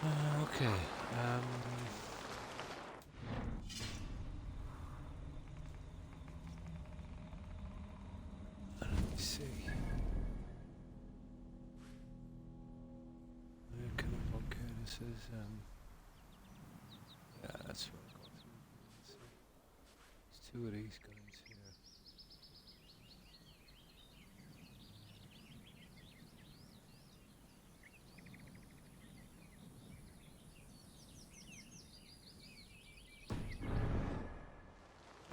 Okay. Let me see. Okay, this is yeah, that's what I got through. Let's see. There's two of these guys here.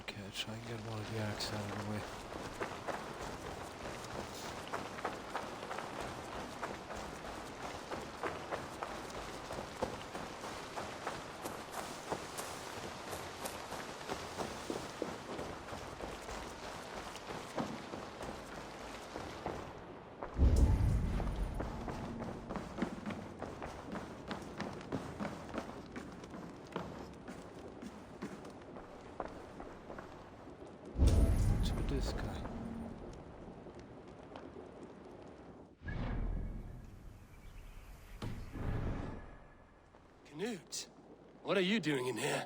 Okay, I'll try and get one of the arcs out of the way. This guy. Knut, what are you doing in here?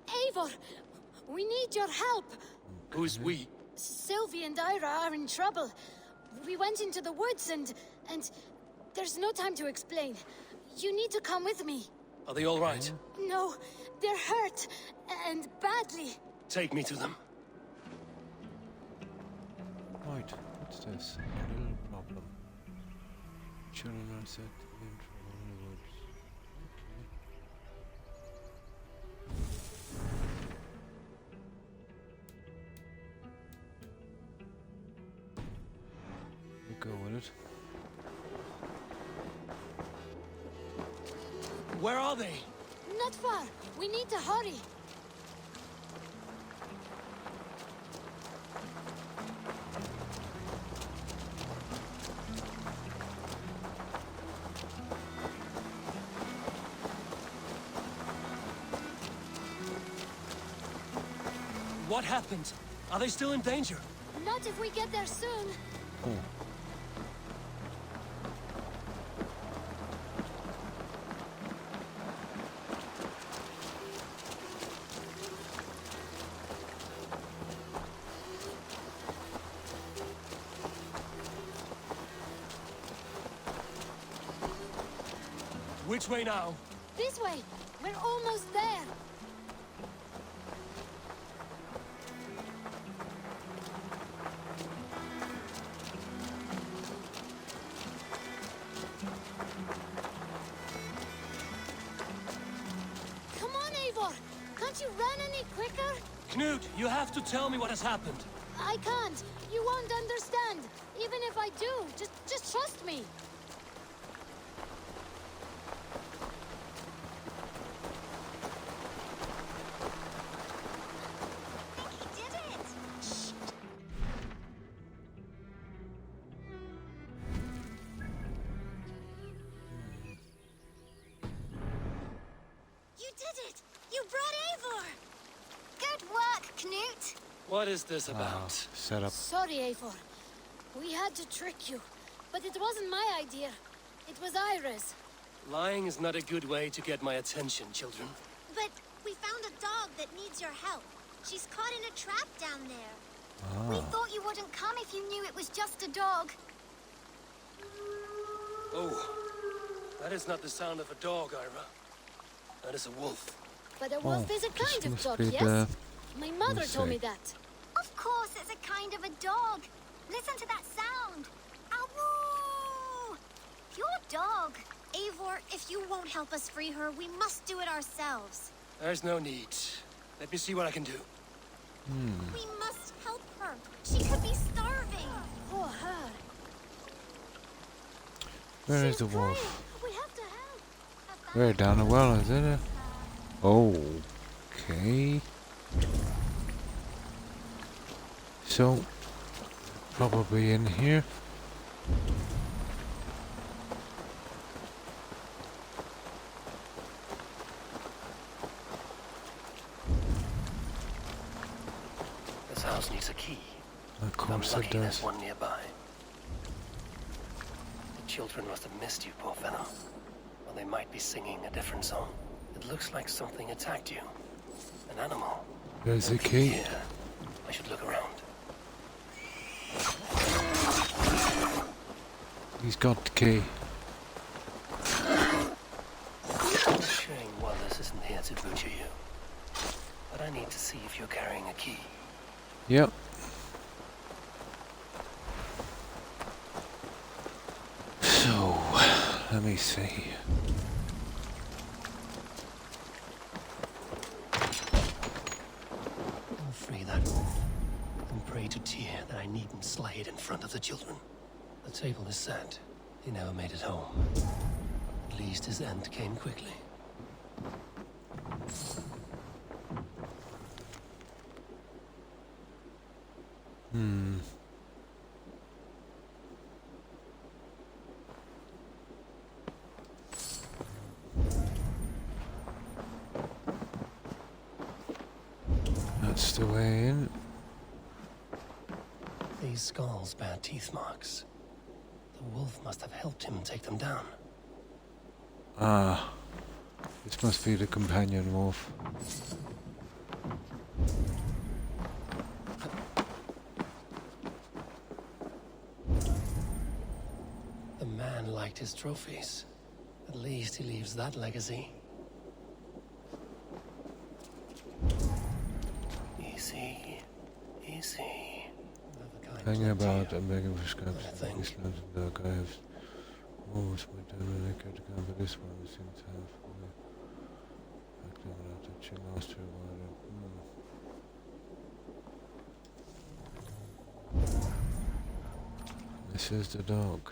Eivor, we need your help. Who's we? Sylvie and Ira are in trouble. We went into the woods and there's no time to explain. You need to come with me. Are they all right? No, they're hurt and badly. Take me to them. Right, what's this? A little problem. Children are said to be in trouble in the woods. Okay. We'll go with it. Where are they? Not far. We need to hurry. What happened? Are they still in danger? Not if we get there soon. Oh. Which way now? This way. We're almost there. Come on, Eivor. Can't you run any quicker? Knut, you have to tell me what has happened. I can't. You won't understand. Even if I do, just trust me. Knut? What is this about? Set up. Sorry, Eivor. We had to trick you. But it wasn't my idea. It was Ira's. Lying is not a good way to get my attention, children. But we found a dog that needs your help. She's caught in a trap down there. We thought you wouldn't come if you knew it was just a dog. Oh, that is not the sound of a dog, Ira. That is a wolf. But a wolf is a this kind of must dog, be yes? My mother told me say. that. Of course, it's a kind of a dog. Listen to that sound. Ow! Your dog. Eivor, if you won't help us free her, we must do it ourselves. There's no need. Let me see what I can do. We must help her. She could be starving. Poor her. Where is She's the wolf? crying. We have to help. Where? Down the well, is it? Oh, okay. So, probably in here. This house needs a key. Of course I'm it lucky there's does. one nearby. The children must have missed you, poor fellow. Or they might be singing a different song. It looks like something attacked you. An animal. There's the And from key. here, I should look around. He's got the key. I'm shame Wallace isn't here to butcher you. But I need to see if you're carrying a key. Yep. So, let me see. I'll free that wolf. And pray to Tyr that I needn't slay it in front of the children. The table is set. He never made it home. At least his end came quickly. That's the way in. These skulls bear teeth marks. The wolf must have helped him take them down. Ah. This must be the companion wolf. The man liked his trophies. At least he leaves that legacy. Easy. Easy. Hanging about and begging for scraps I in think. this land of dark. I have almost my time I could come, but this one seems to have acting without touching master water. This is the dog.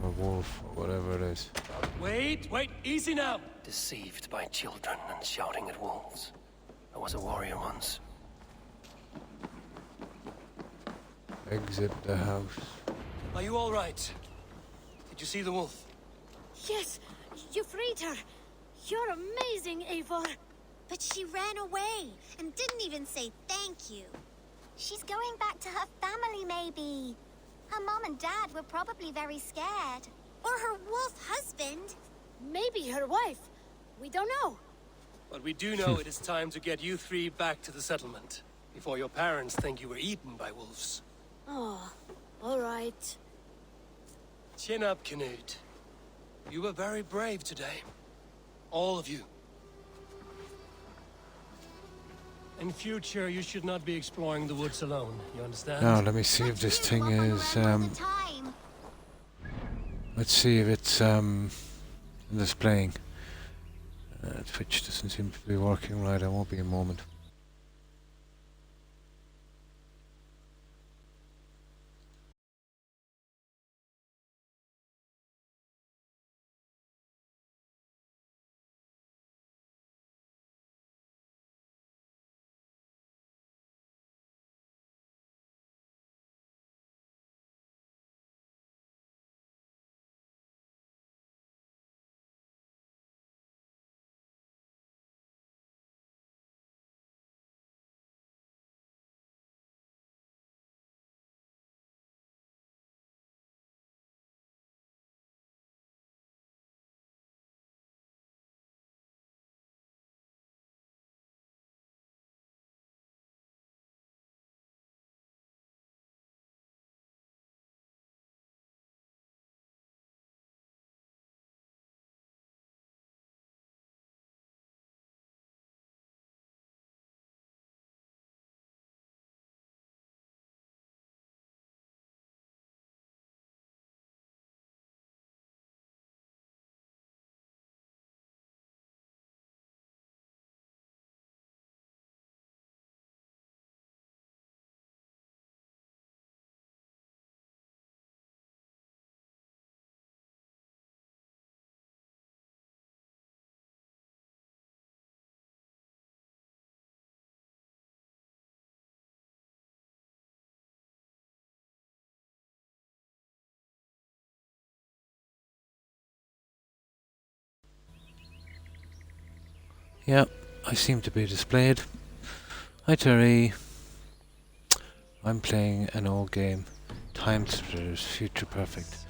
Or wolf, or whatever it is. Wait, easy now! Deceived by children and shouting at wolves. I was a warrior once. Exit the house. Are you all right? Did you see the wolf? Yes, you freed her. You're amazing, Eivor. But she ran away and didn't even say thank you. She's going back to her family, maybe. Her mom and dad were probably very scared. Or her wolf husband. Maybe her wife. We don't know. But we do know it is time to get you three back to the settlement. Before your parents think you were eaten by wolves. Oh, all right. Chin up, Canute. You were very brave today. All of you. In future, you should not be exploring the woods alone. You understand? Now let me see if this thing is let's see if it's displaying. Twitch doesn't seem to be working right. I won't be a moment. Yep, I seem to be displayed. Hi Terry. I'm playing an old game. Time Splitters, Future Perfect.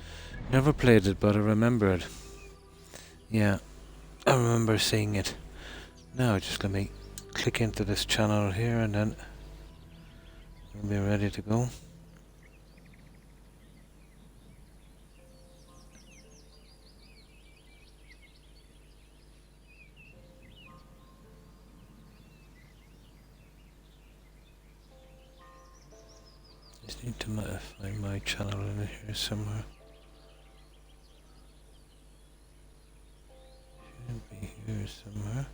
Never played it, but I remember it. Yeah, I remember seeing it. Now just let me click into this channel here and then we'll be ready to go. Just need to find my channel in here somewhere. Should be here somewhere.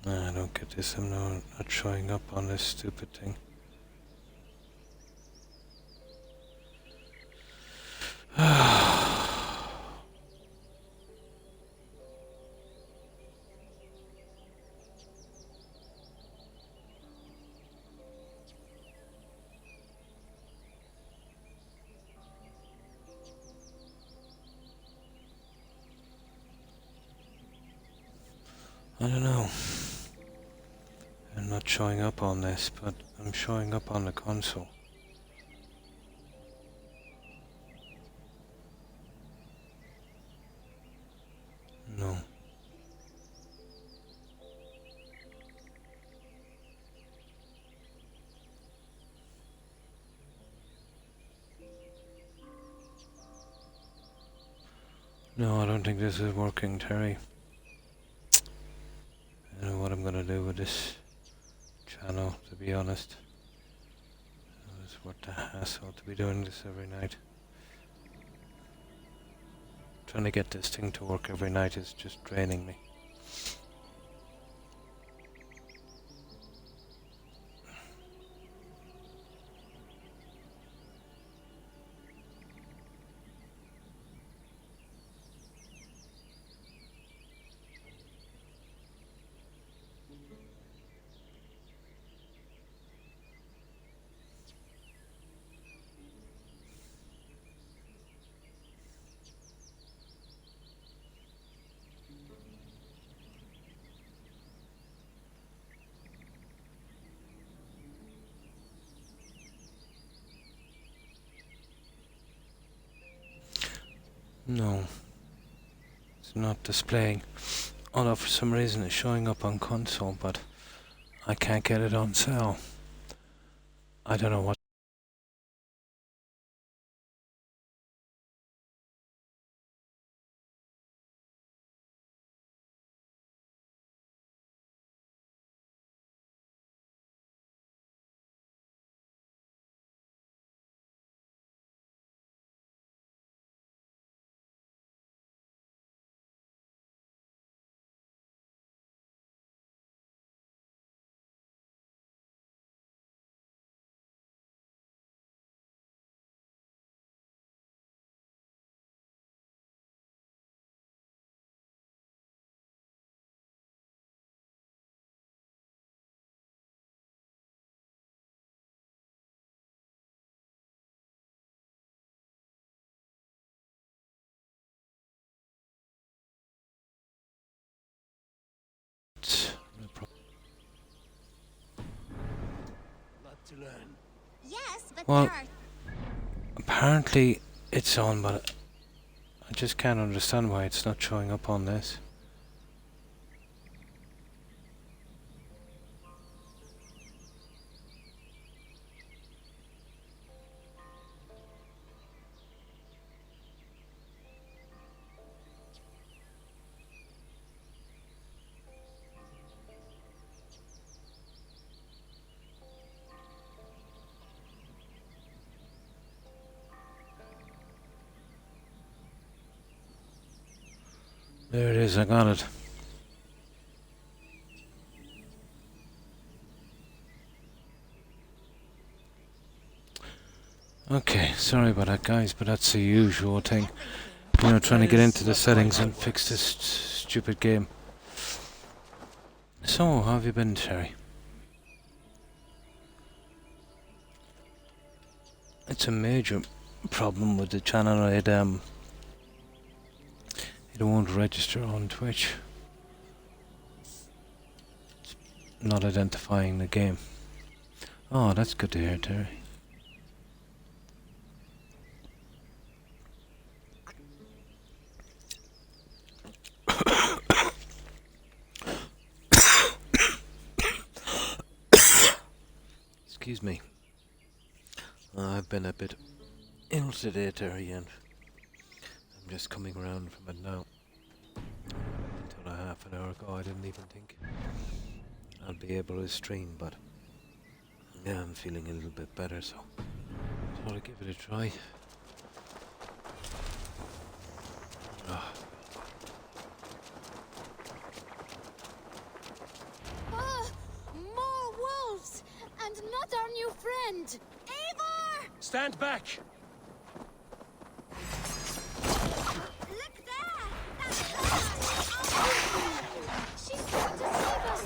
I don't get this. I'm not showing up on this stupid thing. I don't know. I'm not showing up on this, but I'm showing up on the console. No. No, I don't think this is working, Terry. I don't know what I'm gonna do with this channel, to be honest. It's worth the hassle to be doing this every night. Trying to get this thing to work every night is just draining me. No, it's not displaying. Although for some reason it's showing up on console, but I can't get it on cell. I don't know what. Lot to learn. Yes, but Well, there are... apparently it's on, but I just can't understand why it's not showing up on this. There it is, I got it. Okay, sorry about that guys, but that's the usual thing. You know, trying to get into the settings and fix this stupid game. So, how have you been, Terry? It's a major problem with the channel. It won't register on Twitch. It's not identifying the game. Oh, that's good to hear, Terry. Excuse me. I've been a bit ill today, Terry, and I'm just coming around from it now. Until a half an hour ago, I didn't even think I'll be able to stream, but yeah, I'm feeling a little bit better, so I'll give it a try. Ah. Ah, more wolves! And not our new friend! Eivor! Stand back! Look there! That's her! She's trying to save us!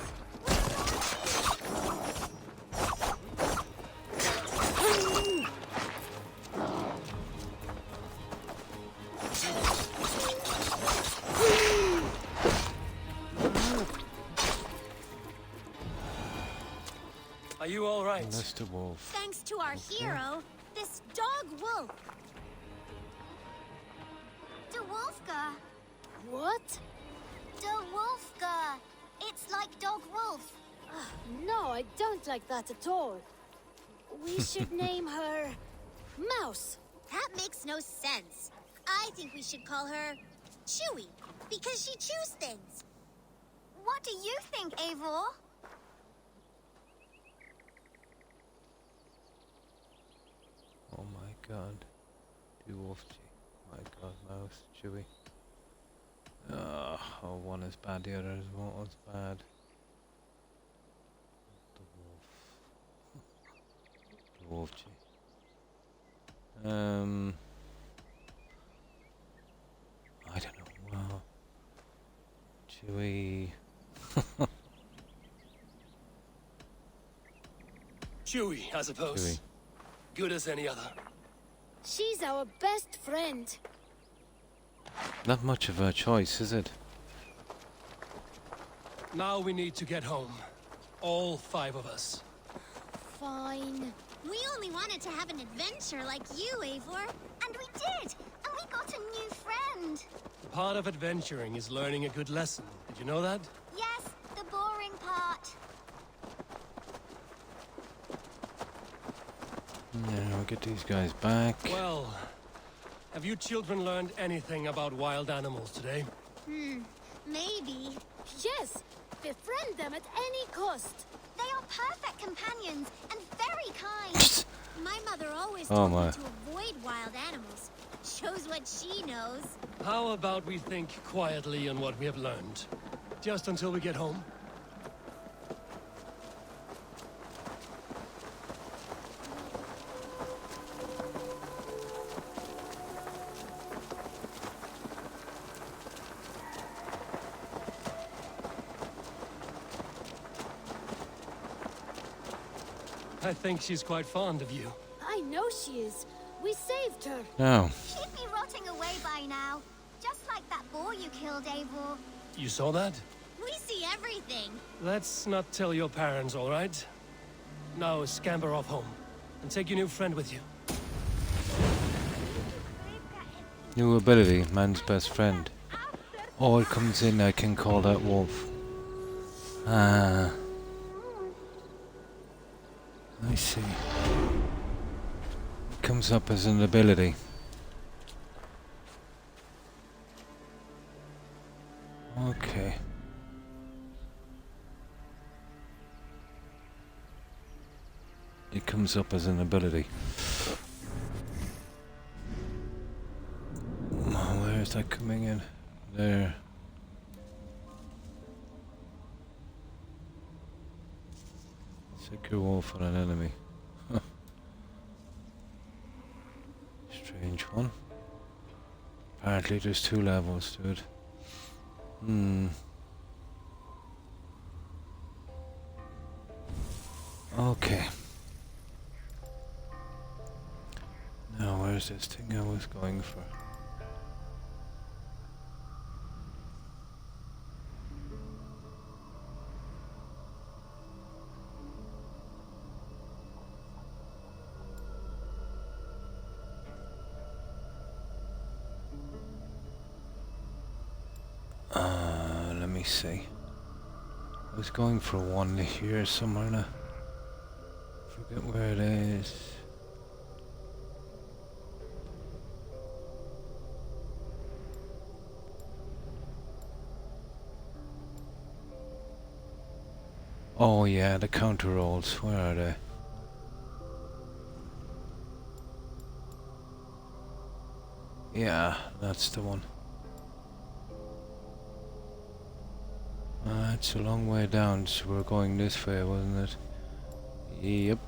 Are you all right? Mr. Wolf. Thanks to our hero, this dog wolf. De Wolfka. What? De Wolfka. It's like dog wolf. No, I don't like that at all. We should name her... Mouse. That makes no sense. I think we should call her Chewy, because she chews things. What do you think, Eivor? Oh my god. Wolfie. My god, Mouse, Chewy. Oh, one is bad, the other is was bad. The wolf. The Wolfie. I don't know. Wow. Chewy. Chewy, I suppose. Chewy. Good as any other. She's our best friend. Not much of a choice, is it? Now we need to get home. All 5 of us. Fine. We only wanted to have an adventure like you, Eivor. And we did! And we got a new friend! Part of adventuring is learning a good lesson. Did you know that? Yes, the boring part. Yeah, we'll get these guys back. Well, have you children learned anything about wild animals today? Maybe. Yes, befriend them at any cost. They are perfect companions and very kind. My mother always Oh told my. me to avoid wild animals. Shows what she knows. How about we think quietly on what we have learned? Just until we get home? I think she's quite fond of you. I know she is. We saved her. No. She'd be rotting away by now. Just like that boar you killed, Eivor. You saw that? We see everything. Let's not tell your parents, all right? Now scamper off home. And take your new friend with you. New ability, man's best friend. Oh, it comes in, I can call that wolf. Ah. I see. It comes up as an ability. Okay. It comes up as an ability. Where is that coming in? There. Secure wolf on an enemy. Huh. Strange one. Apparently there's 2 levels to it. Okay. Where's this thing I was going for? Let me see. I was going for one here somewhere and I forget where it is. Oh yeah, the counter rolls. Where are they? Yeah, that's the one. It's a long way down, so we're going this way, wasn't it? Yep.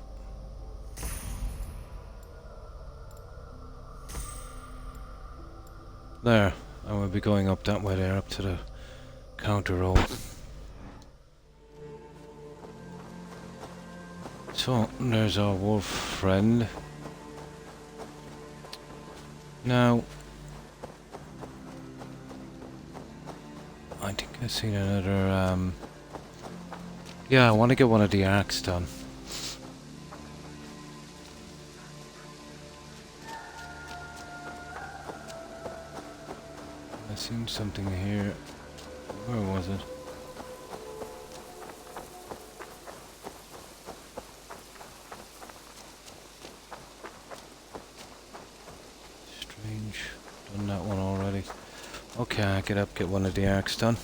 There, and we'll be going up that way there, up to the counter roll. So, there's our wolf friend. Now, I think I've seen another, yeah, I want to get one of the arcs done. I seen something here. Where was it? Strange. Done that one already. Okay, I get up, get one of the arcs done.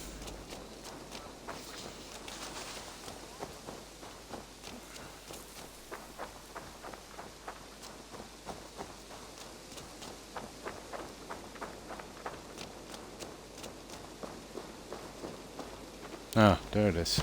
Ah, there it is.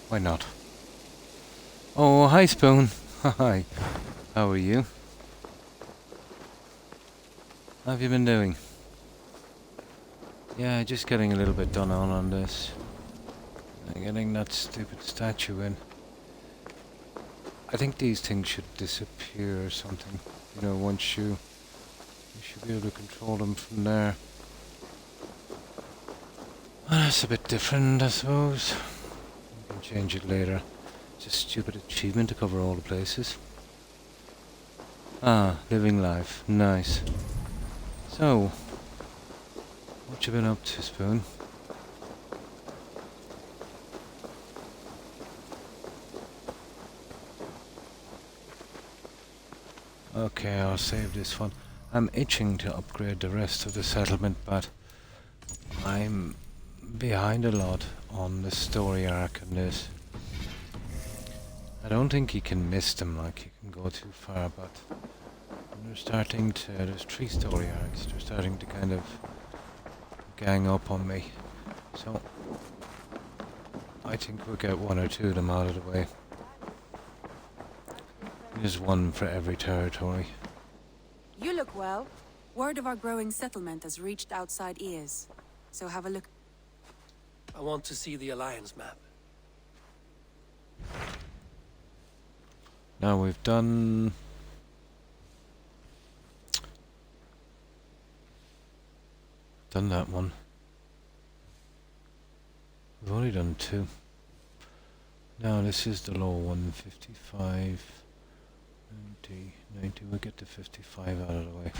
Why not? Oh, hi Spoon. Hi. How are you? How have you been doing? Yeah, just getting a little bit done on this. Getting that stupid statue in. I think these things should disappear or something. You know, once you should be able to control them from there. Well, that's a bit different, I suppose. You can change it later. It's a stupid achievement to cover all the places. Ah, living life. Nice. So, what you been up to, Spoon? Okay, I'll save this one. I'm itching to upgrade the rest of the settlement, but I'm behind a lot on the story arc in this. I don't think you can miss them, like you can go too far, but they're starting to, there's 3 story arcs, they're starting to kind of gang up on me. So, I think we'll get 1 or 2 of them out of the way. There's 1 for every territory. You look well. Word of our growing settlement has reached outside ears. So have a look. I want to see the Alliance map. Now we've done... that one. We've only done 2. Now this is the low one, 55, 90, we'll get the 55 out of the way.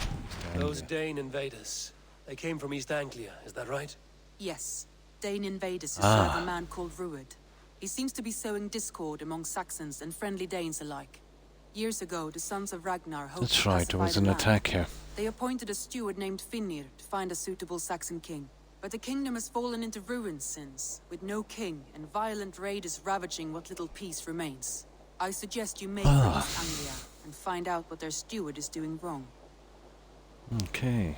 Those Dane invaders, they came from East Anglia, is that right? Yes. Dane invaders who serve a man called Ruud. He seems to be sowing discord among Saxons and friendly Danes alike. Years ago, the sons of Ragnar hoped That's to right, there pacify was the an land. attack here. They appointed a steward named Finnir to find a suitable Saxon king. But the kingdom has fallen into ruins since, with no king and violent raiders ravaging what little peace remains. I suggest you make for East Anglia and find out what their steward is doing wrong. Okay.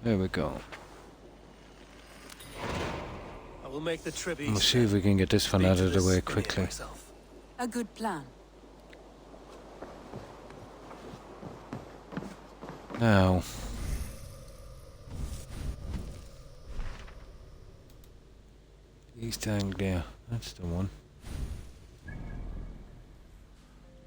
There we go. I will make the trip We'll east. see if we can get this one Speak out to of the this way Finnear quickly. myself. A good plan. Now. East Anglia, that's the one.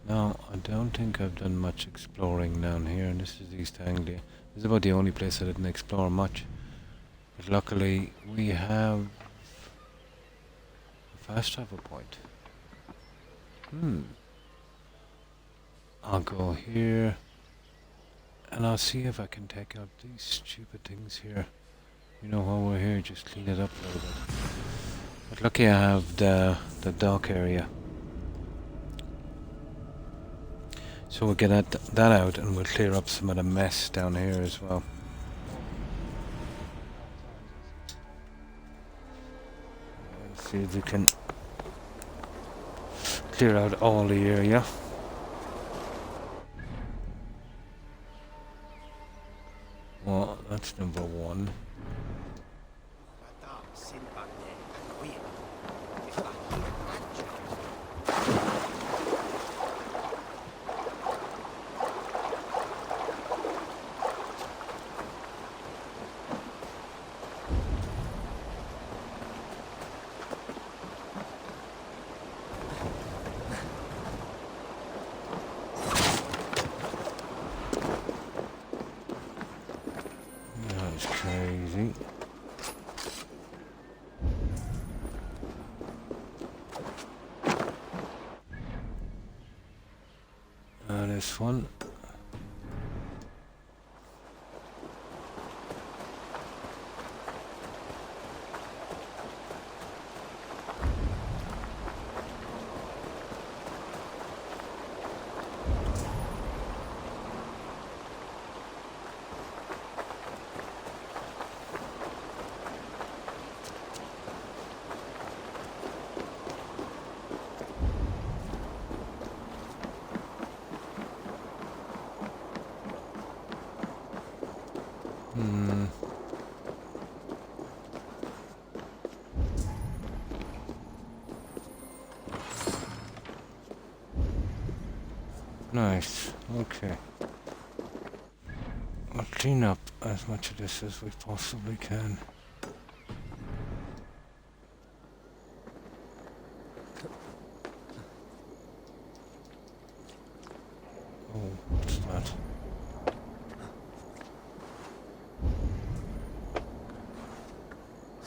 Now, I don't think I've done much exploring down here, and this is East Anglia. This is about the only place I didn't explore much. But luckily, we have a fast travel point. I'll go here, and I'll see if I can take out these stupid things here. You know, while we're here, just clean it up a little bit. But lucky I have the dock area. So we'll get that out, and we'll clear up some of the mess down here as well. Let's see if we can clear out all the area. Well, that's number one. That's crazy. This one. Nice. Okay. We'll clean up as much of this as we possibly can. Oh, what's that?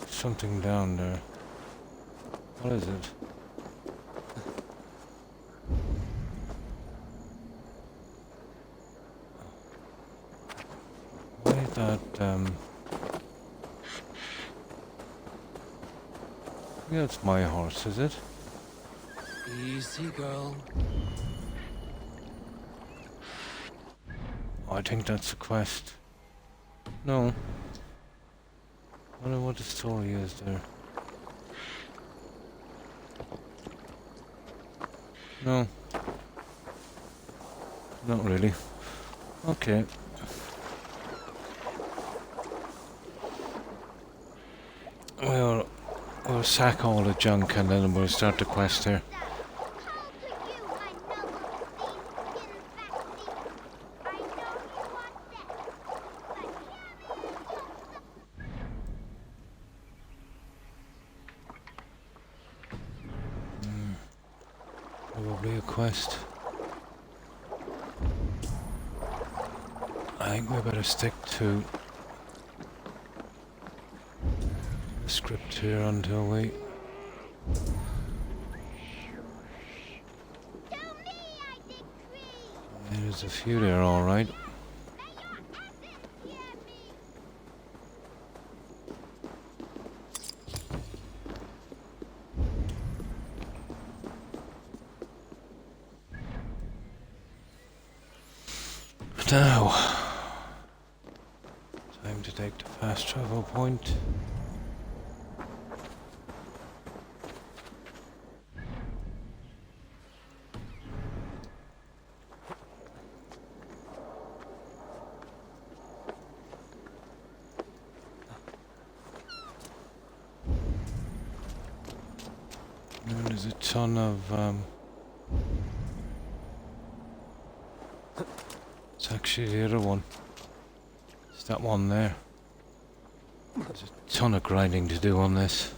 Something down there. What is it? Why is that, yeah, it's my horse, is it? Easy, girl. Oh, I think that's a quest. No. I wonder what the story is there. No. Not really. Okay. We'll sack all the junk and then we'll start the quest here. Probably a quest. I think we better stick to the script here until we... There's a few there, alright. Now, time to take the fast travel point. ton of it's actually the other one. It's that one there. There's a ton of grinding to do on this.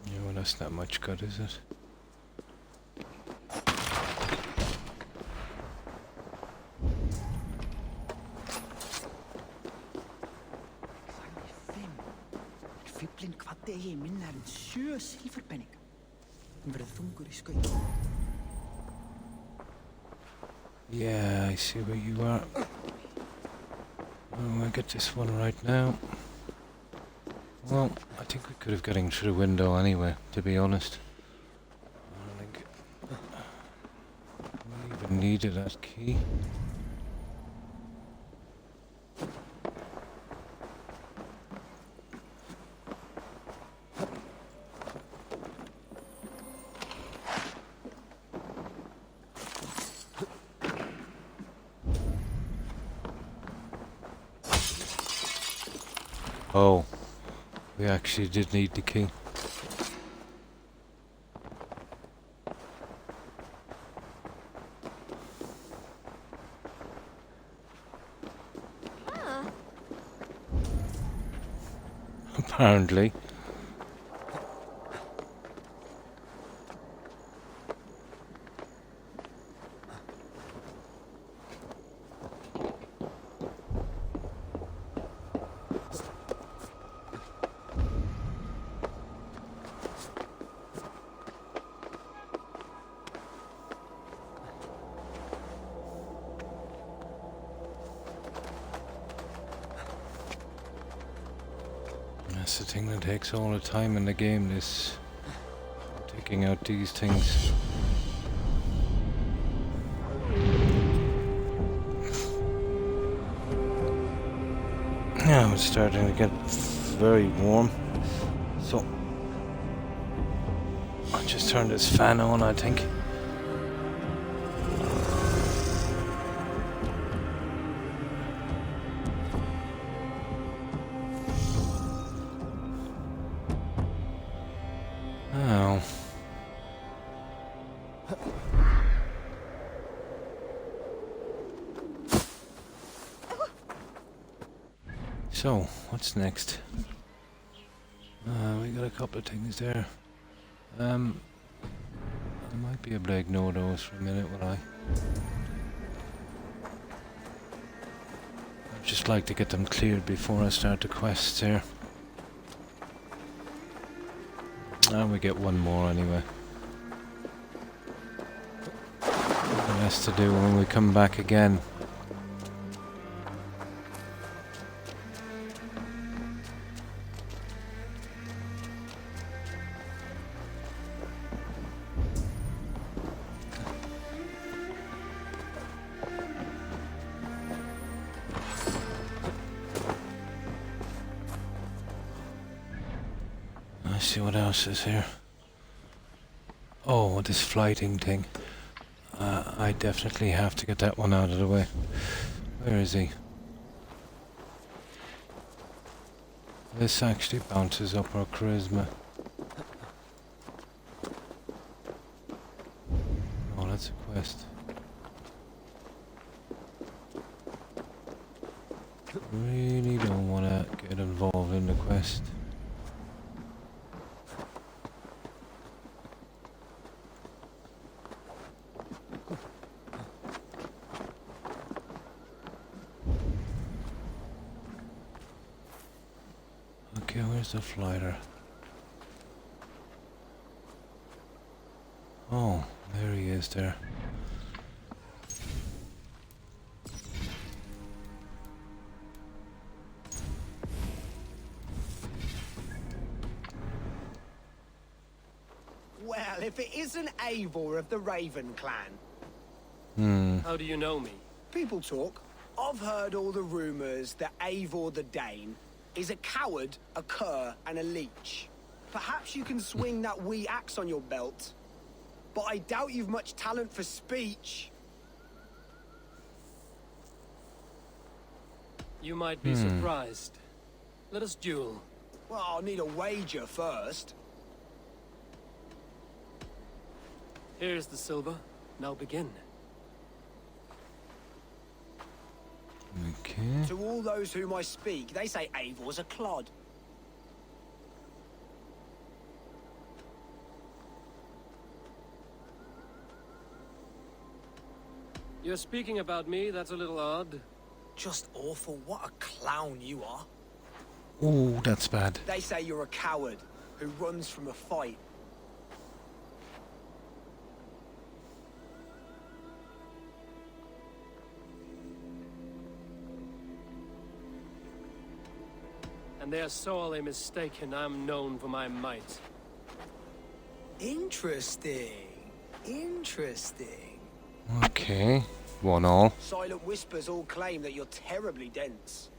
Yeah, well, that's not much good, is it? Yeah, I see where you are. Oh, I get this one right now. Well, I think we could have gotten through the window anyway, to be honest. I don't think we even needed that key. Oh, we actually did need the key. Apparently. That's the thing that takes all the time in the game, this taking out these things. Yeah, it's starting to get very warm, so I'll just turn this fan on, I think. Oh. So, what's next? We got a couple of things there. I might be able to ignore those for a minute, will I? I'd just like to get them cleared before I start the quests here. And we get one more anyway. The rest to do when we come back again. Let's see what else is here. Oh, this flighting thing. I definitely have to get that one out of the way. Where is he? This actually bounces up our charisma. Oh, that's a quest. Really don't want to get involved in the quest. Okay, where's the flighter? Oh, there he is there. Well, if it isn't Eivor of the Raven clan. How do you know me? People talk. I've heard all the rumors that Eivor the Dane is a coward, a cur, and a leech. Perhaps you can swing that wee axe on your belt. But I doubt you've much talent for speech. You might be surprised. Let us duel. Well, I'll need a wager first. Here's the silver. Now begin. Okay. To all those whom I speak, they say Eivor's a clod. You're speaking about me, that's a little odd. Just awful. What a clown you are. Oh, that's bad. They say you're a coward who runs from a fight. And they're sorely mistaken. I'm known for my might. Interesting. Interesting. Okay. 1-all. Silent whispers all claim that you're terribly dense.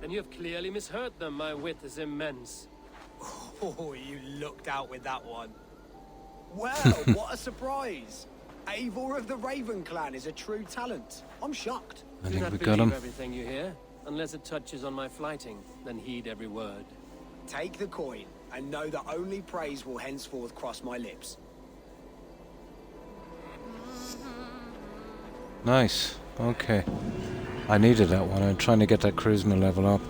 Then you have clearly misheard them. My wit is immense. Oh, you looked out with that one. Well, what a surprise. Eivor of the Raven clan is a true talent. I'm shocked. I Do think not we got believe him. everything you hear. Unless it touches on my flighting, then heed every word. Take the coin and know that only praise will henceforth cross my lips. Nice. Okay. I needed that one. I'm trying to get that charisma level up.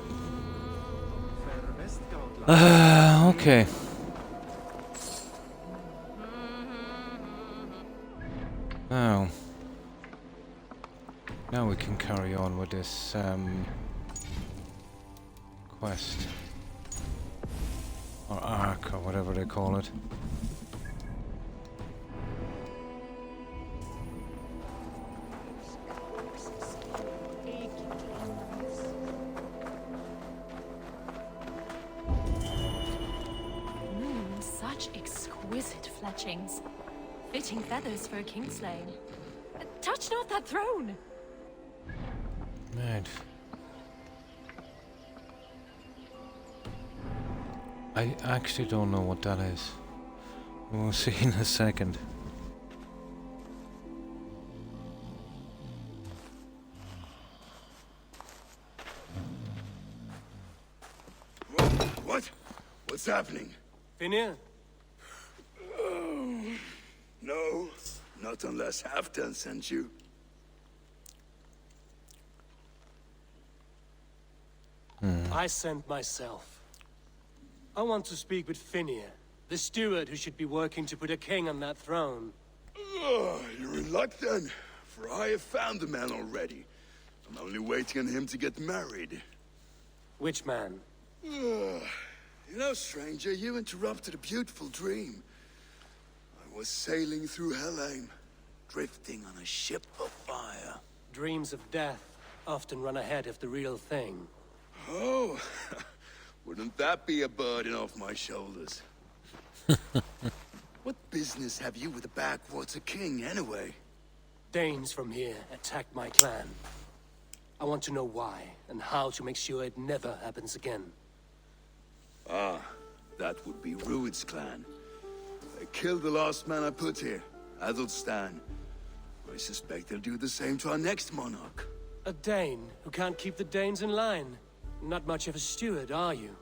Okay. Now we can carry on with this quest. Or arc, or whatever they call it. Such exquisite fletchings. Fitting feathers for a kingslayer. Touch not that throne! Right. I actually don't know what that is. We'll see in a second. What? What's happening? Finir? No, not unless Halfdan sent you. I sent myself. I want to speak with Finir, the steward who should be working to put a king on that throne. You're in luck then, for I have found the man already. I'm only waiting on him to get married. Which man? You know, stranger, you interrupted a beautiful dream. I was sailing through Helheim, drifting on a ship of fire. Dreams of death often run ahead of the real thing. Oh, wouldn't that be a burden off my shoulders? What business have you with the backwater king, anyway? Danes from here attacked my clan. I want to know why, and how to make sure it never happens again. Ah, that would be Rued's clan. They killed the last man I put here, Adelstan. I suspect they'll do the same to our next monarch. A Dane who can't keep the Danes in line. Not much of a steward, are you?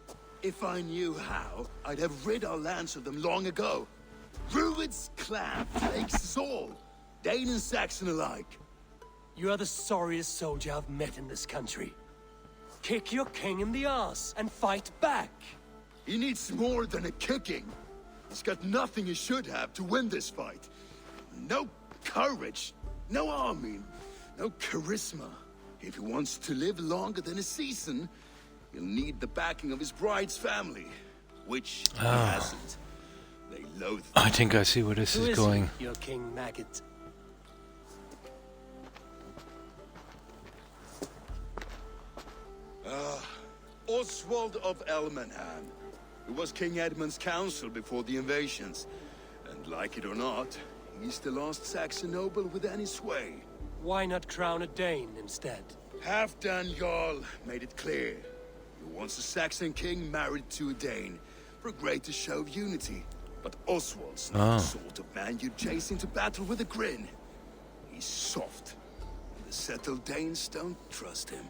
If I knew how, I'd have rid our lands of them long ago. Rued's clan plagues us all, Dane and Saxon alike. You are the sorriest soldier I've met in this country. Kick your king in the arse and fight back. He needs more than a kicking. He's got nothing he should have to win this fight. No courage, no army, no charisma. If he wants to live longer than a season, he'll need the backing of his bride's family, which he hasn't. They loathe him. I think I see where this Who is is going. he, your King Maggot? Oswald of Elmenham. He was King Edmund's counsel before the invasions. And like it or not, he's the last Saxon noble with any sway. Why not crown a Dane instead? Halfdan Jarl made it clear. He wants a Saxon king married to a Dane for a greater show of unity. But Oswald's not the sort of man you'd chase into battle with a grin. He's soft. And the settled Danes don't trust him.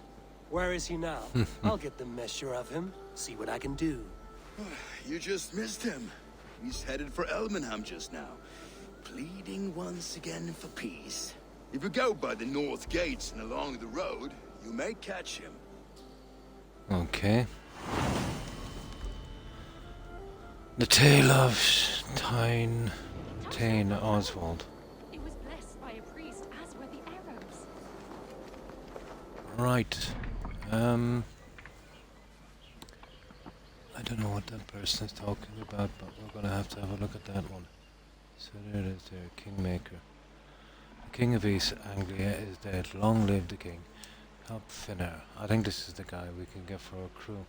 Where is he now? I'll get the measure of him, see what I can do. You just missed him. He's headed for Elmenham just now, pleading once again for peace. If you go by the north gates and along the road, you may catch him. Okay. The tale of Tane Oswald. It was blessed by a priest, as were the arrows. Right. I don't know what that person is talking about, but we're gonna have to have a look at that one. So there it is there, Kingmaker. The King of East Anglia is dead. Long live the King. Help Finnair. I think this is the guy we can get for our crew.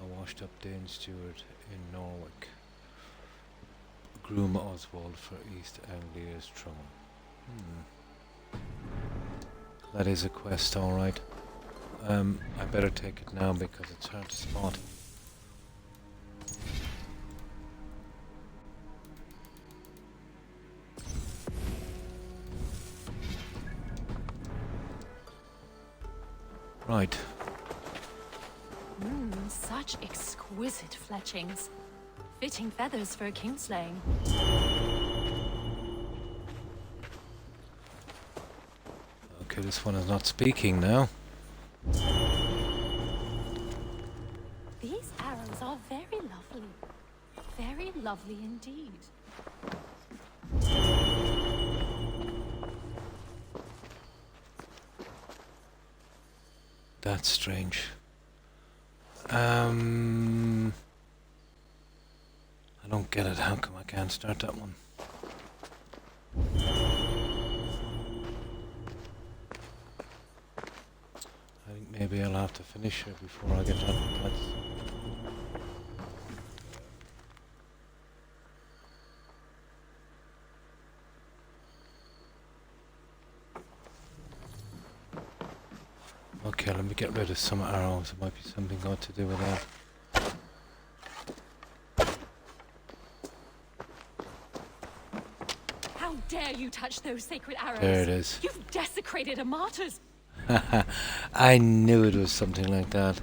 A washed up Dane steward in Norwich. Groom Oswald for East Anglia's throne. That is a quest, alright. I better take it now because it's hard to spot. Right. Such exquisite fletchings. Fitting feathers for a kingslaying. Okay, this one is not speaking now. These arrows are very lovely. Very lovely indeed. That's strange. I don't get it. How come I can't start that one? I think maybe I'll have to finish it before I get that. Okay, let me get rid of some arrows. It might be something got to do with that. How dare you touch those sacred arrows? There it is. You've desecrated a martyr's. I knew it was something like that.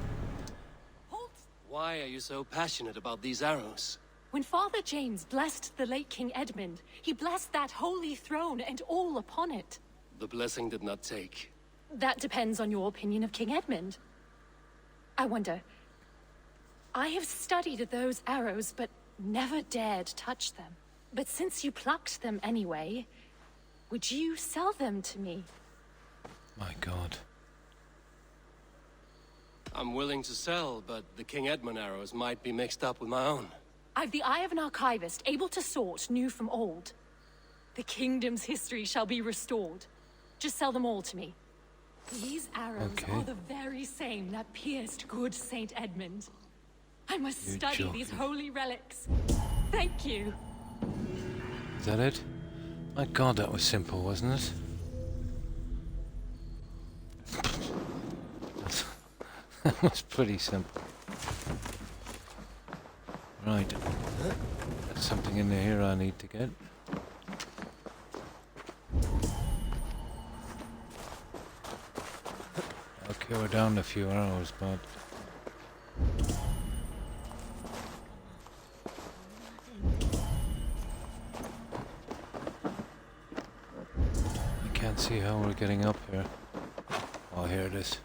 Halt! Why are you so passionate about these arrows? When Father James blessed the late King Edmund, he blessed that holy throne and all upon it. The blessing did not take. That depends on your opinion of King Edmund. I wonder... I have studied those arrows, but never dared touch them. But since you plucked them anyway, would you sell them to me? My God. I'm willing to sell, but the King Edmund arrows might be mixed up with my own. I've the eye of an archivist, able to sort new from old. The kingdom's history shall be restored. Just sell them all to me. These arrows are the very same that pierced good Saint Edmund. I must study these holy relics. Thank you. Is that it? My God, that was simple, wasn't it? That was pretty simple. Right. There's something in here I need to get. Okay, we're down a few arrows, but... I can't see how we're getting up here. Oh, here it is.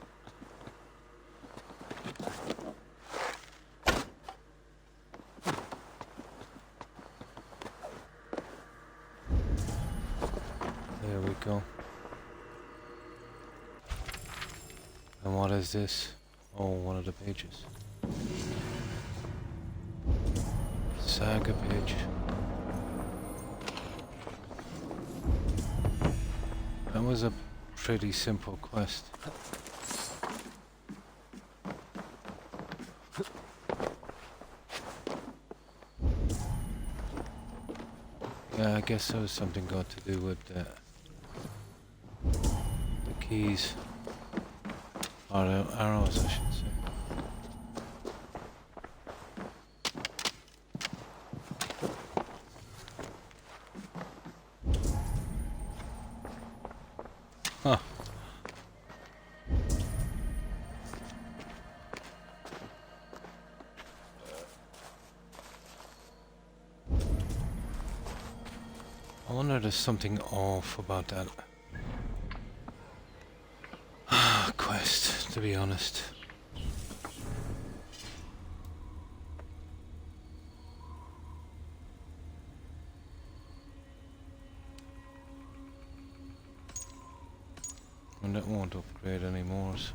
There we go. And what is this? Oh, one of the pages. Saga page. That was a pretty simple quest. Yeah, I guess there was something got to do with the keys. Or the arrows, I should say. wonder there's something off about that quest, to be honest. And that won't upgrade anymore, so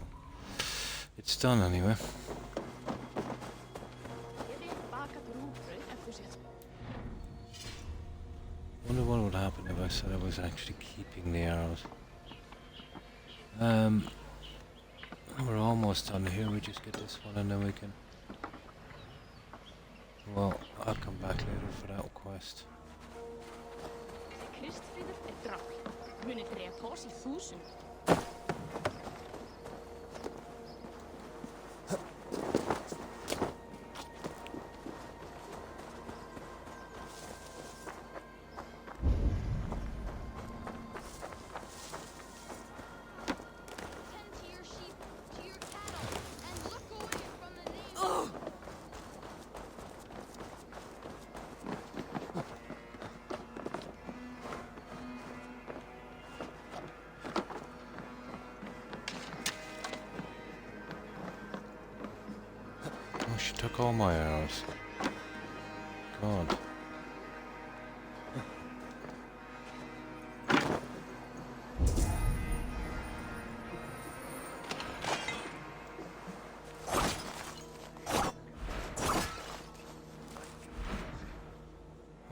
it's done anyway. Wonder what would happen if I said I was actually keeping the arrows. We're almost done here. We just get this one and then we can. Well, I'll come back later for that quest. Oh, she took all my arrows. God.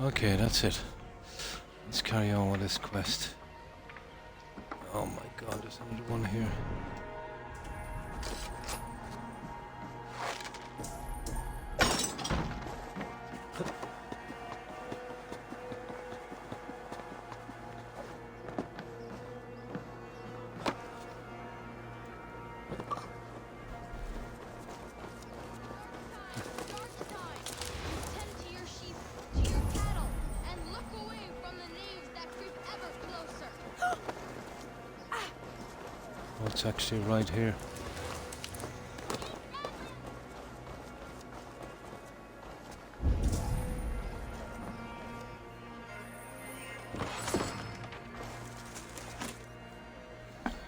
Okay, that's it. Let's carry on with this quest. Oh my god, there's another one here. Oh, it's actually right here.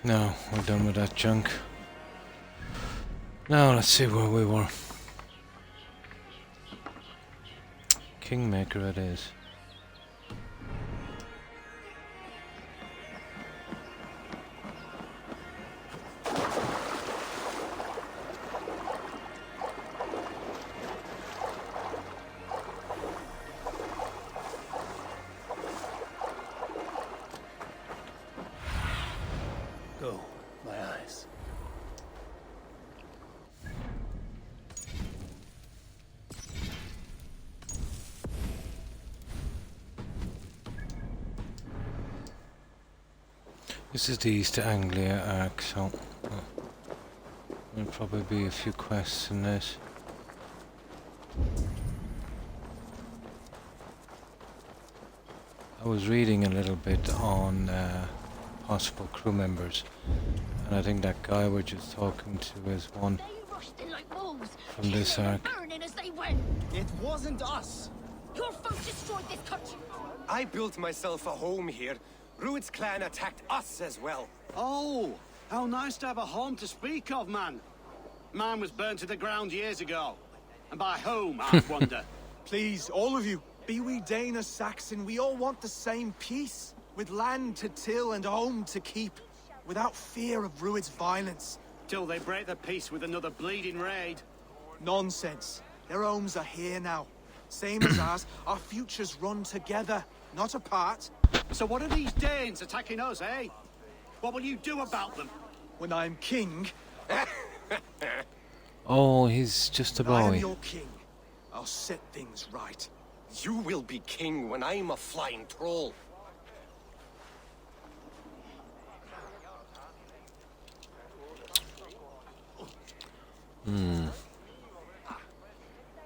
Now, we're done with that junk. Now, let's see where we were. Kingmaker it is. Go, my eyes. This is the East Anglia arc, so there'll probably be a few quests in this. I was reading a little bit on possible crew members, and I think that guy we're just talking to is one from this arc. It wasn't us. Your folk destroyed this country. I built myself a home here. Rued's clan attacked us as well. Oh, how nice to have a home to speak of, man. Mine was burnt to the ground years ago. And by whom, I wonder. Please, all of you, be we Dane or Saxon, we all want the same peace. With land to till and home to keep. Without fear of Rued's violence. Till they break the peace with another bleeding raid. Nonsense. Their homes are here now. Same as ours, our futures run together, not apart. So what are these Danes attacking us, eh? What will you do about them? When I'm king, Oh, he's just a I am boy. your king. I'll set things right. You will be king when I'm a flying troll.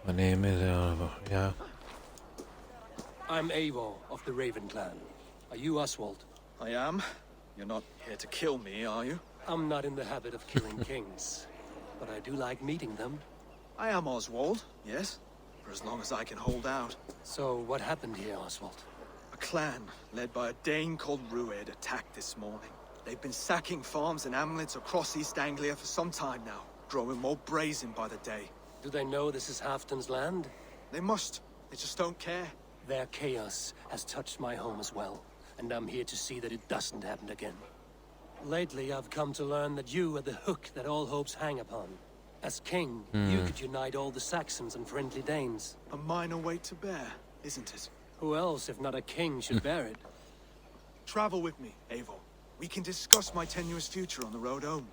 My name is Oliver, yeah. I'm Eivor of the Raven clan. Are you Oswald? I am. You're not here to kill me, are you? I'm not in the habit of killing kings, but I do like meeting them. I am Oswald, yes. For as long as I can hold out. So what happened here, Oswald? A clan, led by a Dane called Rued, attacked this morning. They've been sacking farms and hamlets across East Anglia for some time now, growing more brazen by the day. Do they know this is Halfton's land? They must. They just don't care. Their chaos has touched my home as well, and I'm here to see that it doesn't happen again. Lately, I've come to learn that you are the hook that all hopes hang upon. As king, you could unite all the Saxons and friendly Danes. A minor weight to bear, isn't it? Who else, if not a king, should bear it? Travel with me, Eivor. We can discuss my tenuous future on the road home.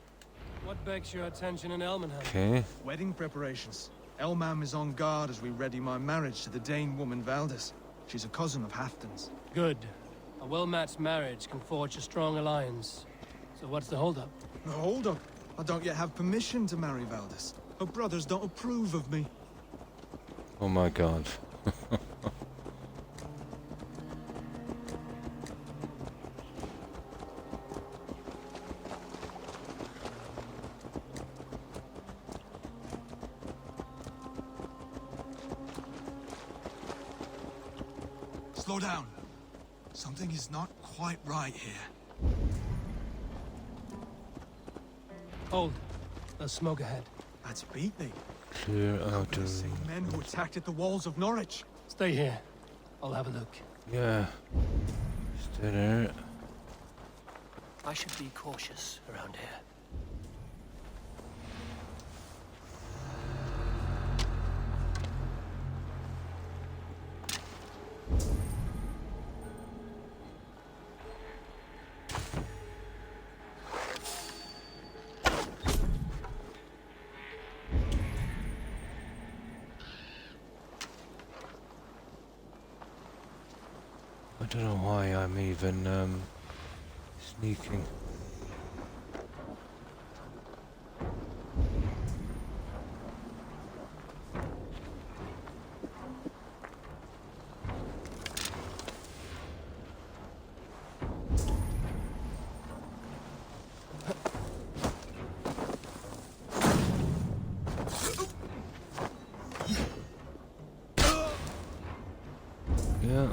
What begs your attention in Elmenham? Okay. Wedding preparations. Elmam is on guard as we ready my marriage to the Dane woman Valdis. She's a cousin of Halfton's. Good. A well-matched marriage can forge a strong alliance. So what's the holdup? No, hold up. I don't yet have permission to marry Valdis. Her brothers don't approve of me. Oh my god. Slow down. Something is not quite right here. Hold. There's smoke ahead. That's Beatley. Clear out The same men who attacked at the walls of Norwich. Stay here. I'll have a look. Yeah. Stay there. I should be cautious around here. I don't know why I'm even sneaking. Yeah.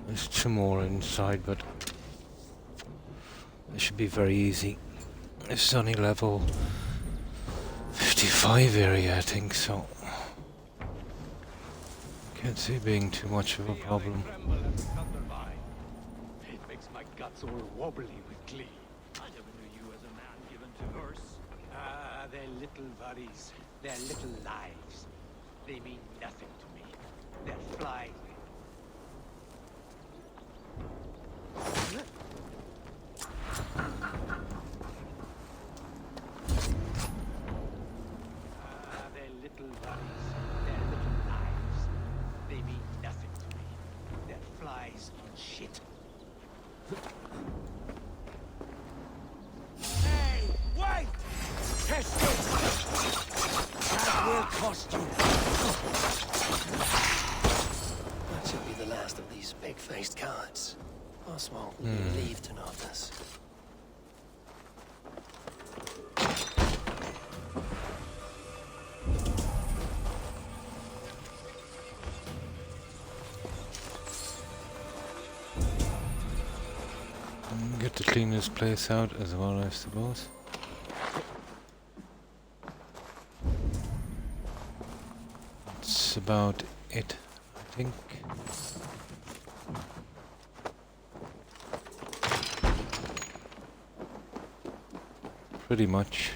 There's two more inside, but it should be very easy. It's only level 55 area, I think, so can't see it being too much of a problem. It makes my guts all wobbly with glee. I never knew you as a man given to verse. Ah, their little worries, their little lives. They mean nothing to me. They're flies. Ah, their little worries, their little lives. They mean nothing to me. They're flies on shit. Hey, wait! Test it! That will cost you. That should be the last of these big-faced cowards. Oswald will be relieved to know of this. Get to clean this place out as well, I suppose. That's about it, I think. Pretty much.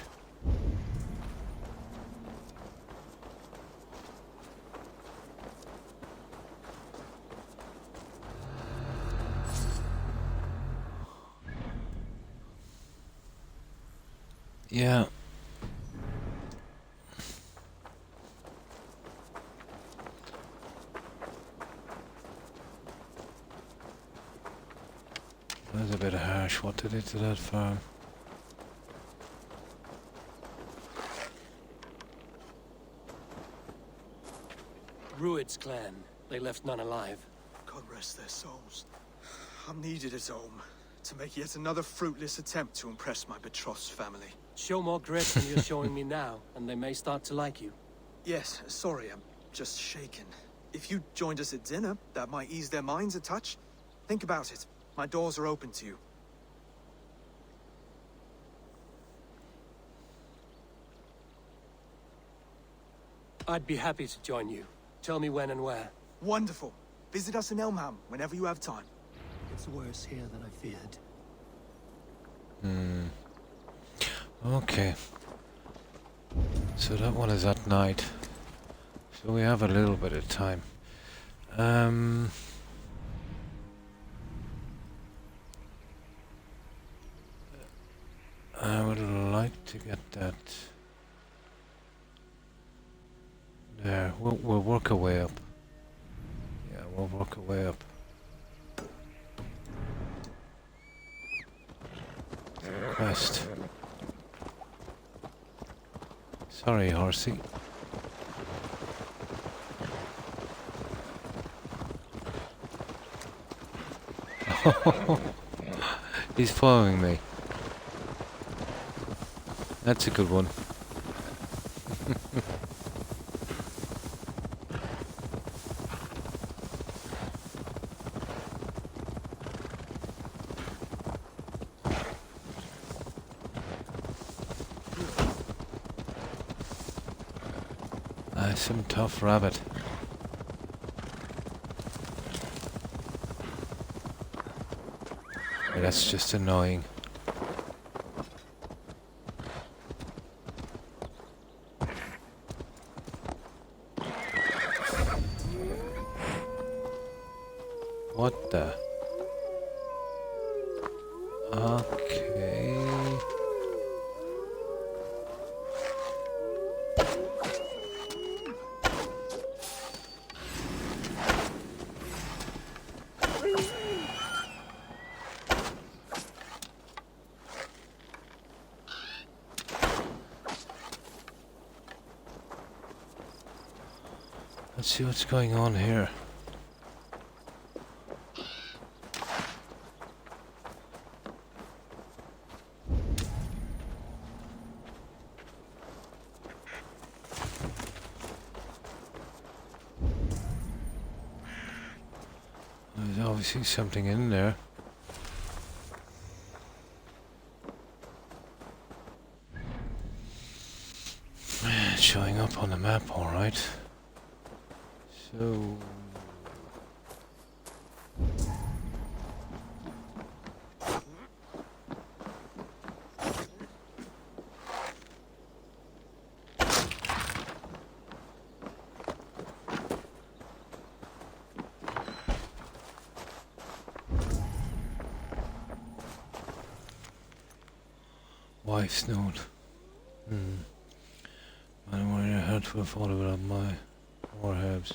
Yeah. That was a bit harsh. What did it do to that farm? Rued's clan. They left none alive. God rest their souls. I'm needed at home. to make yet another fruitless attempt to impress my betrothed family. Show more grit than you're showing me now, and they may start to like you. Yes, sorry, I'm just shaken. If you joined us at dinner, that might ease their minds a touch. Think about it. My doors are open to you. I'd be happy to join you. Tell me when and where. Wonderful. Visit us in Elmham whenever you have time. It's worse here than I feared. Okay. So that one is at night. So we have a little bit of time. I would like to get that there. We'll work our way up. Yeah, we'll work our way up. Quest. Sorry, horsey. He's following me. That's a good one. Some tough rabbit. That's just annoying. What the? Okay. Let's see what's going on here. There's obviously something in there. It's showing up on the map, all right. So wife's note. I don't want your head to fall about my warheads.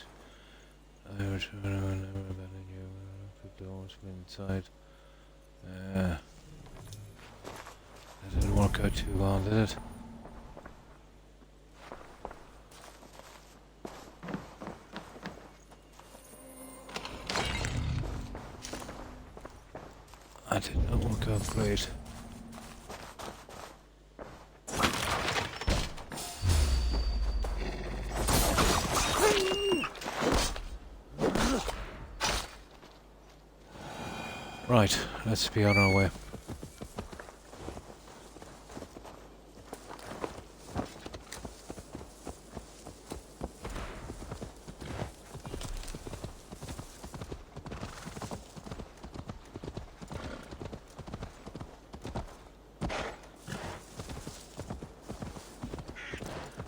I return and I never abandon you. The doors from inside. That didn't work out too well, did it? That did not work out great. Right, let's be on our way.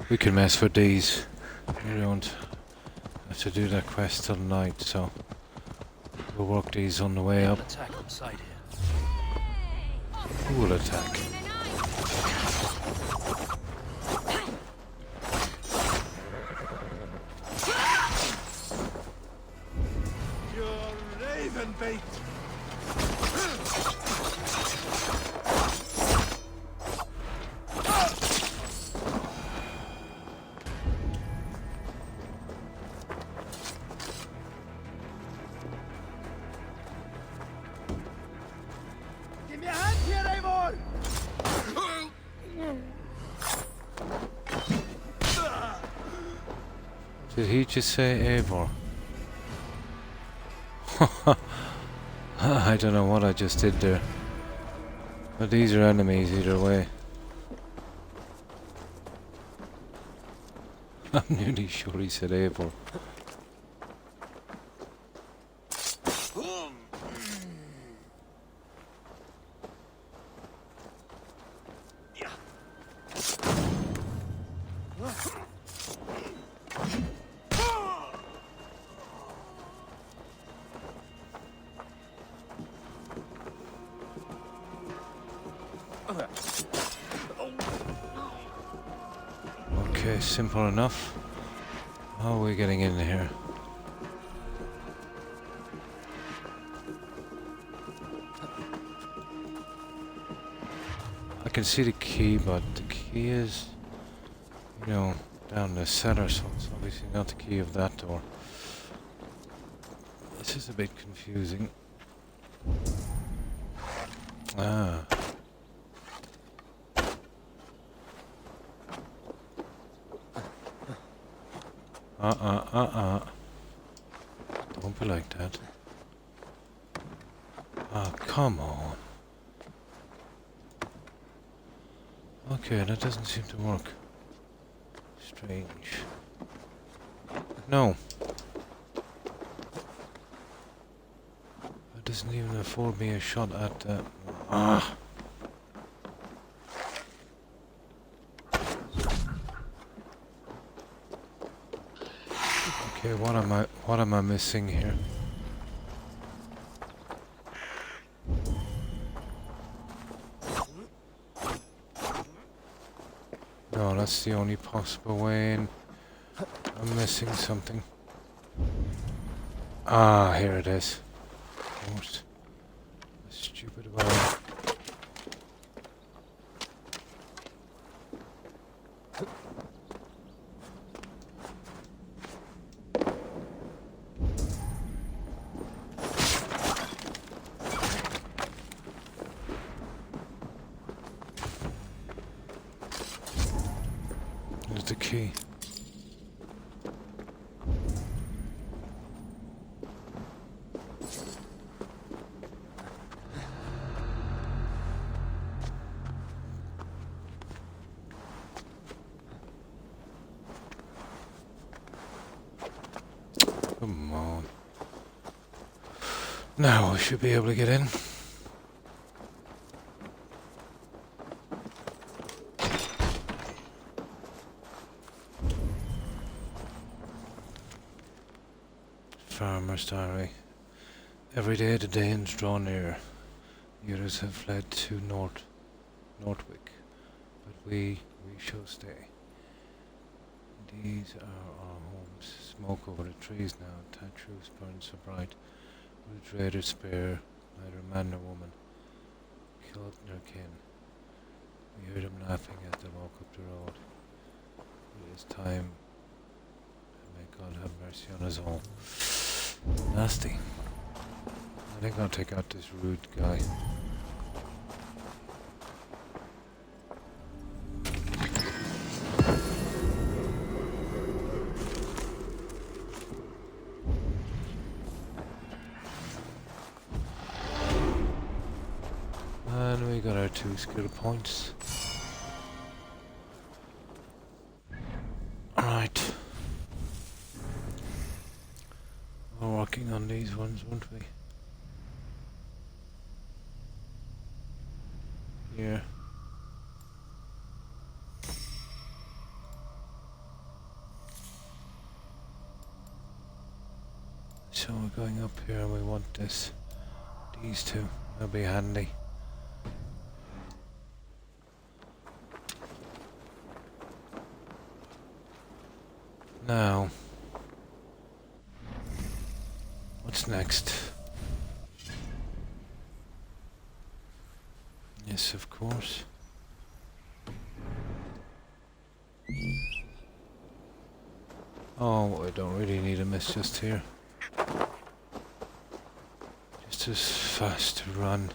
We can mess with these. We don't have to do that quest till night, so we'll work these on the way up. Attack on sight here. Who will attack? You're raven bait. Did he just say Eivor? I don't know what I just did there. But these are enemies either way. I'm nearly sure he said Eivor. Okay, simple enough. How are we getting in here? I can see the key, but the key is, you know, down the cellar, so it's obviously not the key of that door. This is a bit confusing. Ah. Don't be like that. Ah, come on. Okay, that doesn't seem to work. Strange. No. That doesn't even afford me a shot at the... Ah. Okay, what am I missing here? No, that's the only possible way in. I'm missing something. Ah, here it is. Of course. Stupid about it. There's the key. Come on. Now we should be able to get in. Farmer's Diary. Every day the Danes draw near. The others have fled to Nordwick, but we shall stay. These are our homes. Smoke over the trees now. Thatch roofs burn so bright. Would raiders spare neither man nor woman? Killed nor kin. We hear them laughing as they walk up the road. It is time. And may God have mercy on us all. Nasty. I think I'll take out this rude guy. And we got our 2 skill points. Alright. We're working on these ones, won't we? Yeah. So we're going up here and we want this. These two. That'll be handy. Now, what's next? Yes, of course. Oh, I don't really need a miss just here. Just as fast to run.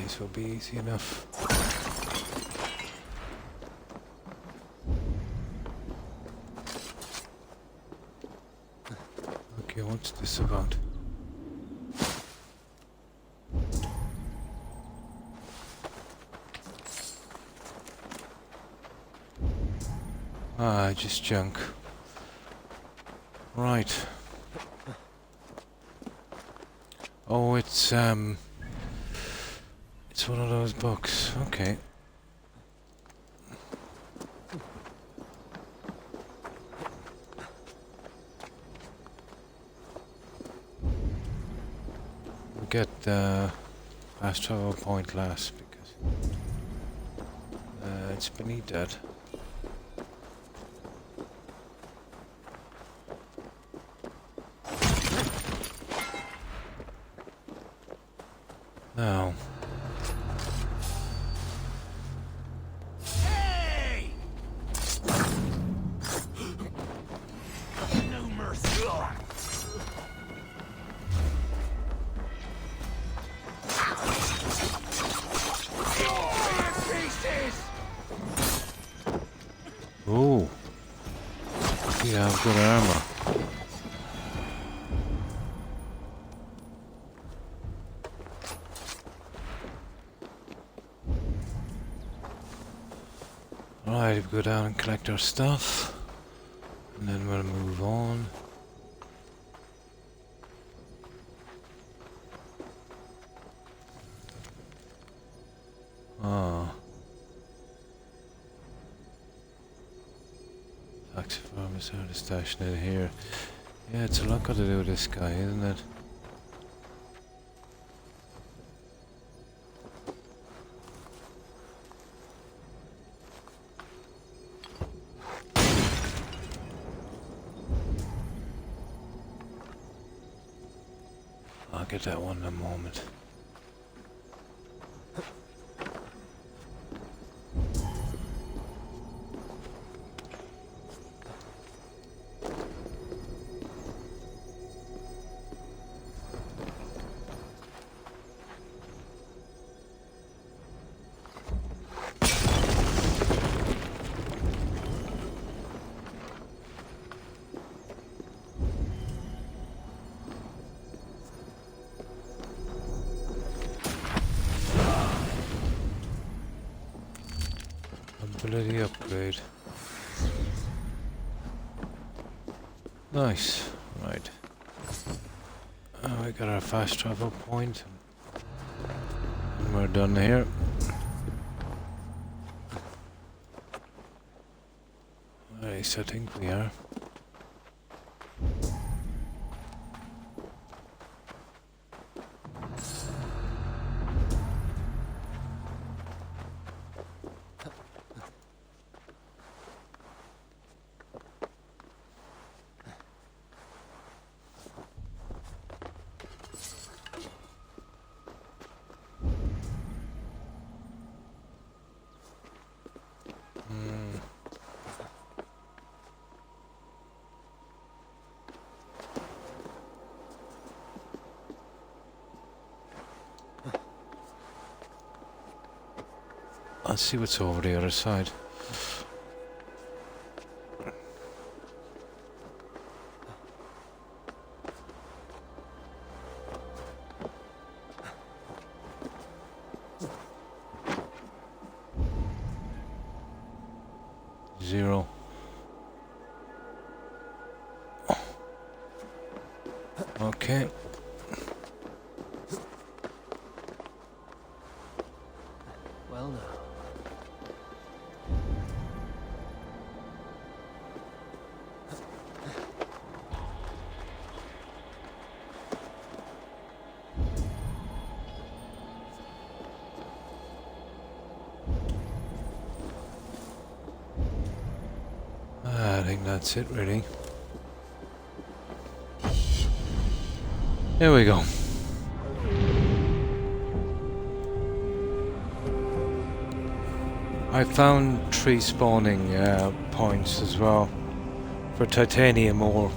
This will be easy enough. Okay, what's this about? Ah, just junk. Right. Oh, it's one of those books. Okay. We'll get the fast travel point last because it's beneath that. Now. Hey! No mercy. Oh. You have good armor. Alright, we'll go down and collect our stuff. And then we'll move on. Ah. Taxi farmers are stashing it here. Yeah, it's a lot got to do with this guy, isn't it? I'll get that one in a moment. Ability upgrade. Nice. Right. We got our fast travel point. And we're done here. At least I think we are. Let's see what's over the other side. Zero. Okay. Well now. I think that's it, really. Here we go. I found 3 spawning points as well for titanium ore.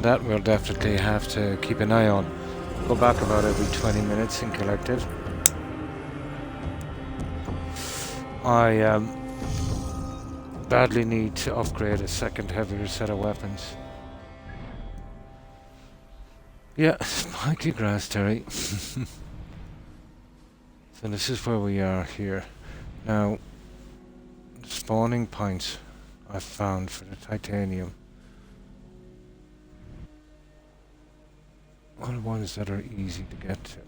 That we'll definitely have to keep an eye on. Go back about every 20 minutes and collect it. I badly need to upgrade a second heavier set of weapons. Yeah, spiky grass, Terry. So this is where we are here. Now, the spawning points I found for the titanium are the ones that are easy to get to.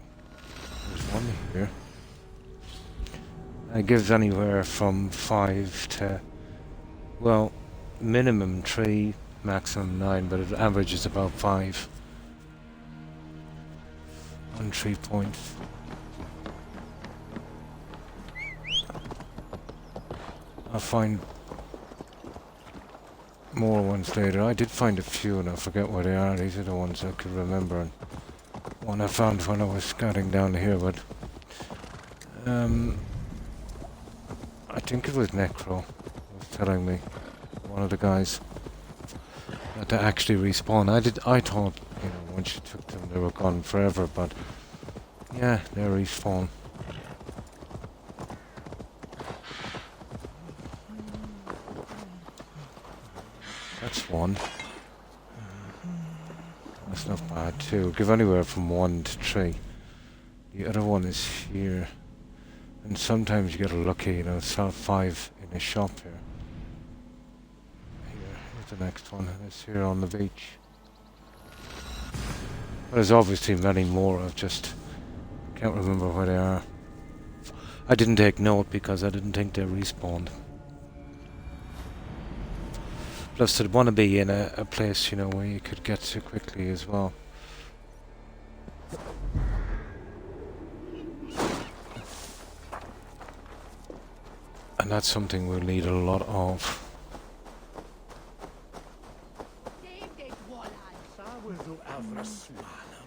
There's one here. It gives anywhere from 5 to, well, minimum 3, maximum 9, but it averages about 5 on 3 points. I'll find more ones later. I did find a few and I forget where they are. These are the ones I could remember. And one I found when I was scouting down here, but I think it was Necro was telling me, one of the guys, that they actually respawn. I thought, you know, once you took them they were gone forever, but yeah, they respawn. That's one. That's not bad too. Give anywhere from 1 to 3. The other one is here. And sometimes you get lucky, you know, sell 5 in a shop here. Here's the next one. It's here on the beach. But there's obviously many more. I just can't remember where they are. I didn't take note because I didn't think they respawned. Plus, I'd want to be in a place, you know, where you could get to quickly as well. And that's something we'll need a lot of.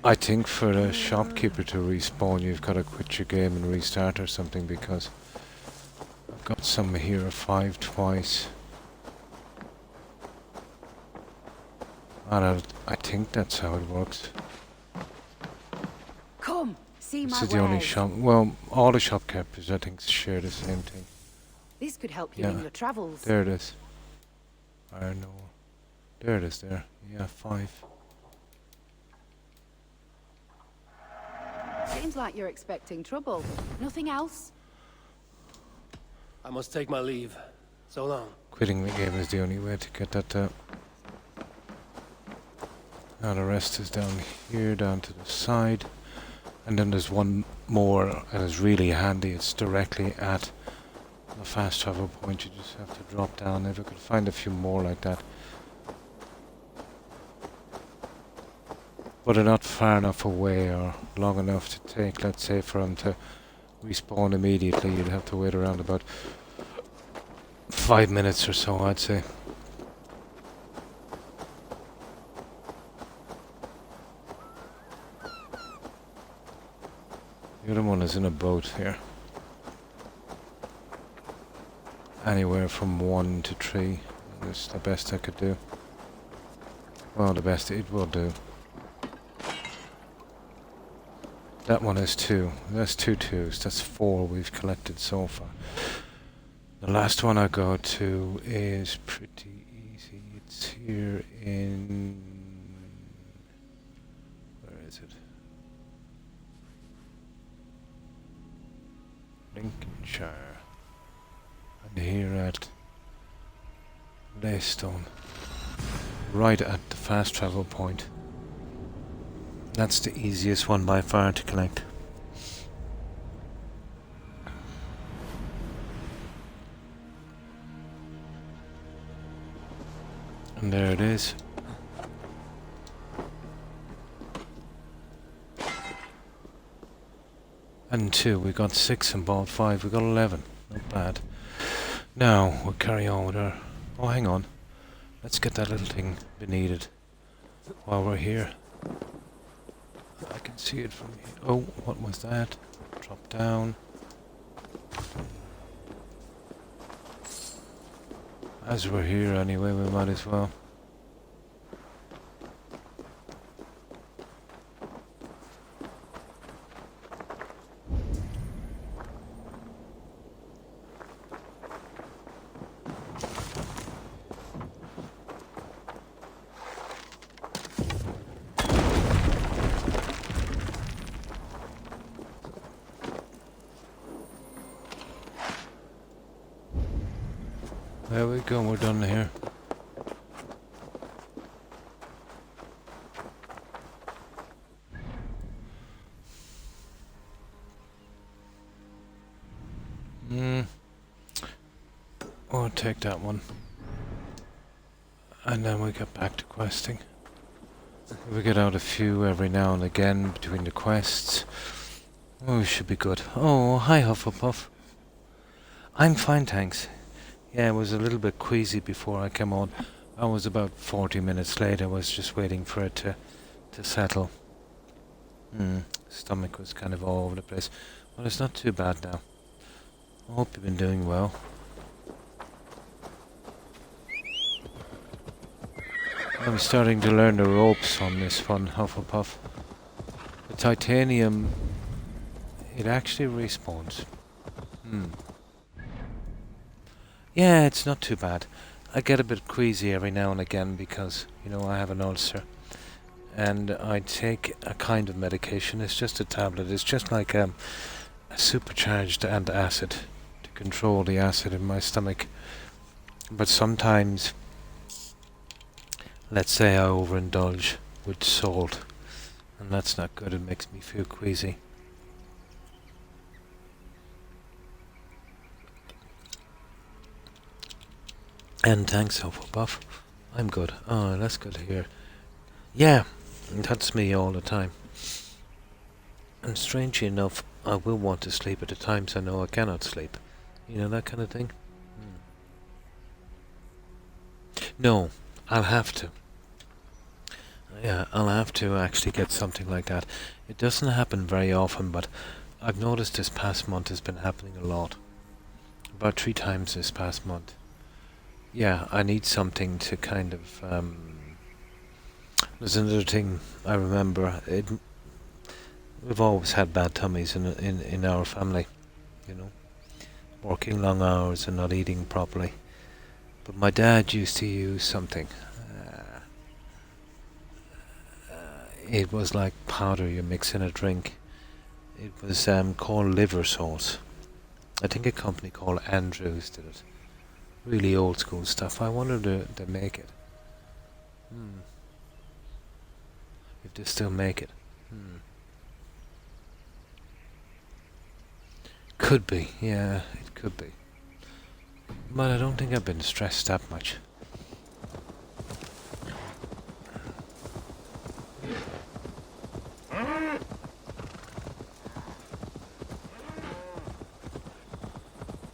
I think for a shopkeeper to respawn, you've got to quit your game and restart or something, because I've got some here 5 twice. And I think that's how it works. Come, see my This is the only shop. Well, all the shopkeepers, I think, share the same thing. This could help you in your travels. There it is. Iron ore. There it is. There. Yeah, 5. Seems like you're expecting trouble. Nothing else? I must take my leave. So long. Quitting the game is the only way to get that out. Now the rest is down here, down to the side. And then there's one more that is really handy. It's directly at the fast travel point. You just have to drop down. If I could find a few more like that. But they're not far enough away or long enough to take, let's say, for them to respawn immediately. You'd have to wait around about 5 minutes or so, I'd say. The other one is in a boat here. Anywhere from 1 to 3 is the best I could do. Well, the best it will do. That one is 2. That's 2 twos. That's 4 we've collected so far. The last one I go to is pretty easy. It's here in... where is it? Lincolnshire. And here at Laystone. Right at the fast travel point. That's the easiest one by far to collect. And there it is. And 2, we got 6 and bought 5, we got 11. Not bad. Now, we'll carry on with our... oh, hang on. Let's get that little thing beneath it while we're here. I can see it from here. Oh, what was that? Drop down. As we're here anyway, we might as well. There we go, we're done here. We'll take that one. And then we get back to questing. We get out a few every now and again between the quests. Oh, we should be good. Oh, hi Hufflepuff. I'm fine, thanks. Yeah, I was a little bit queasy before I came on. I was about 40 minutes late. I was just waiting for it to settle. Stomach was kind of all over the place. But it's not too bad now. I hope you've been doing well. I'm starting to learn the ropes on this one, Hufflepuff. The titanium, it actually respawns. Yeah, it's not too bad. I get a bit queasy every now and again because, you know, I have an ulcer. And I take a kind of medication. It's just a tablet. It's just like a supercharged antacid to control the acid in my stomach. But sometimes, let's say I overindulge with salt, and that's not good. It makes me feel queasy. And thanks, Hufflepuff. I'm good. Oh, that's good to hear. Yeah, that's me all the time. And strangely enough, I will want to sleep at the times I know I cannot sleep. You know, that kind of thing? No, I'll have to. Yeah, I'll have to actually get something like that. It doesn't happen very often, but I've noticed this past month has been happening a lot. About 3 times this past month. Yeah, I need something to kind of... there's another thing I remember. We've always had bad tummies in our family, you know. Working long hours and not eating properly. But my dad used to use something. It was like powder you mix in a drink. It was called liver sauce. I think a company called Andrews did it. Really old school stuff. I wonder if they make it. If they still make it. Could be, yeah, it could be. But I don't think I've been stressed that much.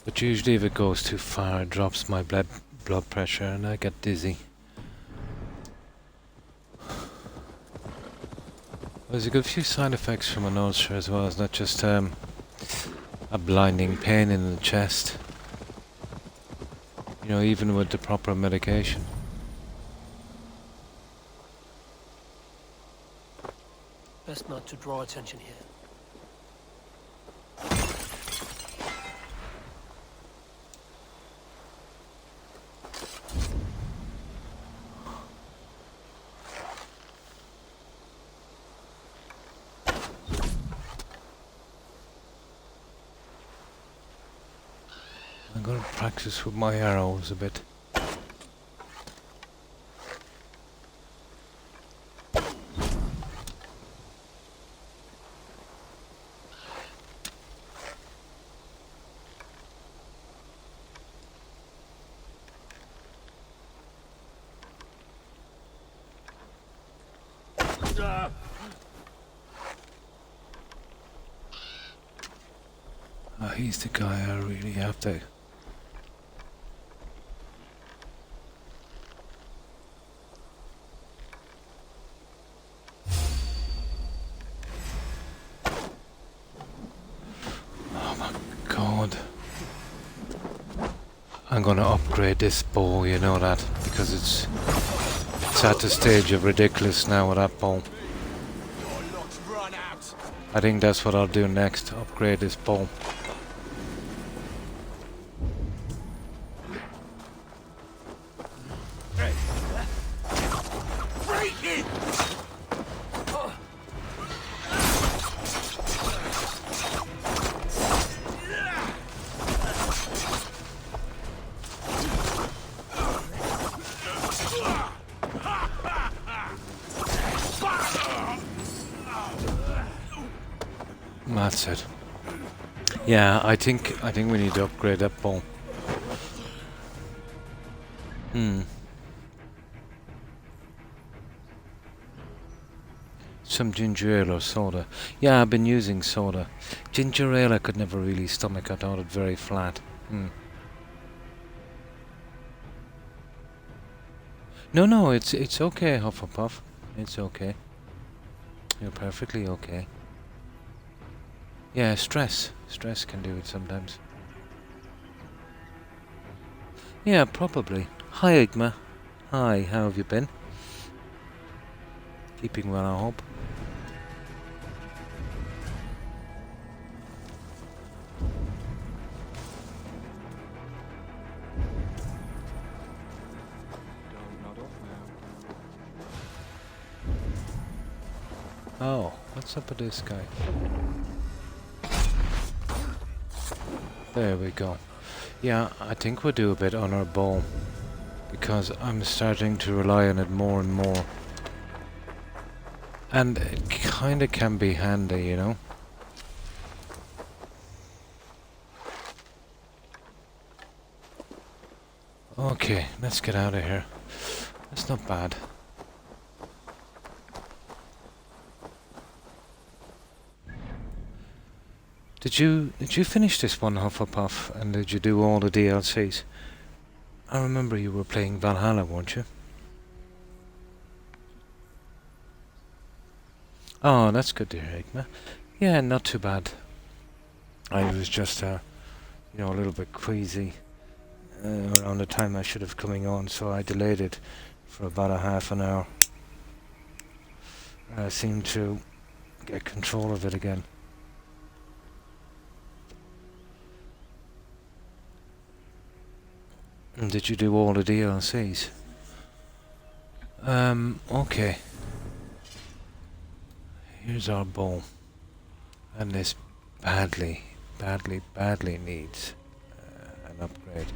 But usually if it goes too far, it drops my blood pressure and I get dizzy. There's a good few side effects from an ulcer as well. It's not just a blinding pain in the chest. You know, even with the proper medication. Best not to draw attention here. I'm gonna practice with my arrows a bit. He's the guy I really have to. Oh my god. I'm gonna upgrade this bow, you know that, because it's at the stage of ridiculous now with that bow. I think that's what I'll do next, upgrade this bow. That's it. Yeah, I think we need to upgrade that bow. Some ginger ale or soda. Yeah, I've been using soda. Ginger ale I could never really stomach. I thought it very flat. No, it's okay, Hufflepuff. It's okay. You're perfectly okay. Yeah, stress. Stress can do it sometimes. Yeah, probably. Hi, Igma. Hi, how have you been? Keeping well, I hope. Oh, what's up with this guy? There we go. Yeah, I think we'll do a bit on our bow, because I'm starting to rely on it more and more. And it kinda can be handy, you know? Okay, let's get out of here. That's not bad. Did you finish this one, Hufflepuff? And did you do all the DLCs? I remember you were playing Valhalla, weren't you? Oh, that's good to hear, Igma. Yeah, not too bad. I was just, you know, a little bit queasy around the time I should have coming on, so I delayed it for about a half an hour. I seemed to get control of it again. And did you do all the DLCs? Okay. Here's our bow. And this badly needs an upgrade.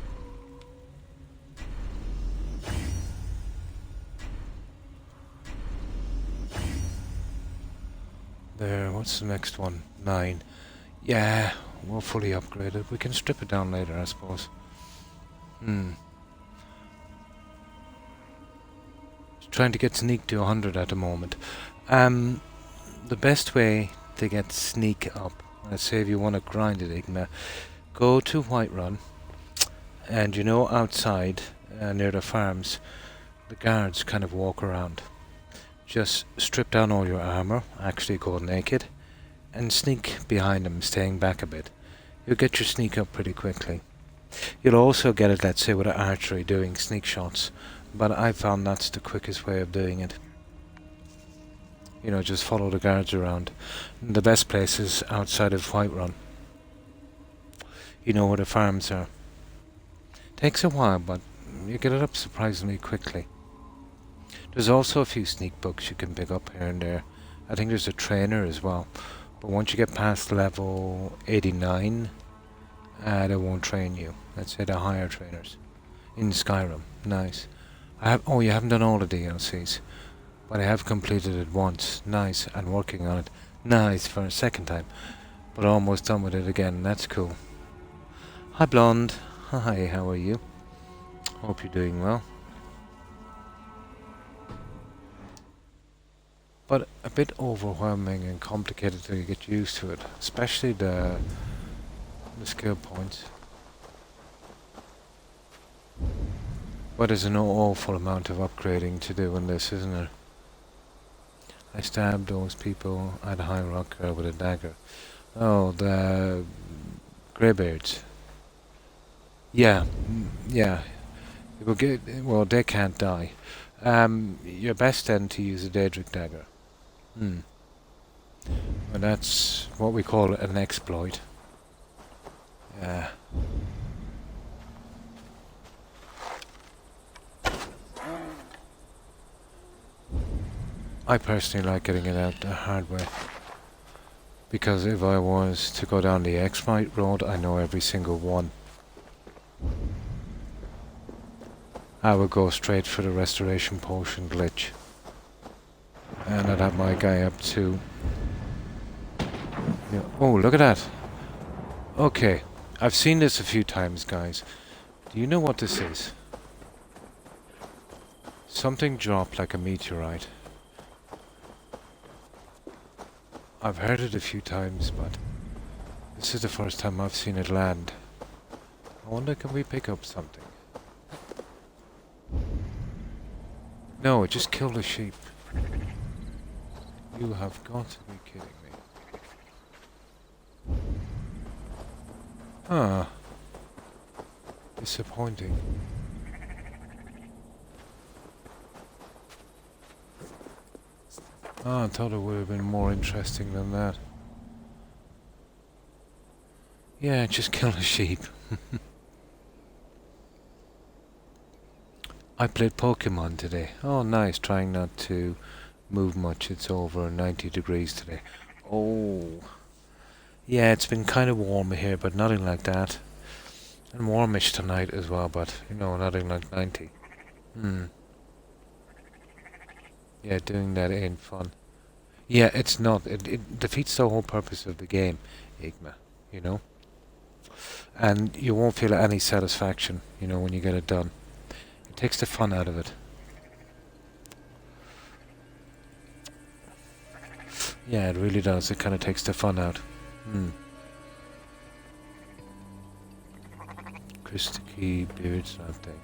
There, what's the next one? 9. Yeah, we're fully upgraded. We can strip it down later, I suppose. Trying to get sneak to 100 at the moment. The best way to get sneak up, let's say if you want to grind it, Igna, go to Whiterun, and you know outside near the farms, the guards kind of walk around. Just strip down all your armor, actually go naked, and sneak behind them, staying back a bit. You'll get your sneak up pretty quickly. You'll also get it, let's say, with archery, doing sneak shots, but I found that's the quickest way of doing it. You know, just follow the guards around. The best place is outside of Whiterun. You know where the farms are. Takes a while, but you get it up surprisingly quickly. There's also a few sneak books you can pick up here and there. I think there's a trainer as well. But once you get past level 89, they won't train you. Let's say the higher trainers. In Skyrim. Nice. Oh, you haven't done all the DLCs. But I have completed it once. Nice. And working on it. Nice for a second time. But almost done with it again. That's cool. Hi, Blonde. Hi, how are you? Hope you're doing well. But a bit overwhelming and complicated till you get used to it. Especially the skill points. But there's an awful amount of upgrading to do in this, isn't there? I stabbed those people at High Rock with a dagger. Oh, the greybeards. Yeah, yeah. Well, they can't die. You're best then to use a Daedric dagger. And that's what we call an exploit. Yeah. I personally like getting it out the hard way. Because if I was to go down the exploit road, I know every single one. I would go straight for the restoration potion glitch. And I'd have my guy up to Yeah. Oh, look at that. Okay. I've seen this a few times, guys. Do you know what this is? Something dropped like a meteorite. I've heard it a few times, but this is the first time I've seen it land. I wonder, can we pick up something? No, it just killed a sheep. You have got to be kidding me. Ah. Disappointing. Oh, I thought it would have been more interesting than that. Yeah, just kill a sheep. I played Pokemon today. Oh, nice. Trying not to move much. It's over 90 degrees today. Oh. Yeah, it's been kind of warm here, but nothing like that. And warmish tonight as well, but, you know, nothing like 90. Yeah, doing that ain't fun. Yeah, it's not. It defeats the whole purpose of the game, Igma, you know? And you won't feel any satisfaction, you know, when you get it done. It takes the fun out of it. Yeah, it really does. It kind of takes the fun out. Christy beard something.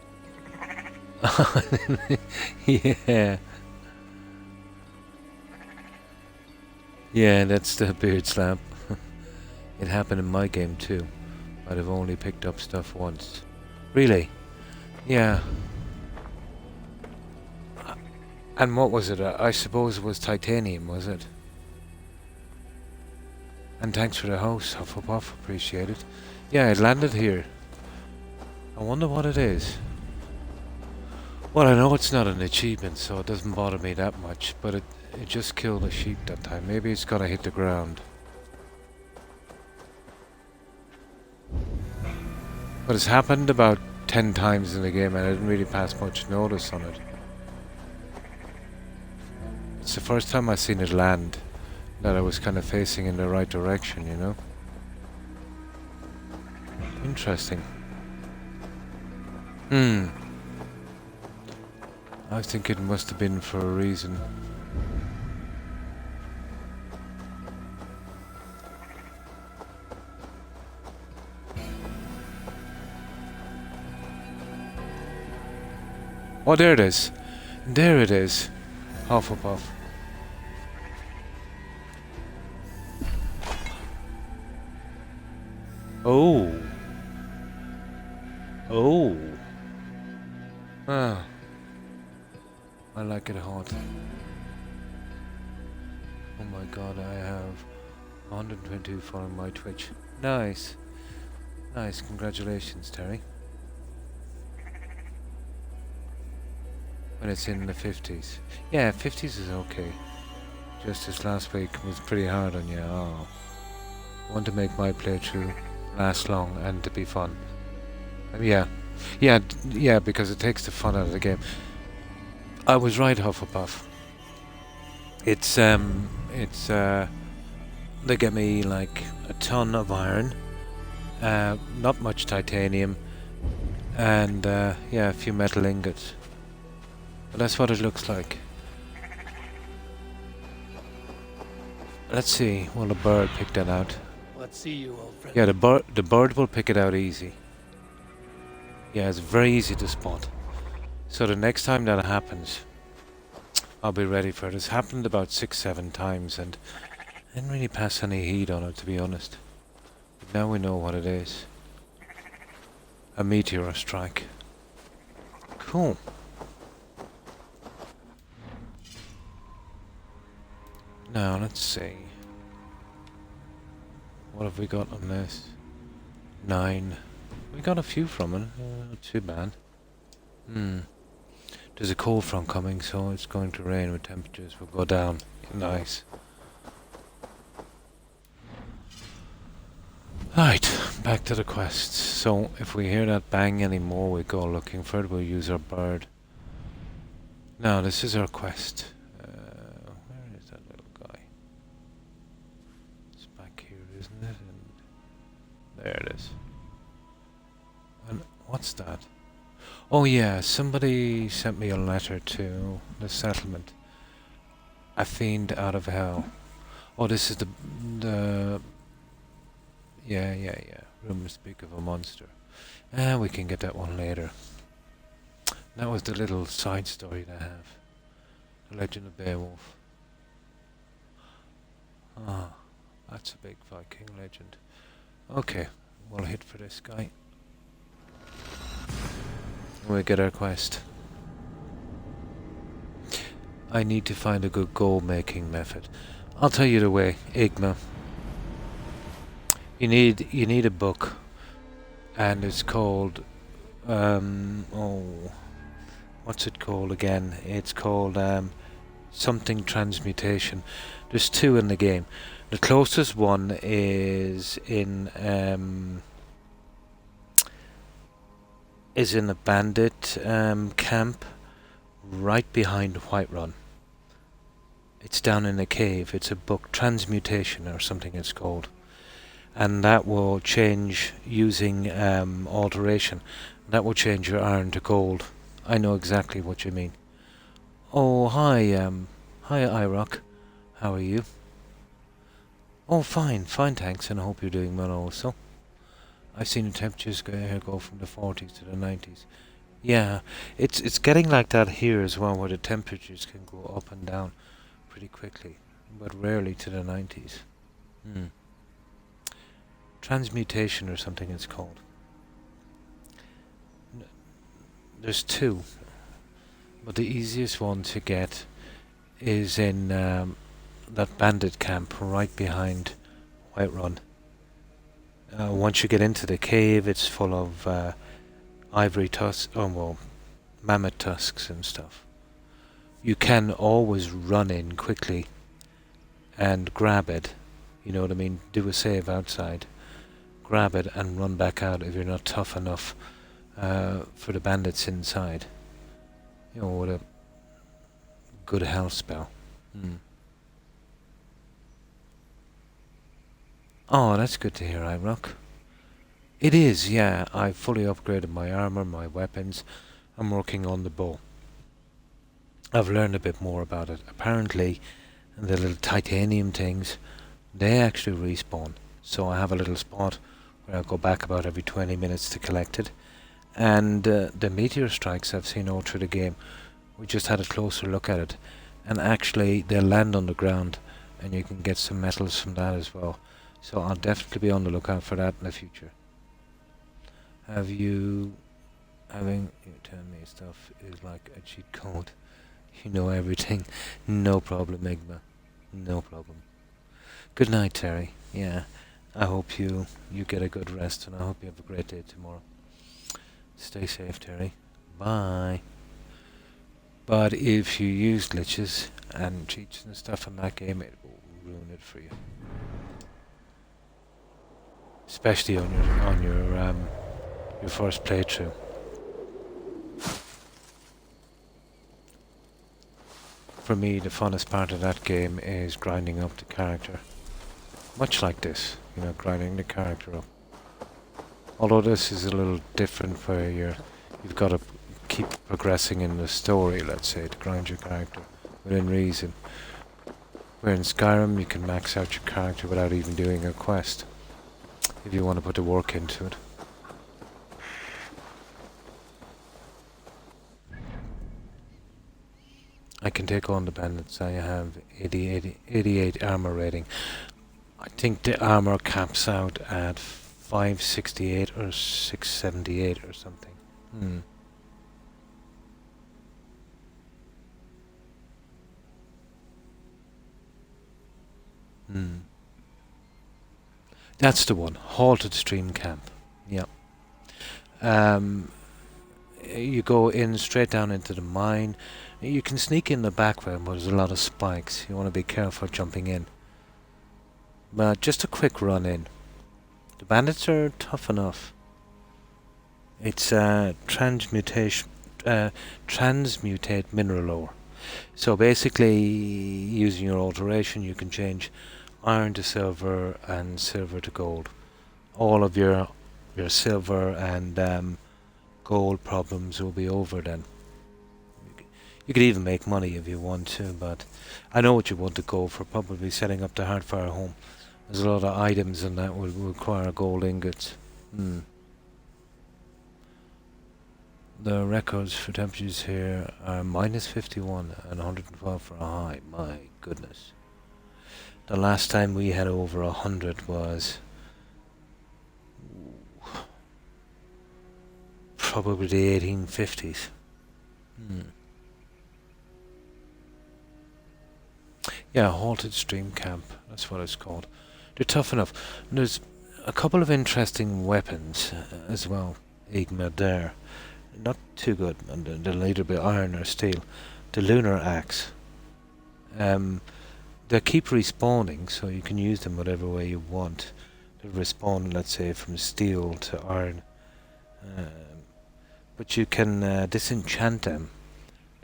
Yeah. Yeah, that's the beard slap. It happened in my game too, but I've only picked up stuff once. Really? Yeah. And what was it? I suppose it was titanium, was it? And thanks for the house, Hufflepuff. Appreciate it. Yeah, it landed here. I wonder what it is. Well, I know it's not an achievement, so it doesn't bother me that much, but it just killed a sheep that time. Maybe it's gonna hit the ground. But it's happened about 10 times in the game and I didn't really pass much notice on it. It's the first time I've seen it land that I was kind of facing in the right direction, you know? Interesting. I think it must have been for a reason. Oh, there it is. There it is. Hufflepuff. Oh. Oh. Ah. I like it hot. Oh my god, I have 122 for my Twitch. Nice. Nice, congratulations, Terry. When it's in the 50s. Yeah, 50s is okay. Just this last week was pretty hard on you. Oh. I want to make my playthrough last long and to be fun. Yeah, because it takes the fun out of the game. I was right, Hufflepuff. They get me like a ton of iron, not much titanium, and yeah, a few metal ingots. But that's what it looks like. Let's see. Will the bird pick that out? Let's see you, old friend. Yeah, the bird will pick it out easy. Yeah, it's very easy to spot. So the next time that happens, I'll be ready for it. It's happened about 6-7 times and I didn't really pass any heed on it, to be honest. But now we know what it is. A meteor strike. Cool. Now, let's see. What have we got on this? 9. We got a few from it. Not too bad. There's a cold front coming, so it's going to rain with temperatures will go down. Nice. Right, back to the quests. So, if we hear that bang anymore, we go looking for it. We'll use our bird. Now, this is our quest. Where is that little guy? It's back here There it is. And what's that? Oh yeah, somebody sent me a letter to the settlement. A fiend out of hell. Oh, this is the yeah. Rumors speak of a monster. We can get that one later. That was the little side story that I have. The Legend of Beowulf. Ah, that's a big Viking legend. Okay, we'll hit for this guy. We'll get our quest. I need to find a good gold making method. I'll tell you the way, Igma. You need a book, and it's called what's it called again? It's called something transmutation. There's 2 in the game. The closest one is in a bandit camp right behind Whiterun. It's down in a cave. It's a book, Transmutation or something it's called. And that will change using alteration. That will change your iron to gold. I know exactly what you mean. Oh, hi Irock. How are you? Oh, fine, thanks, and I hope you're doing well also. I've seen the temperatures go from the 40s to the 90s. Yeah, it's getting like that here as well, where the temperatures can go up and down pretty quickly, but rarely to the 90s. Transmutation or something it's called. There's 2, but the easiest one to get is in that bandit camp right behind Whiterun. Once you get into the cave, it's full of ivory tusks, mammoth tusks and stuff. You can always run in quickly and grab it, you know what I mean, do a save outside, grab it and run back out if you're not tough enough for the bandits inside. You know, with a good health spell. Oh, that's good to hear, Irock. It is, yeah. I've fully upgraded my armor, my weapons. I'm working on the bow. I've learned a bit more about it. Apparently, the little titanium things, they actually respawn. So I have a little spot where I'll go back about every 20 minutes to collect it. And the meteor strikes I've seen all through the game, we just had a closer look at it. And actually, they'll land on the ground, and you can get some metals from that as well. So I'll definitely be on the lookout for that in the future. Having you tell me stuff is like a cheat code. You know everything. No problem, Igma. No problem. Good night, Terry. Yeah, I hope you get a good rest, and I hope you have a great day tomorrow. Stay safe, Terry. Bye. But if you use glitches and cheats and stuff in that game, it will ruin it for you. Especially on your first playthrough. For me, the funnest part of that game is grinding up the character. Much like this, you know, grinding the character up. Although this is a little different where you've got to keep progressing in the story, let's say, to grind your character within reason. Where in Skyrim you can max out your character without even doing a quest, if you want to put the work into it. I can take on the bandits. I have 88 armor rating. I think the armor caps out at 568 or 678 or something. That's the one. Halted Stream Camp. Yep. You go in straight down into the mine. You can sneak in the back way, but there's a lot of spikes. You want to be careful jumping in. But just a quick run in. The bandits are tough enough. It's transmutate mineral ore. So basically, using your alteration, you can change iron to silver and silver to gold. all of your silver and gold problems will be over then. You could even make money if you want to, but I know what you want to go for, probably setting up the Heartfire home. There's a lot of items and that will require gold ingots. The records for temperatures here are -51 and 112 for a high. My goodness. The last time we had over 100 was probably the 1850s. Yeah, halted stream camp. That's what it's called. They're tough enough. And there's a couple of interesting weapons as well. Igma there. Not too good. And they'll either be iron or steel. The lunar axe. They keep respawning, so you can use them whatever way you want. They'll respawn, let's say, from steel to iron. But you can disenchant them,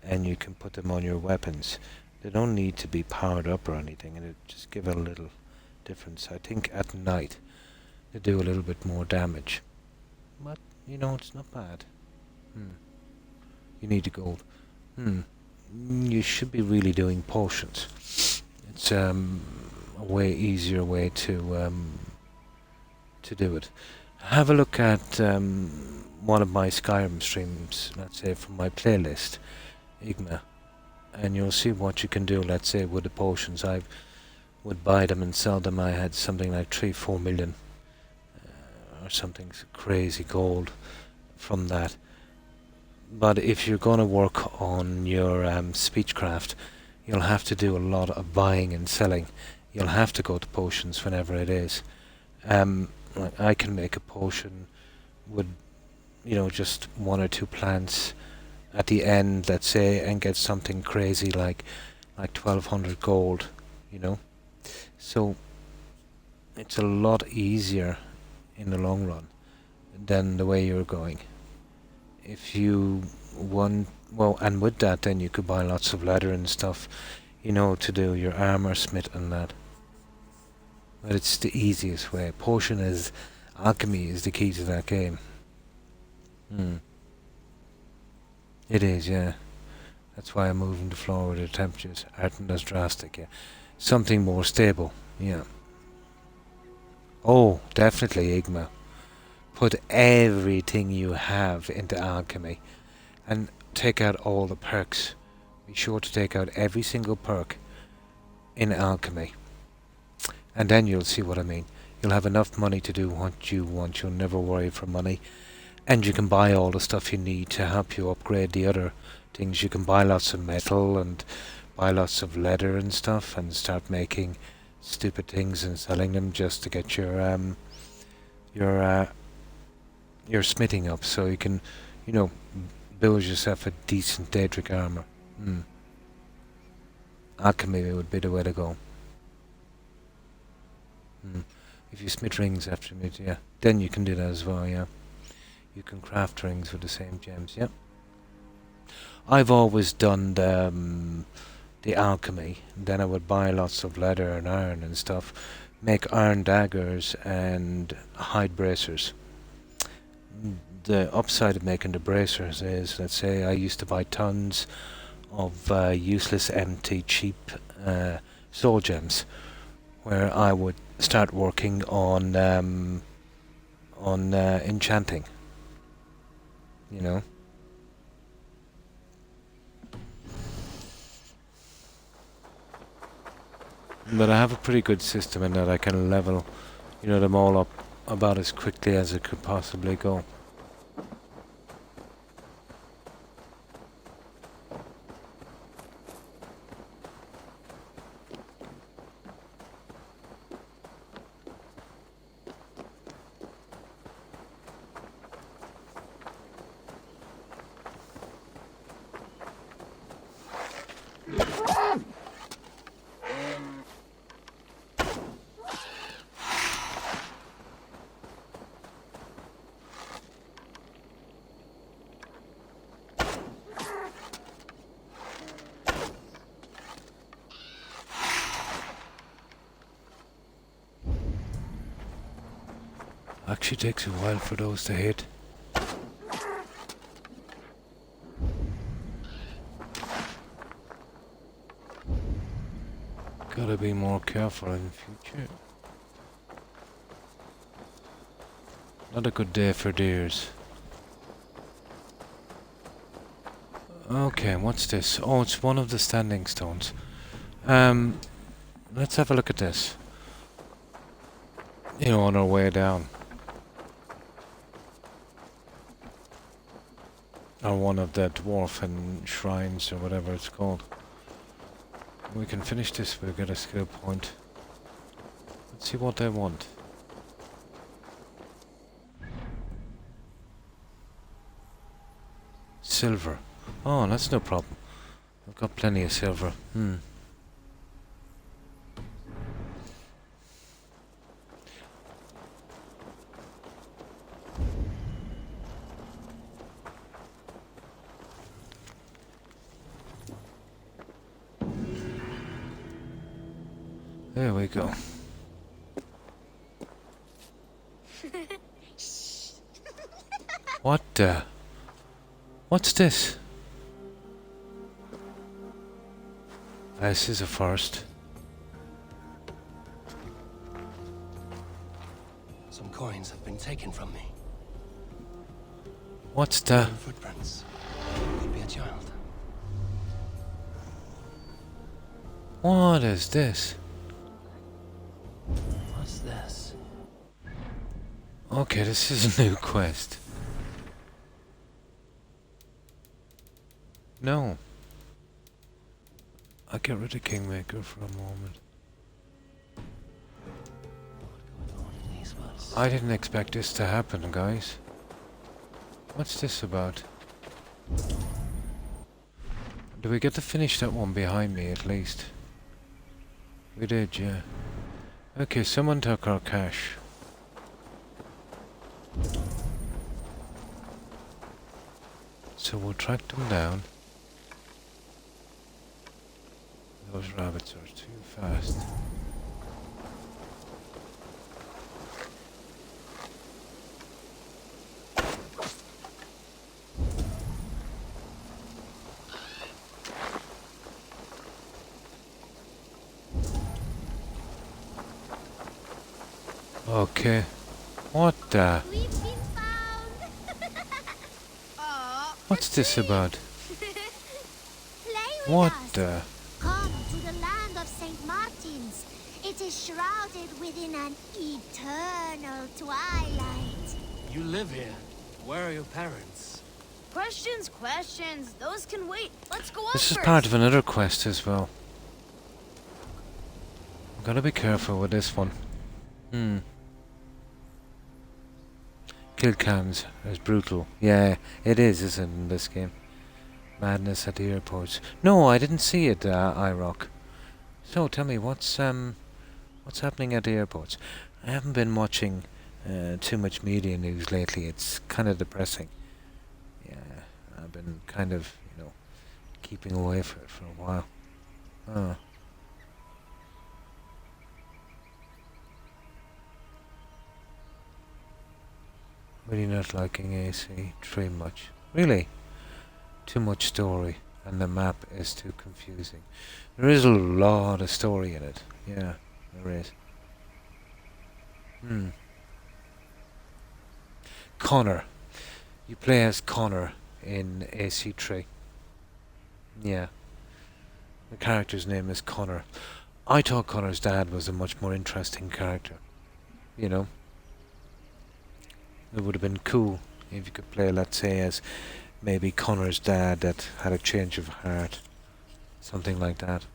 and you can put them on your weapons. They don't need to be powered up or anything, and it just give a little difference. I think at night they do a little bit more damage, but you know, it's not bad. You need the gold. You should be really doing potions. It's a way easier way to do it. Have a look at one of my Skyrim streams, let's say from my playlist, Igma, and you'll see what you can do, let's say, with the potions. I would buy them and sell them. I had something like 3-4 million or something crazy gold from that. But if you're going to work on your speechcraft, you'll have to do a lot of buying and selling. You'll have to go to potions whenever it is. Like I can make a potion with, you know, just 1 or 2 plants at the end, let's say, and get something crazy like 1200 gold, you know. So it's a lot easier in the long run than the way you're going. If you want, well, and with that then you could buy lots of leather and stuff, you know, to do your armor smith and that. But it's the easiest way. Potion is, alchemy is the key to that game. It is, yeah. That's why I'm moving the floor with the temperatures aren't as drastic, yeah. Something more stable, yeah. Oh, definitely, Igma. Put everything you have into alchemy and take out all the perks. Be sure to take out every single perk in alchemy. And then you'll see what I mean. You'll have enough money to do what you want. You'll never worry for money. And you can buy all the stuff you need to help you upgrade the other things. You can buy lots of metal and buy lots of leather and stuff and start making stupid things and selling them just to get your smithing up, so you can, you know, build yourself a decent Daedric armor. Alchemy would be the way to go. If you smith rings after me, yeah, then you can do that as well, yeah. You can craft rings with the same gems, yep. I've always done the alchemy, then I would buy lots of leather and iron and stuff, make iron daggers and hide bracers. The upside of making the bracers is, let's say, I used to buy tons of useless, empty, cheap soul gems, where I would start working on enchanting. You know. But I have a pretty good system in that I can level, you know, them all up about as quickly as it could possibly go. Actually takes a while for those to hit. Gotta be more careful in the future. Not a good day for deers. Okay, what's this? Oh, it's one of the standing stones. Let's have a look at this. You know, on our way down. Or one of the dwarfen shrines or whatever it's called. We can finish this, we'll get a skill point. Let's see what they want. Silver. Oh, that's no problem. I've got plenty of silver. There we go. What the? What's this? This is a first. Some coins have been taken from me. What's the? Footprints. Could be a child. What is this? What's this? Okay, this is a new quest. No. I'll get rid of Kingmaker for a moment. I didn't expect this to happen, guys. What's this about? Do we get to finish that one behind me at least? We did, yeah. Okay, someone took our cash. So we'll track them down. Those rabbits are too fast. Okay. What the? We've been found. Aw, What's this about? Play with What us. the? Come to the land of St. Martin's. It is shrouded within an eternal twilight. You live here. Where are your parents? Questions. Those can wait. Let's go on This is first. part of another quest as well. Gotta be careful with this one. Kill cams is brutal. Yeah, it is, isn't it, in this game? Madness at the airports. No, I didn't see it, iRock. So tell me, what's happening at the airports? I haven't been watching too much media news lately. It's kind of depressing. Yeah, I've been kind of, keeping away from it for a while. Oh. Really not liking AC3 much. Really? Too much story, and the map is too confusing. There is a lot of story in it. Yeah, there is. Connor. You play as Connor in AC3. Yeah. The character's name is Connor. I thought Connor's dad was a much more interesting character. You know? It would have been cool if you could play, let's say, as maybe Connor's dad that had a change of heart. Something like that.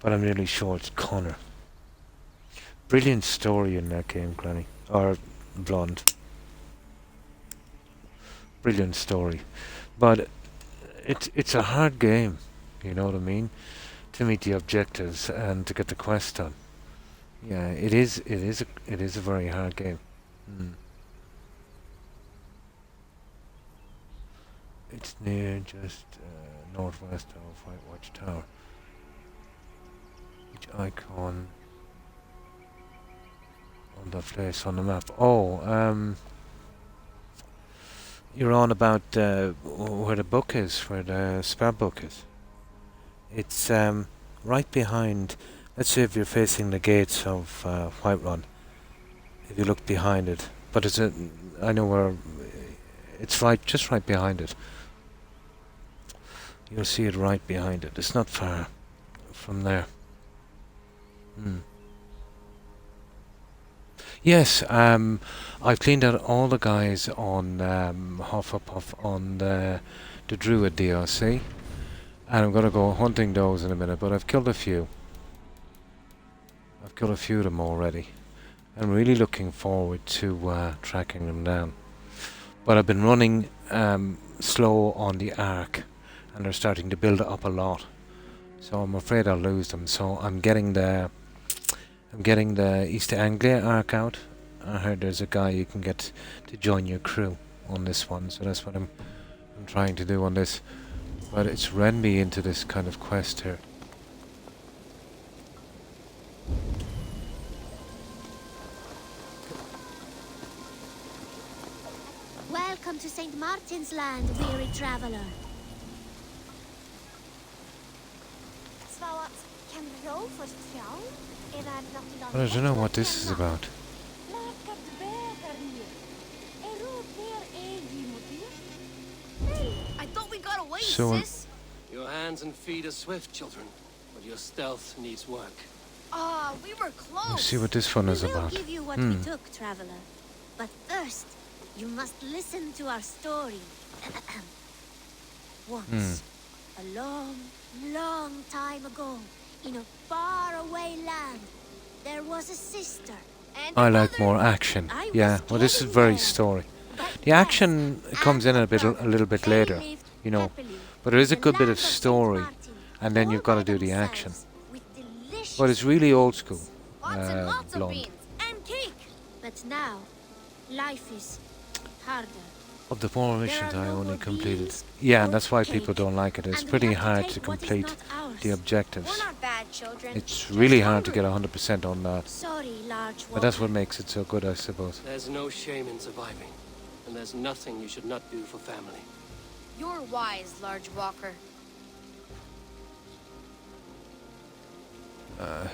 But I'm nearly sure it's Connor. Brilliant story in that game, Granny. Or Blonde. Brilliant story. But it's a hard game, you know what I mean? To meet the objectives and to get the quest done. Yeah, it is a very hard game. It's near just northwest of White Watch Tower. Each icon on the place on the map. Oh, you're on about where the book is, where the spell book is. It's right behind. Let's say if you're facing the gates of Whiterun, if you look behind it. But it's I know where. It's just right behind it. You'll see it right behind it. It's not far from there. Yes, I've cleaned out all the guys on Hufflepuff on the Druid DLC, and I'm gonna go hunting those in a minute. But I've killed a few. I've killed a few of them already. I'm really looking forward to tracking them down. But I've been running slow on the Ark, and they're starting to build up a lot. So I'm afraid I'll lose them. So I'm getting the East Anglia Ark out. I heard there's a guy you can get to join your crew on this one, so that's what I'm trying to do on this. But it's ran me into this kind of quest here. Welcome to St. Martin's Land, weary traveler. But I don't know what this is about. I thought we got away, So, sis. Your hands and feet are swift, children, but your stealth needs work. Ah, we were close. Let's see what this one is We will about. give you what we took, traveler. But first, you must listen to our story. Once, a long, long time ago, in a faraway land, there was a sister. And I like more action. Yeah, well, this is very story. The action comes in a little bit later, you know, but there is a good bit of story, and then you've got to do the action. But it's really old school, blonde. And cake. But now, life is harder. Of the 4 missions I only completed. Yeah, and that's why people don't like it. It's pretty hard to complete the objectives. We're not bad children. It's really hard to get 100% on that. Sorry, large But that's what makes it so good, I suppose. There's no shame in surviving, and there's nothing you should not do for family. You're wise, large walker.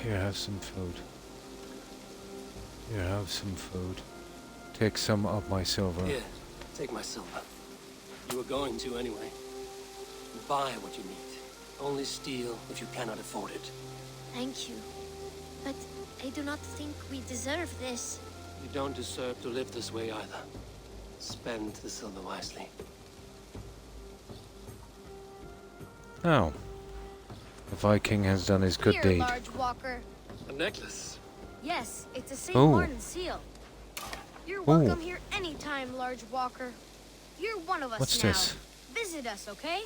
Here, have some food. Here, have some food. Take some of my silver. Here, take my silver. You were going to anyway. Buy what you need. Only steal if you cannot afford it. Thank you. But I do not think we deserve this. You don't deserve to live this way either. Spend the silver wisely. Oh. The Viking has done his good Here, deed. large walker. A necklace. Yes, it's a St. Ooh. Martin seal. You're welcome here anytime, large walker. You're one of us What's now. this? Visit us, okay?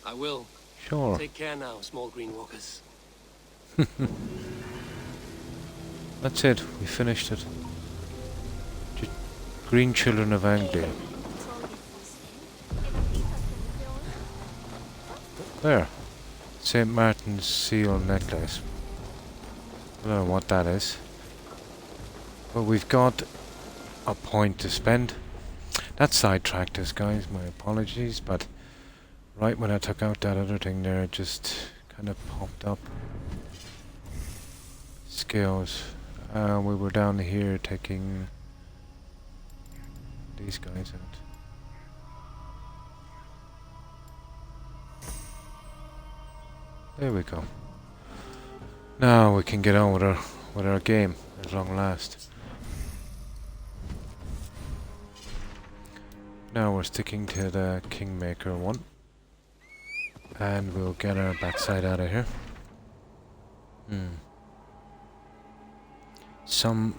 I will. Sure. Take care now, small green walkers. That's it. We finished it. Green Children of Anglia. There. St. Martin's seal necklace. I don't know what that is. But we've got a point to spend. That sidetracked us, guys. My apologies, but right when I took out that other thing there, it just kind of popped up. Scales. We were down here taking these guys out. There we go. Now we can get on with our game at long last. Now we're sticking to the Kingmaker one. And we'll get our backside out of here. Some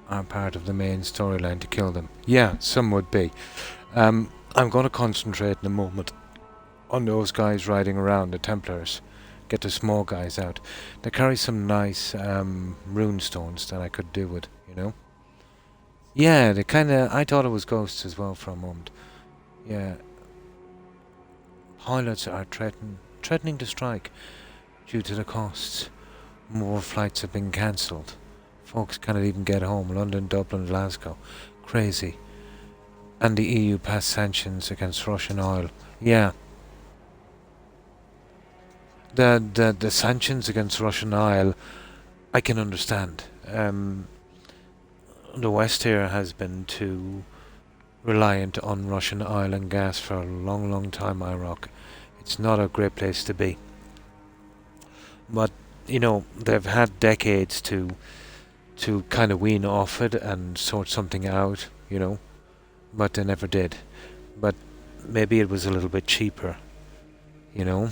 are part of the main storyline to kill them. Yeah, some would be. I'm going to concentrate in a moment on those guys riding around, the Templars. Get the small guys out. They carry some nice rune stones that I could do with, you know? Yeah, they kind of... I thought it was ghosts as well for a moment. Yeah. Pilots are threatening to strike due to the costs. More flights have been cancelled Folks cannot even get home. London, Dublin, Glasgow. Crazy. And the EU passed sanctions against Russian oil. Yeah. The sanctions against Russian oil, I can understand. The West here has been too reliant on Russian oil and gas for a long, long time, Iraq. It's not a great place to be. But, you know, they've had decades to kind of wean off it and sort something out, you know. But they never did. But maybe it was a little bit cheaper, you know.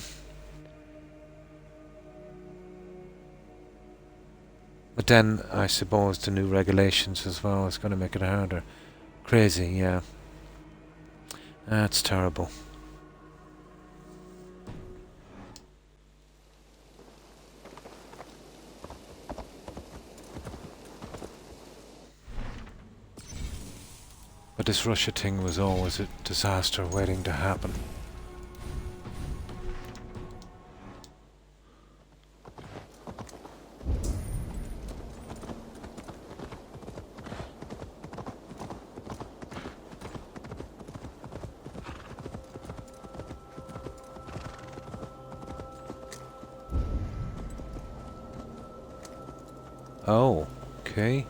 But then, I suppose, the new regulations as well is going to make it harder. Crazy, yeah. That's terrible. But this Russia thing was always a disaster waiting to happen. Oh, okay.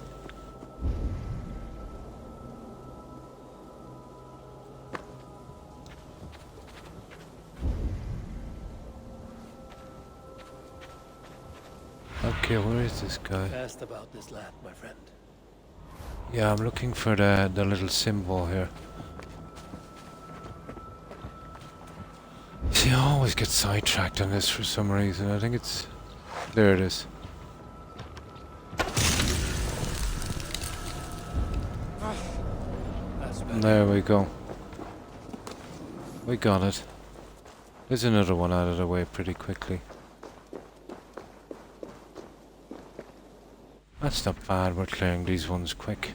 Okay, where is this guy? Asked about this land, my friend. Yeah, I'm looking for the little symbol here. See, I always get sidetracked on this for some reason. I think it's... There it is. There we go. We got it. There's another one out of the way pretty quickly. That's not bad, we're clearing these ones quick.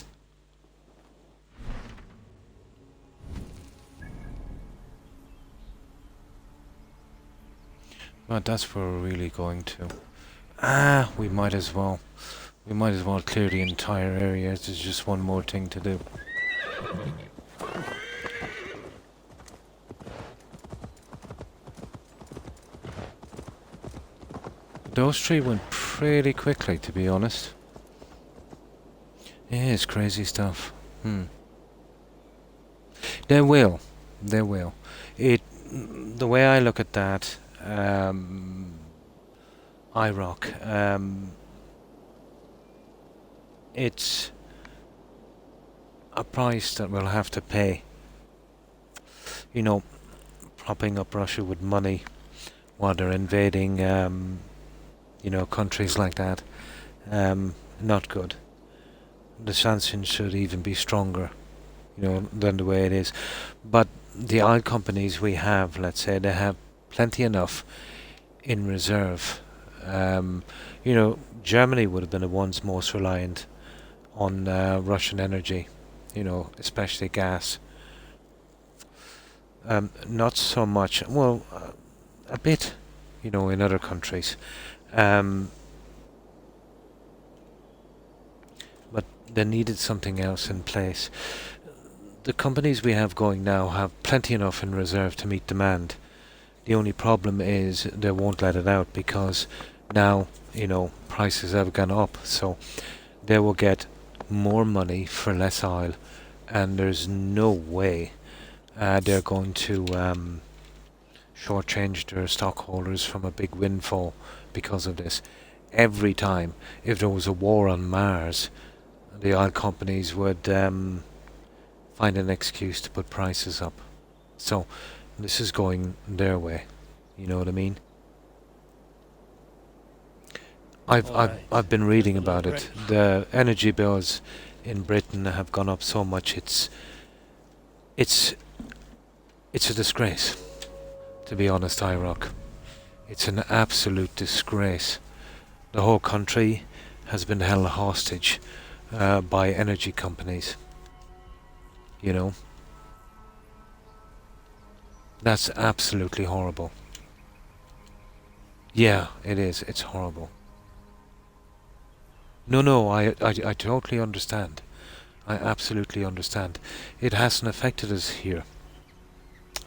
But that's where we're really going to. Ah, we might as well. We might as well clear the entire area. There's just one more thing to do. Those three went pretty quickly, to be honest. Yeah, it's crazy stuff. They will. They will. The way I look at that, IROC, it's a price that we'll have to pay. You know, propping up Russia with money while they're invading, you know, countries like that. Not good. The sanctions should even be stronger, you know, than the way it is. But the oil companies we have, let's say, they have plenty enough in reserve. You know, Germany would have been the ones most reliant on Russian energy, you know, especially gas. Not so much, well, a bit, you know, in other countries. But they needed something else in place. The companies we have going now have plenty enough in reserve to meet demand. The only problem is they won't let it out because now, you know, prices have gone up, so they will get more money for less oil, and there's no way they're going to shortchange their stockholders from a big windfall because of this. Every time, if there was a war on Mars, the oil companies would find an excuse to put prices up. So this is going their way. You know what I mean? I've been reading about it. The energy bills in Britain have gone up so much. It's a disgrace, to be honest, Iraq. It's an absolute disgrace. The whole country has been held hostage by energy companies. You know? That's absolutely horrible. Yeah, it is. It's horrible. No, I totally understand. I absolutely understand. It hasn't affected us here.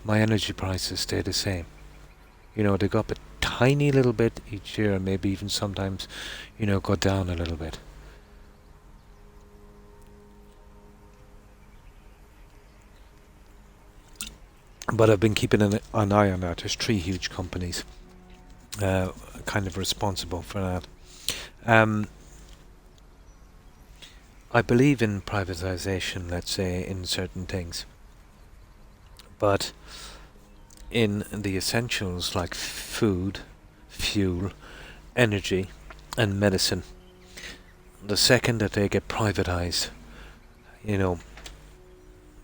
My energy prices stay the same. You know, they go up a tiny little bit each year, maybe even sometimes, you know, go down a little bit. But I've been keeping an eye on that. There's 3 huge companies kind of responsible for that. I believe in privatization, let's say, in certain things. But in the essentials like food, fuel, energy, and medicine, the second that they get privatized, you know,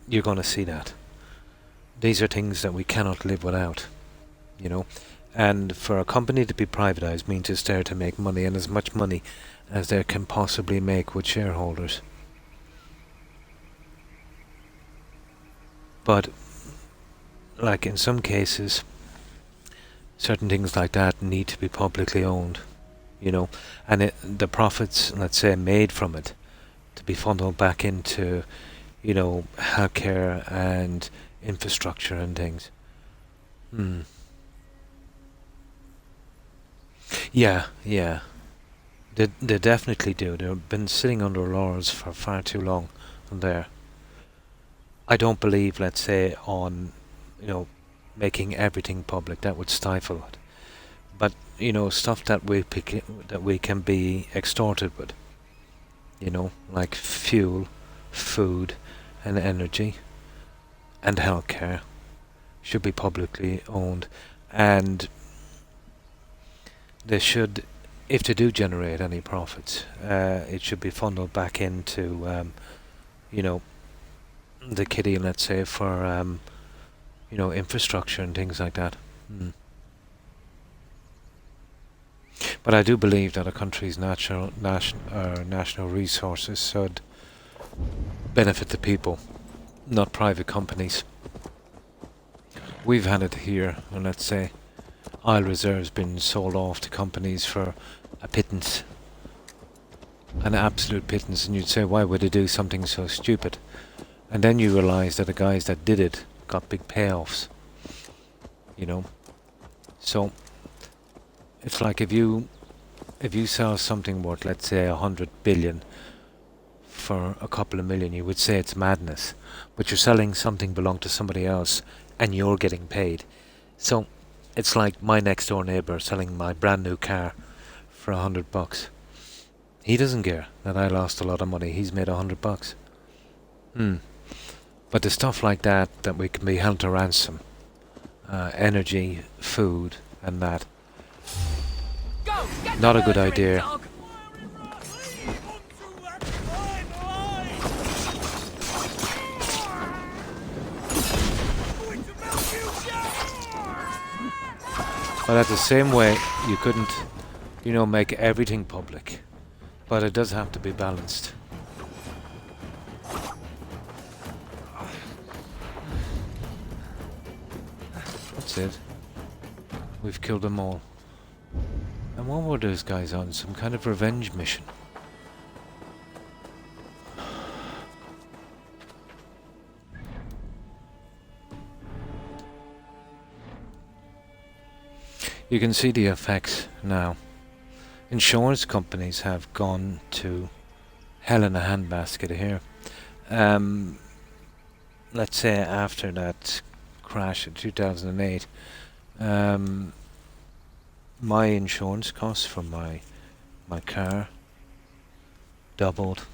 you're going to see that. These are things that we cannot live without, you know. And for a company to be privatized means it's there to make money, and as much money as they can possibly make with shareholders. But, like in some cases, certain things like that need to be publicly owned, you know, and the profits, let's say, made from it, to be funneled back into, you know, healthcare and infrastructure and things. Yeah. They definitely do. They've been sitting under laws for far too long there. I don't believe, let's say, on, you know, making everything public. That would stifle it. But, you know, stuff that we can be extorted with, you know, like fuel, food, and energy, and healthcare, should be publicly owned, and they should, if they do generate any profits, it should be funneled back into, you know, the kitty, let's say, for, you know, infrastructure and things like that. But I do believe that a country's national resources should benefit the people, not private companies. We've had it here, and let's say, oil reserves been sold off to companies for a pittance, an absolute pittance, and you'd say, why would they do something so stupid? And then you realise that the guys that did it got big payoffs, you know. So it's like if you sell something worth, let's say, 100 billion for a couple of million, you would say it's madness. But you're selling something belong to somebody else, and you're getting paid. So it's like my next door neighbour selling my brand new car for $100. He doesn't care that I lost a lot of money. He's made $100. But the stuff like that we can be held to ransom, energy, food, and that, not a good idea. But at the same way, you couldn't, you know, make everything public. But it does have to be balanced. That's it. We've killed them all. And what were those guys on? Some kind of revenge mission? You can see the effects now. Insurance companies have gone to hell in a handbasket here. Let's say after that crash in 2008, my insurance costs for my car doubled.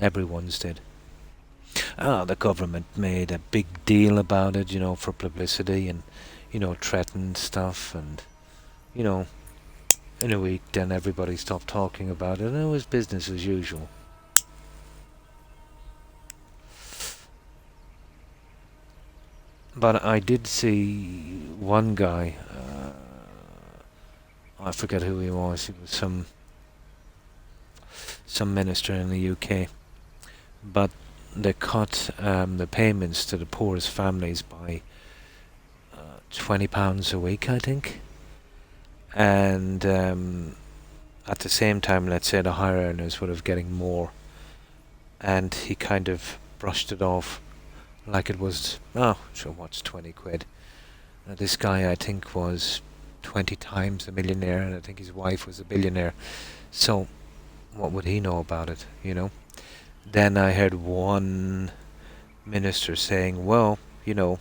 Everyone's did. The government made a big deal about it, you know, for publicity, and, you know, threatened stuff, and, you know, in a week then everybody stopped talking about it, and it was business as usual. But I did see one guy, I forget who he was some minister in the UK, but they cut the payments to the poorest families by £20 a week, I think, and at the same time, let's say the higher earners would have getting more, and he kind of brushed it off like it was, oh, sure, what's 20 quid? This guy, I think, was 20 times a millionaire, and I think his wife was a billionaire. So, what would he know about it, you know? Then I heard one minister saying, well, you know,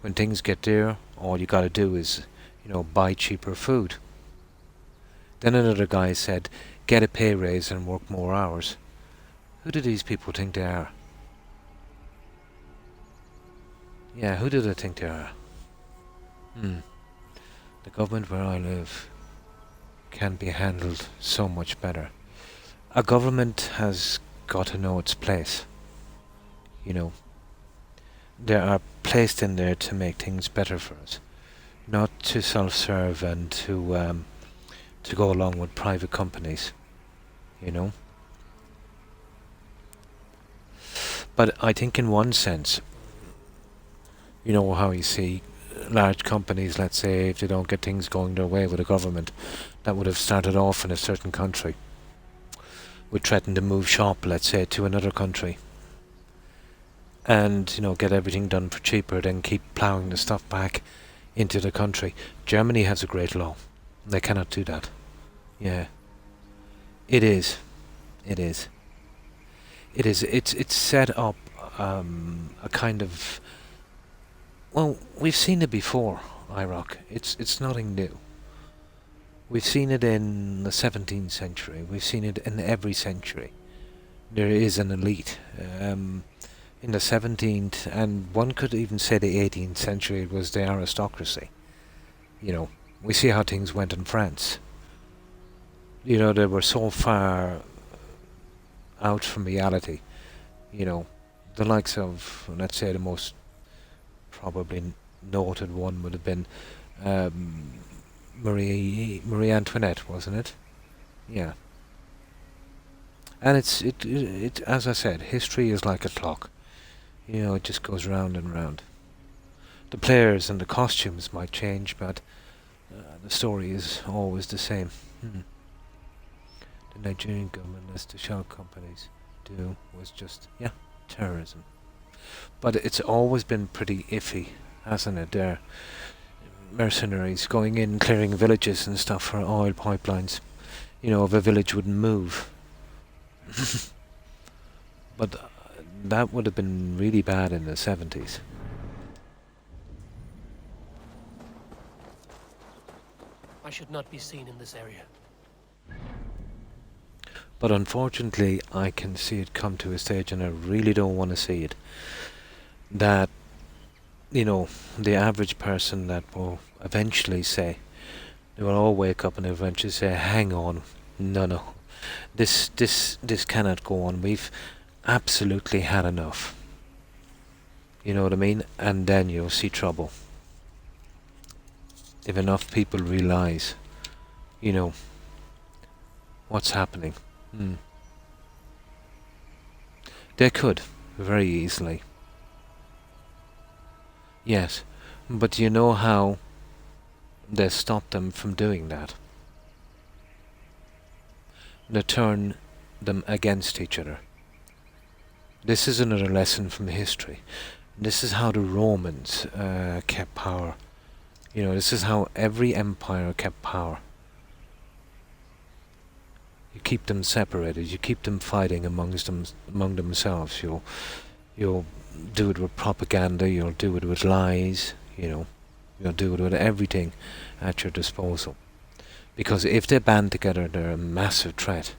when things get dear, all you gotta do is, you know, buy cheaper food. Then another guy said, get a pay raise and work more hours. Who do these people think they are? Yeah, who do they think they are? The government where I live can be handled so much better. A government has got to know its place. You know, they are placed in there to make things better for us, not to self-serve and to go along with private companies, you know. But I think in one sense, you know how you see large companies, let's say, if they don't get things going their way with the government, that would have started off in a certain country, would threaten to move shop, let's say, to another country, and, you know, get everything done for cheaper, then keep ploughing the stuff back into the country. Germany has a great law. They cannot do that. Yeah. It is. It is. It is. It's set up a kind of... Well, we've seen it before, IROC. It's nothing new. We've seen it in the 17th century. We've seen it in every century. There is an elite. In the 17th, and one could even say the 18th century, it was the aristocracy. You know, we see how things went in France. You know, they were so far out from reality. You know, the likes of, let's say, the most probably noted one would have been Marie Antoinette, wasn't it? Yeah. And it as I said, history is like a clock. You know, it just goes round and round. The players and the costumes might change, but the story is always the same. The Nigerian government, as the shell companies do, was just, yeah, terrorism. But it's always been pretty iffy, hasn't it? There, mercenaries going in, clearing villages and stuff for oil pipelines. You know, if a village wouldn't move. But that would have been really bad in the 70s. I should not be seen in this area. But unfortunately, I can see it come to a stage, and I really don't want to see it, that, you know, the average person that will eventually say, they will all wake up and eventually say, hang on, no, this cannot go on, we've absolutely had enough. You know what I mean? And then you'll see trouble. If enough people realize, you know, what's happening. They could, very easily. Yes, but you know how they stop them from doing that? They turn them against each other. This is another lesson from history. This is how the Romans kept power. You know, this is how every empire kept power. You keep them separated. You keep them fighting among themselves. You'll do it with propaganda. You'll do it with lies. You know, you'll do it with everything at your disposal. Because if they band together, they're a massive threat.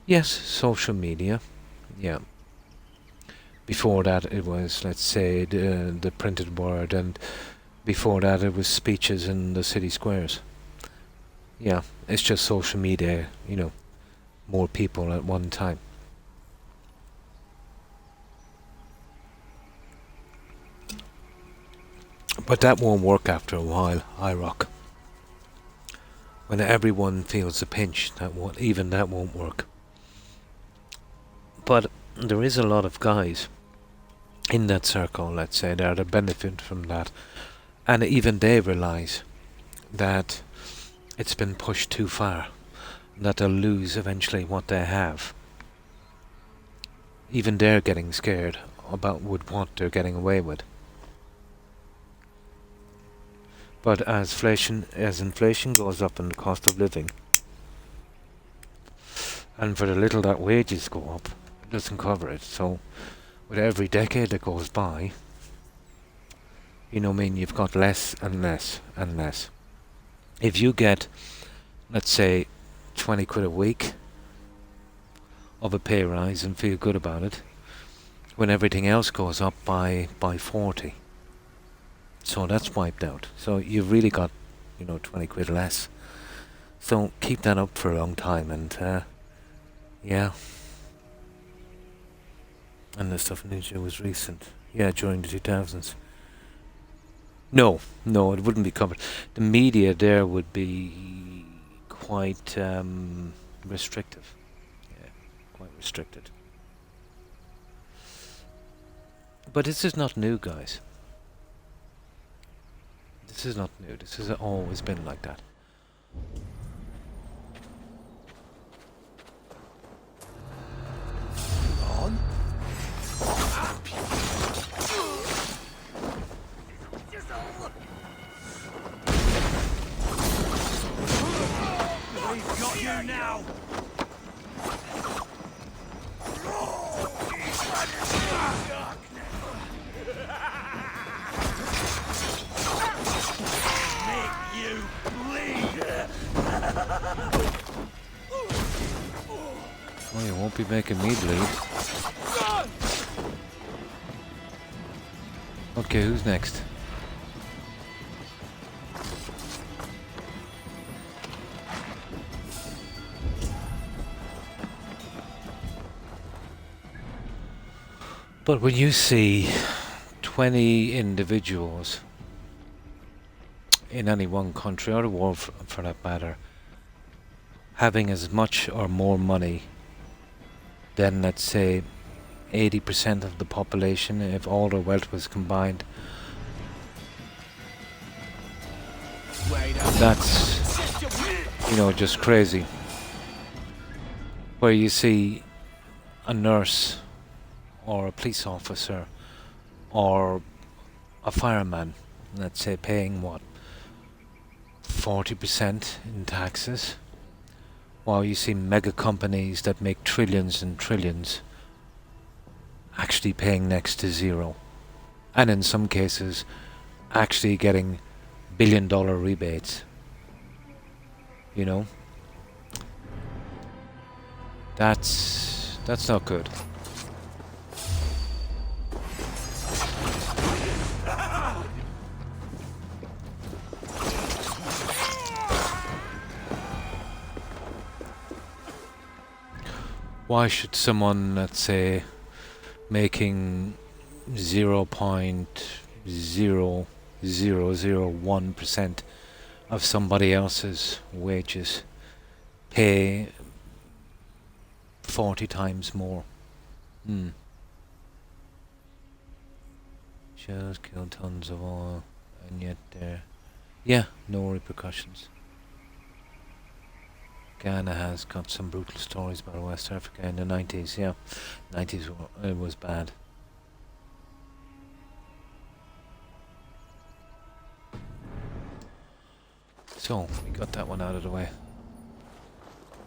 Yes, social media. Yeah. Before that, it was, let's say, the printed word, and before that, it was speeches in the city squares. Yeah, it's just social media, you know, more people at one time. But that won't work after a while, IROC. When everyone feels the pinch, even that won't work. But there is a lot of guys in that circle, let's say, that are benefit from that. And even they realise that it's been pushed too far, that they'll lose eventually what they have. Even they're getting scared about what they're getting away with. But as inflation goes up in the cost of living, and for the little that wages go up, it doesn't cover it. So with every decade that goes by, you know what I mean, you've got less and less and less. If you get, let's say, 20 quid a week of a pay rise and feel good about it, when everything else goes up by 40. So that's wiped out. So you've really got, 20 quid less. So keep that up for a long time, and yeah. And the stuff in Asia was recent. Yeah, during the 2000s. No, it wouldn't be covered. The media there would be quite restrictive. Yeah, quite restricted. But this is not new, guys. This is not new. This has always been like that. On? We've got you now. Well, you won't be making me bleed. Okay, who's next? But when you see 20 individuals in any one country, or the world for that matter, having as much or more money than, let's say, 80% of the population, if all their wealth was combined, that's, just crazy. Where you see a nurse or a police officer or a fireman, let's say, paying 40% in taxes, while you see mega companies that make trillions and trillions actually paying next to zero, and in some cases actually getting billion-dollar rebates. That's not good. Why should someone, let's say, making 0.0001% of somebody else's wages pay 40 times more? Shells kill tons of oil, and yet no repercussions. Ghana has got some brutal stories about West Africa in the 90s, 90s it was bad. So, we got that one out of the way.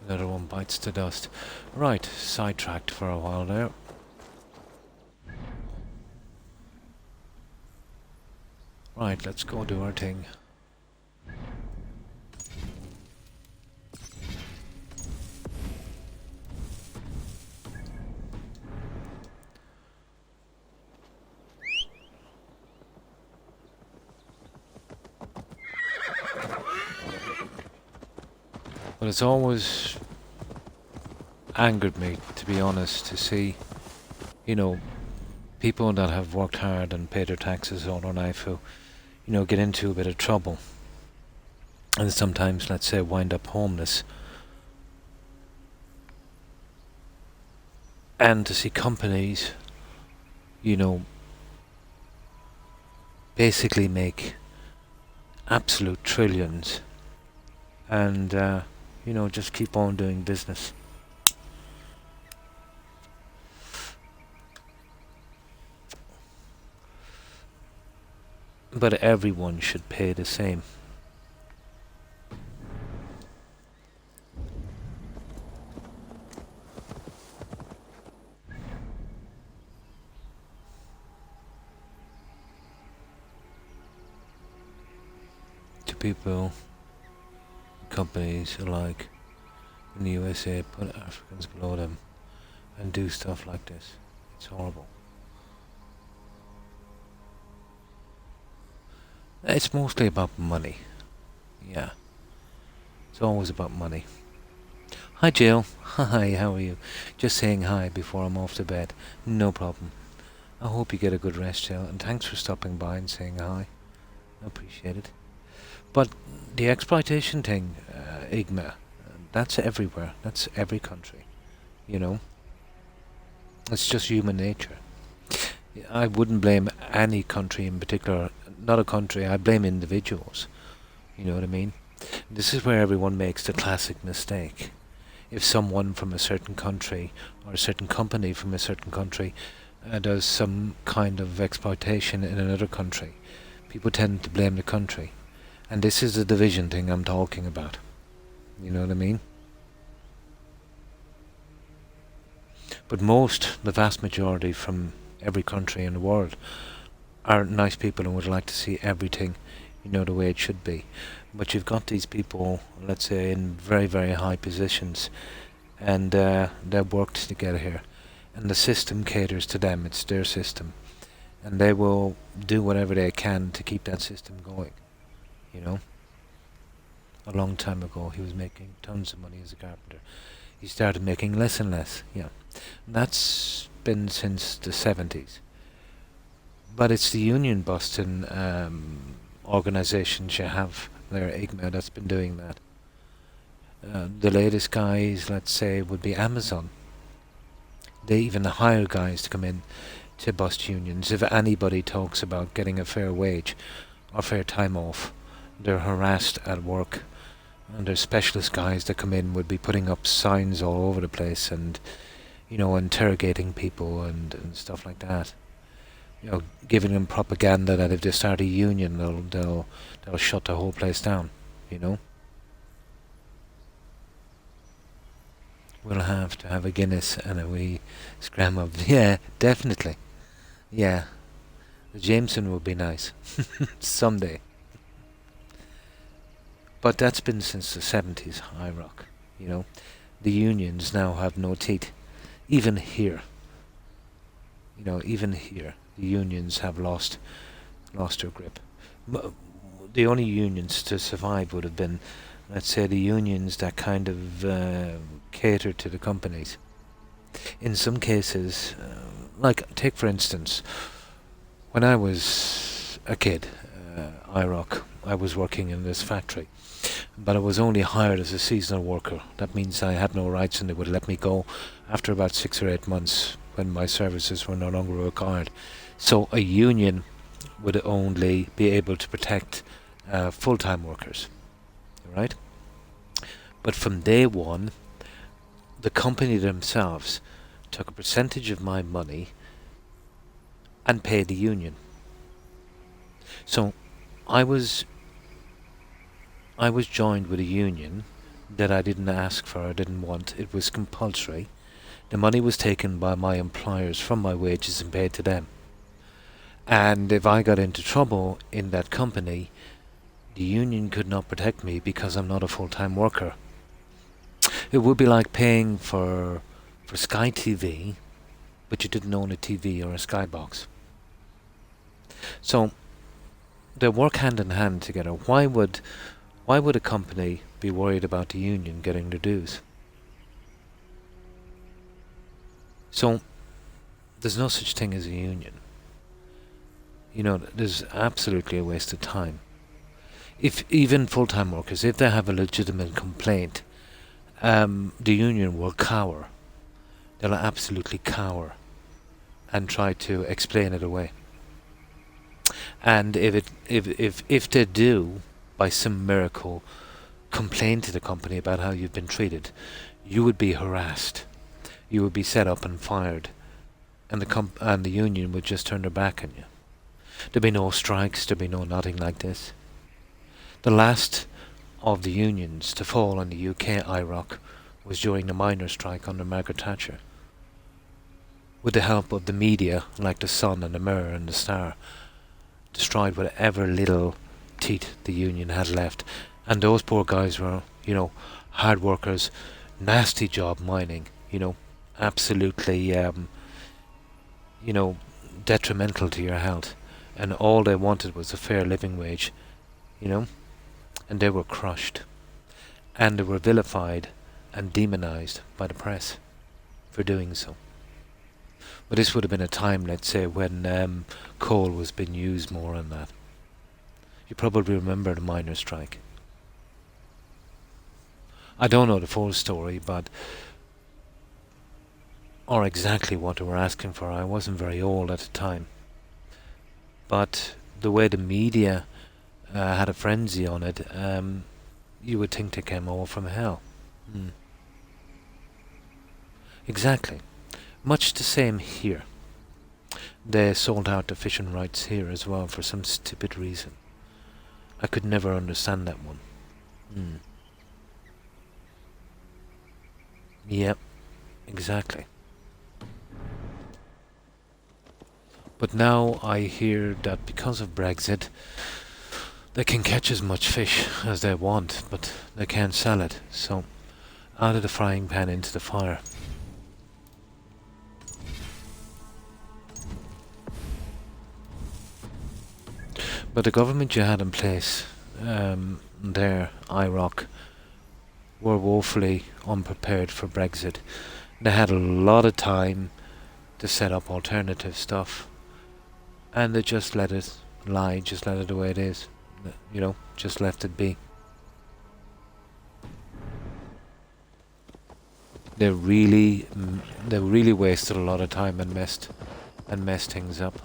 Another one bites the dust. Right, sidetracked for a while there. Right, let's go do our thing. But it's always angered me, to be honest, to see, people that have worked hard and paid their taxes all their life who, get into a bit of trouble. And sometimes, let's say, wind up homeless. And to see companies, basically make absolute trillions, and you know, just keep on doing business. But everyone should pay the same. To people, companies alike in the USA put Africans below them and do stuff like this. It's horrible. It's mostly about money. Yeah. It's always about money. Hi Jill. Hi, how are you? Just saying hi before I'm off to bed. No problem. I hope you get a good rest, Jill, and thanks for stopping by and saying hi. I appreciate it. But the exploitation thing, Igma, that's everywhere. That's every country. You know? It's just human nature. I wouldn't blame any country in particular. Not a country, I blame individuals. You know what I mean? This is where everyone makes the classic mistake. If someone from a certain country or a certain company from a certain country does some kind of exploitation in another country, people tend to blame the country. And this is the division thing I'm talking about. You know what I mean? But the vast majority from every country in the world are nice people and would like to see everything, you know, the way it should be. But you've got these people, let's say, in very, very high positions, and they've worked to get here. And the system caters to them, it's their system. And they will do whatever they can to keep that system going, you know. A long time ago, he was making tons of money as a carpenter. He started making less and less, yeah. And that's been since the 70s. But it's the union busting organisations you have there, IGMA, that's been doing that. The latest guys, let's say, would be Amazon. They even hire guys to come in to bust unions. If anybody talks about getting a fair wage or fair time off, they're harassed at work. And there's specialist guys that come in would be putting up signs all over the place and, you know, interrogating people and stuff like that. You know, giving them propaganda that if they start a union, they'll shut the whole place down. You know. We'll have to have a Guinness and a wee scram of yeah, definitely, yeah. The Jameson would be nice someday. But that's been since the 70s, high rock. You know, the unions now have no teeth, even here. You know, even here. The unions have lost their grip. The only unions to survive would have been, let's say, the unions that kind of cater to the companies. In some cases, like, take for instance, when I was a kid, IROC, I was working in this factory, but I was only hired as a seasonal worker. That means I had no rights and they would let me go after about 6 or 8 months when my services were no longer required. So a union would only be able to protect full-time workers, right? But from day one, the company themselves took a percentage of my money and paid the union. So I was joined with a union that I didn't ask for, I didn't want. It was compulsory. The money was taken by my employers from my wages and paid to them. And if I got into trouble in that company, the union could not protect me because I'm not a full-time worker. It would be like paying for Sky TV, but you didn't own a TV or a Skybox. So they work hand in hand together. Why would a company be worried about the union getting their dues? So there's no such thing as a union. You know, there's absolutely a waste of time. If even full-time workers, if they have a legitimate complaint, the union will cower. They'll absolutely cower and try to explain it away. And if they do, by some miracle, complain to the company about how you've been treated, you would be harassed. You would be set up and fired, and the union would just turn their back on you. There'd be no strikes. There'd be nothing like this. The last of the unions to fall in the UK IROC was during the miners' strike under Margaret Thatcher. With the help of the media, like the Sun and the Mirror and the Star, destroyed whatever little teeth the union had left. And those poor guys were, hard workers, nasty job mining, absolutely, detrimental to your health. And all they wanted was a fair living wage, and they were crushed. And they were vilified and demonized by the press for doing so. But this would have been a time, let's say, when coal was being used more and that. You probably remember the miners' strike. I don't know the full story, or exactly what they were asking for. I wasn't very old at the time. But the way the media had a frenzy on it, you would think they came over from hell. Exactly. Much the same here. They sold out the fishing rights here as well for some stupid reason. I could never understand that one. Yep, exactly. But now I hear that because of Brexit, they can catch as much fish as they want, but they can't sell it. So, out of the frying pan into the fire. But the government you had in place there, IROC, were woefully unprepared for Brexit. They had a lot of time to set up alternative stuff, and they just let it lie, just let it the way it is, just left it be. They really wasted a lot of time and messed things up.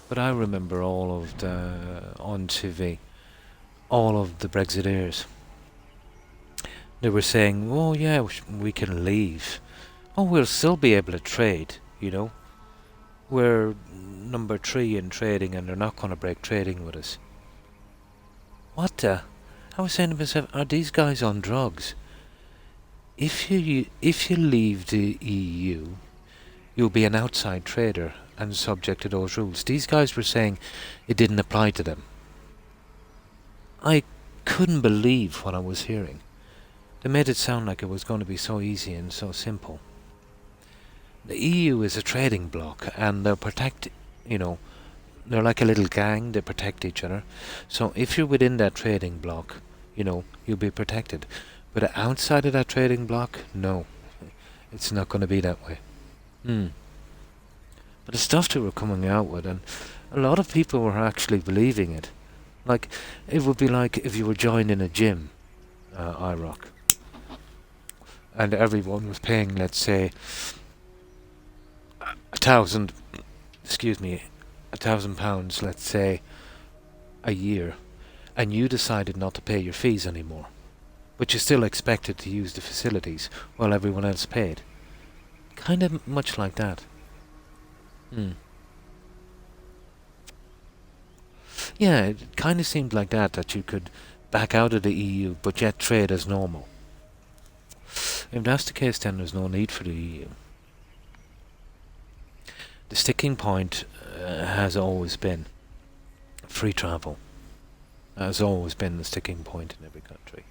But I remember all of on TV, all of the Brexiteers. They were saying, oh yeah, we can leave. Oh, we'll still be able to trade, We're number 3 in trading and they're not going to break trading with us. What the? I was saying to myself, are these guys on drugs? If you leave the EU, you'll be an outside trader and subject to those rules. These guys were saying it didn't apply to them. I couldn't believe what I was hearing. They made it sound like it was going to be so easy and so simple. The EU is a trading bloc and they'll protect, they're like a little gang, they protect each other. So if you're within that trading bloc, you'll be protected. But outside of that trading bloc, no. It's not going to be that way. But the stuff they were coming out with, and a lot of people were actually believing it. Like, it would be like if you were joining a gym, IROC, and everyone was paying, let's say, £1,000, let's say, a year, and you decided not to pay your fees anymore, but you still expected to use the facilities while everyone else paid. Kind of much like that. Yeah, it kind of seemed like that you could back out of the EU but yet trade as normal. If that's the case, then there's no need for the EU. The sticking point has always been free travel. Has always been the sticking point in every country.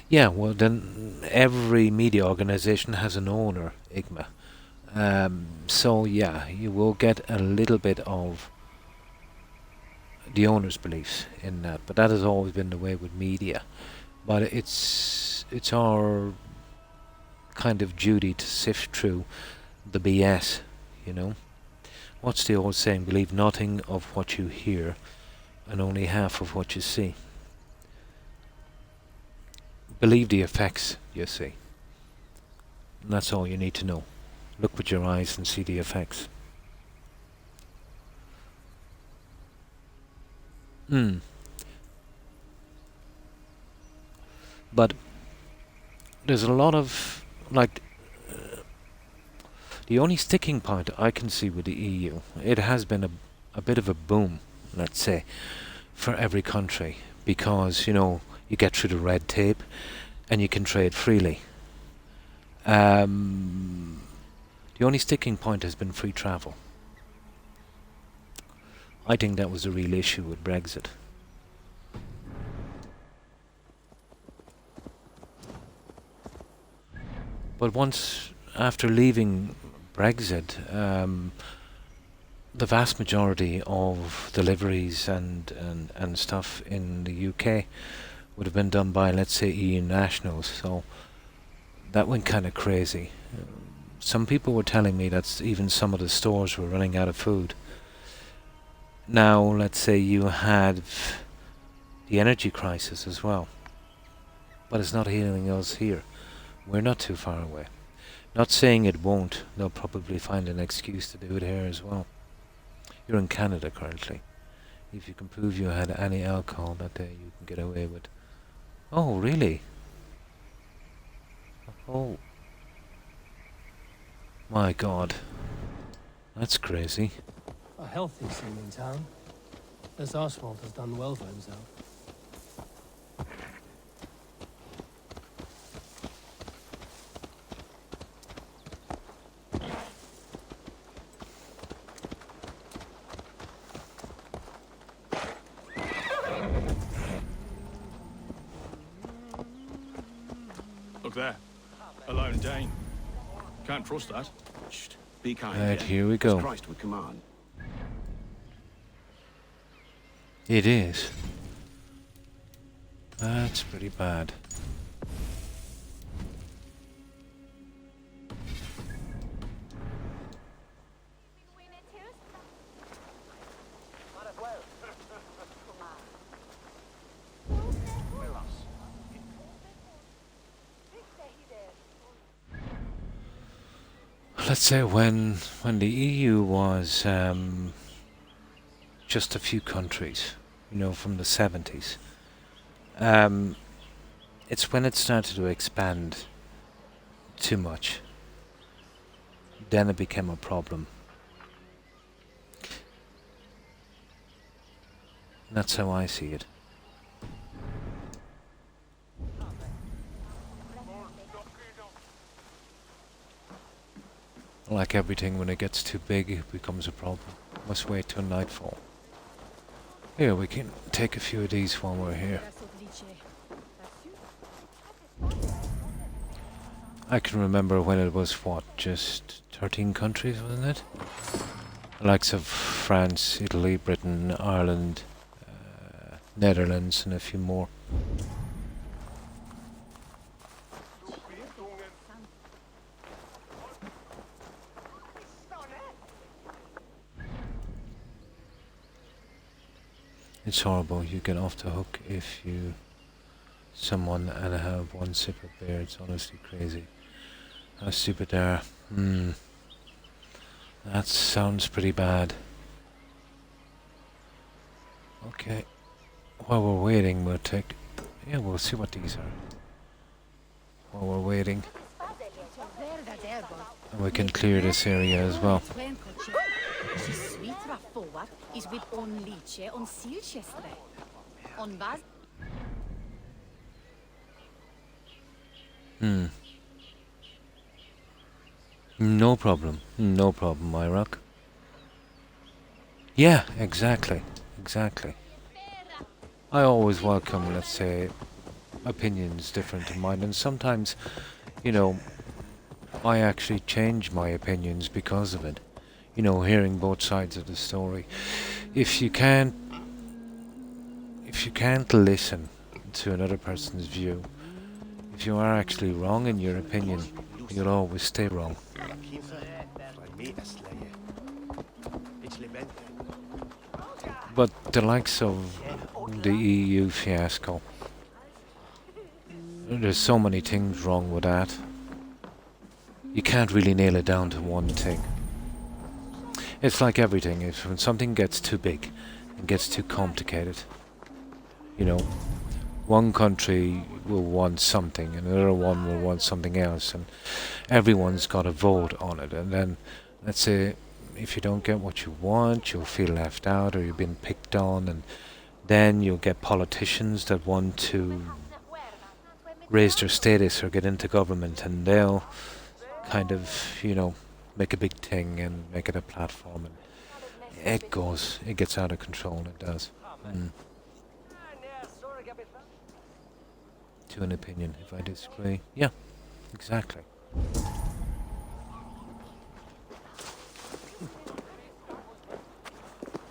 Yeah, well then every media organisation has an owner, IGMA. So yeah, you will get a little bit of the owner's beliefs in that, but that has always been the way with media. But it's our kind of duty to sift through the BS, What's the old saying? Believe nothing of what you hear and only half of what you see. Believe the effects, you see. And that's all you need to know. Look with your eyes and see the effects. But there's a lot of, like, the only sticking point I can see with the EU, it has been a bit of a boom, let's say, for every country, because, you know, you get through the red tape and you can trade freely. The only sticking point has been free travel. I think that was a real issue with Brexit. But once, after leaving Brexit, the vast majority of deliveries and stuff in the UK would have been done by, let's say, EU nationals, so that went kind of crazy. Some people were telling me that even some of the stores were running out of food. Now, let's say you had the energy crisis as well, but it's not hitting us here. We're not too far away. Not saying it won't. They'll probably find an excuse to do it here as well. You're in Canada currently. If you can prove you had any alcohol that day, you can get away with. Oh, really? Oh. My God. That's crazy. A healthy seeming town. This Oswald has done well for himself. Look there. A lone Dane. Can't trust that. Shh. Be kind. Right, yeah? here we As go. Christ would command. It is. That's pretty bad. Let's say when the EU was just a few countries, you know, from the 70s. It's when it started to expand too much. Then it became a problem. That's how I see it. Like everything, when it gets too big, it becomes a problem. Must wait till nightfall. Here, we can take a few of these while we're here. I can remember when it was, what, just 13 countries, wasn't it? The likes of France, Italy, Britain, Ireland, Netherlands, and a few more. It's horrible. You get off the hook if you someone and have one sip of beer. It's honestly crazy. How stupid they are. That sounds pretty bad. Okay. While we're waiting, we'll take... Yeah, we'll see what these are. While we're waiting. And we can clear this area as well. No problem. No problem, my rock. Yeah, exactly. Exactly. I always welcome, let's say, opinions different to mine, and sometimes, you know, I actually change my opinions because of it. You know, hearing both sides of the story. If you can't listen to another person's view, if you are actually wrong in your opinion, you'll always stay wrong. But the likes of the EU fiasco, there's so many things wrong with that. you can't really nail it down to one thing. It's like everything. It's when something gets too big and gets too complicated, you know, one country will want something, and another one will want something else, and everyone's got a vote on it. And then, let's say, if you don't get what you want, you'll feel left out, or you've been picked on, and then you'll get politicians that want to raise their status or get into government, and they'll kind of, you know, make a big thing and make it a platform, and it gets out of control. It does. To an opinion, if I disagree. Yeah, exactly.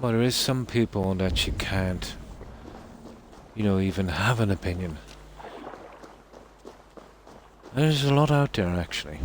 But there is some people that you can't, you know, even have an opinion. There's a lot out there, actually.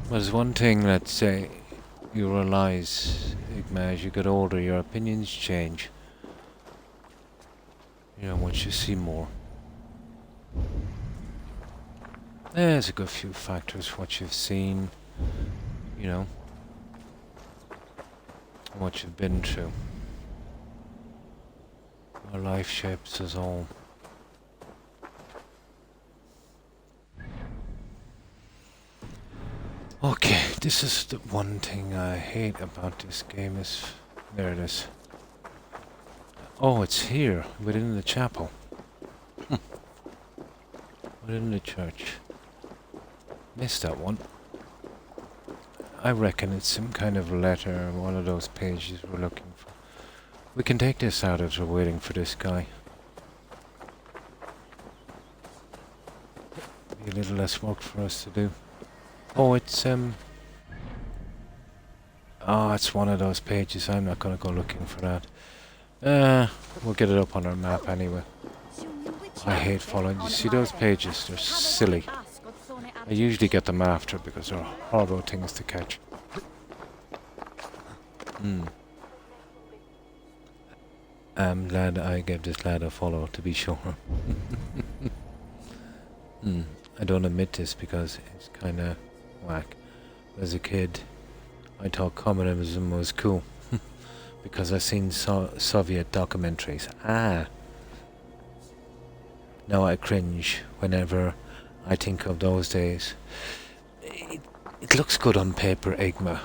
There's one thing that you realize, Igma, as you get older, your opinions change. You know, once you see more. There's a good few factors, what you've seen, you know, what you've been through. Our life shapes us all. Okay, this is the one thing I hate about this game is... There it is. Oh, it's here, within the chapel. Within the church. Missed that one. I reckon it's some kind of letter, one of those pages we're looking for. We can take this out as we're waiting for this guy. Be a little less work for us to do. Oh, it's oh, it's one of those pages. I'm not gonna go looking for that. We'll get it up on our map anyway. I hate following. You see those pages? They're silly. I usually get them after because they're horrible things to catch. I'm glad I gave this lad a follow, to be sure. I don't admit this because it's kinda whack. As a kid, I thought communism was cool because I seen Soviet documentaries. Now I cringe whenever I think of those days. It looks good on paper, Igma,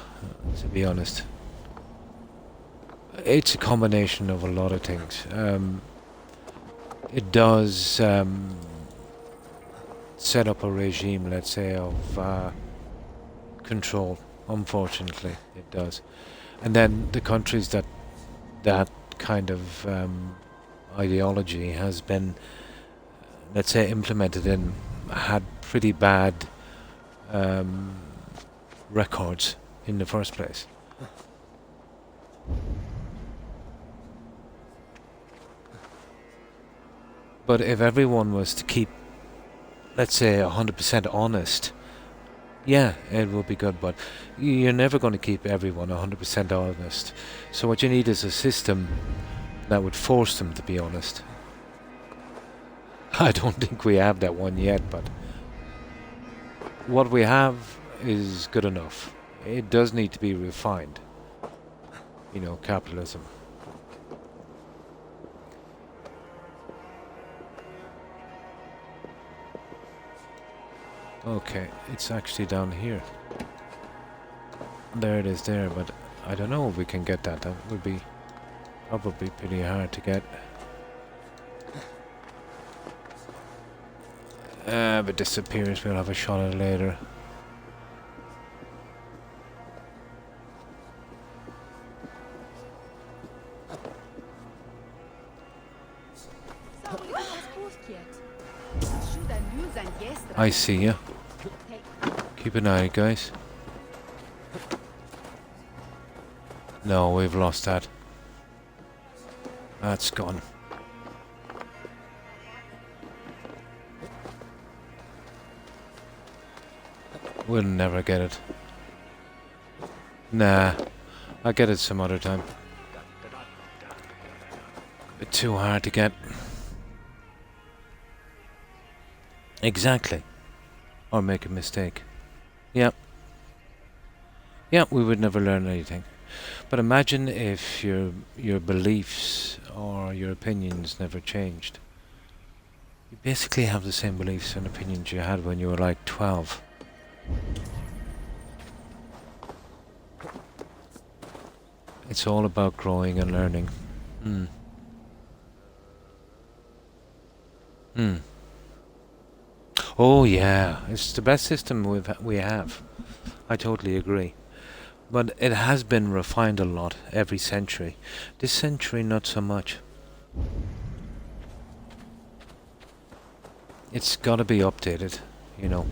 to be honest. It's a combination of a lot of things. It does set up a regime, let's say, of control. Unfortunately, it does. And then the countries that kind of ideology has been, let's say, implemented in, had pretty bad records in the first place. But if everyone was to keep, let's say, 100% honest, yeah, it would be good, but you're never going to keep everyone 100% honest. So what you need is a system that would force them to be honest. I don't think we have that one yet, but what we have is good enough. It does need to be refined. You know, capitalism. Okay, it's actually down here. There it is there, but I don't know if we can get that. That would be probably pretty hard to get. If it disappears, we'll have a shot at it later. I see ya. Keep an eye, guys. No, we've lost that. That's gone. We'll never get it. Nah, I'll get it some other time. Bit too hard to get. Exactly. Or make a mistake. Yep. Yeah, we would never learn anything. But imagine if your beliefs or your opinions never changed. You basically have the same beliefs and opinions you had when you were like 12. It's all about growing and learning. Oh yeah, it's the best system we have. I totally agree. But it has been refined a lot every century. This century, not so much. It's got to be updated, you know.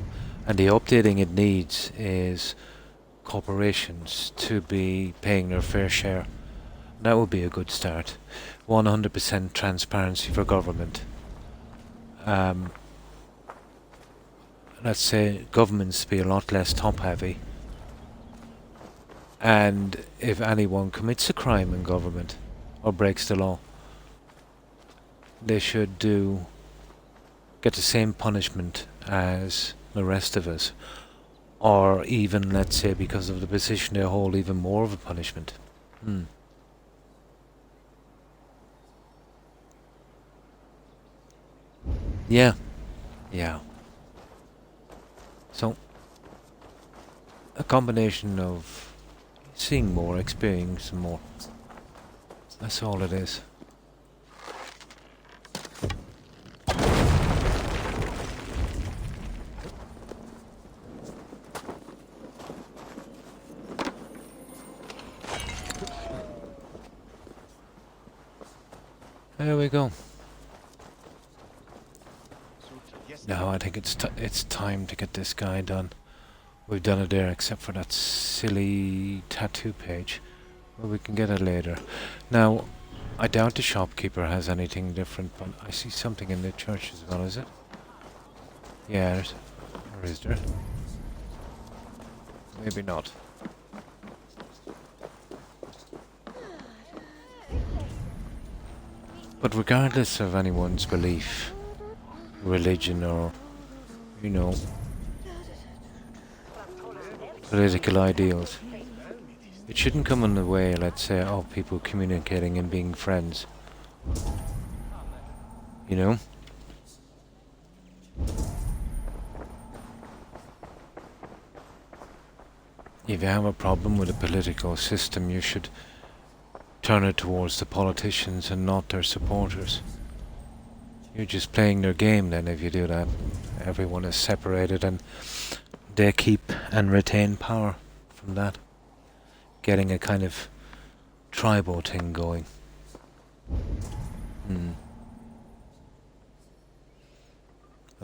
And the updating it needs is corporations to be paying their fair share. That would be a good start. 100% transparency for government. Let's say governments be a lot less top-heavy. And if anyone commits a crime in government or breaks the law, they should get the same punishment as the rest of us, or even, let's say, because of the position they hold, even more of a punishment. Yeah. So, a combination of seeing more, experiencing more. That's all it is. There we go. Now I think it's time to get this guy done. We've done it there, except for that silly tattoo page. Well, we can get it later. Now, I doubt the shopkeeper has anything different, but I see something in the church as well, is it? Yeah, or is there? Maybe not. But regardless of anyone's belief, religion, or, you know, political ideals, it shouldn't come in the way, let's say, of people communicating and being friends. You know? If you have a problem with a political system, you should turn it towards the politicians and not their supporters. You're just playing their game then if you do that. Everyone is separated and they keep and retain power from that. Getting a kind of tribal thing going. I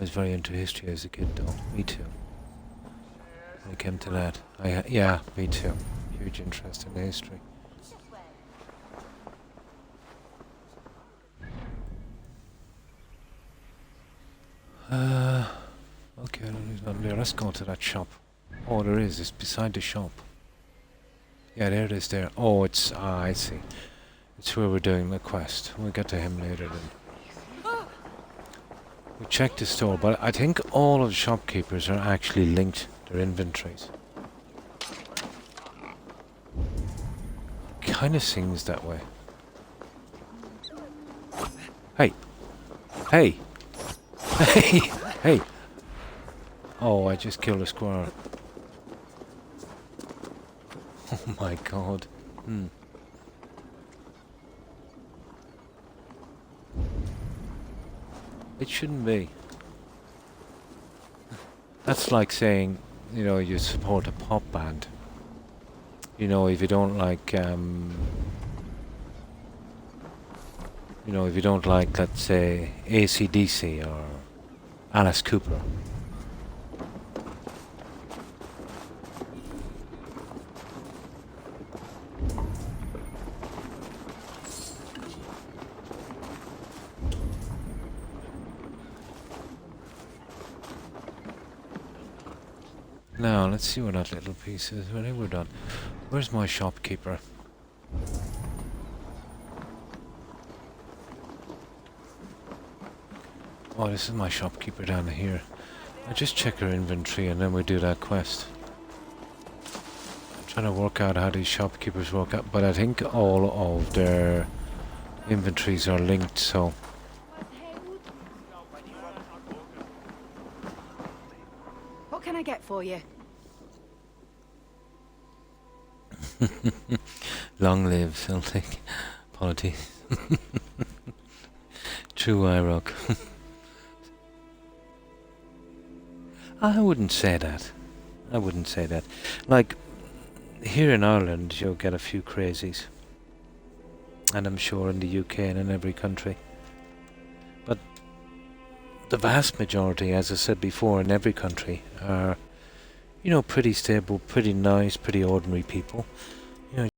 was very into history as a kid though. Me too. When it came to that. Yeah, me too. Huge interest in history. Okay, there's nothing there. Let's go to that shop. Oh, there is. It's beside the shop. Yeah, there it is there. Oh, it's... Ah, I see. It's where we're doing the quest. We'll get to him later then. We checked the store, but I think all of the shopkeepers are actually linked, their inventories. Kind of seems that way. Hey! Hey! Hey! Hey! Oh, I just killed a squirrel. Oh my god. It shouldn't be. That's like saying, you know, you support a pop band. You know, if you don't like, you know, if you don't like, let's say, AC/DC or Alice Cooper. Now, let's see what that little piece is. Well, we're done. Where's my shopkeeper? Oh, this is my shopkeeper down here. I just check her inventory and then we do that quest. I'm trying to work out how these shopkeepers work out, but I think all of their inventories are linked, so... What can I get for you? Long live Celtic politics. True IROC. I wouldn't say that. I wouldn't say that. Like, here in Ireland you'll get a few crazies. And I'm sure in the UK and in every country. But the vast majority, as I said before, in every country are, you know, pretty stable, pretty nice, pretty ordinary people. You know,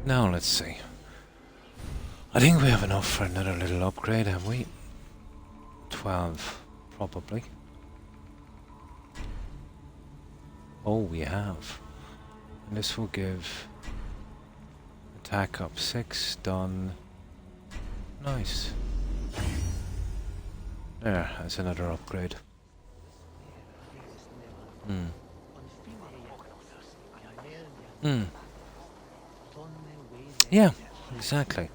now let's see. I think we have enough for another little upgrade, have we? 12, probably. Oh, we have. And this will give attack up 6, done. Nice. There, that's another upgrade. Yeah, exactly.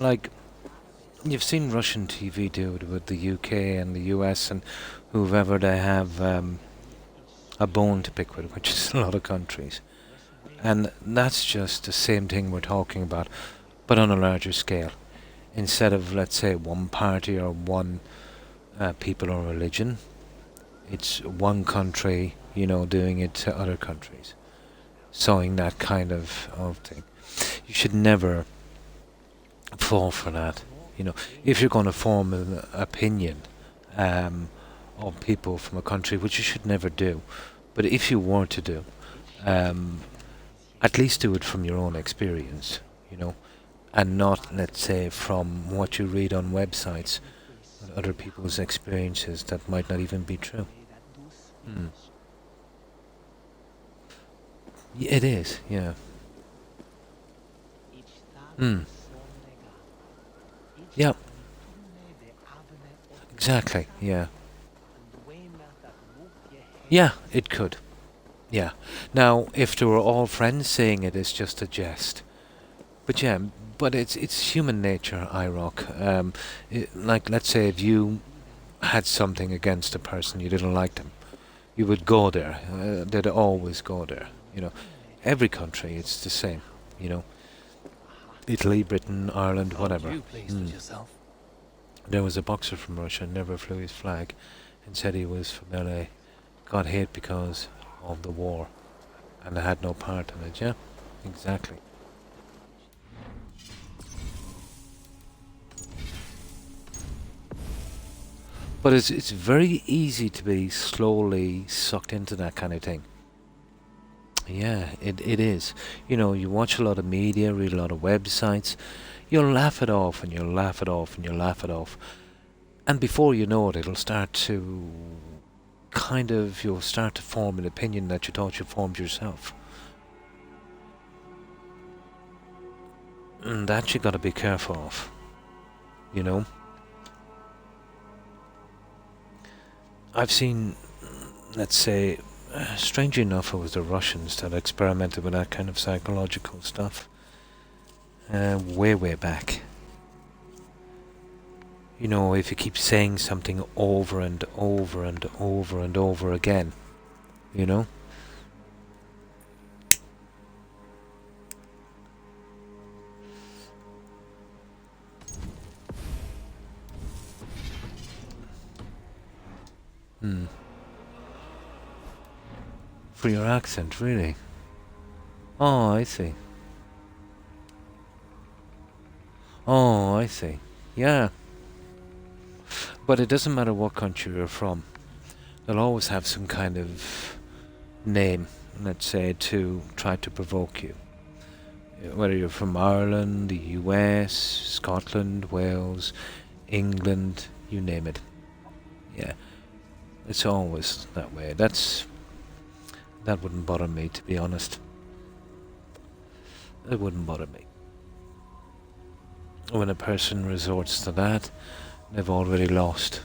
Like, you've seen Russian TV do it with the UK and the US and whoever they have a bone to pick with, which is a lot of countries. And that's just the same thing we're talking about, but on a larger scale. Instead of, let's say, one party or one people or religion, it's one country, you know, doing it to other countries. Sowing that kind of thing. You should never fall for that. You know, if you're going to form an opinion on people from a country, which you should never do, but if you were to do, at least do it from your own experience, you know, and not, let's say, from what you read on websites, other people's experiences that might not even be true. It is, yeah. Yeah. Exactly, yeah. Yeah, it could. Yeah. Now, if they were all friends saying it, it's just a jest. But yeah, but it's human nature, IROC. Like, let's say if you had something against a person, you didn't like them, you would go there. They'd always go there. You know, every country, it's the same. You know, Italy, Britain, Ireland, whatever. Aren't you pleased with yourself? There was a boxer from Russia, never flew his flag, and said he was from LA. Got hate because of the war, and had no part in it. Yeah, exactly. But it's very easy to be slowly sucked into that kind of thing. Yeah, it is. You know, you watch a lot of media, read a lot of websites, you'll laugh it off and you'll laugh it off and you'll laugh it off. And before you know it, it'll start to you'll start to form an opinion that you thought you formed yourself. And that you gotta be careful of. You know? I've seen, let's say, strangely enough, it was the Russians that experimented with that kind of psychological stuff. Way back. You know, if you keep saying something over and over and over and over again, you know? For your accent, really? Oh, I see. Oh, I see. Yeah. But it doesn't matter what country you're from. They'll always have some kind of name, let's say, to try to provoke you. Whether you're from Ireland, the US, Scotland, Wales, England, you name it. Yeah. It's always that way. That wouldn't bother me, to be honest. It wouldn't bother me. When a person resorts to that, they've already lost.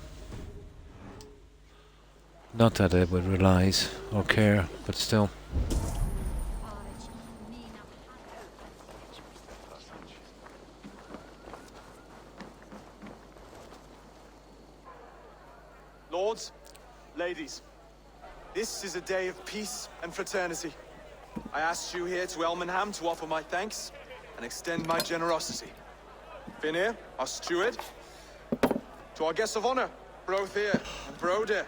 Not that they would realize or care, but still. Lords, ladies, this is a day of peace and fraternity. I asked you here to Elmenham to offer my thanks and extend my generosity. Finir, our steward, to our guests of honor, Brothir and Broder,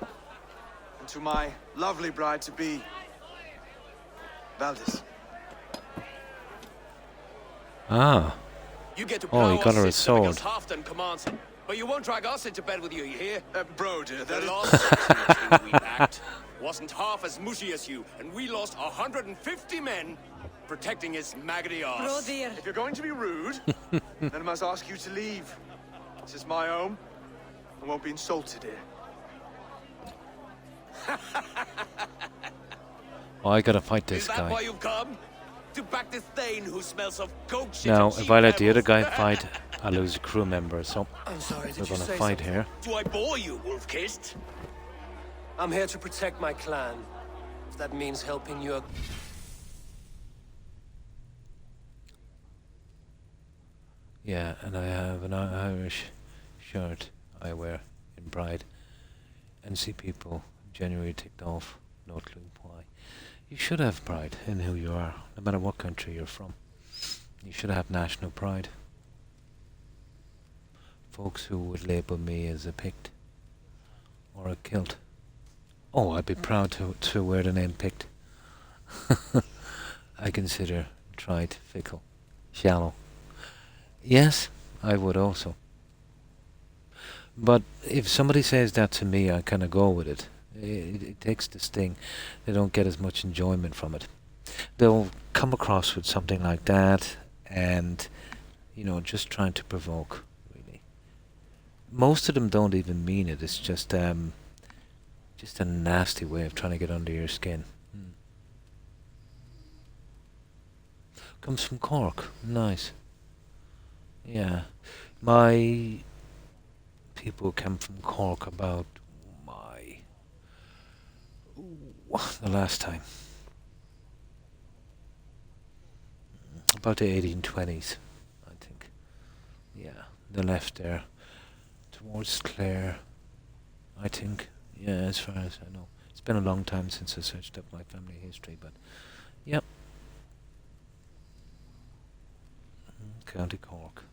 and to my lovely bride-to-be, Valdis. Ah. You get to Oh, he got her a sword. because Halfdan commands it. But you won't drag us into bed with you hear? Broder, the last Saxon king we backed wasn't half as mushy as you, and we lost 150 men protecting his maggoty arse. If you're going to be rude, then I must ask you to leave. This is my home. I won't be insulted here. Oh, I gotta fight this Is that guy. why you've come? To back this Thane who smells of goat shit Now, and if sheep I let the other devils? guy fight, I lose a crew member, so I'm sorry, we're did you gonna say fight something? here. Do I bore you, wolf-kissed? I'm here to protect my clan. If that means helping your... Yeah, and I have an Irish shirt I wear in Pride, and see people genuinely ticked off, no clue why. You should have pride in who you are, no matter what country you're from. You should have national pride. Folks who would label me as a Pict or a kilt. Oh, I'd be proud to wear the name Pict. I consider trite, fickle, shallow. Yes, I would also. But if somebody says that to me, I kind of go with it. It takes the sting. They don't get as much enjoyment from it. They'll come across with something like that and, you know, just trying to provoke, really. Most of them don't even mean it. It's just a nasty way of trying to get under your skin. Comes from Cork. Nice. Yeah. My people came from Cork about the last time. About the 1820s, I think. Yeah, they left there towards Clare, I think. Yeah, as far as I know. It's been a long time since I searched up my family history, but yep. County Cork.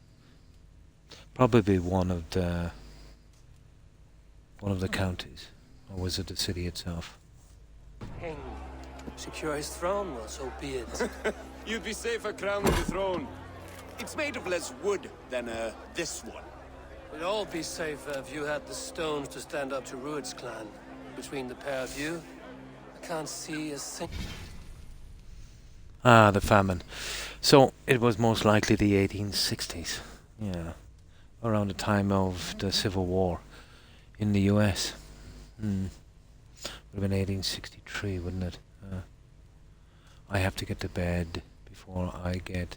Probably one of the counties, or was it the city itself? King, secure his throne, well, so be it. You'd be safer crowning the throne. It's made of less wood than this one. We'd all be safer if you had the stones to stand up to Rued's clan. Between the pair of you, I can't see a thing. Ah, the famine. So it was most likely the 1860s. Yeah, around the time of the Civil War in the US. Would have been 1863, wouldn't it? I have to get to bed before I get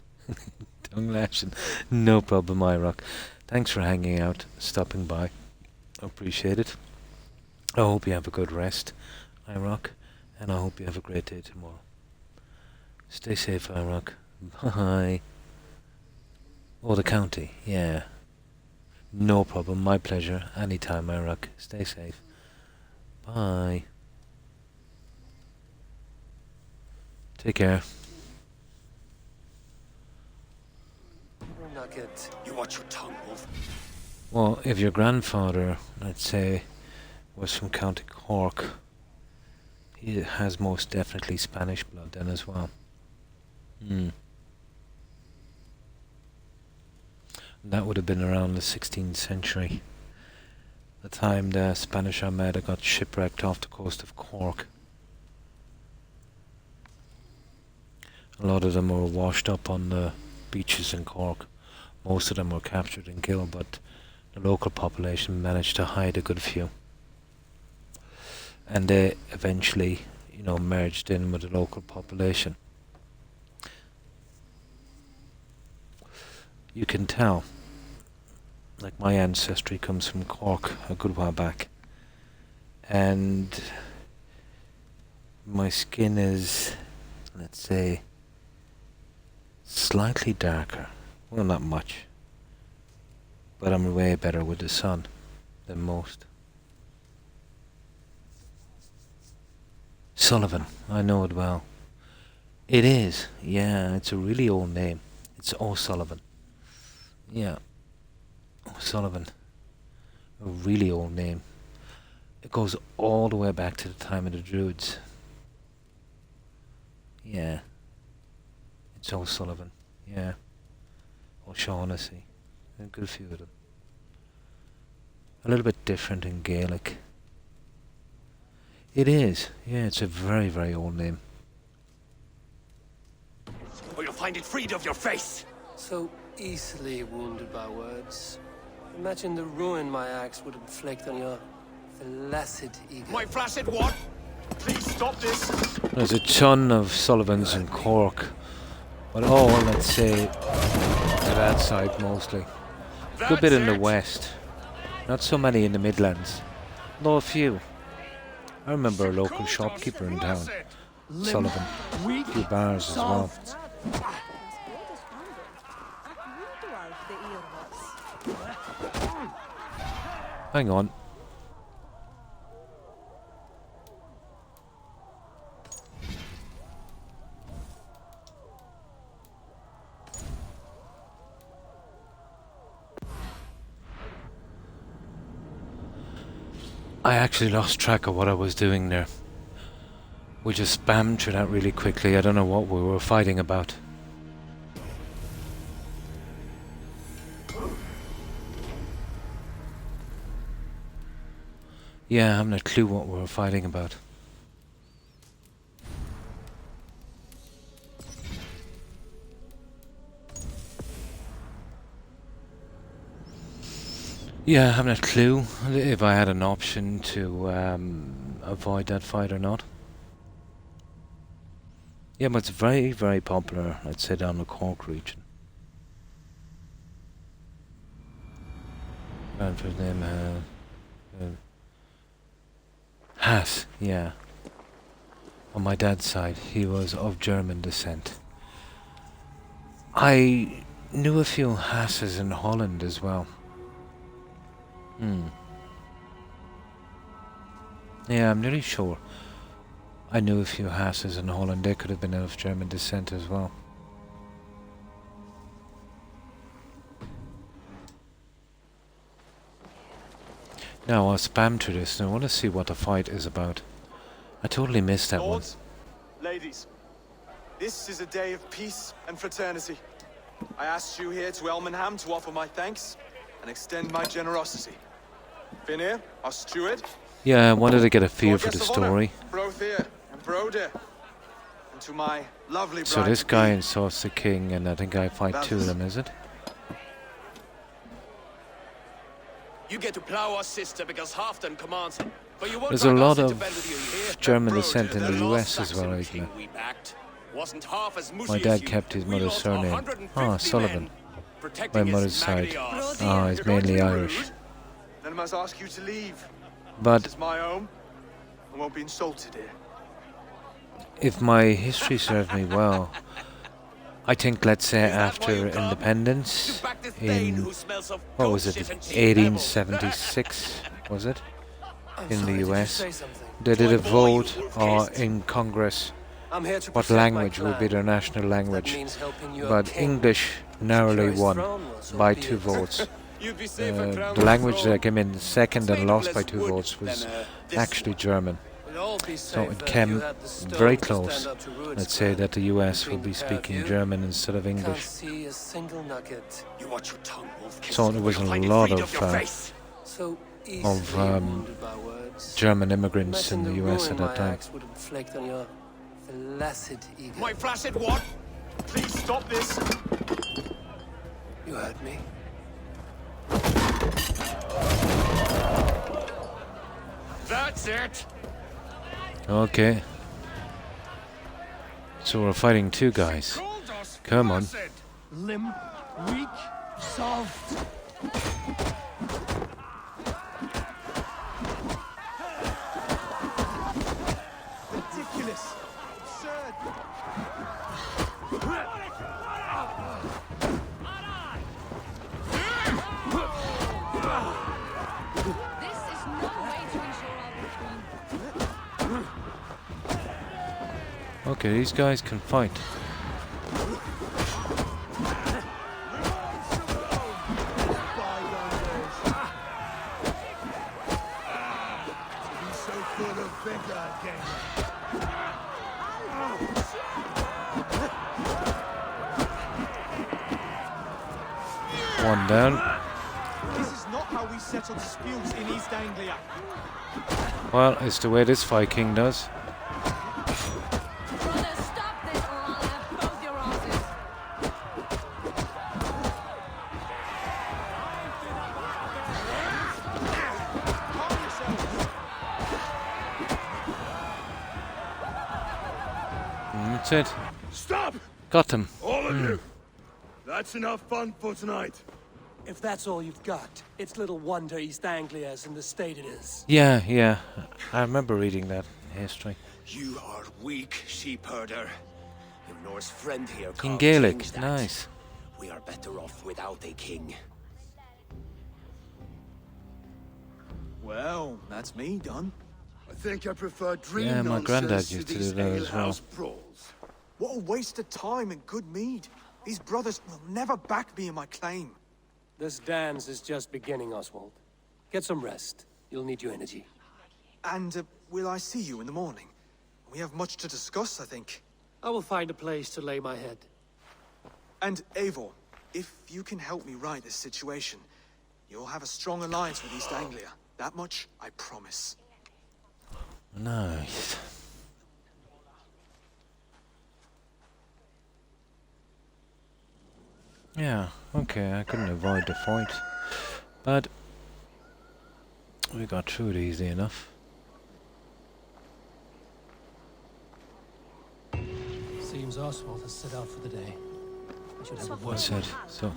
tongue lashing. No problem, iRock. Thanks for hanging out, stopping by. Appreciate it. I hope you have a good rest, iRock, and I hope you have a great day tomorrow. Stay safe, iRock. Bye. Oh, the county, yeah. No problem, my pleasure. Anytime, iRock. Stay safe. Bye. Take care. Nugget. You watch your tongue, Wolf. Well, if your grandfather, let's say, was from County Cork, he has most definitely Spanish blood then as well. That would have been around the 16th century, the time the Spanish Armada got shipwrecked off the coast of Cork. A lot of them were washed up on the beaches in Cork. Most of them were captured and killed, but the local population managed to hide a good few. And they eventually, merged in with the local population. You can tell, like my ancestry comes from Cork a good while back, and my skin is, let's say, slightly darker. Well, not much, but I'm way better with the sun than most. Sullivan, I know it well. It is, yeah, it's a really old name. It's O'Sullivan. Yeah, O'Sullivan. A really old name. It goes all the way back to the time of the Druids. Yeah. It's O'Sullivan, yeah. O'Shaughnessy. A good few of them. A little bit different in Gaelic. It is, yeah, it's a very, very old name. Or you'll find it freed of your face. So easily wounded by words. Imagine the ruin my axe would inflict on your flaccid ego. My flaccid what? Please stop this. There's a ton of Sullivans in Cork, but all, let's say, to that side mostly. A good bit in the west. Not so many in the Midlands. Though a few. I remember a local shopkeeper in town, Sullivan. A few bars as well. Hang on. I actually lost track of what I was doing there. We just spammed through that really quickly. I don't know what we were fighting about. Yeah, I haven't a clue what we were fighting about. Yeah, I haven't a clue if I had an option to avoid that fight or not. Yeah, but it's very, very popular, let's say, down the Cork region. grandfather's name Hass, yeah. On my dad's side, he was of German descent. I knew a few Hasses in Holland as well. Yeah, I'm nearly sure. I knew a few Hasses in Holland. They could have been of German descent as well. Now I'll spam through this and I want to see what the fight is about. I totally missed that Lords, ladies, this is a day of peace and fraternity. I asked you here to Elmenham to offer my thanks and extend my generosity. Finir, our steward. Yeah, I wanted to get a feel for the story. Brothir and Broder. And to my lovely bride. So this guy insults the king and I think I fight two of them, is it? You get to plow our sister because Halfdan commands it. But you won't There's a lot us into of bed with you here. German Broder, descent in the US as well, Saxon isn't king it? we backed, wasn't half as mushy My as dad you, kept his and we mother's lost surname. 150 Ah, Sullivan. men protecting My his mother's side. maggoty arse. Ah, he's You're going to mainly be Irish. rude? Then I must ask you to leave. But This is my home. I won't be insulted here. if my history serves me well, I think, let's say, after independence in, what was it, 1876, was it? In the US, they did a vote in Congress what language would be their national language, but English narrowly won by 2 votes. The language that came in second and lost by 2 votes was actually German. So it came very close. Let's say that the US will be speaking German instead of English. So there was a lot of German immigrants in the US at that time. My flaccid what? Please stop this. You heard me. That's it. Okay. So we're fighting 2 guys. Come on. Limp, weak, soft. Ridiculous. Absurd. This is no way to ensure our victory. Okay, these guys can fight. One down. This is not how we settle disputes in East Anglia. Well, it's the way this Viking does. That's it. Stop! Got them. All of you! That's enough fun for tonight. If that's all you've got, it's little wonder East Anglia is in the state it is. Yeah. I remember reading that in history. You are weak, sheep herder. Your Norse friend here In can't Gaelic, change that. nice. We are better off without a king. Well, that's me done. I think I prefer dream Yeah, my granddad nonsense used to these do that as well. alehouse brawls. What a waste of time and good mead. These brothers will never back me in my claim. This dance is just beginning, Oswald. Get some rest. You'll need your energy. And will I see you in the morning? We have much to discuss, I think. I will find a place to lay my head. And Eivor, if you can help me right this situation, you'll have a strong alliance with East Anglia. That much, I promise. Nice. Yeah, okay, I couldn't avoid the fight, but we got through it easy enough. Seems Oswald has set out for the day. I should have a word. That's it. So,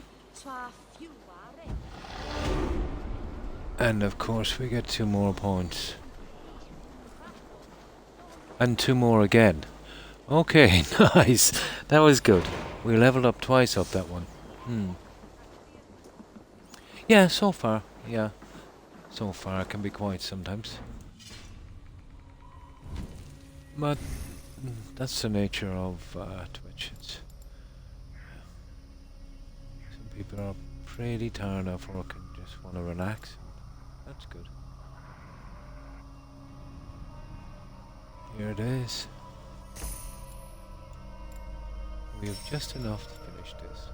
And of course we get 2 more points. And 2 more again. Okay, nice. That was good. We leveled up twice up that one. Yeah, so far. Yeah. So far it can be quiet sometimes. But that's the nature of Twitch. Some people are pretty tired of work and just want to relax. That's good. Here it is. We have just enough to finish this.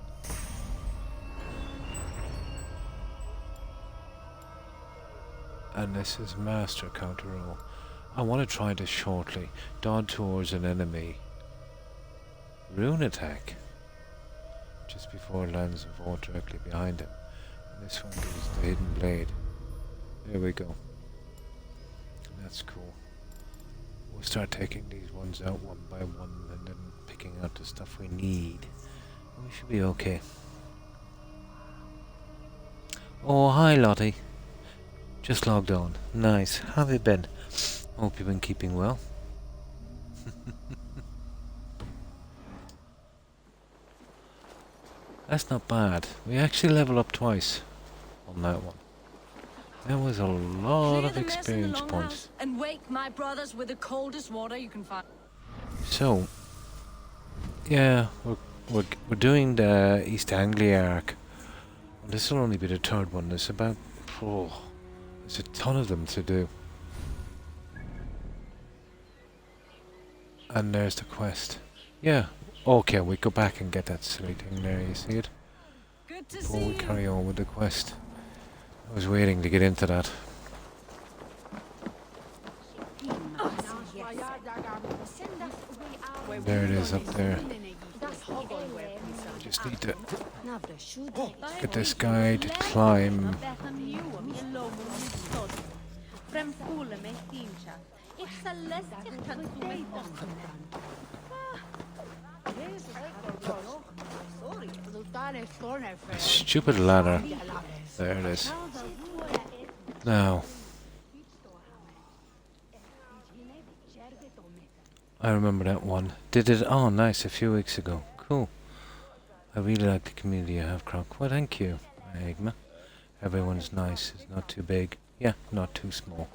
And this is Master Counter Roll. I want to try this shortly. Dodge towards an enemy. Rune attack. Just before it lands and fall directly behind him. And this one gives the hidden blade. There we go. That's cool. We'll start taking these ones out one by one and then picking out the stuff we need. We should be okay. Oh, hi Lottie. Just logged on. Nice. How have you been? Hope you've been keeping well. That's not bad. We actually level up twice on that one. That was a lot of experience points. And wake my brothers with the coldest water you can find. So, yeah, we're doing the East Anglia arc. This will only be the 3rd one. There's about there's a ton of them to do. And there's the quest. Yeah. Okay, we go back and get that silly thing there. You see it? Good to Before see we you. carry on with the quest. I was waiting to get into that. There it is up there. Just need to get this guy to climb. Stupid ladder. There it is. Now, I remember that one. Did it? Oh, nice. A few weeks ago. Cool. I really like the community you have, Croc. Well, thank you, Enigma. Everyone's nice. It's not too big. Yeah, not too small.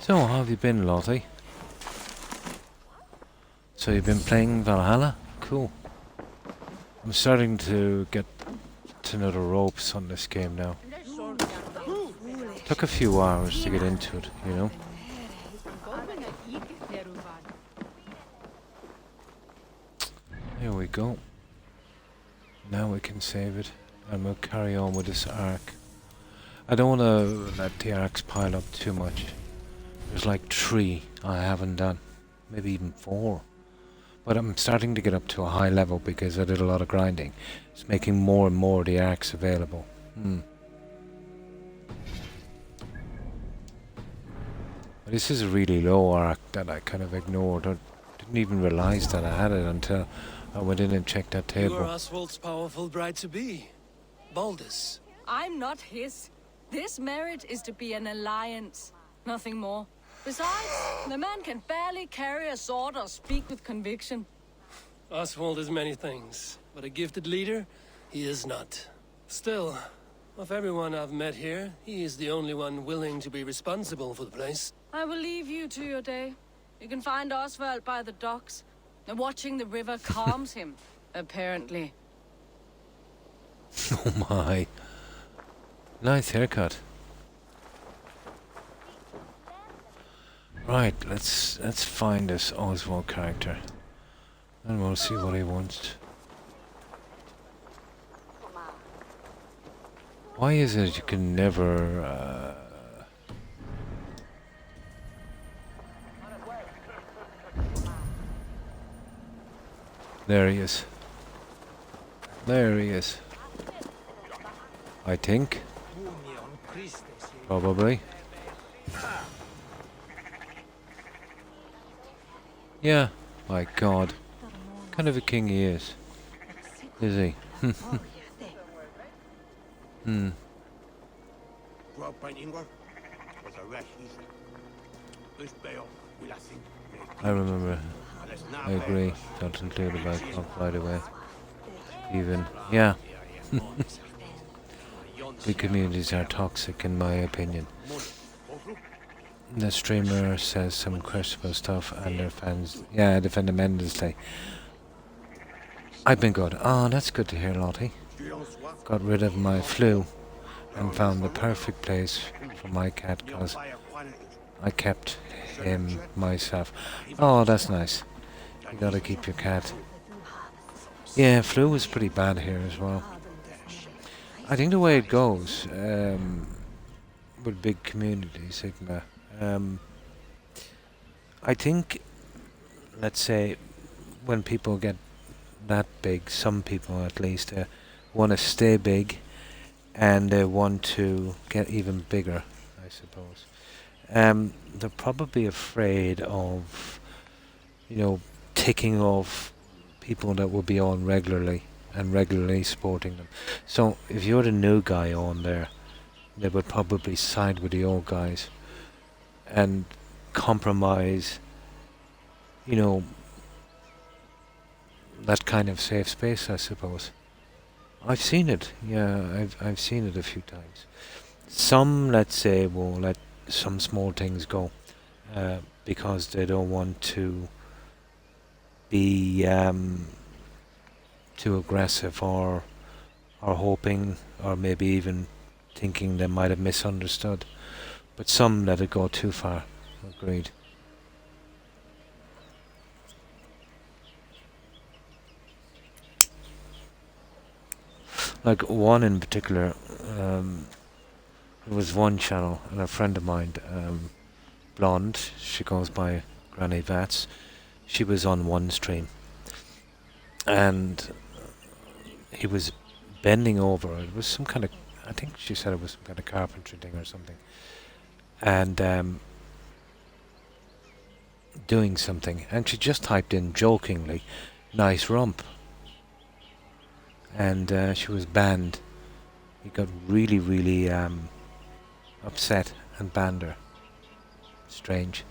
So, how have you been, Lottie? So you've been playing Valhalla? Cool. I'm starting to get to know the ropes on this game now. Took a few hours to get into it, you know? There we go. Now we can save it, and we'll carry on with this arc. I don't want to let the arcs pile up too much. There's like 3 I haven't done, maybe even 4. But I'm starting to get up to a high level because I did a lot of grinding. It's making more and more of the arcs available. This is a really low arc that I kind of ignored. I didn't even realize that I had it until I went in and checked that table. You are Oswald's powerful bride-to-be, Baldus. I'm not his. This marriage is to be an alliance, nothing more. Besides, the man can barely carry a sword or speak with conviction. Oswald is many things, but a gifted leader, he is not. Still, of everyone I've met here, he is the only one willing to be responsible for the place. I will leave you to your day. You can find Oswald by the docks. Watching the river calms him, apparently. Oh my. Nice haircut. Right, let's find this Oswald character. And we'll see what he wants. Why is it you can never There he is. There he is. I think. Probably. Yeah. My God. kind of a king he is he? Hmm. I remember. I agree. Don't include about Croc right away. Even, yeah. Big communities are toxic, in my opinion. The streamer says some questionable stuff, and their fans, yeah, defend them endlessly. I've been good. Oh, that's good to hear, Lottie. Got rid of my flu and found the perfect place for my cat because I kept him myself. Oh, that's nice. You gotta keep your cat. Yeah, flu was pretty bad here as well. I think the way it goes with big communities, Sigma, I think, let's say, when people get that big, some people at least want to stay big and they want to get even bigger, I suppose. They're probably afraid of, ticking off people that will be on regularly and regularly supporting them. So if you're the new guy on there, they would probably side with the old guys and compromise, that kind of safe space, I suppose. I've seen it, yeah, I've seen it a few times. Some, let's say, will let some small things go because they don't want to be too aggressive or hoping or maybe even thinking they might have misunderstood. But some let it go too far. Agreed. Like one in particular, there was one channel, and a friend of mine, blonde, she goes by Granny Vats, she was on one stream, and he was bending over. It was some kind of, I think she said it was some kind of carpentry thing or something, and doing something, and she just typed in jokingly, "nice rump," and she was banned. He got really, really upset and banned her. Strange.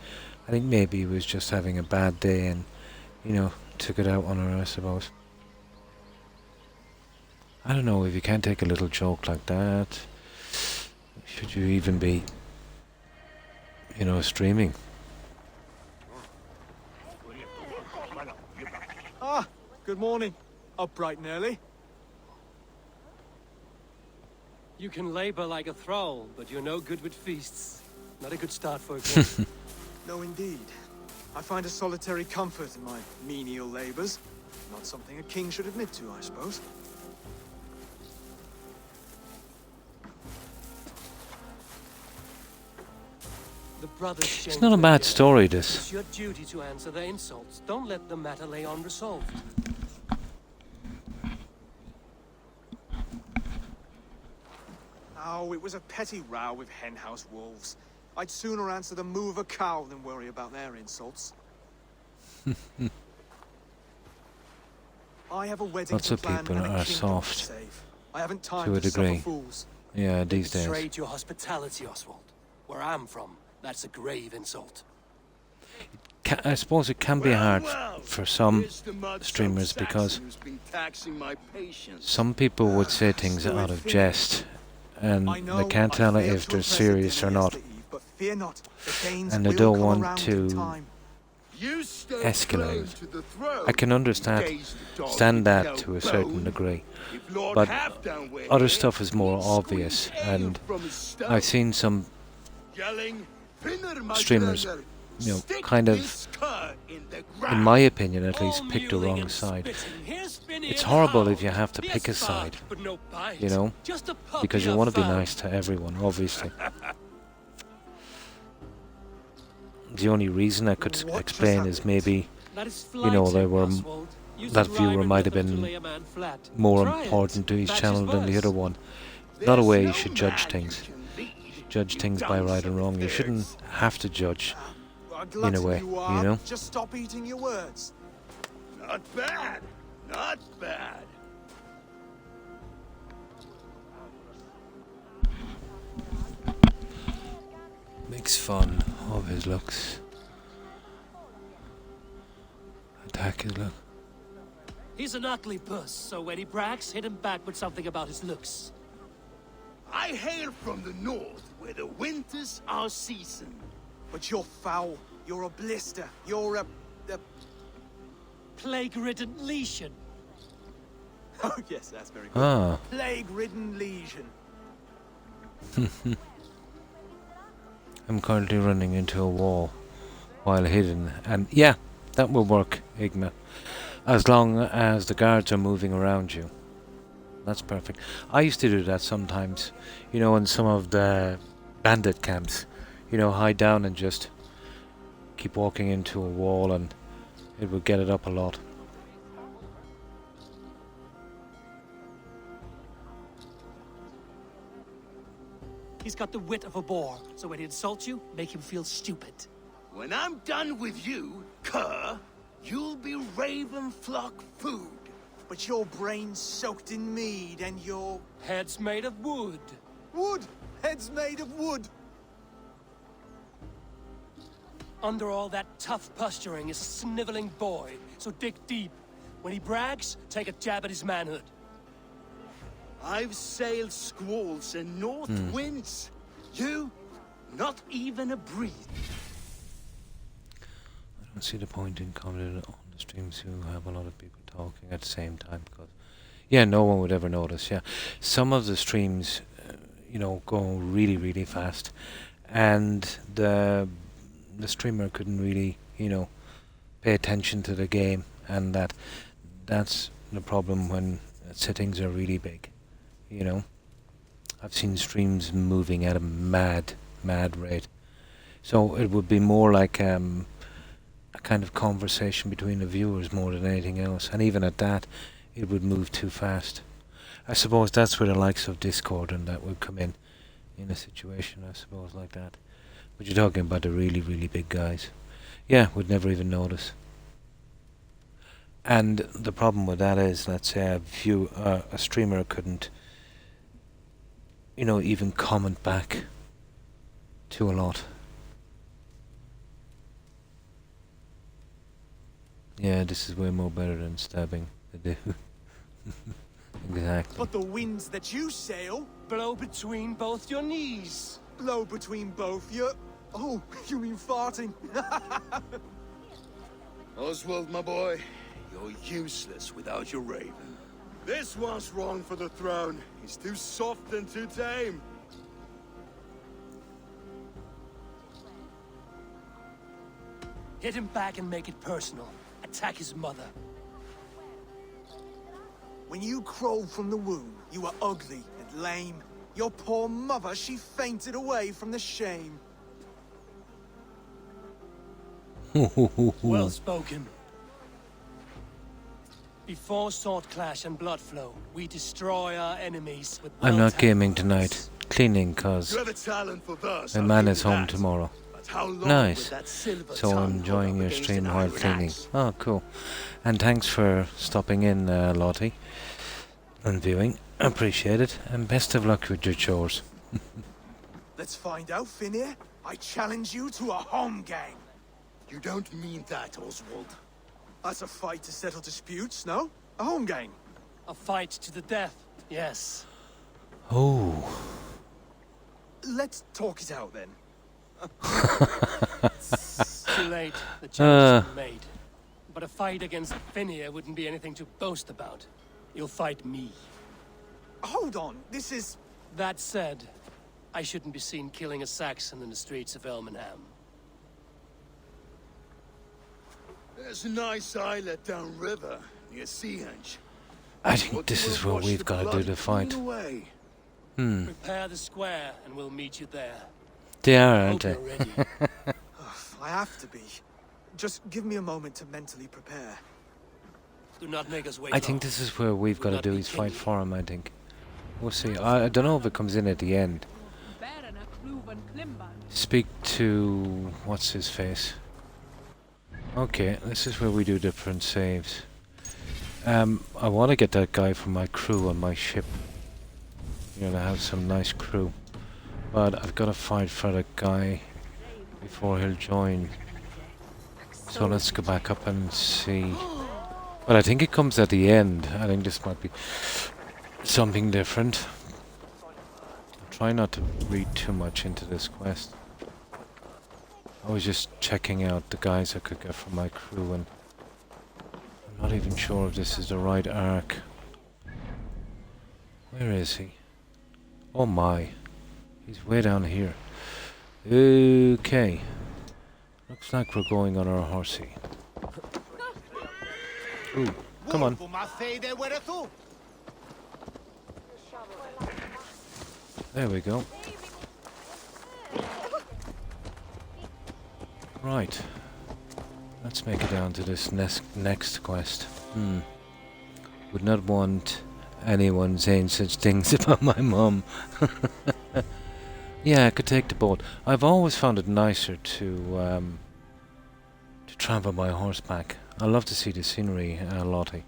I think maybe he was just having a bad day and, took it out on her, I suppose. I don't know, if you can't take a little joke like that, should you even be, streaming? Ah, good morning. Up bright and early. You can labor like a thrall, but you're no good with feasts. Not a good start for a king. No, indeed. I find a solitary comfort in my menial labors. Not something a king should admit to, I suppose. The brothers It's not a bad story, this. It's your duty to answer their insults. Don't let the matter lay unresolved. Oh, it was a petty row with henhouse wolves. I'd sooner answer the moo of a cow than worry about their insults. I have a wedding Lots of people are soft I haven't time to a to suffer degree. fools. Yeah, these days. Betrayed your hospitality, Oswald. Where I'm from, that's a grave insult. I suppose it can be hard for some streamers because some people would say things out of jest and they can't tell if they're serious or not, and they don't want to escalate. I can understand that to a certain degree, but other stuff is more obvious, and I've seen some streamers, kind of, in my opinion at least, pick the wrong side. It's horrible if you have to pick a side, because you want to be nice to everyone, obviously. The only reason I could explain is maybe, that viewer might have been more important to his channel than the other one. Not a way you should judge things. You should judge things by right and wrong. You shouldn't have to judge, in a way, Just stop eating your words. Not bad. Not bad. Makes fun of his looks. Attack his look. He's an ugly puss, so when he brags, hit him back with something about his looks. I hail from the north, where the winters are seasoned. But you're foul. You're a blister. You're a... Plague-ridden lesion. Oh, yes, that's very good. Ah. Plague-ridden lesion. I'm currently running into a wall while hidden, and yeah, that will work, Igma. As long as the guards are moving around you. That's perfect. I used to do that sometimes, you know, in some of the bandit camps. You know, hide down and just keep walking into a wall, and it would get it up a lot. He's got the wit of a boar, so when he insults you, make him feel stupid. When I'm done with you, cur, you'll be raven flock food. But your brain's soaked in mead and your... Head's made of wood. Wood! Head's made of wood! Under all that tough posturing is a sniveling boy, so dig deep. When he brags, take a jab at his manhood. I've sailed squalls and north winds. You, not even a breeze. I don't see the point in commenting on the streams who have a lot of people talking at the same time, because yeah, no one would ever notice. Yeah, some of the streams, you know, go really, really fast, and the streamer couldn't really, you know, pay attention to the game, and that's the problem when settings are really big. You know, I've seen streams moving at a mad rate, so it would be more like a kind of conversation between the viewers more than anything else, and even at that, it would move too fast. I suppose that's where the likes of Discord and that would come in a situation, I suppose, like that. But you're talking about the really, really big guys. Yeah, would never even notice. And the problem with that is, let's say a streamer couldn't, you know, even comment back to a lot. Yeah, this is way more better than stabbing the dude. Exactly. But the winds that you sail... Blow between both your knees. Blow between both your... Oh, you mean farting? Oswald, my boy, you're useless without your raven. This one's wrong for the throne. He's too soft and too tame. Hit him back and make it personal. Attack his mother. When you crawled from the womb, you were ugly and lame. Your poor mother, she fainted away from the shame. Well spoken. Before sword clash and blood flow, we destroy our enemies with I'm not gaming tonight. Cleaning, cause my man is home tomorrow. Nice. So I'm enjoying your stream while cleaning. Oh, cool. And thanks for stopping in, Lottie, and viewing. Appreciate it. And best of luck with your chores. Let's find out, Finir. I challenge you to a home gang. You don't mean that, Oswald. That's a fight to settle disputes, no? A home gang. A fight to the death, yes. Oh. Let's talk it out then. Too late. The choice is made. But a fight against Finir wouldn't be anything to boast about. You'll fight me. Hold on, this is... That said, I shouldn't be seen killing a Saxon in the streets of Elmenham. There's a nice islet downriver, near Seahenge. I think this is where we've got to do the fight. Prepare the square, and we'll meet you there. They are, aren't they? I have to be. Just give me a moment to mentally prepare. Do not make us wait I think this is where we've got to do is fight for him, I think. We'll see. I don't know if it comes in at the end. Speak to... what's his face? Okay, this is where we do different saves. I want to get that guy from my crew on my ship. You know, to have some nice crew. But I've got to fight for the guy before he'll join. So let's go back up and see. But I think it comes at the end. I think this might be something different. I'll try not to read too much into this quest. I was just checking out the guys I could get from my crew, and I'm not even sure if this is the right arc. Where is he? Oh my. He's way down here. Okay. Looks like we're going on our horsey. Ooh, come on. There we go. Right. Let's make it down to this next quest. Would not want anyone saying such things about my mum. Yeah, I could take the boat. I've always found it nicer to travel by horseback. I love to see the scenery, Lottie.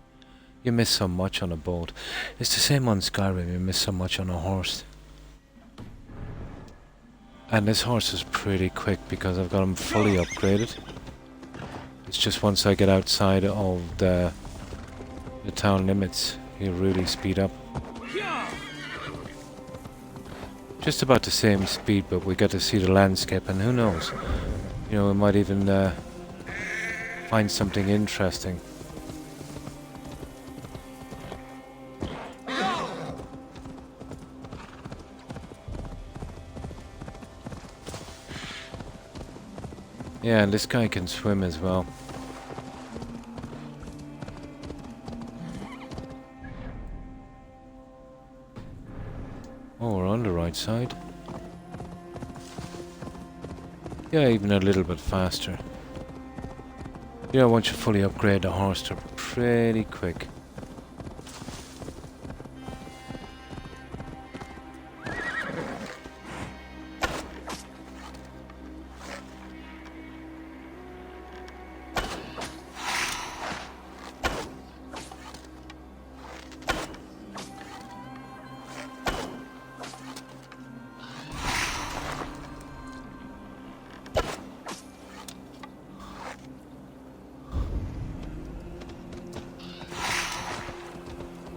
You miss so much on a boat. It's the same on Skyrim, you miss so much on a horse. And this horse is pretty quick because I've got him fully upgraded. It's just once I get outside of the town limits, he'll really speed up. Just about the same speed, but we get to see the landscape, and who knows? You know, we might even find something interesting. Yeah, and this guy can swim as well. Oh, we're on the right side. Yeah, even a little bit faster. You know, once you fully upgrade the horse, they're pretty quick.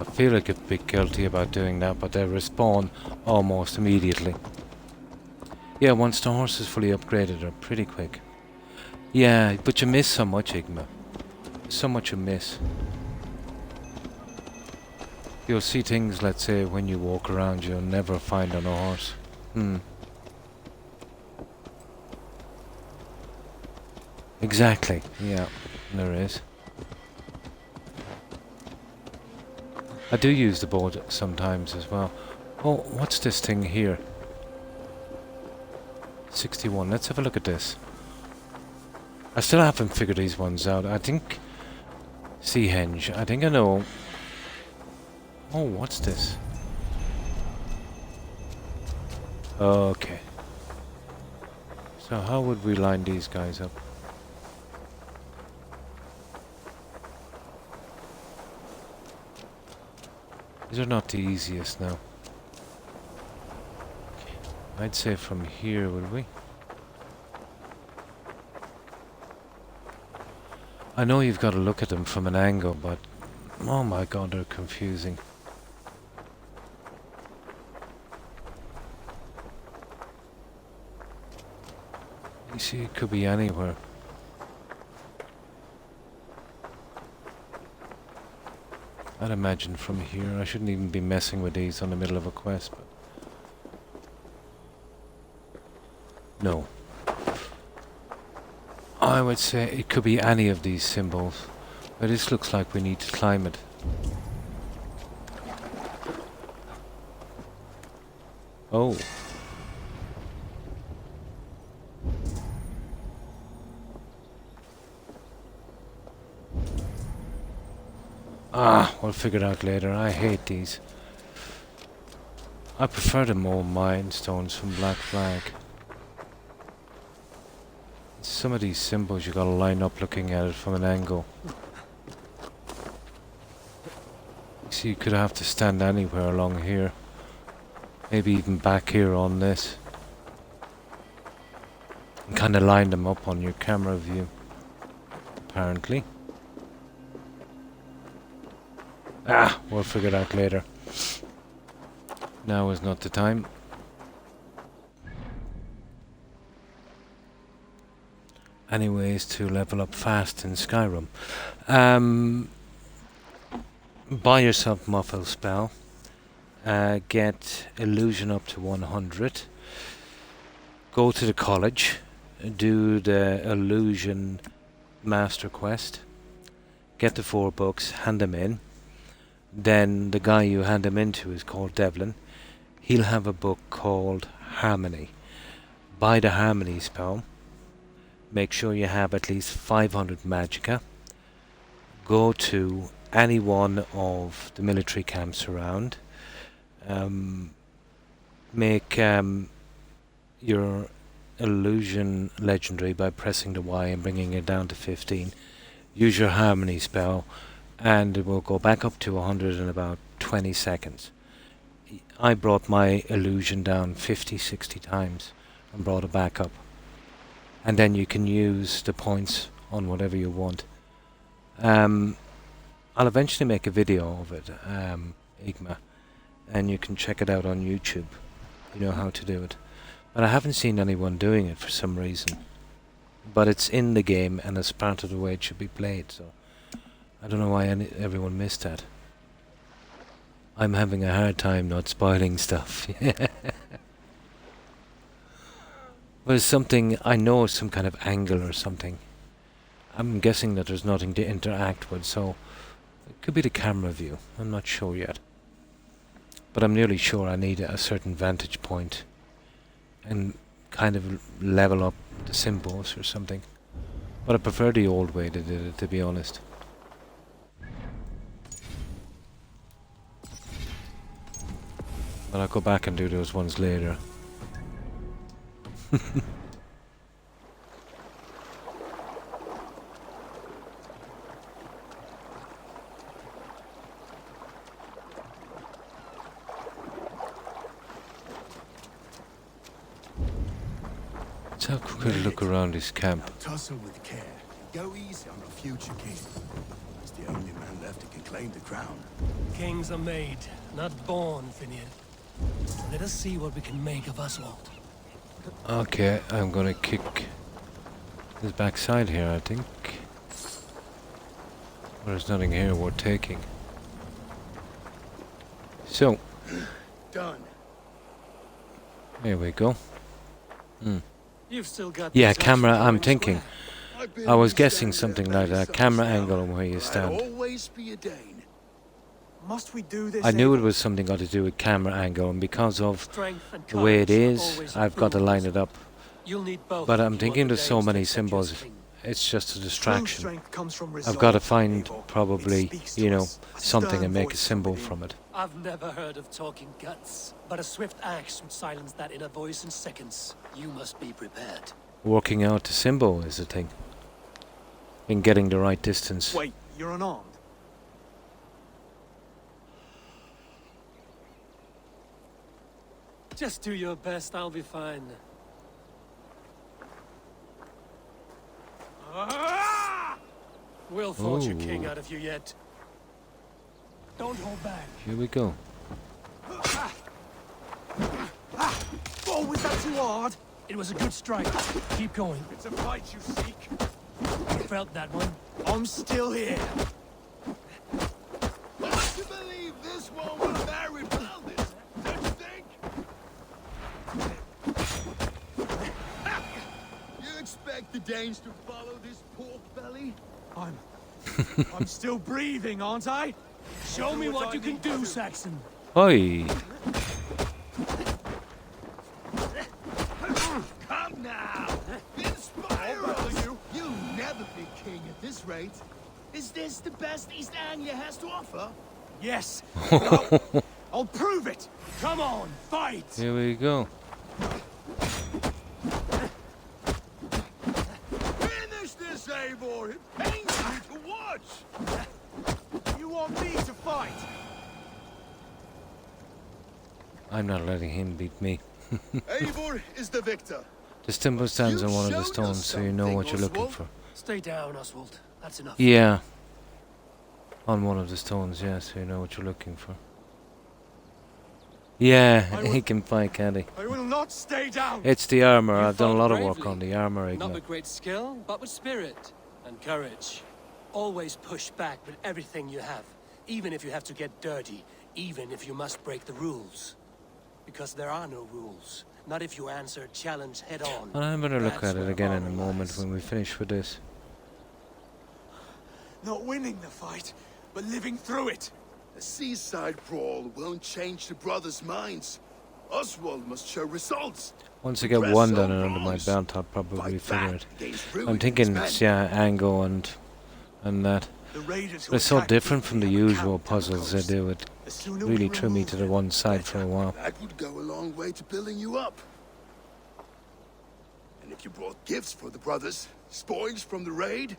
I feel like a bit guilty about doing that, but they respawn almost immediately. Yeah, once the horse is fully upgraded, they're pretty quick. Yeah, but you miss so much, Igma. So much you miss. You'll see things, let's say, when you walk around you'll never find on a horse. Exactly, yeah, there is. I do use the boat sometimes as well. Oh, what's this thing here? 61. Let's have a look at this. I still haven't figured these ones out. I think... Sea henge. I think I know... Oh, what's this? Okay. So how would we line these guys up? These are not the easiest now. I'd say from here, would we? I know you've got to look at them from an angle, but oh my god, they're confusing. You see, it could be anywhere. I'd imagine from here. I shouldn't even be messing with these on the middle of a quest, but... No. I would say it could be any of these symbols. But this looks like we need to climb it. Oh. Ah, we'll figure it out later. I hate these. I prefer the more Mayan stones from Black Flag. Some of these symbols you gotta line up looking at it from an angle. So you could have to stand anywhere along here. Maybe even back here on this. And kind of line them up on your camera view. Apparently. We'll figure it out later. Now is not the time. Anyways, to level up fast in Skyrim. Buy yourself Muffle Spell. Get Illusion up to 100. Go to the college. Do the Illusion Master Quest. Get the 4 books. Hand them in. Then the guy you hand them into is called Devlin. He'll have a book called Harmony. Buy the Harmony spell. Make sure you have at least 500 magicka. Go to any one of the military camps around. Make your illusion legendary by pressing the Y and bringing it down to 15. Use your Harmony spell and it will go back up to 100 in about 20 seconds. I brought my illusion down 50-60 times and brought it back up. And then you can use the points on whatever you want. I'll eventually make a video of it, Igma, and you can check it out on YouTube. You know how to do it. But I haven't seen anyone doing it for some reason. But it's in the game and it's part of the way it should be played, so I don't know why everyone missed that. I'm having a hard time not spoiling stuff. Well, it's something, I know it's some kind of angle or something. I'm guessing that there's nothing to interact with, so it could be the camera view. I'm not sure yet. But I'm nearly sure I need a certain vantage point and kind of level up the symbols or something. But I prefer the old way they did it, to be honest. But I'll go back and do those ones later. Let's have a quick look around this camp. Tussle with care. Go easy on the future king. He's the only man left who can claim the crown. Kings are made, not born, Finir. Let us see what we can make of Oswald. Okay, I'm gonna kick his backside here, I think. There's nothing here worth taking. So, done. Here we go. You've still got yeah, camera, I'm thinking. I was guessing something like that. Camera angle and where you stand. Always be a Dane. Must we do this? I knew it was something got to do with camera angle, and because of the way it is, I've got to line it up. But I'm thinking there's so many symbols, it's just a distraction. I've got to find probably, you know, something and make a symbol from it. I've never heard of talking guts, but a swift axe would silence that inner voice in seconds. You must be prepared. Working out the symbol is the thing. In getting the right distance. Wait, you're unarmed? Just do your best, I'll be fine. We'll forge your king out of you yet. Don't hold back. Here we go. Oh, was that too hard? It was a good strike. Keep going. It's a fight you seek. You felt that one. I'm still here. Hard to believe this one was very boundless, don't you think? You expect the Danes to follow this pork belly? I'm still breathing, aren't I? Show me what you can do, Saxon. Oi! Come now! Inspire us! You'll never be king at this rate. Is this the best East Anglia has to offer? Yes. I'll prove it. Come on, fight! Here we go. Finish this, Eivor! It pains me to watch! You want me to fight? I'm not letting him beat me. Eivor is the victor. The symbol stands on one of the showed stones, us so you know what you're looking something, for. Stay down, Oswald. That's enough. Yeah. On one of the stones, yeah, so you know what you're looking for. Yeah, he can fight, can't he? I will not stay down! It's the armor. You I've done a lot of fought work bravely. on the armor, Not Igna. with great skill, but with spirit and courage. Always push back with everything you have, even if you have to get dirty, even if you must break the rules. Because there are no rules. Not if you answer a challenge head on. I'm gonna look That's at it where again in a honor moment lies. when we finish with this. Not winning the fight, but living through it. A seaside brawl won't change the brothers' minds. Oswald must show results. Once I get Dress one so done and under my bronze. belt, I'll probably Fight figure back it. against Ruin I'm and thinking his it's, men. yeah, angle and that. The raiders who But it's so attacked different from the Italy have usual camped on the puzzles they coast. do. It The sooner really we threw me remove to the them, one side better. for a while. That would go a long way to building you up. And if you brought gifts for the brothers, spoils from the raid,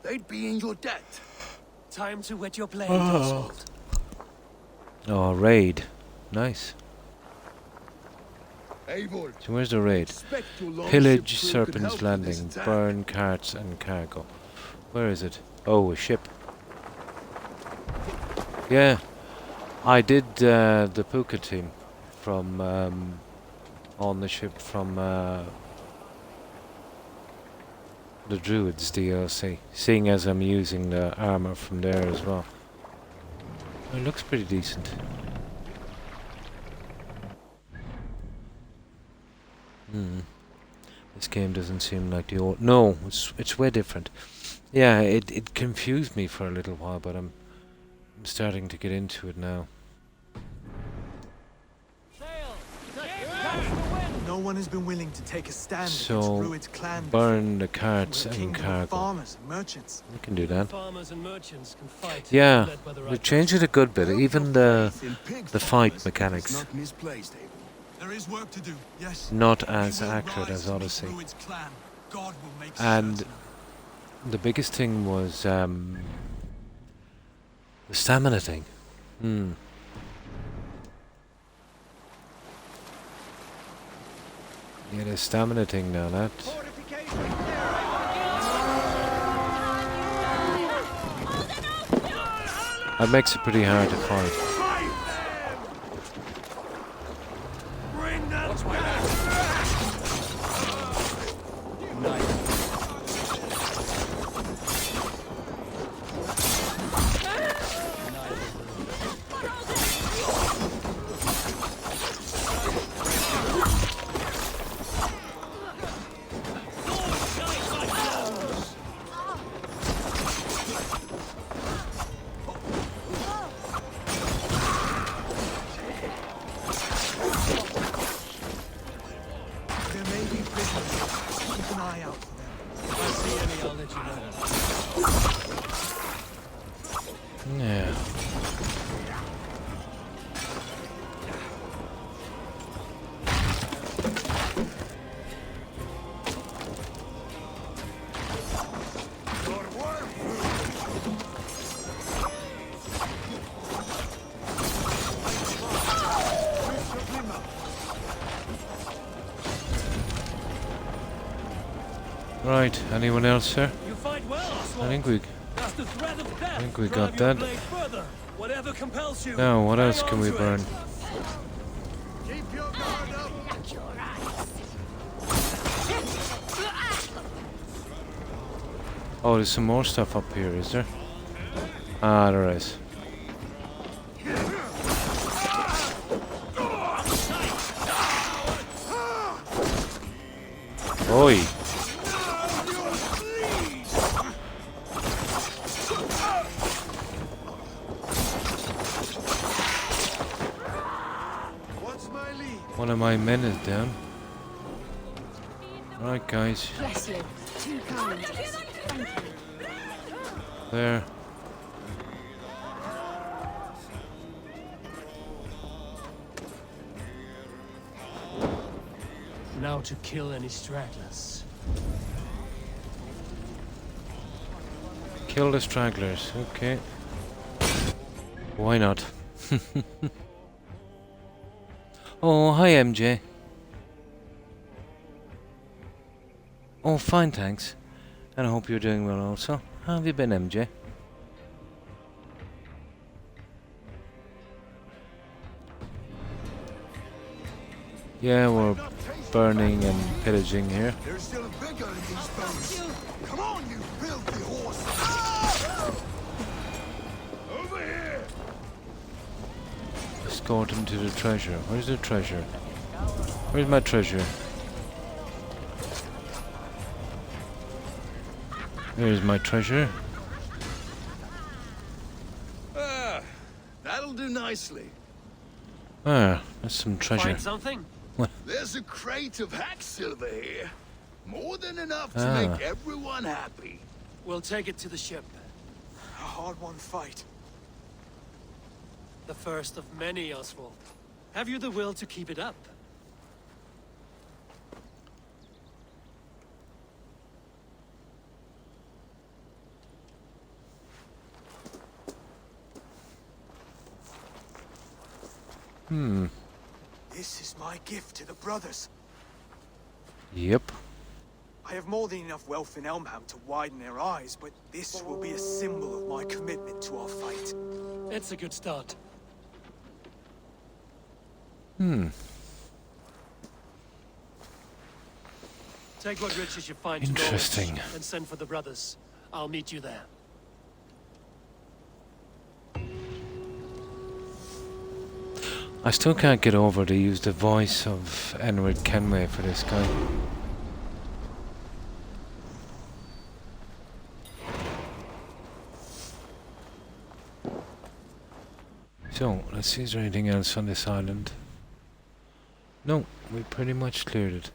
they'd be in your debt. Time to wet your blade, Oswald. Oh, raid. Nice. Eivor, So where's the raid? expect your longship Pillage, crew could Serpent's help in this Landing, attack. burn carts and cargo. Where is it? Oh, a ship. Yeah, I did the Puka team from on the ship from the Druids DLC. Seeing as I'm using the armor from there as well, it looks pretty decent. This game doesn't seem like the old. No, it's way different. Yeah, it confused me for a little while, but I'm starting to get into it now. No one has been willing to take a stand So, against Rued's clan. burn the before. carts We're a and kingdom of cargo. farmers and merchants. We can do that. Farmers and merchants can fight. Yeah, led by the we right changed it a good bit. Even the fight It's mechanics, not misplaced, Eivor. There is work to do, yes. not as We will accurate rise as to meet Odyssey. Rued's clan. God will make And certain. the biggest thing was the stamina thing. Yeah, the stamina thing now. That makes it pretty hard to fight. There may be prisoners. Keep an eye out for them. If I see any, I'll let you know. Yeah. Right. Anyone else, sir? You fight well, Oswald. I think we. That's the threat of death. I think we Drive got your that. blade further. Whatever compels you. Now, what Hang else can on we to it. burn? Keep your guard up. Oh, there's some more stuff up here, is there? Ah, there is. Oi! What's my lead? One of my men is down. Right, guys. Bless you. Too kind. Thank you. There. Now to kill any stragglers. Kill the stragglers. Okay. Why not? Oh, hi MJ. Oh, fine, thanks. And I hope you're doing well also. How have you been, MJ? Yeah, we're burning and pillaging here. There's still a bigger in these bones. Come on, you filthy horse! Over here! Escort him to the treasure. Where's the treasure? Where's my treasure? There's my treasure. That'll do nicely. Ah, that's some treasure. Find something? There's a crate of hack silver here. More than enough to Ah. make everyone happy. We'll take it to the ship. A hard-won fight. The first of many, Oswald. Have you the will to keep it up? This is my gift to the brothers. Yep. I have more than enough wealth in Elmham to widen their eyes, but this will be a symbol of my commitment to our fight. It's a good start. Take what riches you find to Interesting. Norwich and send for the brothers. I'll meet you there. I still can't get over to use the voice of Edward Kenway for this guy. So, let's see, is there anything else on this island? No, we pretty much cleared it.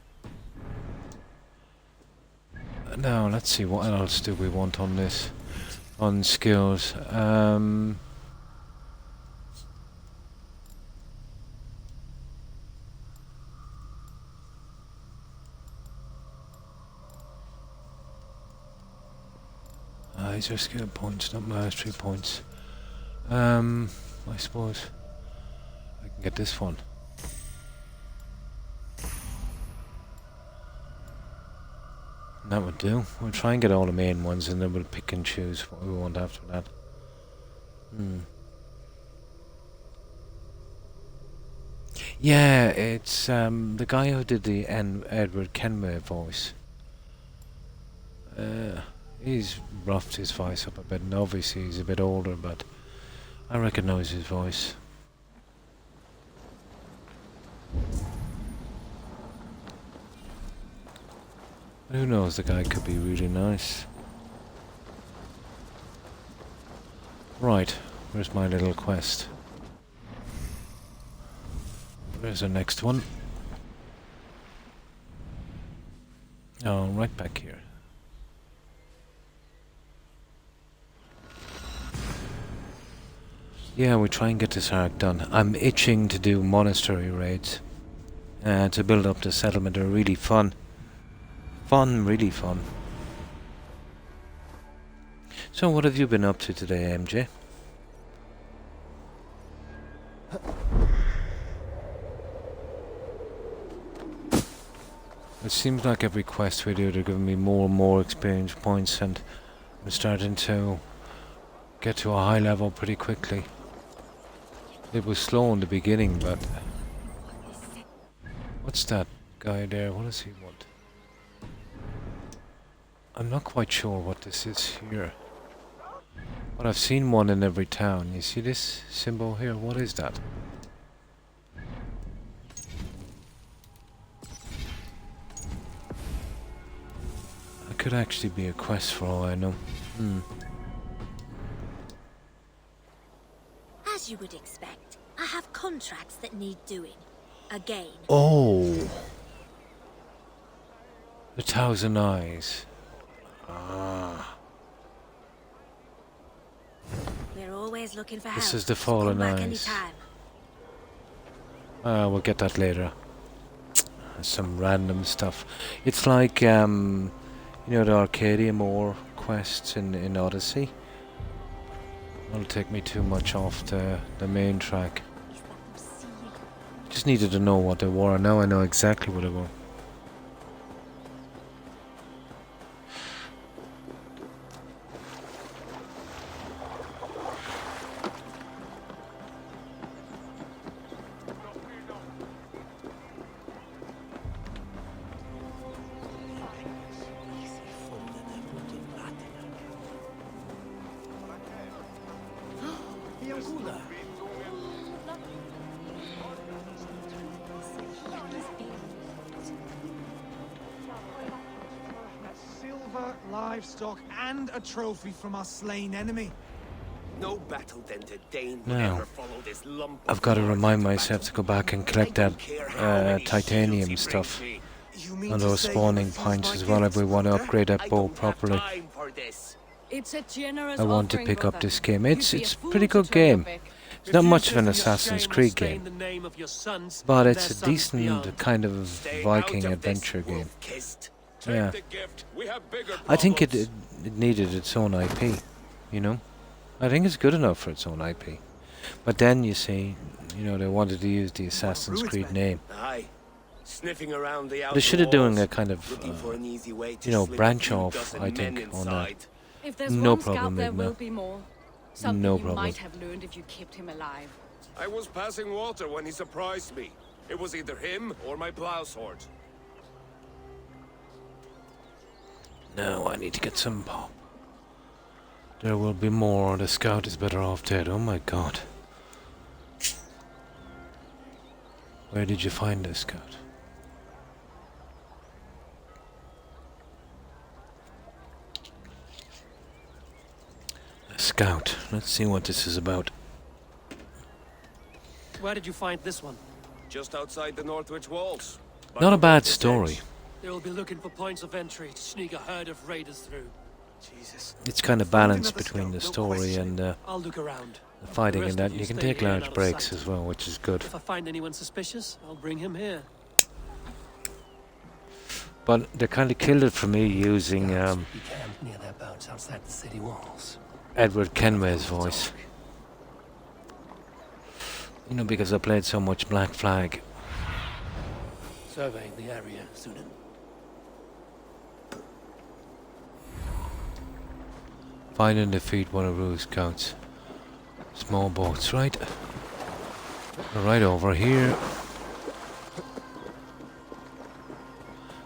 Now, let's see, what else do we want on this? On skills. These are skill points, not mastery points. I suppose I can get this one. That would do. We'll try and get all the main ones and then we'll pick and choose what we want after that. Yeah, it's the guy who did the Edward Kenway voice. He's roughed his voice up a bit, and obviously he's a bit older, but I recognise his voice. Who knows, the guy could be really nice. Right, where's my little quest? Where's the next one? Oh, right back here. Yeah, we try and get this arc done. I'm itching to do monastery raids. To build up the settlement. They're really fun. Really fun. So what have you been up to today, MJ? It seems like every quest we do, they're giving me more and more experience points, and I'm starting to get to a high level pretty quickly. It was slow in the beginning, but... What's that guy there? What does he want? I'm not quite sure what this is here. But I've seen one in every town. You see this symbol here? What is that? It could actually be a quest for all I know. As you would expect, I have contracts that need doing. Again. Oh! The Thousand Eyes. Ah. We're always looking for help. This is the so Fallen come back Eyes. anytime. We'll get that later. Some random stuff. It's like, you know, the Arcadia Moor quests in Odyssey. That'll take me too much off the main track. Just needed to know what they were, and now I know exactly what they were. Silver, livestock, and a trophy from our slain enemy. No battle-dented Dane will Now, ever follow this lump I've of got to lore remind to myself battle. to go back and collect that titanium stuff and those spawning points as well if we want to upgrade that bow properly. It's a generous I want to offering, pick up brother. this game. You'd It's be a fool pretty to good turn your game. back. It's not much of an Assassin's Creed game, The name of your sons but and it's their a sons decent beyond. kind of Viking adventure game. Yeah, I think it needed its own IP, you know. I think it's good enough for its own IP. But then you see, you know, they wanted to use the Assassin's Creed name. Aye. Sniffing around the They should have doing walls, a kind of, looking for an easy way to you know, slip a branch few off, dozen I men think, on that. inside. If there's No one scout, problem, there Igna. will be more. Something No you problem. might have learned if you kept him alive. I was passing water when he surprised me. It was either him or my plow sword. No, I need to get some pop. There will be more. The scout is better off dead. Oh my god. Where did you find this scout? A scout. Let's see what this is about. Where did you find this one? Just outside the Northwich walls. Not a bad story. They will be looking for points of entry to sneak a herd of raiders through. Jesus. It's kind of balanced between the story and I'll look around. the fighting, The rest and of that you you can stay take here and large out of breaks sight. as well, which is good. If I find anyone suspicious, I'll bring him here. But they kind of killed it for me using Be camped near their boats outside the city walls. Edward Kenway's voice. You know, because I played so much Black Flag. Surveying the area, Sunan. Find and defeat one of Rue's scouts. Small boats, right? Right over here.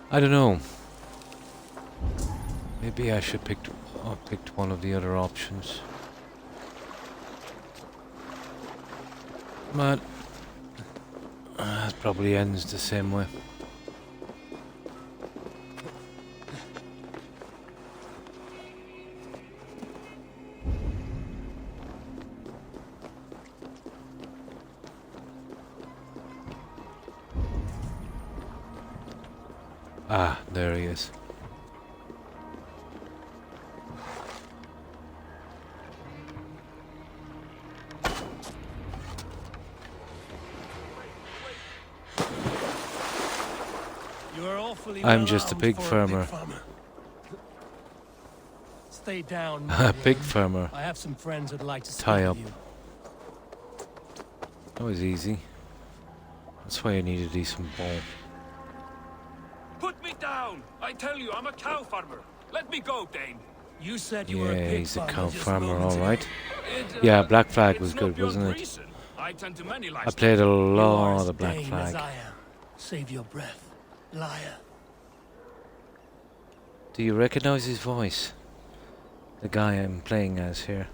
I don't know. Maybe I should picked one of the other options. But it probably ends the same way. Ah, there he is. You're awfully I'm well just a armed pig for farmer. Stay down. A pig William. farmer. I have some friends who'd like to speak Tie with up. you. That was easy. That's why I need a decent bow. Put me down! I tell you, I'm a cow farmer. Let me go, Dane. You said you were a Yeah, pig he's a farmer cow just farmer, moments ago. alright. It, Yeah, Black Flag was it's good, not beyond wasn't it? reason. I tend to many I livestock. played a You are lot as of Black Dane as Flag. I am. Save your breath, liar. Do you recognize his voice? The guy I'm playing as here.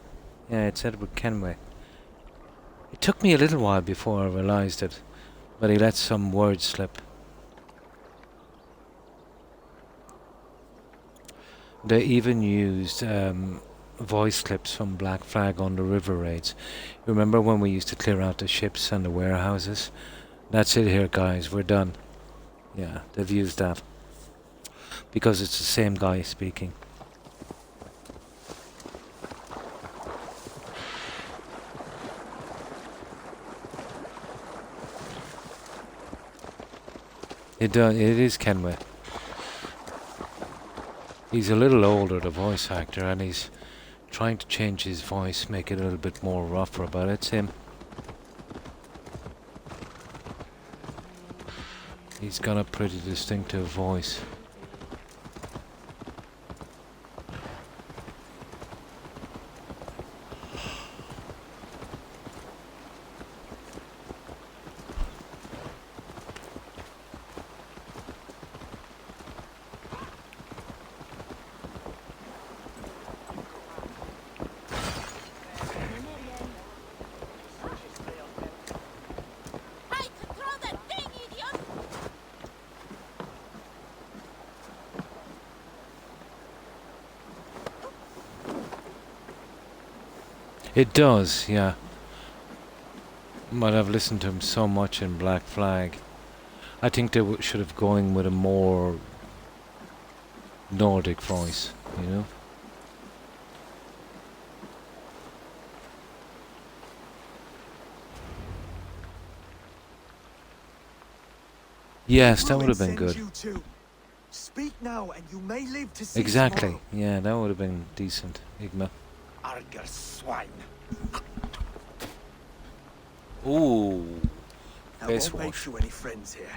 Yeah, it's Edward Kenway. It took me a little while before I realized it, but he let some words slip. They even used voice clips from Black Flag on the river raids. Remember when we used to clear out the ships and the warehouses? That's it here, guys. We're done. Yeah, they've used that. Because it's the same guy speaking. It is Kenway. He's a little older, the voice actor, and he's trying to change his voice, make it a little bit more rougher, but it's him. He's got a pretty distinctive voice. It does, yeah. But I've listened to him so much in Black Flag. I think they should have going with a more Nordic voice, you know? Yes, that would have been good. Speak now, and you may live to see Exactly. tomorrow. Yeah, that would have been decent, Igma. Arger swine. Ooh. I Face won't make wash. you any friends here.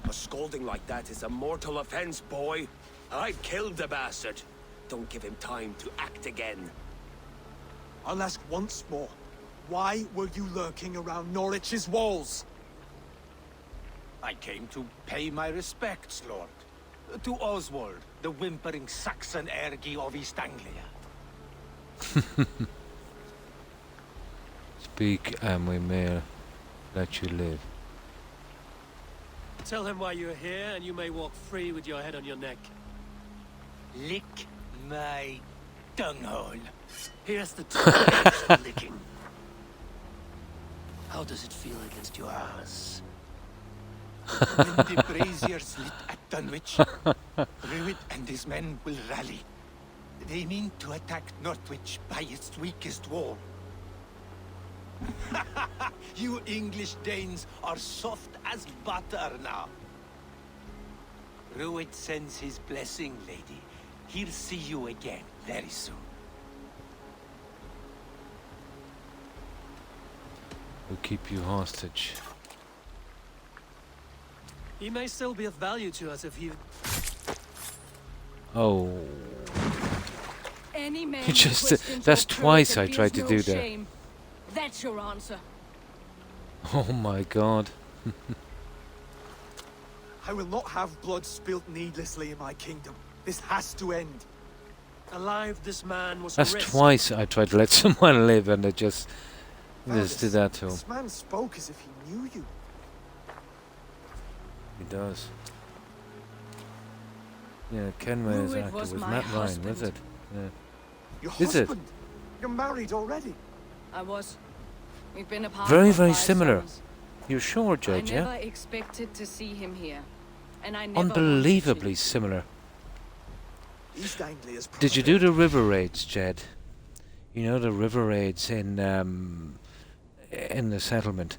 A scolding like that is a mortal offense, boy. I've killed the bastard. Don't give him time to act again. I'll ask once more. Why were you lurking around Norwich's walls? I came to pay my respects, Lord. To Oswald, the whimpering Saxon ergi of East Anglia. Speak and we may let you live. Tell him why you're here, and you may walk free with your head on your neck. Lick my dunghole. Here's the time licking. How does it feel against your ass? When the braziers lit at Dunwich, Rued and his men will rally. They mean to attack Northwich by its weakest wall. You English Danes are soft as butter now. Rued sends his blessing, lady. He'll see you again very soon. We'll keep you hostage. He may still be of value to us if you... Oh. Any man You just who questions that's your twice I purity tried to feels do no that. shame. That's your answer. Oh my god. I will not have blood spilt needlessly in my kingdom. This has to end. Alive, this man was That's risked. twice I tried to let someone live and they just did that to him. This man spoke as if he knew you. He does. Yeah, Kenway's Rued actor was was my Matt Ryan, husband. was it? Yeah. Your Is it? husband? You're married already. I was. We've been apart Very, for very 5 similar. summers. You're sure, I Judge, never yeah? expected to see him here, and I never wanted Unbelievably to. similar. East Anglia's Did you do the river raids, Jed? You know the river raids in the settlement.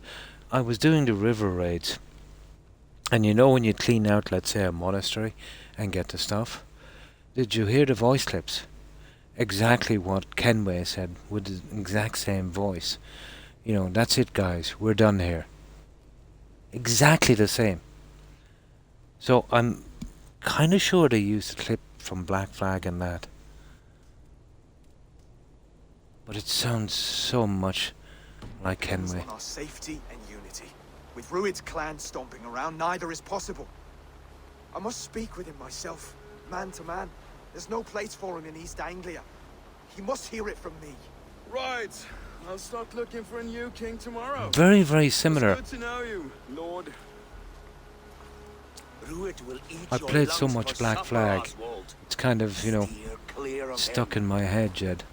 I was doing the river raids, and you know when you clean out, let's say, a monastery and get the stuff. Did you hear the voice clips? Exactly what Kenway said with the exact same voice. You know, that's it, guys. We're done here. Exactly the same. So I'm kind of sure they used a clip from Black Flag and that. But it sounds so much like Kenway. On our safety and unity. With Rued's clan stomping around, neither is possible. I must speak with him myself, man to man. There's no place for him in East Anglia. He must hear it from me. Right. I'll start looking for a new king tomorrow. Very, very similar. It's good to know you, Lord. Rued will eat I your played so lungs much for Black supper, Flag. Oswald. It's kind of, you know, Steer clear of stuck him. in my head, Jed.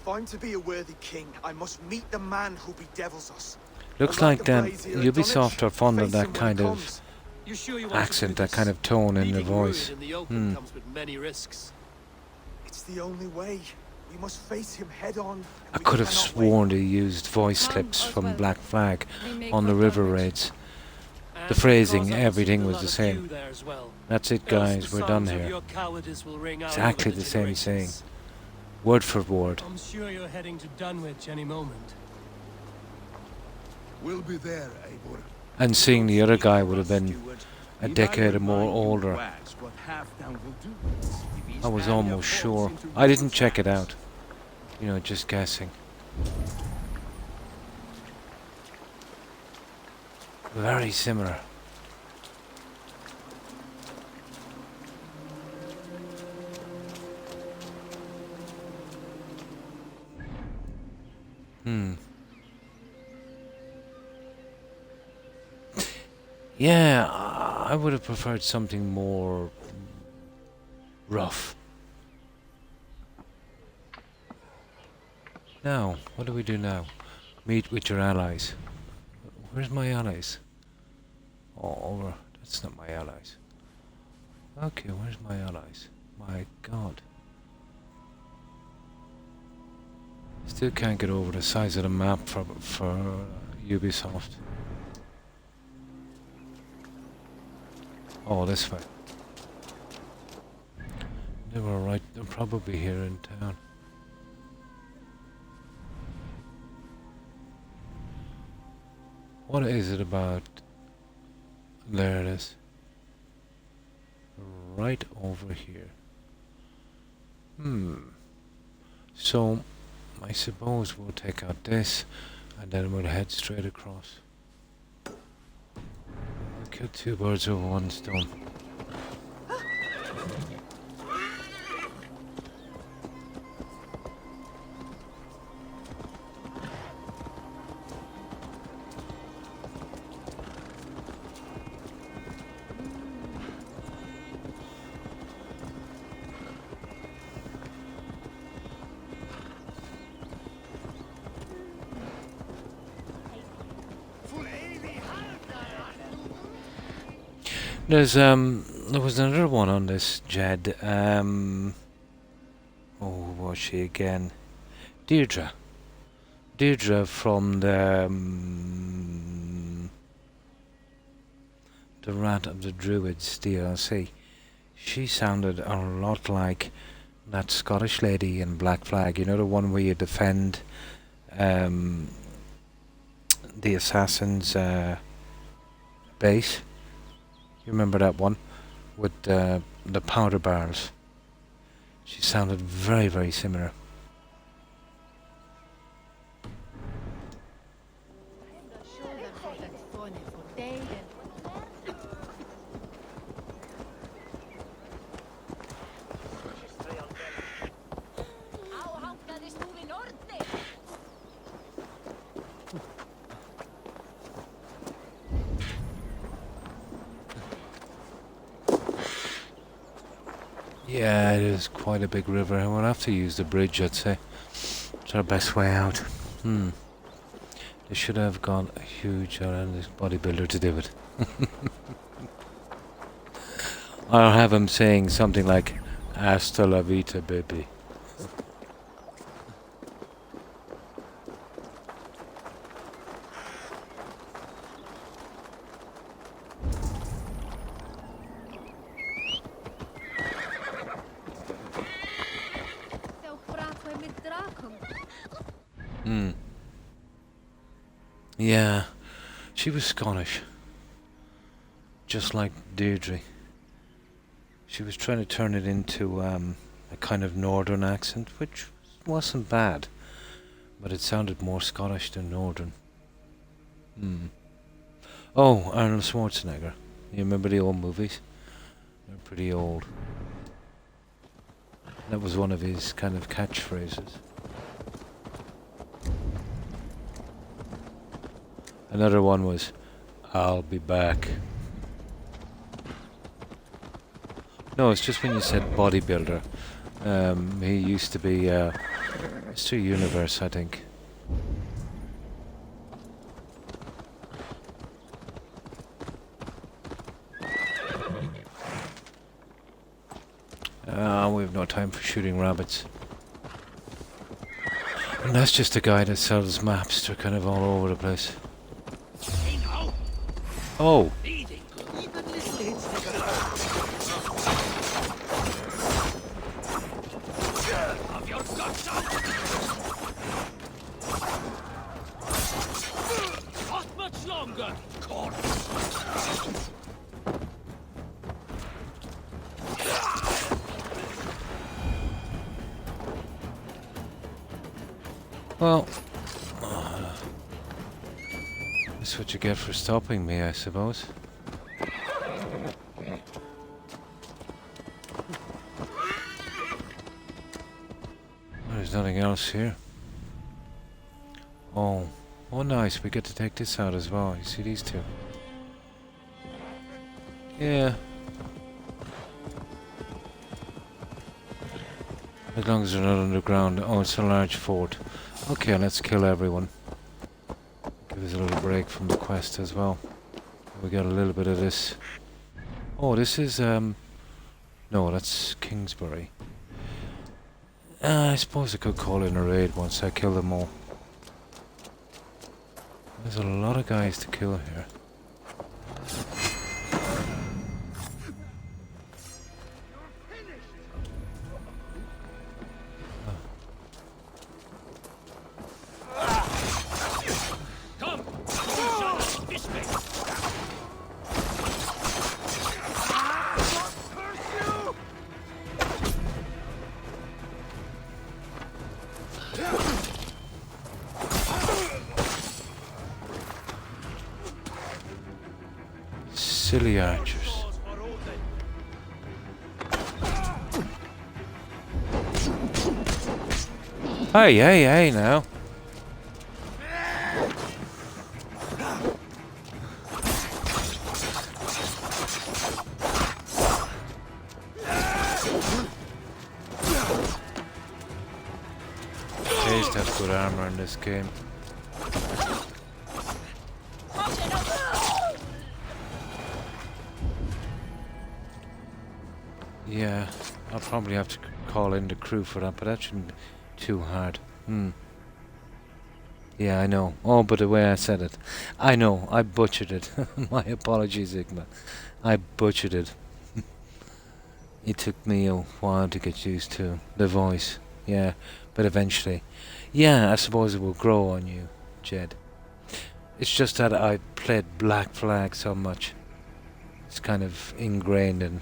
If I'm to be a worthy king, I must meet the man who bedevils us. Looks Unlike like the that brazier at Ubisoft are fond of face him that when kind he of comes. You sure you want us to accent, do that this? kind of tone in the Meeting voice. Rued in the open Hmm. comes with many risks. It's the only way. We must face him head on. and I we could have cannot sworn they used voice Come, clips from Oswald. Black Flag We make on the for river Dunwich. raids. And The phrasing, because I can everything see was lot the of same. you there as well. That's it, Else guys. the We're done songs of here. your cowardice will ring out Exactly over the same saying. generations. Word for word. I'm sure you're heading to Dunwich any moment. We'll be there, Eivor. And seeing the other guy would have been a decade or more older. I was almost sure. I didn't check it out. You know, just guessing. Very similar. Yeah, I would have preferred something more rough. Now, what do we do now? Meet with your allies. Where's my allies? Oh, over. That's not my allies. Okay, where's my allies? My God. Still can't get over the size of the map for Ubisoft. Oh, this way. They were right. They're probably here in town. What is it about? There it is. Right over here. So, I suppose we'll take out this, and then we'll head straight across. We'll kill two birds with one stone. There was another one on this Jed. Oh, who was she again? Deirdre. Deirdre from the Rat of the Druids DLC. She sounded a lot like that Scottish lady in Black Flag. You know, the one where you defend the assassin's base. You remember that one with the powder barrels? She sounded very, very similar. Yeah, it is quite a big river, and we'll have to use the bridge, I'd say. It's our best way out. They should have got a huge horrendous bodybuilder to do it. I'll have him saying something like, "Hasta la vita, baby." Yeah, she was Scottish, just like Deirdre. She was trying to turn it into a kind of northern accent, which wasn't bad, but it sounded more Scottish than northern. Oh, Arnold Schwarzenegger. You remember the old movies? They're pretty old. That was one of his kind of catchphrases. Another one was, "I'll be back." No, it's just when you said bodybuilder. He used to be Mr. Universe, I think. We have no time for shooting rabbits. And that's just a guy that sells maps. They're kind of all over the place. Oh! Not much longer, corpse. Well, that's what you get for stopping me, I suppose. There's nothing else here. Oh, nice. We get to take this out as well. You see these two? Yeah. As long as they're not underground. Oh, it's a large fort. Okay, let's kill everyone. Give us a little break from the quest as well. We got a little bit of this. Oh, this is, no, that's Kingsbury. I suppose I could call in a raid once I kill them all. There's a lot of guys to kill here. Silly archers. Hey now. Taste have good armor in this game. Yeah, I'll probably have to call in the crew for that, but that shouldn't be too hard. Yeah, I know. Oh, but the way I said it. I know, I butchered it. My apologies, Igma. I butchered it. It took me a while to get used to the voice. Yeah, but eventually. Yeah, I suppose it will grow on you, Jed. It's just that I played Black Flag so much. It's kind of ingrained in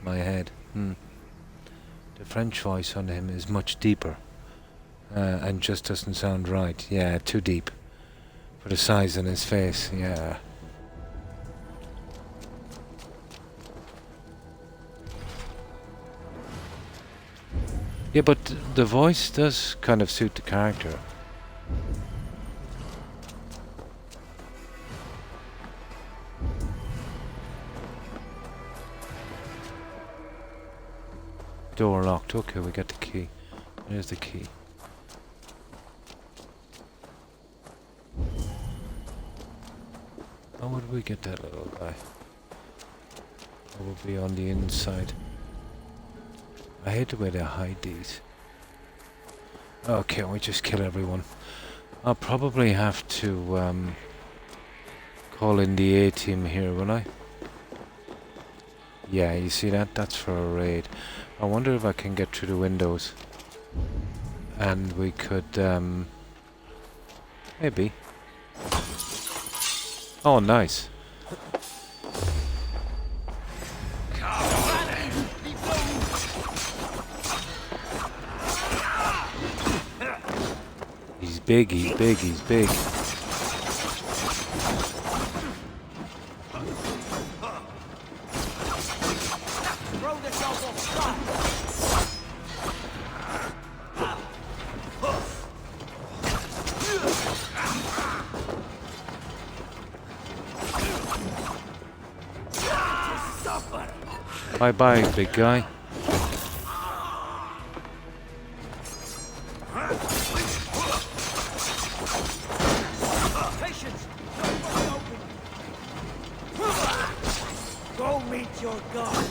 my head. The French voice on him is much deeper. And just doesn't sound right. Yeah, too deep. For the size on his face, yeah. Yeah, but the voice does kind of suit the character. Door locked. Okay, we got the key. There's the key. How would we get that little guy? It would be on the inside. I hate the way they hide these. Okay, we just kill everyone. I'll probably have to call in the A-team here, will I? Yeah, you see that? That's for a raid. I wonder if I can get through the windows. And we could, maybe. Oh, nice. He's big, he's big, he's big. Bye-bye, big guy. Patience! Go meet your god!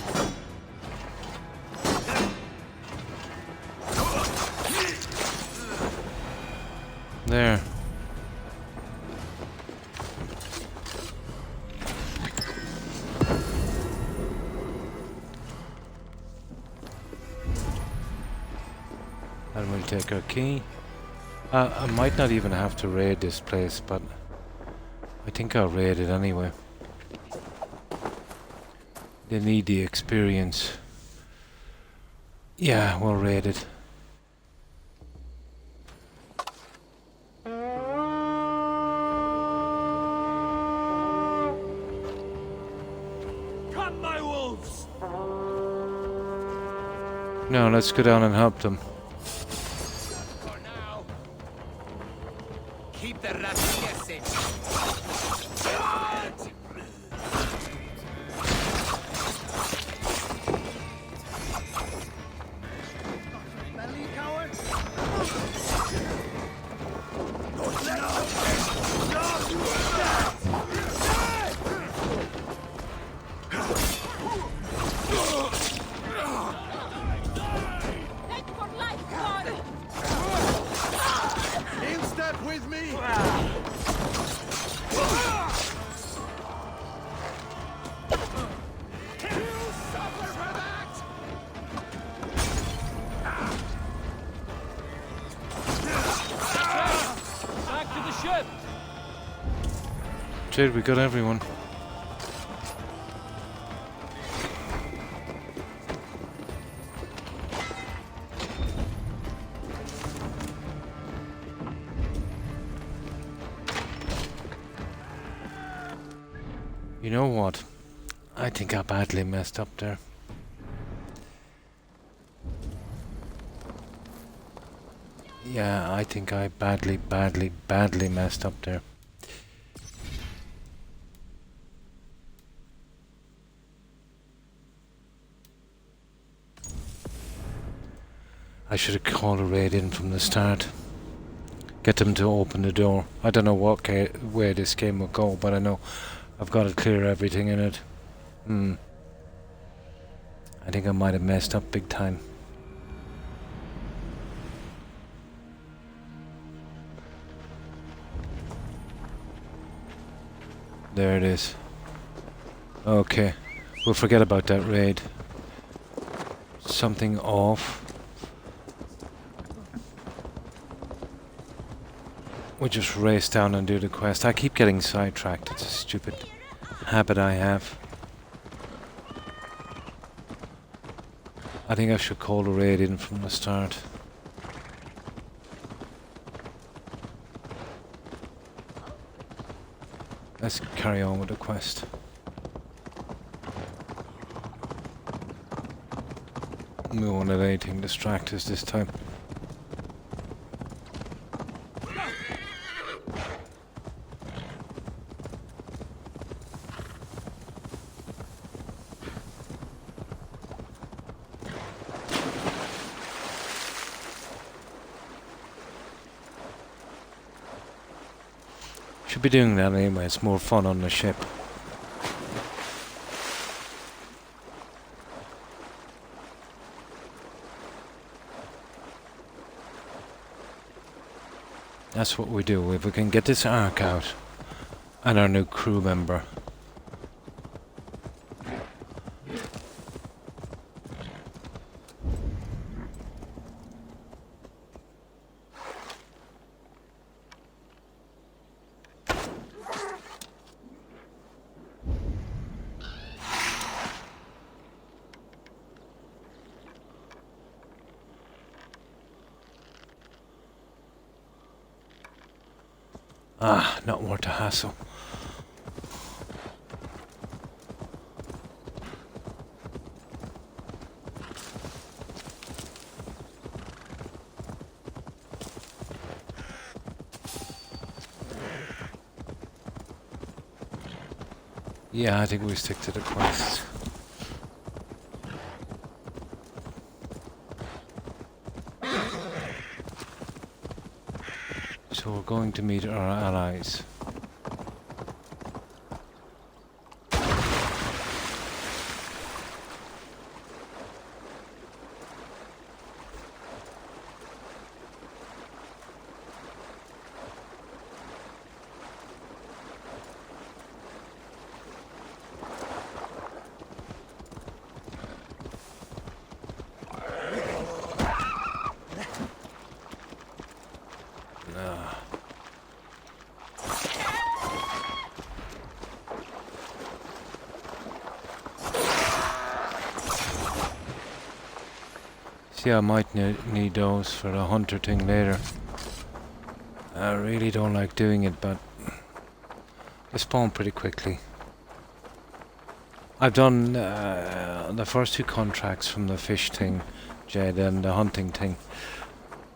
There. And we'll take our key. I might not even have to raid this place, but I think I'll raid it anyway. They need the experience. Yeah, we'll raid it. No, let's go down and help them. For now. Keep the rats guessing. Belly cowards! In step with me! Back to the ship! Jade, we got everyone. You know what? I think I badly messed up there. Yeah, I think I badly messed up there. I should have called a raid in from the start. Get them to open the door. I don't know what way this game will go, but I know I've got to clear everything in it. I think I might have messed up big time. There it is. Okay, we'll forget about that raid. Something off. We'll just race down and do the quest. I keep getting sidetracked. It's a stupid habit I have. I think I should call the raid in from the start. Let's carry on with the quest. We won't let anything distract us this time. Should be doing that anyway, it's more fun on the ship. That's what we do. If we can get this arc out and our new crew member. Ah, not worth the hassle. Yeah, I think we stick to the quest. So we're going to meet our allies. See, I might need those for the hunter thing later. I really don't like doing it, but they spawn pretty quickly. I've done the first two contracts from the fish thing Jed and the hunting thing.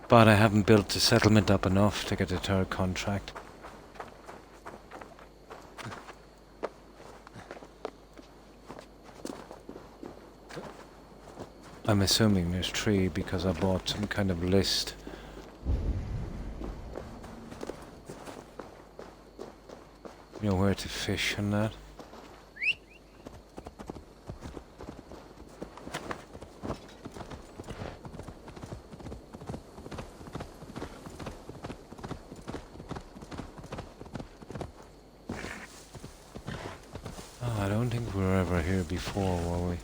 But I haven't built the settlement up enough to get the third contract. I'm assuming there's 3 because I bought some kind of list. You know where to fish and that. Oh, I don't think we were ever here before, were we?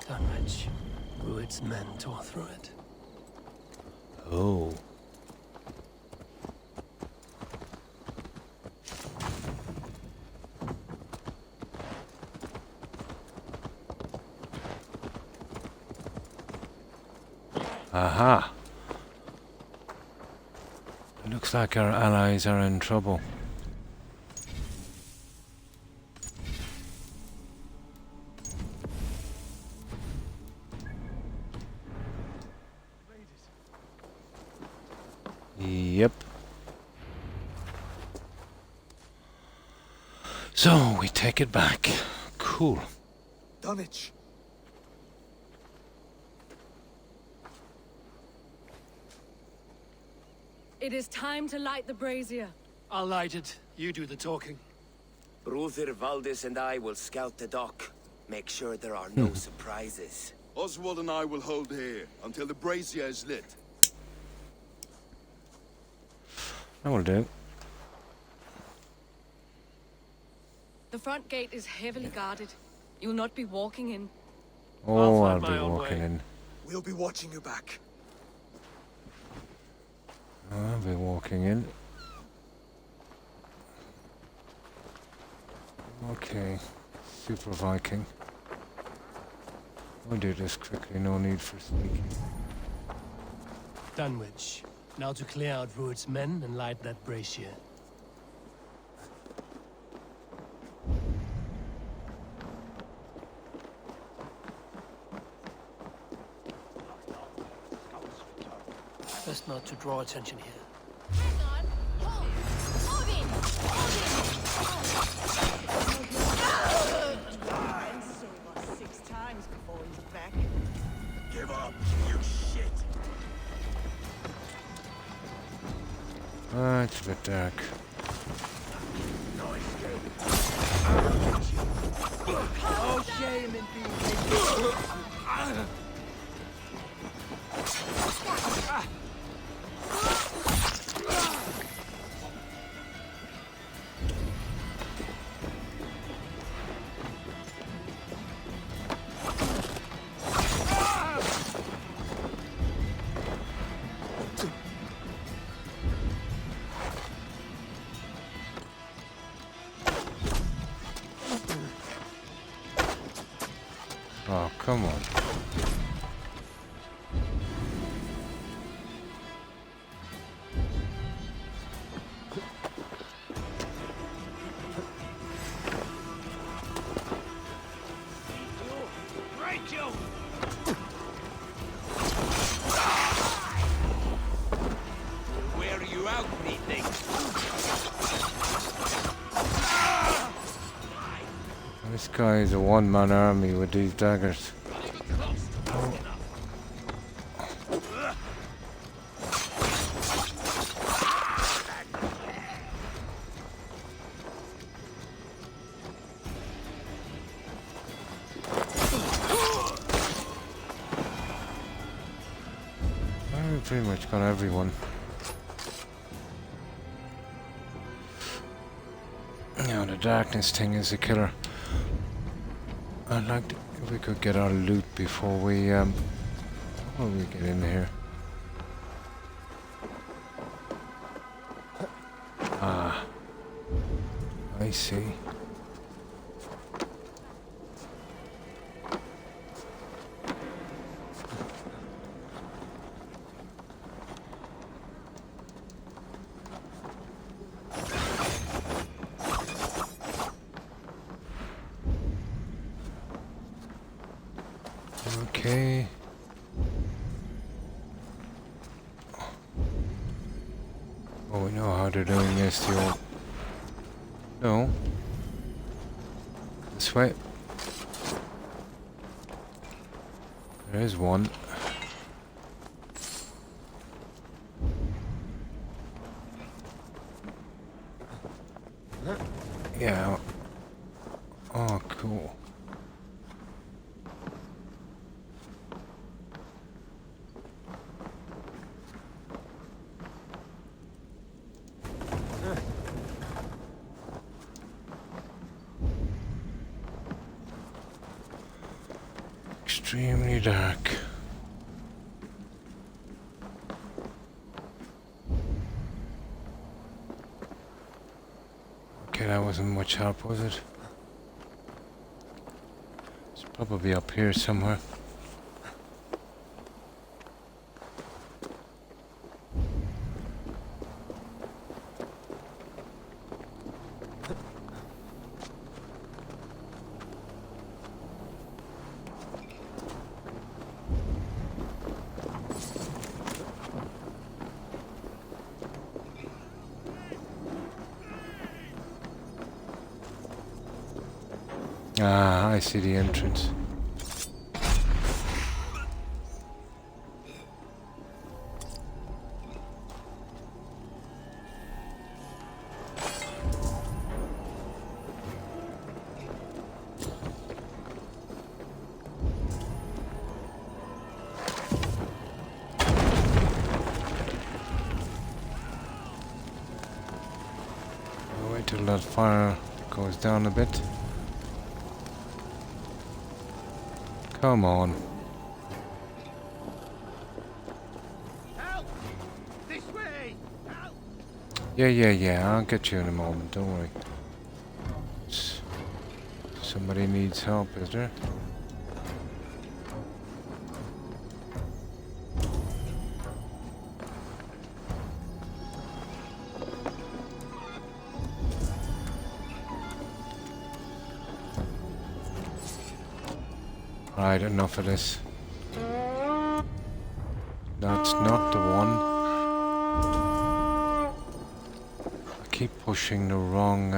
Dunwich. Rued's men tore through it. Oh. Aha! Looks like our allies are in trouble. Yep. So, we take it back. Cool. Dunwich. It is time to light the brazier. I'll light it. You do the talking. Brother Valdis and I will scout the dock. Make sure there are no surprises. Oswald and I will hold here until the brazier is lit. That will do. The front gate is heavily guarded. You'll not be walking in. Oh, I'll find be my own walking way. in. We'll be watching you back. I'll be walking in. Okay. Super Viking. We'll do this quickly, no need for sneaking. Dunwich. Now to clear out Rued's men and light that brazier. Best not to draw attention here. Hang on. Hold. Moving. Save us 6 times before he's back. Give up, you shit! It's a bit dark. Oh, shame in being Oh, come on. Where are you out, methinks? This guy is a one-man army with these daggers. I've pretty much got everyone. Now the darkness thing is a killer. I'd like to, if we could get our loot before we get in here. Ah, I see. Okay. Oh, we know how they're doing this, the old... No. This way. There is one. Yeah. Oh, cool. Extremely dark. Okay, that wasn't much help, was it? It's probably up here somewhere. Ah, I see the entrance. I'll wait till that fire goes down a bit. Come on. Help! This way! Help! Yeah, I'll get you in a moment, don't worry. Somebody needs help, is there? Right, enough of this. That's not the one. I keep pushing the wrong,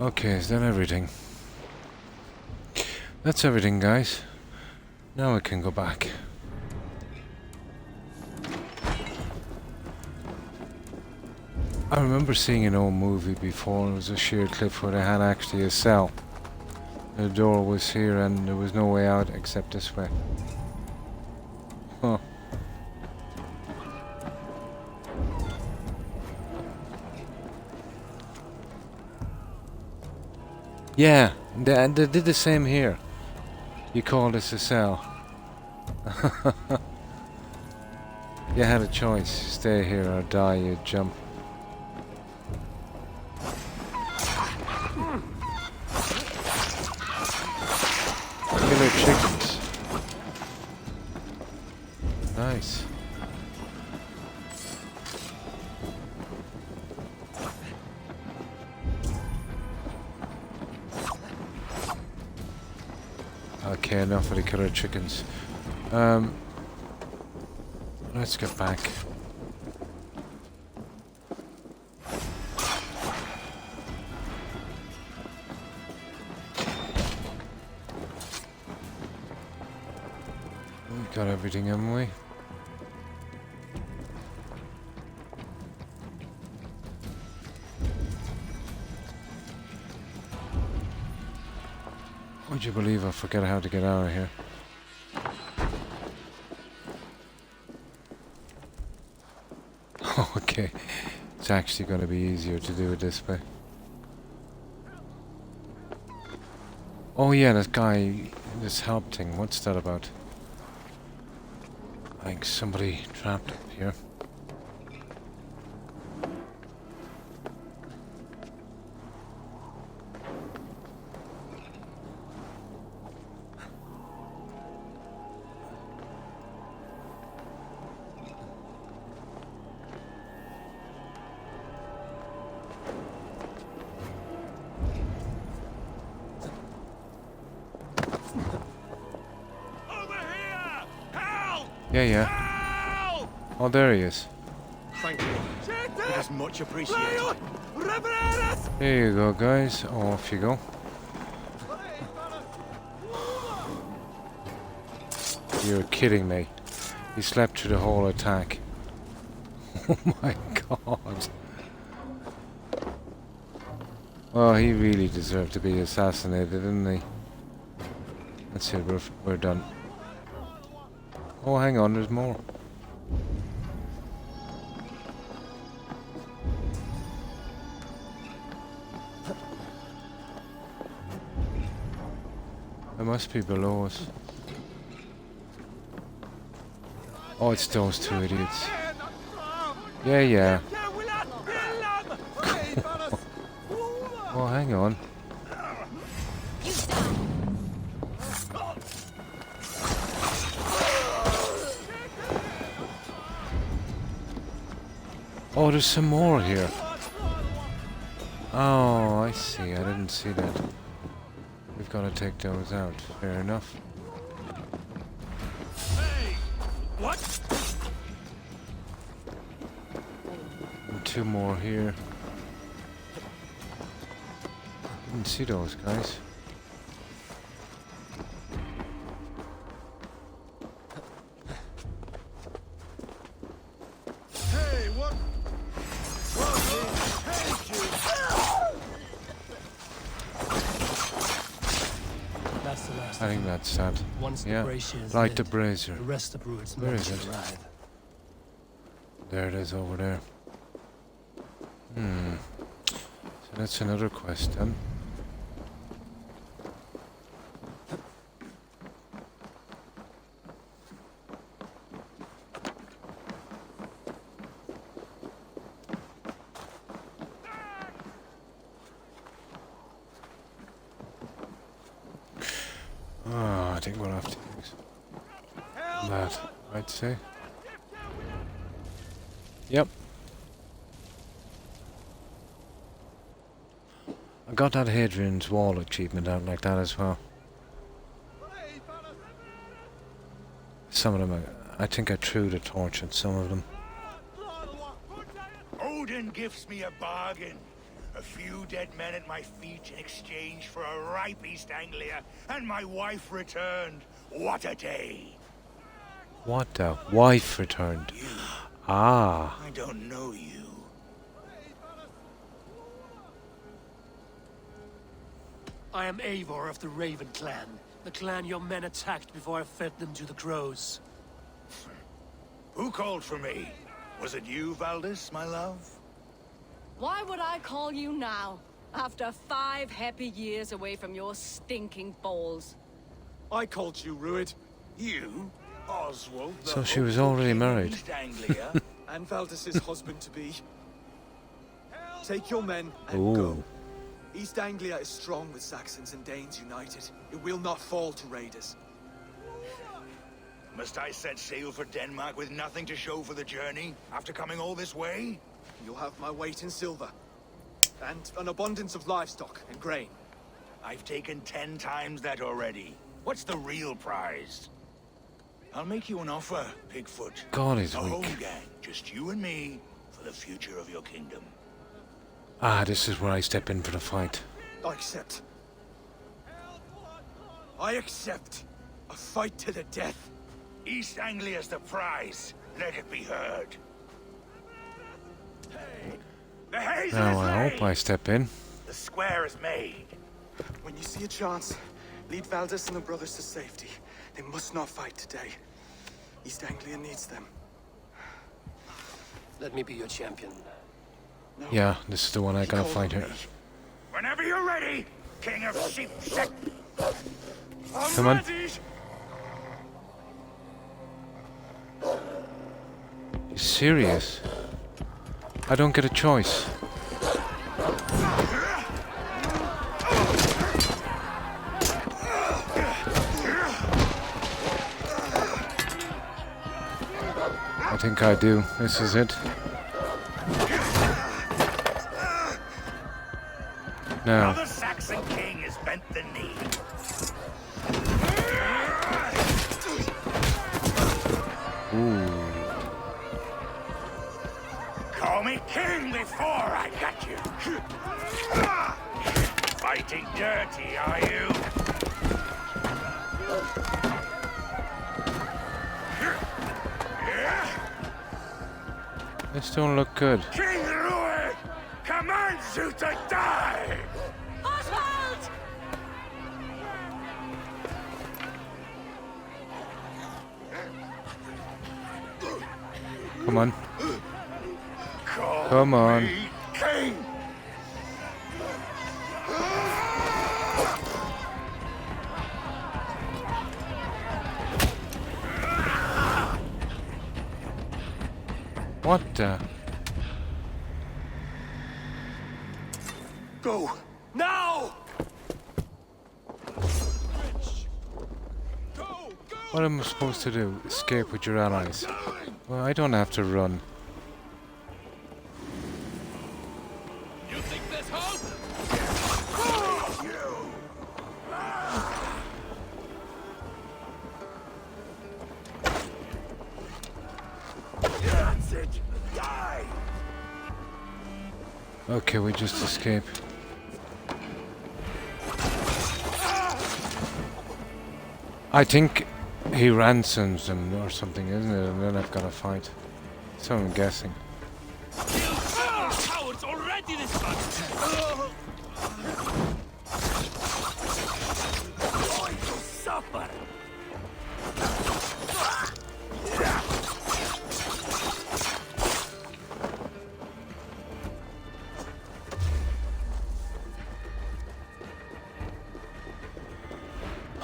Okay, is that everything? That's everything, guys. Now we can go back. I remember seeing an old movie before. It was a sheer cliff where they had actually a cell. The door was here and there was no way out except this way. Huh. Yeah, they did the same here. You call this a cell. You had a choice. Stay here or die, you jump. Killer chickens. Nice. Okay, enough of the killer chickens. Let's get back. We got everything, haven't we? Would you believe I forget how to get out of here? Okay, it's actually going to be easier to do it this way. Oh yeah, this guy, this help thing, what's that about? I think somebody trapped up here. Yeah. Oh, there he is. Thank you. It is much appreciated. There you go, guys. Off you go. You're kidding me. He slept through the whole attack. Oh my god. Well, he really deserved to be assassinated, didn't he? That's it, we're done. Oh, hang on, there's more. It must be below us. Oh, it's those two idiots. Yeah. Oh, hang on. Oh, there's some more here. Oh, I see. I didn't see that. We've got to take those out. Fair enough. Hey! What? And two more here. Didn't see those guys. Hey, what? That's the last. I think that's that. Once the Yeah, brazier is like lit, the brazier. The rest of Rued's Where men is should it? arrive. There it is over there. So that's another quest then. I think we'll have to use that, I'd say. Yep. I got that Hadrian's Wall achievement out like that as well. Some of them, I think I threw the torch at some of them. Odin gives me a bargain. A few dead men at my feet in exchange for a ripe East Anglia, and my wife returned. What a day! What the? Wife returned. Ah. I don't know you. I am Eivor of the Raven clan. The clan your men attacked before I fed them to the crows. Who called for me? Was it you, Valdis, my love? Why would I call you now, after 5 happy years away from your stinking balls? I called you, Rued. You? Oswald? So she was already married. East Anglia? And Valdis's husband-to-be. Take your men and Ooh. go. East Anglia is strong with Saxons and Danes united. It will not fall to raiders. Must I set sail for Denmark with nothing to show for the journey, after coming all this way? You'll have my weight in silver. And an abundance of livestock and grain. I've taken 10 times that already. What's the real prize? I'll make you an offer, Pigfoot. God, he's a weak. home gang, just you and me, for the future of your kingdom. Ah, this is where I step in for the fight. I accept. I accept. A fight to the death. East Anglia's the prize. Let it be heard. The hazel Now is I laid. hope I step in. The square is made. When you see a chance, lead Valdis and the brothers to safety. They must not fight today. East Anglia needs them. Let me be your champion. No. Yeah, this is the one I gotta fight here. Whenever you're ready, King of Sheep Set. Come on. You serious? I don't get a choice. I think I do. This is it. Now. The Saxon king has bent the knee. Ooh. Call me king before I got you. Fighting dirty, are you? This don't look good. King Louis commands you to die! Oswald! Come on. Call Come on. me king! What the? Go! Now! What am I supposed to do? Escape with your allies? Well, I don't have to run. You think this hope? That's it! Die! Okay, we just escape. I think he ransoms them or something, isn't it? And then I've got to fight. So I'm guessing. Cowards already this much. Going to suffer!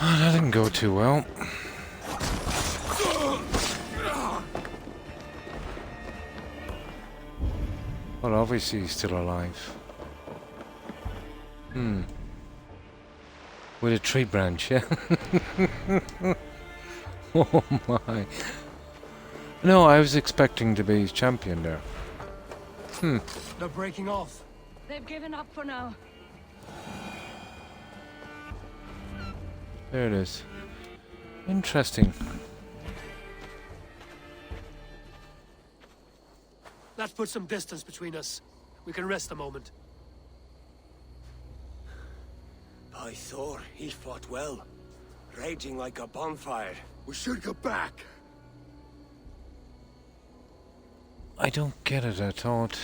Oh, that didn't go too well. Well, obviously he's still alive. With a tree branch, yeah? Oh my. No, I was expecting to be champion there. They're breaking off. They've given up for now. There it is. Interesting. That puts some distance between us. We can rest a moment. By Thor, he fought well. Raging like a bonfire. We should go back. I don't get it, I thought.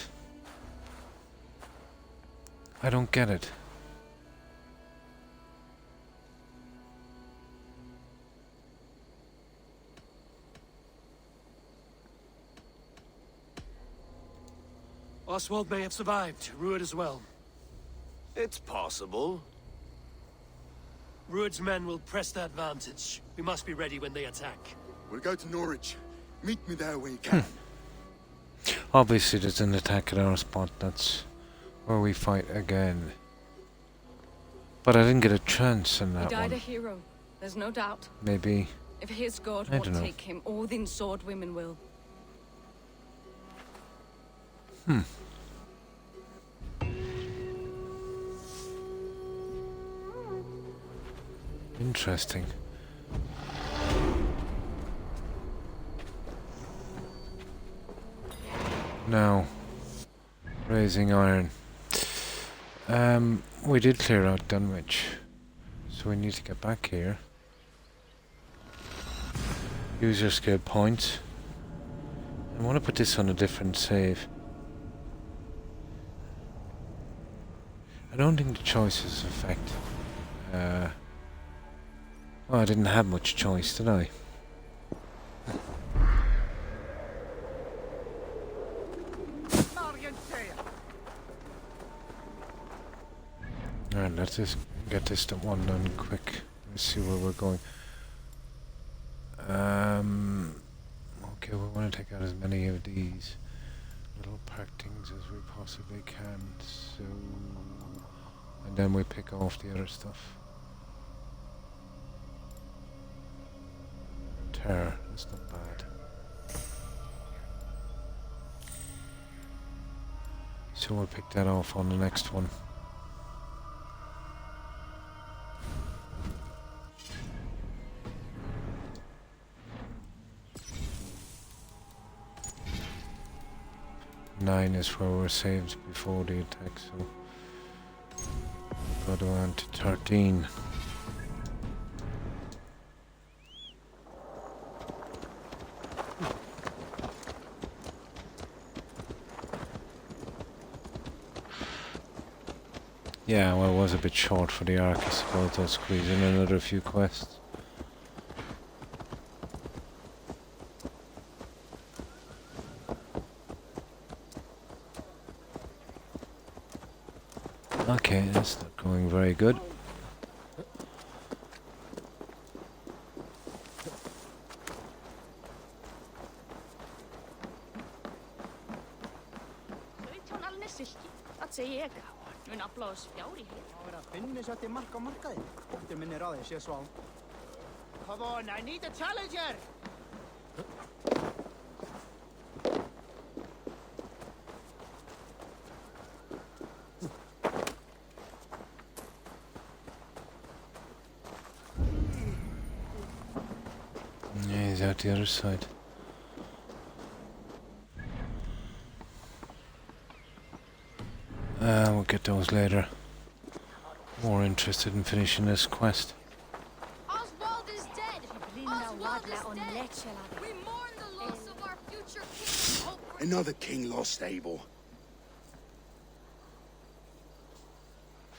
I don't get it. Oswald may have survived. Rued as well. It's possible. Rued's men will press the advantage. We must be ready when they attack. We'll go to Norwich. Meet me there when you can. Obviously there's an attack at our spot, that's where we fight again. But I didn't get a chance in He that died a one. hero, there's no doubt. Maybe. If his god I won't don't know. take him, Odin's sword women will. Interesting. Now, raising iron. We did clear out Dunwich, so we need to get back here. User skill points. I want to put this on a different save. I don't think the choices affect. Well, I didn't have much choice, did I? Alright, let's just get this one done quick. Let's see where we're going. Okay, we want to take out as many of these little park things as we possibly can, so... And then we pick off the other stuff. Terror, that's not bad. So we'll pick that off on the next one. 9 is where we're saved before the attack, so go on to 13. Yeah, well, it was a bit short for the arc, I suppose. I'll squeeze in another few quests. Okay, that's not going very good. Come on, I need a challenger! Yeah, he's out the other side. We'll get those later. More interested in finishing this quest. Oswald is dead! Oswald is dead! We mourn the loss of our future king. Another king lost, Abel.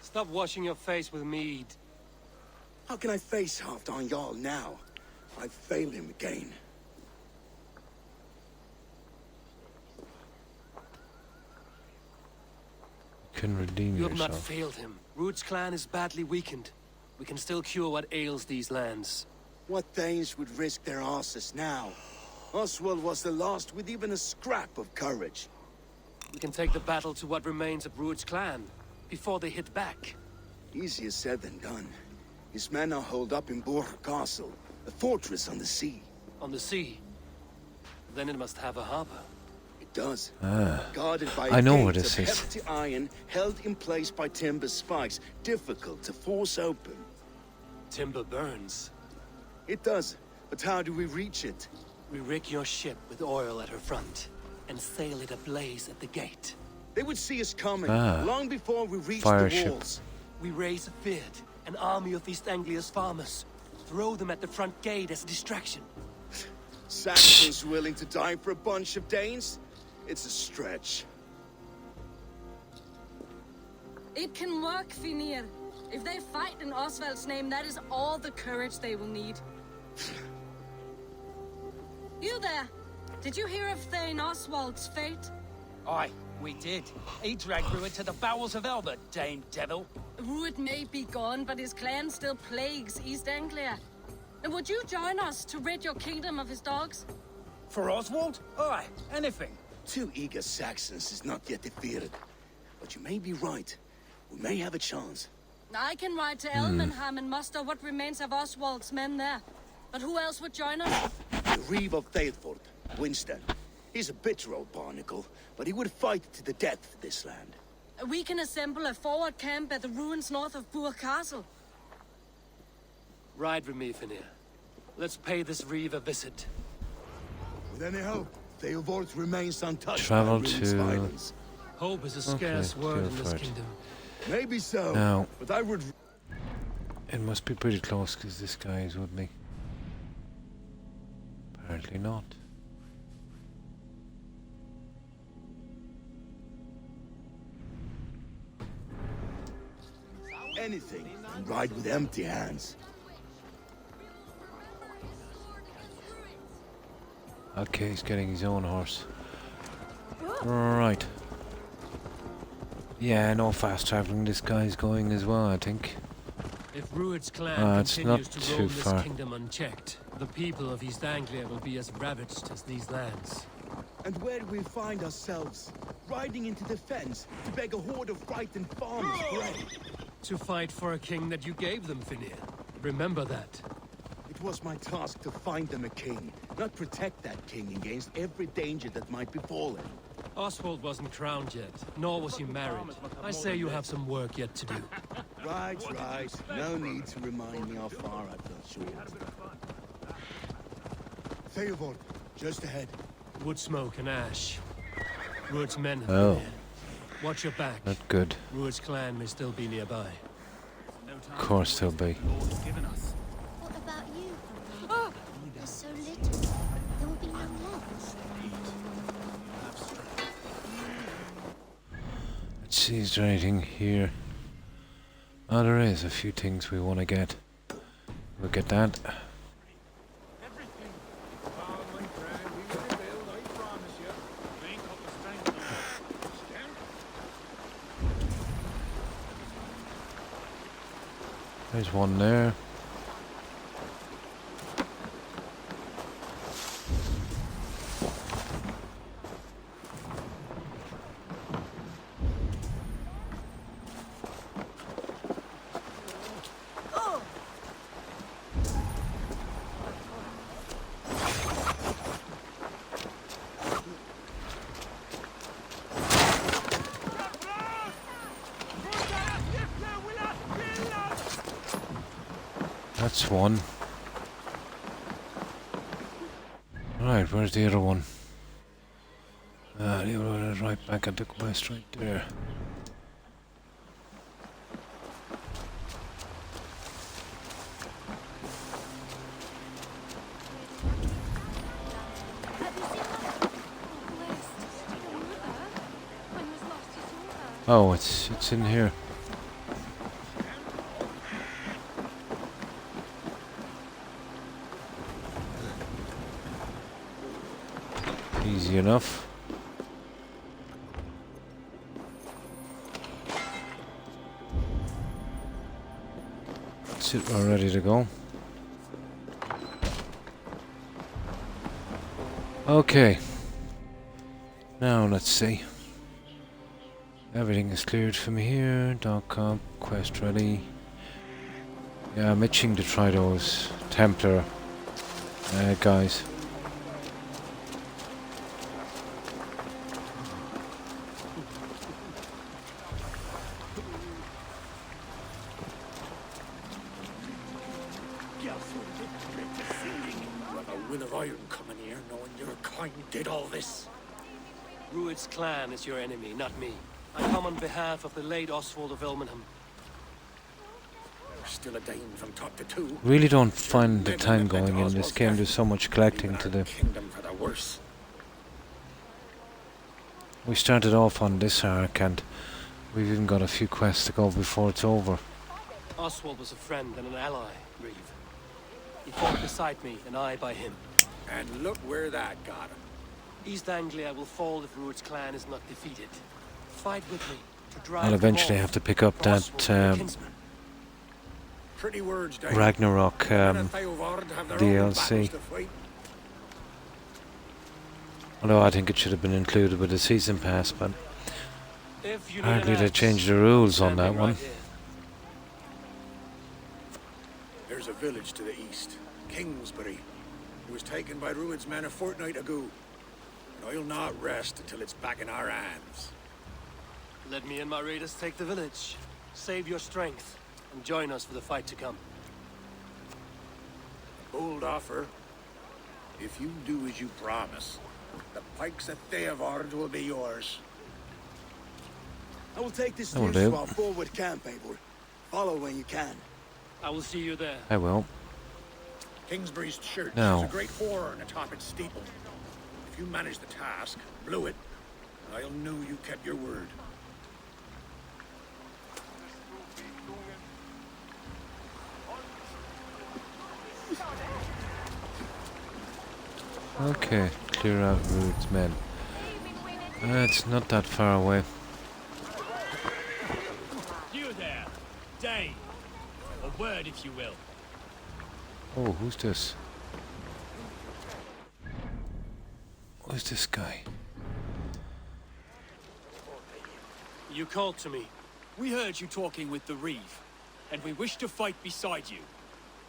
Stop washing your face with mead. How can I face Halfdan Jarl now? I failed him again. You can redeem You have yourself. not failed him. Ruud's clan is badly weakened. We can still cure what ails these lands. What Danes would risk their asses now? Oswald was the last with even a scrap of courage. We can take the battle to what remains of Ruud's clan, before they hit back. Easier said than done. His men are holed up in Borg Castle, a fortress on the sea. On the sea? Then it must have a harbor. It does. Ah, Guarded by I know gates where this of is. hefty iron, held in place by timber spikes, difficult to force open. Timber burns. It does, but how do we reach it? We rig your ship with oil at her front, and sail it ablaze at the gate. They would see us coming, Ah, long before we reach fire the ship. walls. We raise a feared, an army of East Anglia's farmers. Throw them at the front gate as a distraction. Saxons willing to die for a bunch of Danes? It's a stretch. It can work, Finir. If they fight in Oswald's name, that is all the courage they will need. You there! Did you hear of Thane Oswald's fate? Aye, we did. He dragged Ruud to the bowels of hell, the Dane devil. Ruud may be gone, but his clan still plagues East Anglia. And would you join us to rid your kingdom of his dogs? For Oswald? Aye, anything. 2 eager Saxons is not yet defeated. But you may be right. We may have a chance. I can ride to Elmenham and muster what remains of Oswald's men there. But who else would join us? The Reeve of Thaleford, Winston. He's a bitter old barnacle, but he would fight to the death for this land. We can assemble a forward camp at the ruins north of Burg Castle. Ride with me, Finir. Let's pay this Reeve a visit. With any hope, Thaleford remains untouched Travel by Rune's to- violence. Hope is a scarce word in this Thaleford. kingdom. Maybe so, Now, but I would... it must be pretty close because this guy is with me. Apparently not. anything and ride with empty hands. Okay, he's getting his own horse. Right. Yeah, no fast traveling. This guy's going as well, I think. If Ruud's clan It's continues not to too roam far. this kingdom unchecked, the people of East Anglia will be as ravaged as these lands. And where do we find ourselves? Riding into the fens to beg a horde of frightened farmers bread. To fight for a king that you gave them, Finir. Remember that. It was my task to find them a king, not protect that king against every danger that might befall him. Oswald wasn't crowned yet, nor was he married. I say you have some work yet to do. Right. No need to remind me how far I fell short. Theobald, just ahead. Wood smoke and ash. Rued's men have Oh. been here. Watch your back. Not good. Rued's clan may still be nearby. Of course they'll be. What about you? You're so little. There will be none left. Let's see, is there anything here? Oh, there is a few things we want to get. We'll get that. There's one there. That's one. Right, where's the other one? The other one is right back at the quest right there. Oh, it's in here. Easy enough. That's it, we're ready to go. Okay. Now let's see. Everything is cleared from here. Dog comp, quest ready. Yeah, I'm itching to try those Templar guys. Rued's clan is your enemy, not me. I come on behalf of the late Oswald of Elmenham. There's still a dame from top to two. Really don't find the time going in this game. There's so much collecting to do. Kingdom for the worse. We started off on this arc and we've even got a few quests to go before it's over. Oswald was a friend and an ally, Reeve. He fought beside me and I by him. And look where that got him. East Anglia will fall if Rued's clan is not defeated. Fight with me to drive I'll eventually them have to pick up that Pretty words, Dave. Ragnarok DLC. DLC. Although I think it should have been included with the season pass, but hardly they changed the rules on that one. There's a village to the east, Kingsbury. It was taken by Rued's men a fortnight ago. And I'll not rest until it's back in our hands. Let me and my raiders take the village. Save your strength and join us for the fight to come. Bold offer. If you do as you promise, the pikes at Theavard will be yours. I will take this That will news do. to our forward camp, Eivor. Follow when you can. I will see you there. I will. Kingsbury's church No. has a great horn atop its steeple. If you manage the task, blew it, I'll know you kept your word. Okay, clear out Rued's men. It's not that far away. You there, Dane. A word, if you will. Oh, who's this? Who's this guy? You called to me. We heard you talking with the Reeve, and we wish to fight beside you.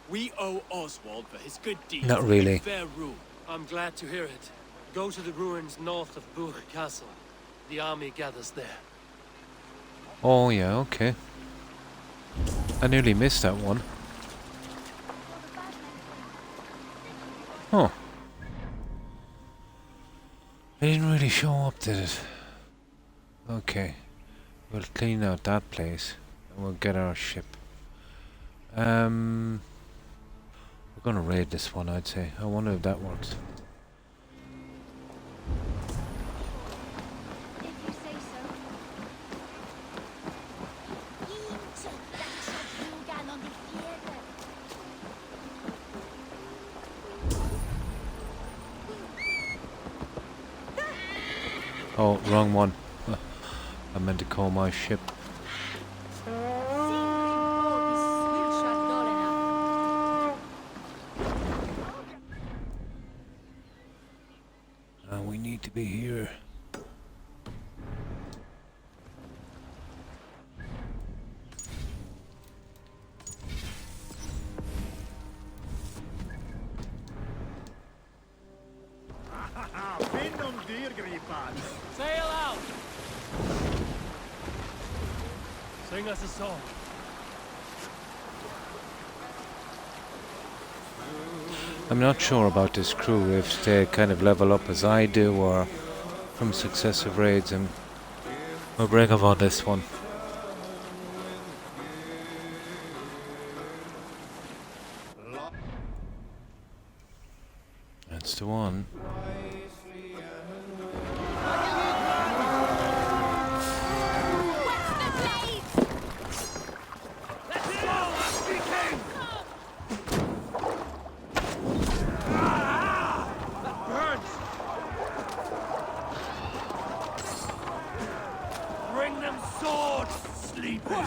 We owe Oswald for his good deeds. Not really. and fair rule. I'm glad to hear it. Go to the ruins north of Burg Castle. The army gathers there. Oh yeah, okay. I nearly missed that one. Huh. It didn't really show up, did it? Okay, we'll clean out that place and we'll get our ship. We're gonna raid this one, I'd say. I wonder if that works. Oh, wrong one. I meant to call my ship. We need to be here. Sail out! Sing us a song. I'm not sure about this crew, if they kind of level up as I do or from successive raids, and we'll bring them on this one. That's the one. Bring them swords, sleeping!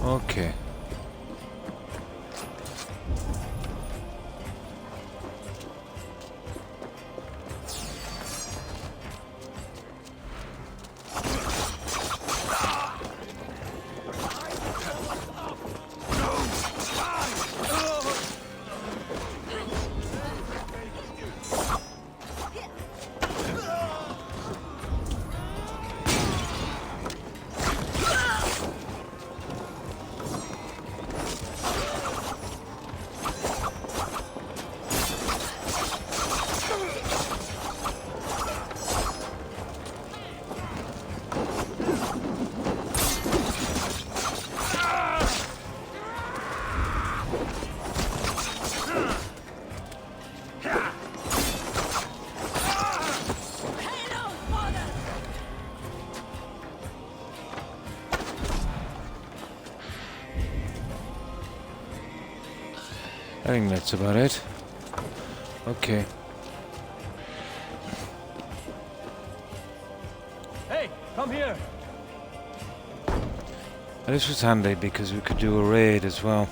Okay. I think that's about it. Okay. Hey, come here. And this was handy because we could do a raid as well.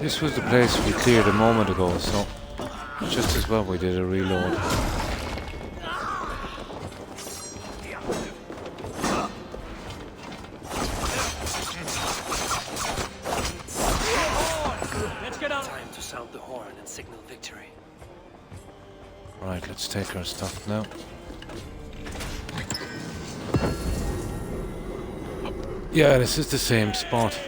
This was the place we cleared a moment ago, so just as well we did a reload. Let's get out. Time to sound the horn and signal victory. Right, let's take our stuff now. Yeah, this is the same spot.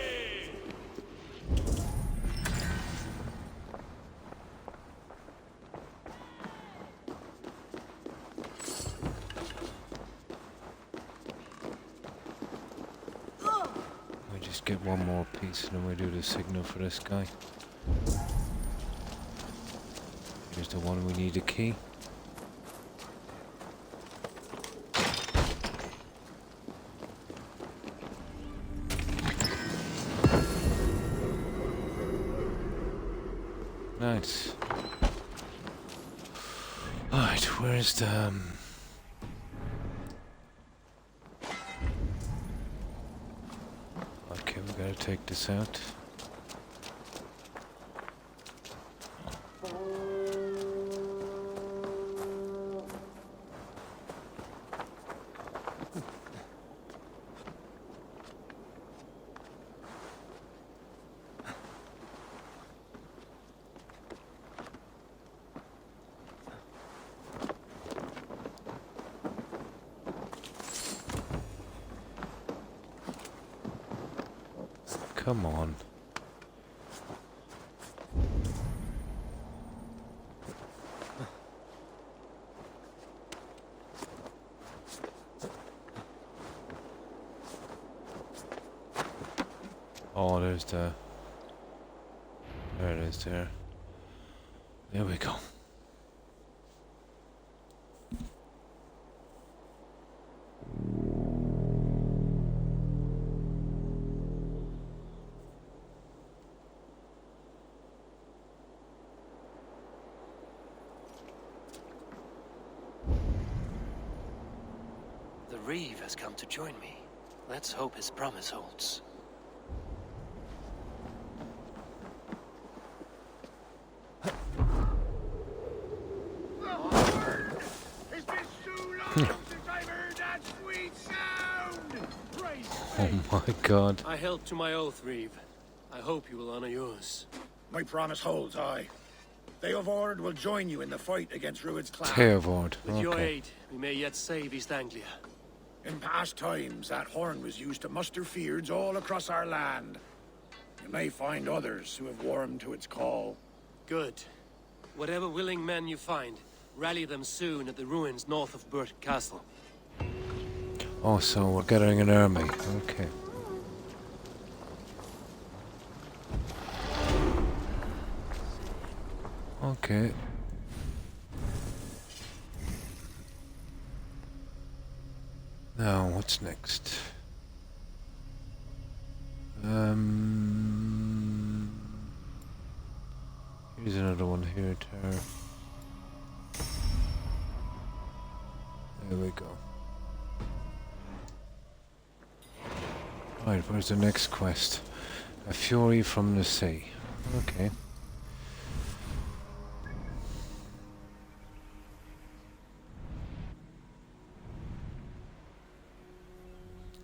just get one more piece and then we do the signal for this guy. Here's the one we need a key. Nice. Alright, where's the... Okay, we gotta take this out. Come on. Oh, there's the... There it is there. There we go. The Reeve has come to join me. Let's hope his promise holds. It's been so long since I've heard that sweet sound! Praise Oh my god. I held to my oath, Reeve. I hope you will honor yours. My promise holds, aye. Theovord will join you in the fight against Rued's clan. Theovord, With your okay. aid, we may yet save East Anglia. In past times, that horn was used to muster feards all across our land. You may find others who have warmed to its call. Good. Whatever willing men you find, rally them soon at the ruins north of Burt Castle. Oh, so we're gathering an army. Okay. Okay. Now, what's next? Here's another one here, Tara. There we go. Right, where's the next quest? A Fury from the Sea. Okay.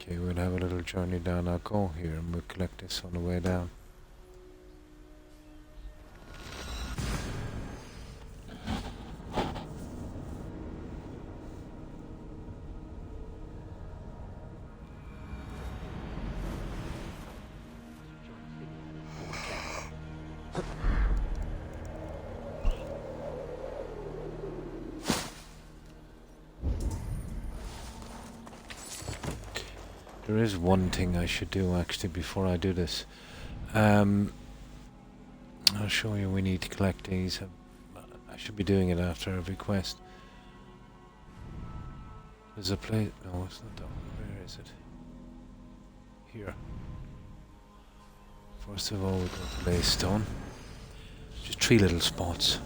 Okay, we'll have a little journey down our go here and we'll collect this on the way down. There is one thing I should do actually before I do this. I'll show you we need to collect these. I should be doing it after every quest. There's a place... No, it's not that one. Where is it? Here. First of all, we go to Laystone. Just 3 little spots.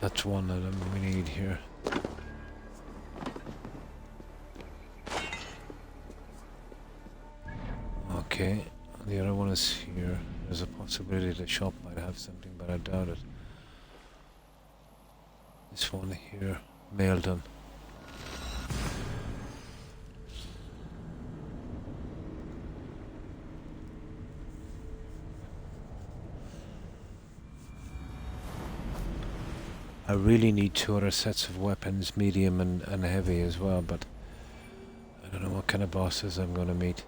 That's one of them we need here. Okay, the other one is here. There's a possibility the shop might have something, but I doubt it. This one here, Maildon. I really need 2 other sets of weapons, medium and heavy as well, but I don't know what kind of bosses I'm going to meet.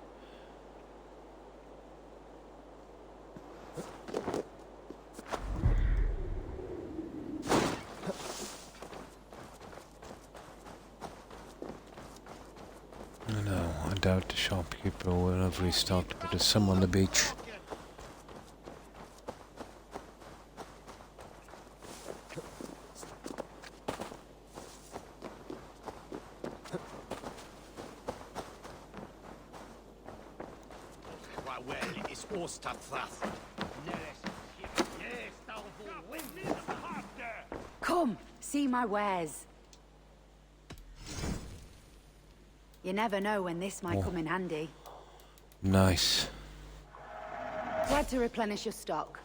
doubt the shopkeeper will have restocked, but there's some on the beach. Come, see my wares. You never know when this might come in handy. Nice. Glad to replenish your stock.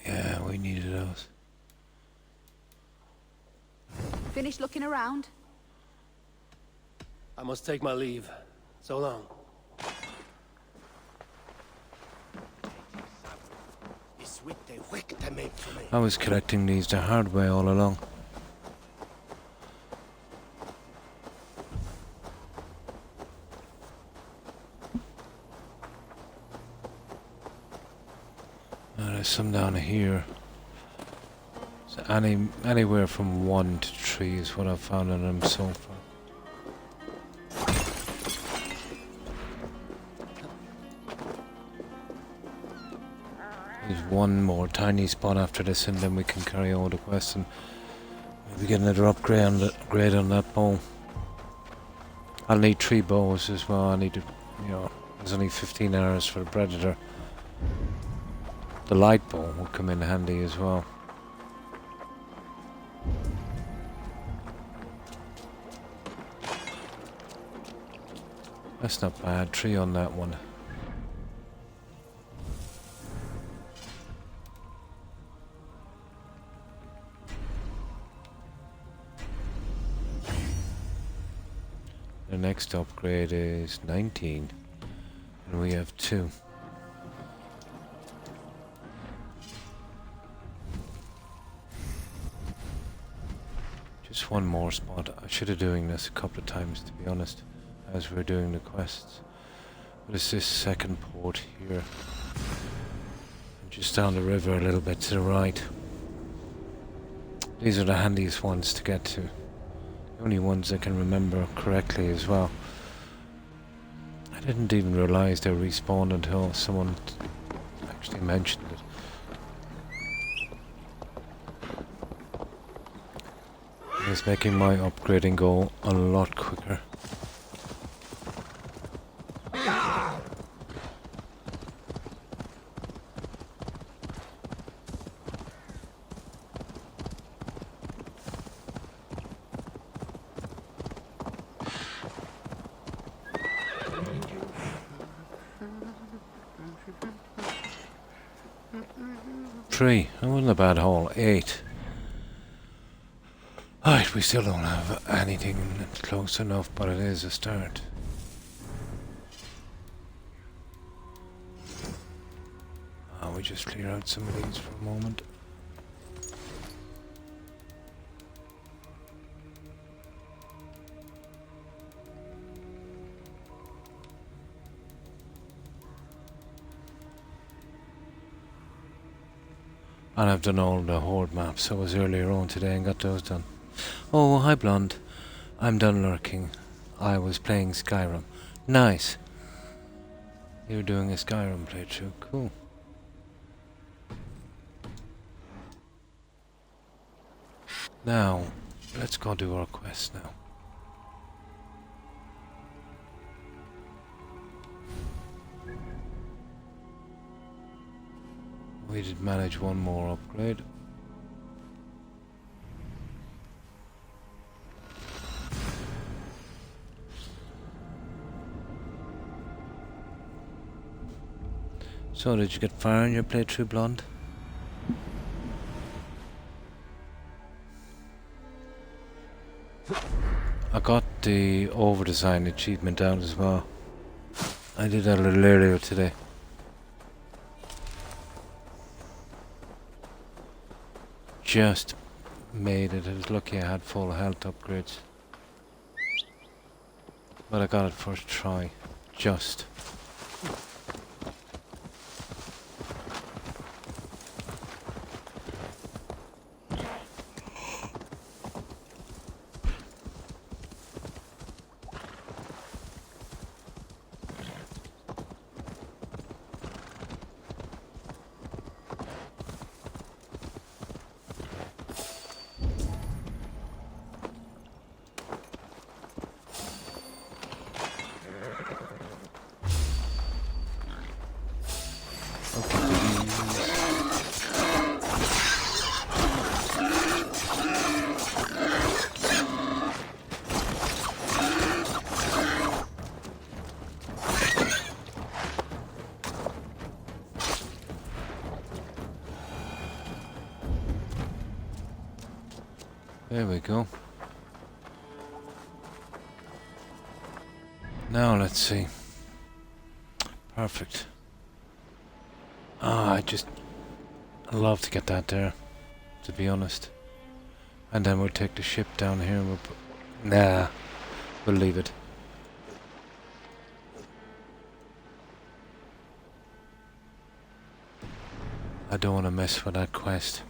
Yeah, we needed those. Finished looking around? I must take my leave. So long. I was collecting these the hard way all along. There's some down here. So anywhere from 1 to 3 is what I've found on them so far. There's one more tiny spot after this, and then we can carry on the quest and maybe get another upgrade on that bow. I'll need 3 bows as well. I need to, there's only 15 arrows for the predator. The light bow will come in handy as well. That's not bad. 3 on that one. The next upgrade is 19, and we have 2. Just one more spot. I should have doing this a couple of times, to be honest, as we're doing the quests. But it's this second port here, just down the river a little bit to the right. These are the handiest ones to get to. The only ones I can remember correctly as well. I didn't even realize they respawned until someone actually mentioned it. It's making my upgrading go a lot quicker. Three. That wasn't a bad haul. 8. Alright, we still don't have anything close enough, but it is a start. We just clear out some of these for a moment. And I've done all the horde maps. I was earlier on today and got those done. Oh, hi Blonde. I'm done lurking. I was playing Skyrim. Nice. You're doing a Skyrim playthrough. Cool. Now, let's go do our quest now. We did manage one more upgrade. So, did you get far in your playthrough, Blonde? I got the over-design achievement out as well. I did that a little earlier today. Just made it. I was lucky I had full health upgrades. But I got it first try. Just. There we go. Now let's see. Perfect. Ah, I'd love to get that there, to be honest. And then we'll take the ship down here and we'll put... Nah, we'll leave it. I don't want to mess with that quest.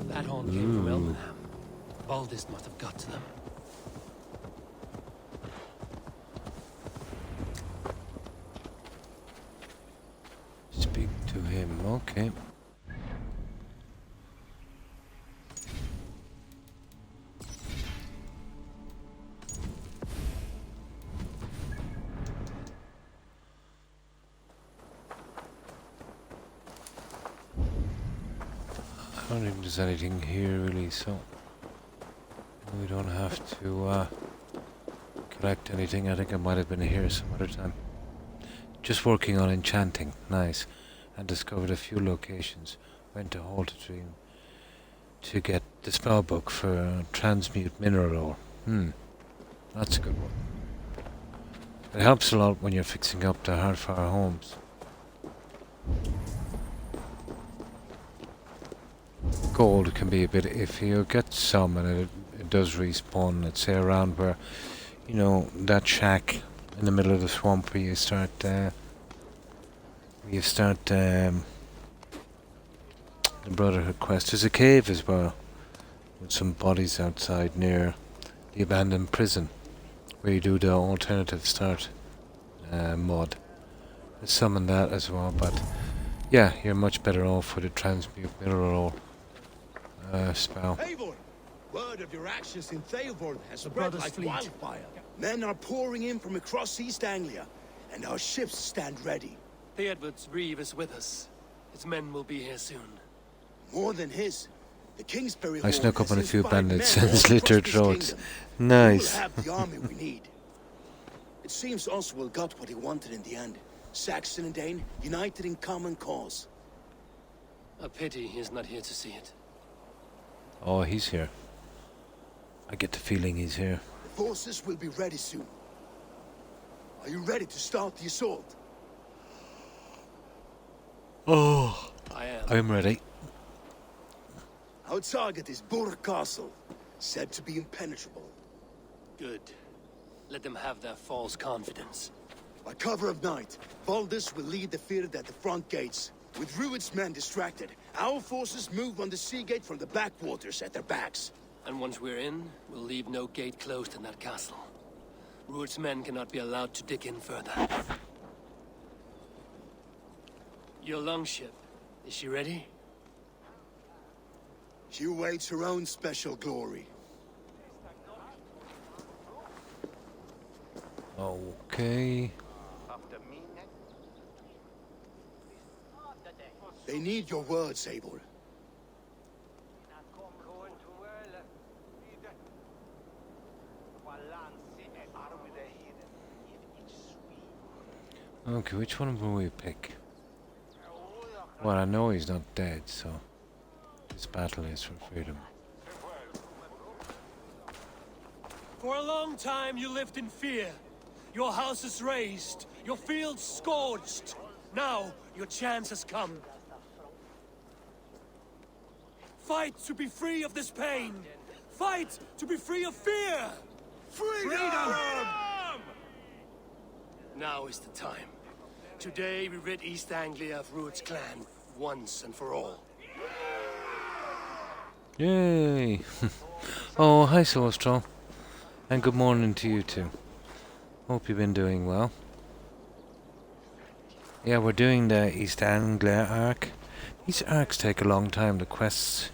That horn came from Elmenham. Baldist must have got to them. Speak to him, okay. I don't think there's anything here really, so we don't have to collect anything. I think I might have been here some other time. Just working on enchanting, nice. And discovered a few locations. Went to Halt a Dream to get the spell book for transmute mineral ore. That's a good one. It helps a lot when you're fixing up the hardfire homes. Gold can be a bit iffy. You'll get some and it does respawn, let's say around where, you know, that shack in the middle of the swamp where you start the Brotherhood quest. There's a cave as well with some bodies outside near the abandoned prison where you do the alternative start mod. There's some in that as well, but yeah, you're much better off with a transmute mineral spell. Eivor! Word of your actions in Theoborn has spread like wildfire. Men are pouring in from across East Anglia, and our ships stand ready. Theodward's reeve is with us. His men will be here soon. More than his. The Kingsbury I snuck up on a few inspired bandits men and all slit their across this throats. kingdom. Nice. We'll have the army we need. It seems Oswald got what he wanted in the end. Saxon and Dane united in common cause. A pity he is not here to see it. Oh, he's here. I get the feeling he's here. The forces will be ready soon. Are you ready to start the assault? Oh, I am. I'm ready. Our target is Burr Castle, said to be impenetrable. Good. Let them have their false confidence. By cover of night, Valdis will lead the field at the front gates. With Rued's men distracted, our forces move on the sea gate from the backwaters at their backs. And once we're in, we'll leave no gate closed in that castle. Rued's men cannot be allowed to dig in further. Your longship, is she ready? She awaits her own special glory. Okay. They need your words, Eivor. Okay, which one will we pick? Well, I know he's not dead, so this battle is for freedom. For a long time you lived in fear. Your houses razed, your fields scorched. Now your chance has come. Fight to be free of this pain. Fight to be free of fear. Freedom! Now is the time. Today we rid East Anglia of Rued's clan once and for all. Yay! Oh, hi Solstro. And good morning to you too. Hope you've been doing well. Yeah, we're doing the East Anglia arc. These arcs take a long time, the quests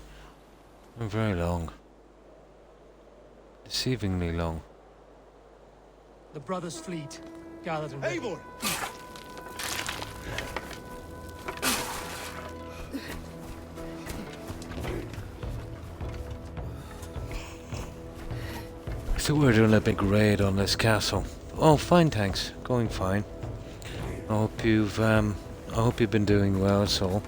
are very long. Deceivingly long. The brothers' fleet gathered in Eivor! So we're doing a big raid on this castle. Oh, fine, thanks. Going fine. I hope you've been doing well, so.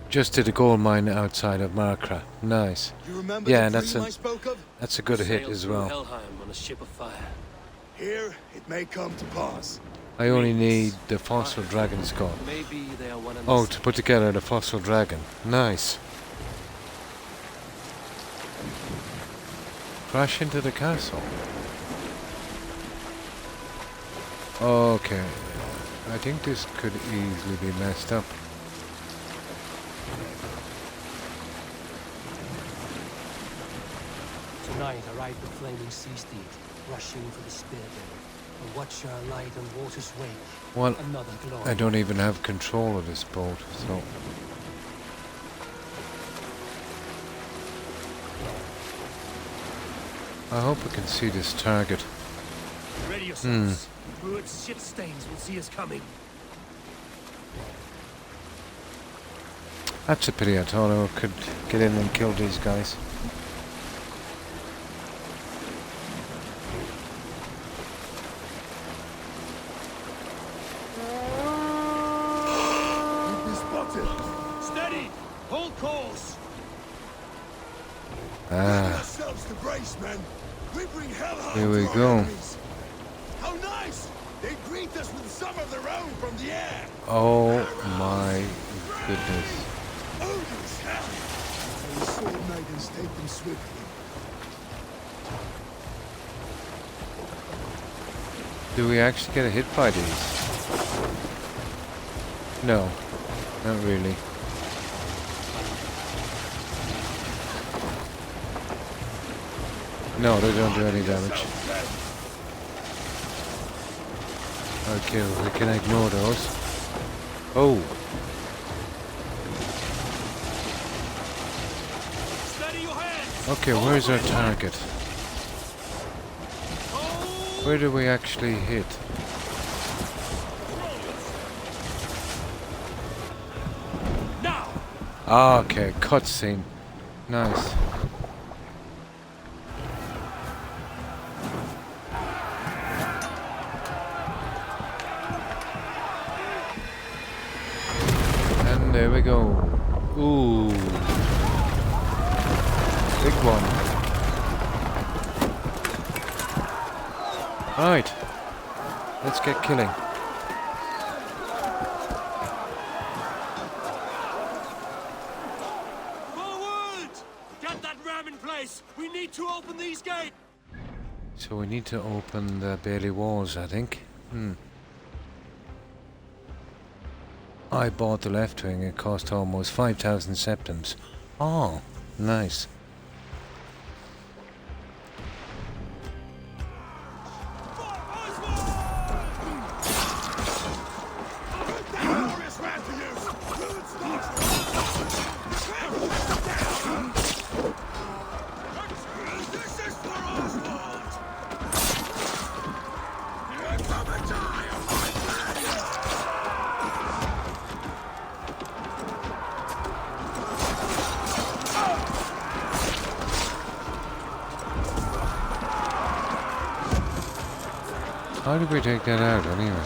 Just did a gold mine outside of Markra. Nice. You remember Yeah, the that's dream I spoke of? a good hit as well. Helheim on a ship of fire. Here, it may come to pass. I only need the fossil dragon skull. Maybe they are one and Oh, to put together the fossil dragon. Nice. Crash into the castle. Okay. I think this could easily be messed up. Tonight arrived the flaming sea steed, rushing for the spearbearer. A watcher light on water's wake. Well, Another glory. I don't even have control of this boat, so. I hope I can see this target. Ready yourselves. Druid's shit stains will see us coming. That's a pity. I thought I could get in and kill these guys. You've been spotted. Steady! Hold course! Ready yourselves to brace, men. We bring hellhounds Here we to our go. enemies. How nice! They greet us with some of their own from the air. Oh my goodness. Odin's hell! And the sword maidens take them swiftly. Do we actually get a hit by these? No, not really. No, they don't do any damage. Okay, we can ignore those. Oh! Okay, where's our target? Where do we actually hit? Ah, okay, cutscene. Nice. And there we go. Ooh. Big one. Alright. Let's get killing. Forward! Get that ram in place! We need to open these gates! So we need to open the Bailey walls, I think. I bought the left wing. It cost almost 5,000 septims. Oh, nice. How did we take that out anyway?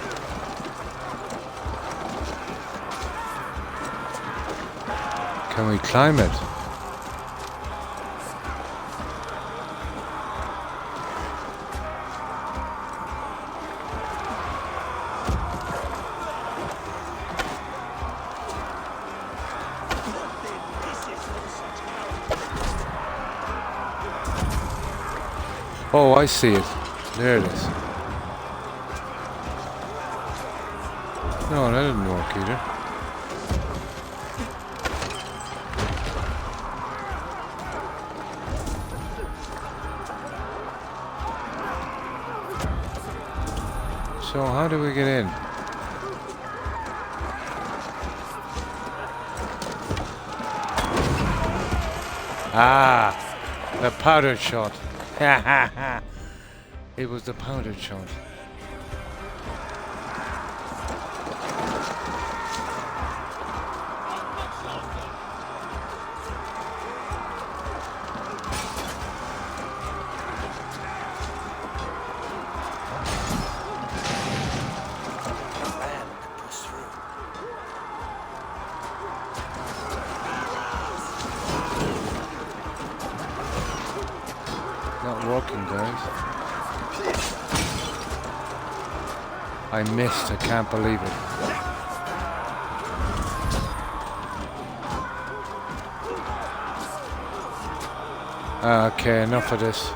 Can we climb it? Oh, I see it. There it is. No, that didn't work either. So how do we get in? Ah, the powder shot. Ha ha ha. It was the powder shot. not working, guys. I missed. I can't believe it. Okay, enough of this.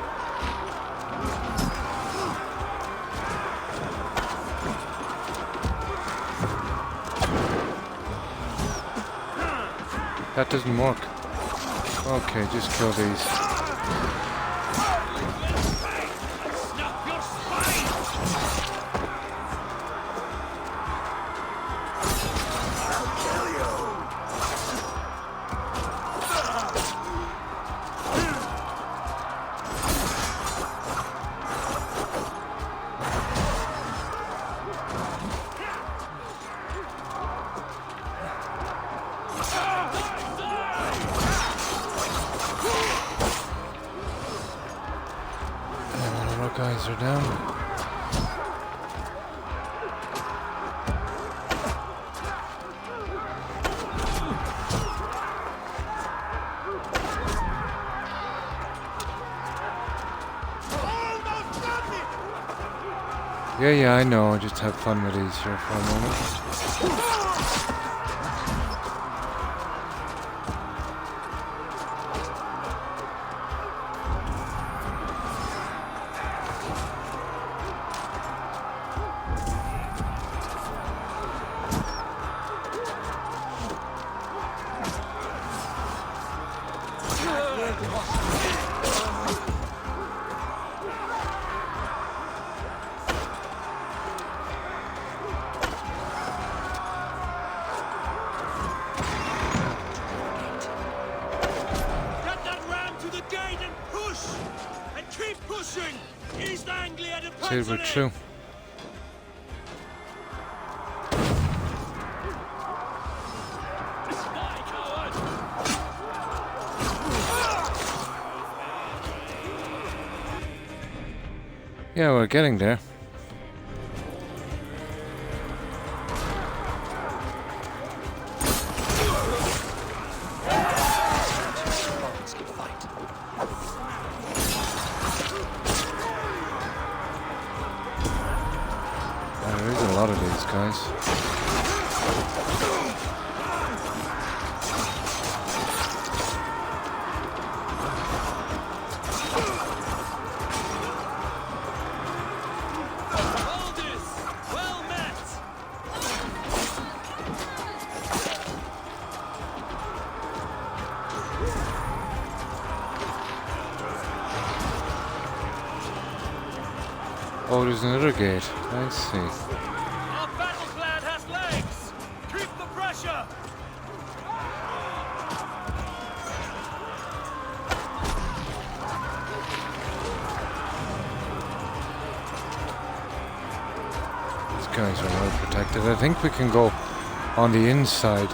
That doesn't work. Okay, just kill these. Guys are down. Yeah, I know. I just have fun with these here for a moment. Say we're true. Yeah, we're getting there. There is a lot of these guys. Oh, there's another gate. I see. Our battle plan has legs. Keep the pressure. These guys are well protected. I think we can go on the inside.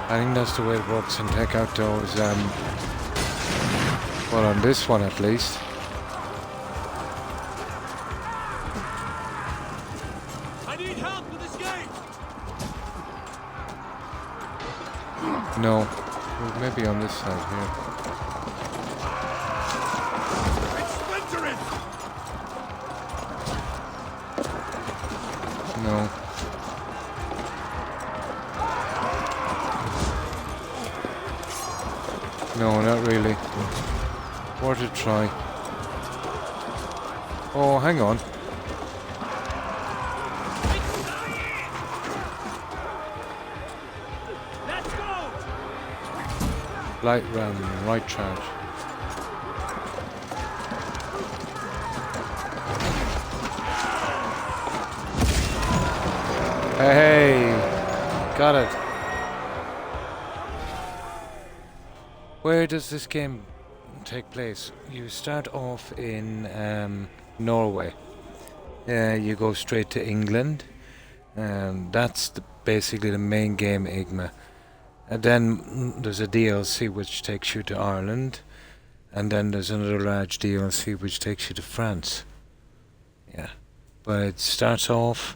I think that's the way it works, and take out those, well, on this one at least. No, maybe on this side here. It's splintering. No. No, not really. Worth a try. Oh, hang on. Light ram, right charge. Hey, got it. Where does this game take place? You start off in Norway. You go straight to England. That's basically the main game, Igma. And then there's a DLC which takes you to Ireland, and then there's another large DLC which takes you to France. Yeah, but it starts off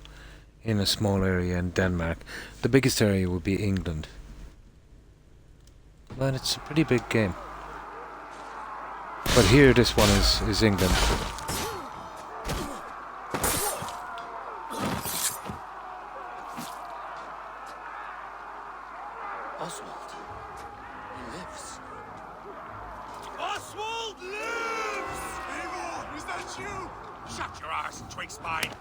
in a small area in Denmark. The biggest area would be England. But it's a pretty big game. But here, this one is England. Oswald. He lives. Oswald lives! Eivor, is that you? Shut your arse, twig spine.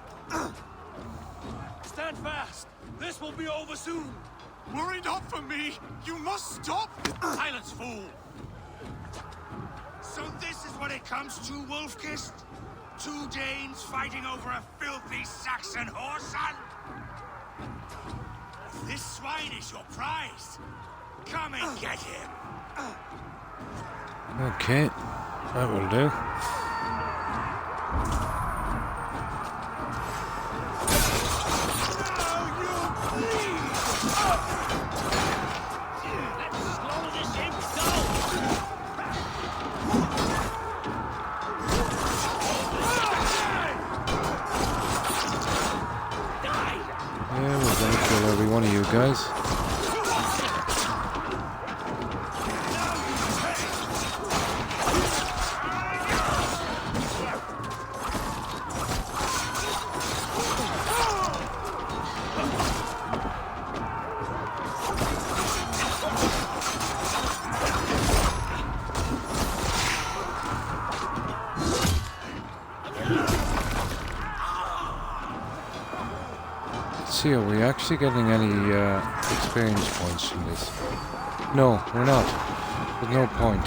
Stand fast! This will be over soon! Worry not for me! You must stop! Silence, fool! So this is what it comes to, Wolfkist? 2 Danes fighting over a filthy Saxon whoreson? If this swine is your prize, come and get him! Okay, that will do. Yeah, we're gonna kill every one of you guys. See, are we actually getting any experience points from this? No, we're not. There's no point.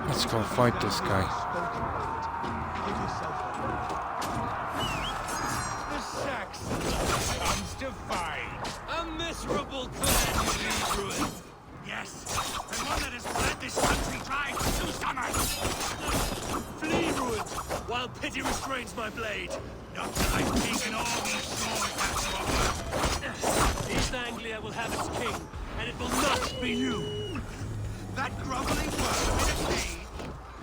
Let's go fight this guy. The Saxons comes to fight. A miserable clan, you leave ruin! Yes, the one that has fled this country dry for 2 summers. Flee, ruined, while pity restrains my blade! Not till I've taken all these swords have to offer. East Anglia will have its king, and it will not be you! That groveling worm in a cage?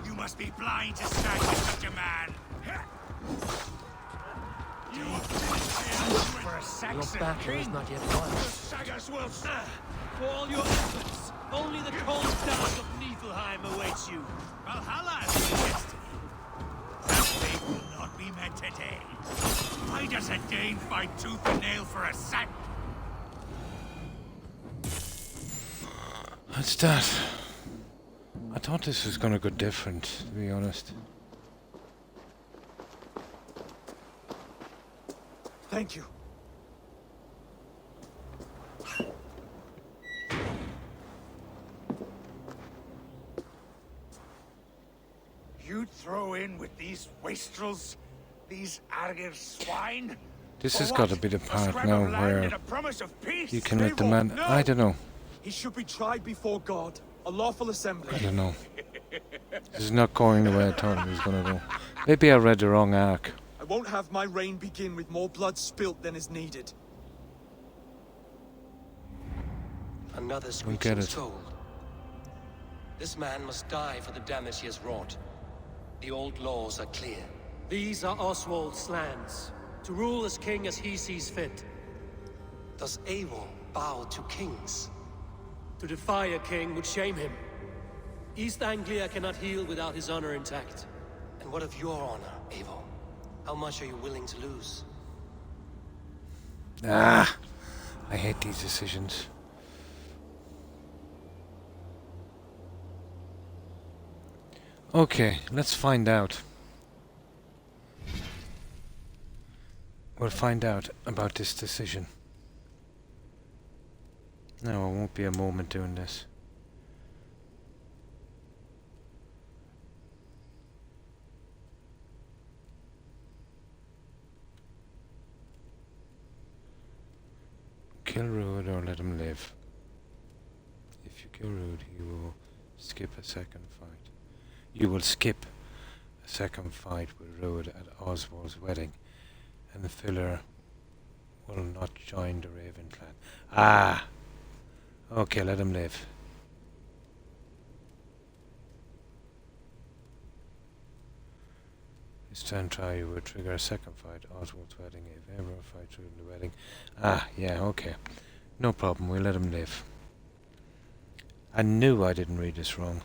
You must be blind to stand with such a man. For a Saxon Your battle is king. not yet won. The Sagas will... For all your efforts, only the cold dark of Niflheim awaits you. Valhalla is your destiny. That fate will not be met today. Why does a Dane fight tooth and nail for a sack? What's that? I thought this was gonna go different, to be honest. Thank you. You'd throw in with these wastrels? These Argir swine? This For has what? got a bit of A part scrap now of land where and a promise of peace? you can let the Eivor, man... no! I don't know. He should be tried before God. A lawful assembly. I don't know. This is not going the way I thought it was gonna go. Maybe I read the wrong arc. I won't have my reign begin with more blood spilt than is needed. Another Don't screeching get it. scold. This man must die for the damage he has wrought. The old laws are clear. These are Oswald's lands, to rule as king as he sees fit. Does Eivor bow to kings? To defy a king would shame him. East Anglia cannot heal without his honor intact. And what of your honor, Eivor? How much are you willing to lose? Ah! I hate these decisions. Okay, let's find out. We'll find out about this decision. No, it won't be a moment doing this. Kill Rude or let him live. If you kill Rude, he will skip a second fight. You will skip a second fight with Rude at Oswald's wedding, and the filler will not join the Raven clan. Ah! Okay, let him live. This turn try will trigger a second fight, Oswald's wedding, if ever a fight during the wedding. Ah, yeah, okay. No problem, we'll let him live. I knew I didn't read this wrong.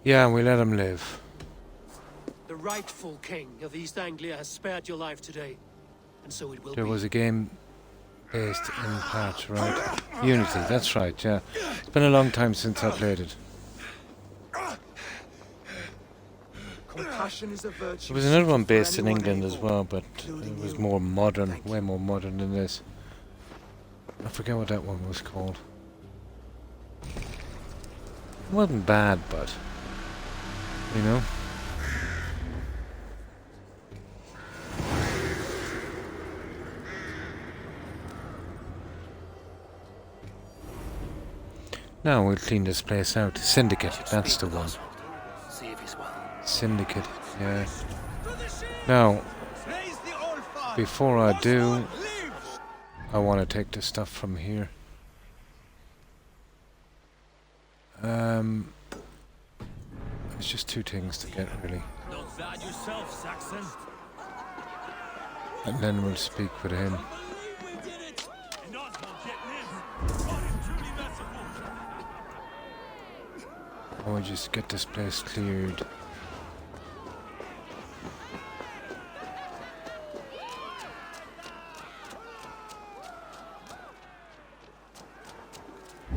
Yeah, we let him live. The rightful king of East Anglia has spared your life today, and so it will There be. was a game based in part, right? Unity, that's right, yeah. It's been a long time since I played it. Compassion is a virtue. There was another one based in anyone England able, as well, but it was more modern, way more modern than this. I forget what that one was called. It wasn't bad, but you know. Now we'll clean this place out. Syndicate, that's the one. See if he's well. Syndicate, yeah. Now, before I do, I want to take the stuff from here. There's just two things to get, really. Not bad yourself, Saxon. And then we'll speak with him. I will just get this place cleared.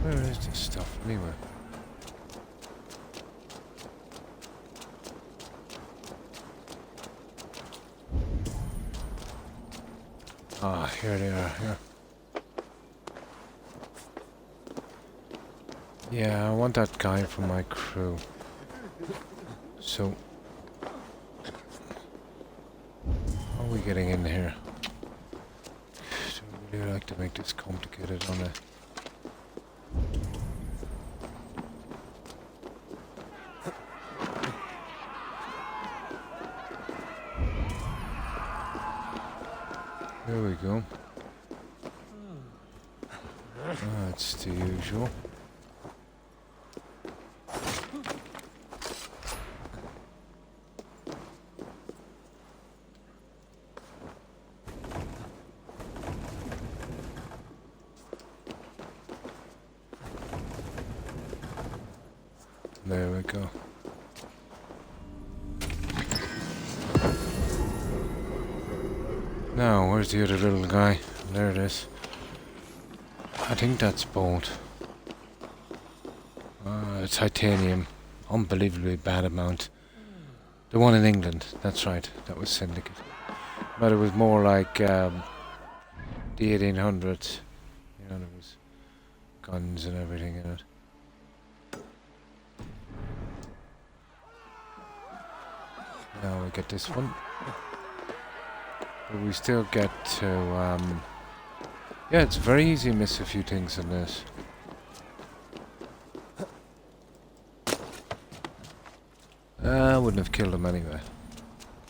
Where is this stuff anyway? Ah, here they are, here. Yeah, I want that guy for my crew. So, how are we getting in here? I really like to make this complicated on it. There we go. That's the usual. There we go. Now, where's the other little guy? There it is. I think that's bolt. Titanium. Unbelievably bad amount. The one in England, that's right. That was Syndicate. But it was more like the 1800s. You know, there was guns and everything in it. Now we get this one. But we still get to, yeah, it's very easy to miss a few things in this. I wouldn't have killed him anyway.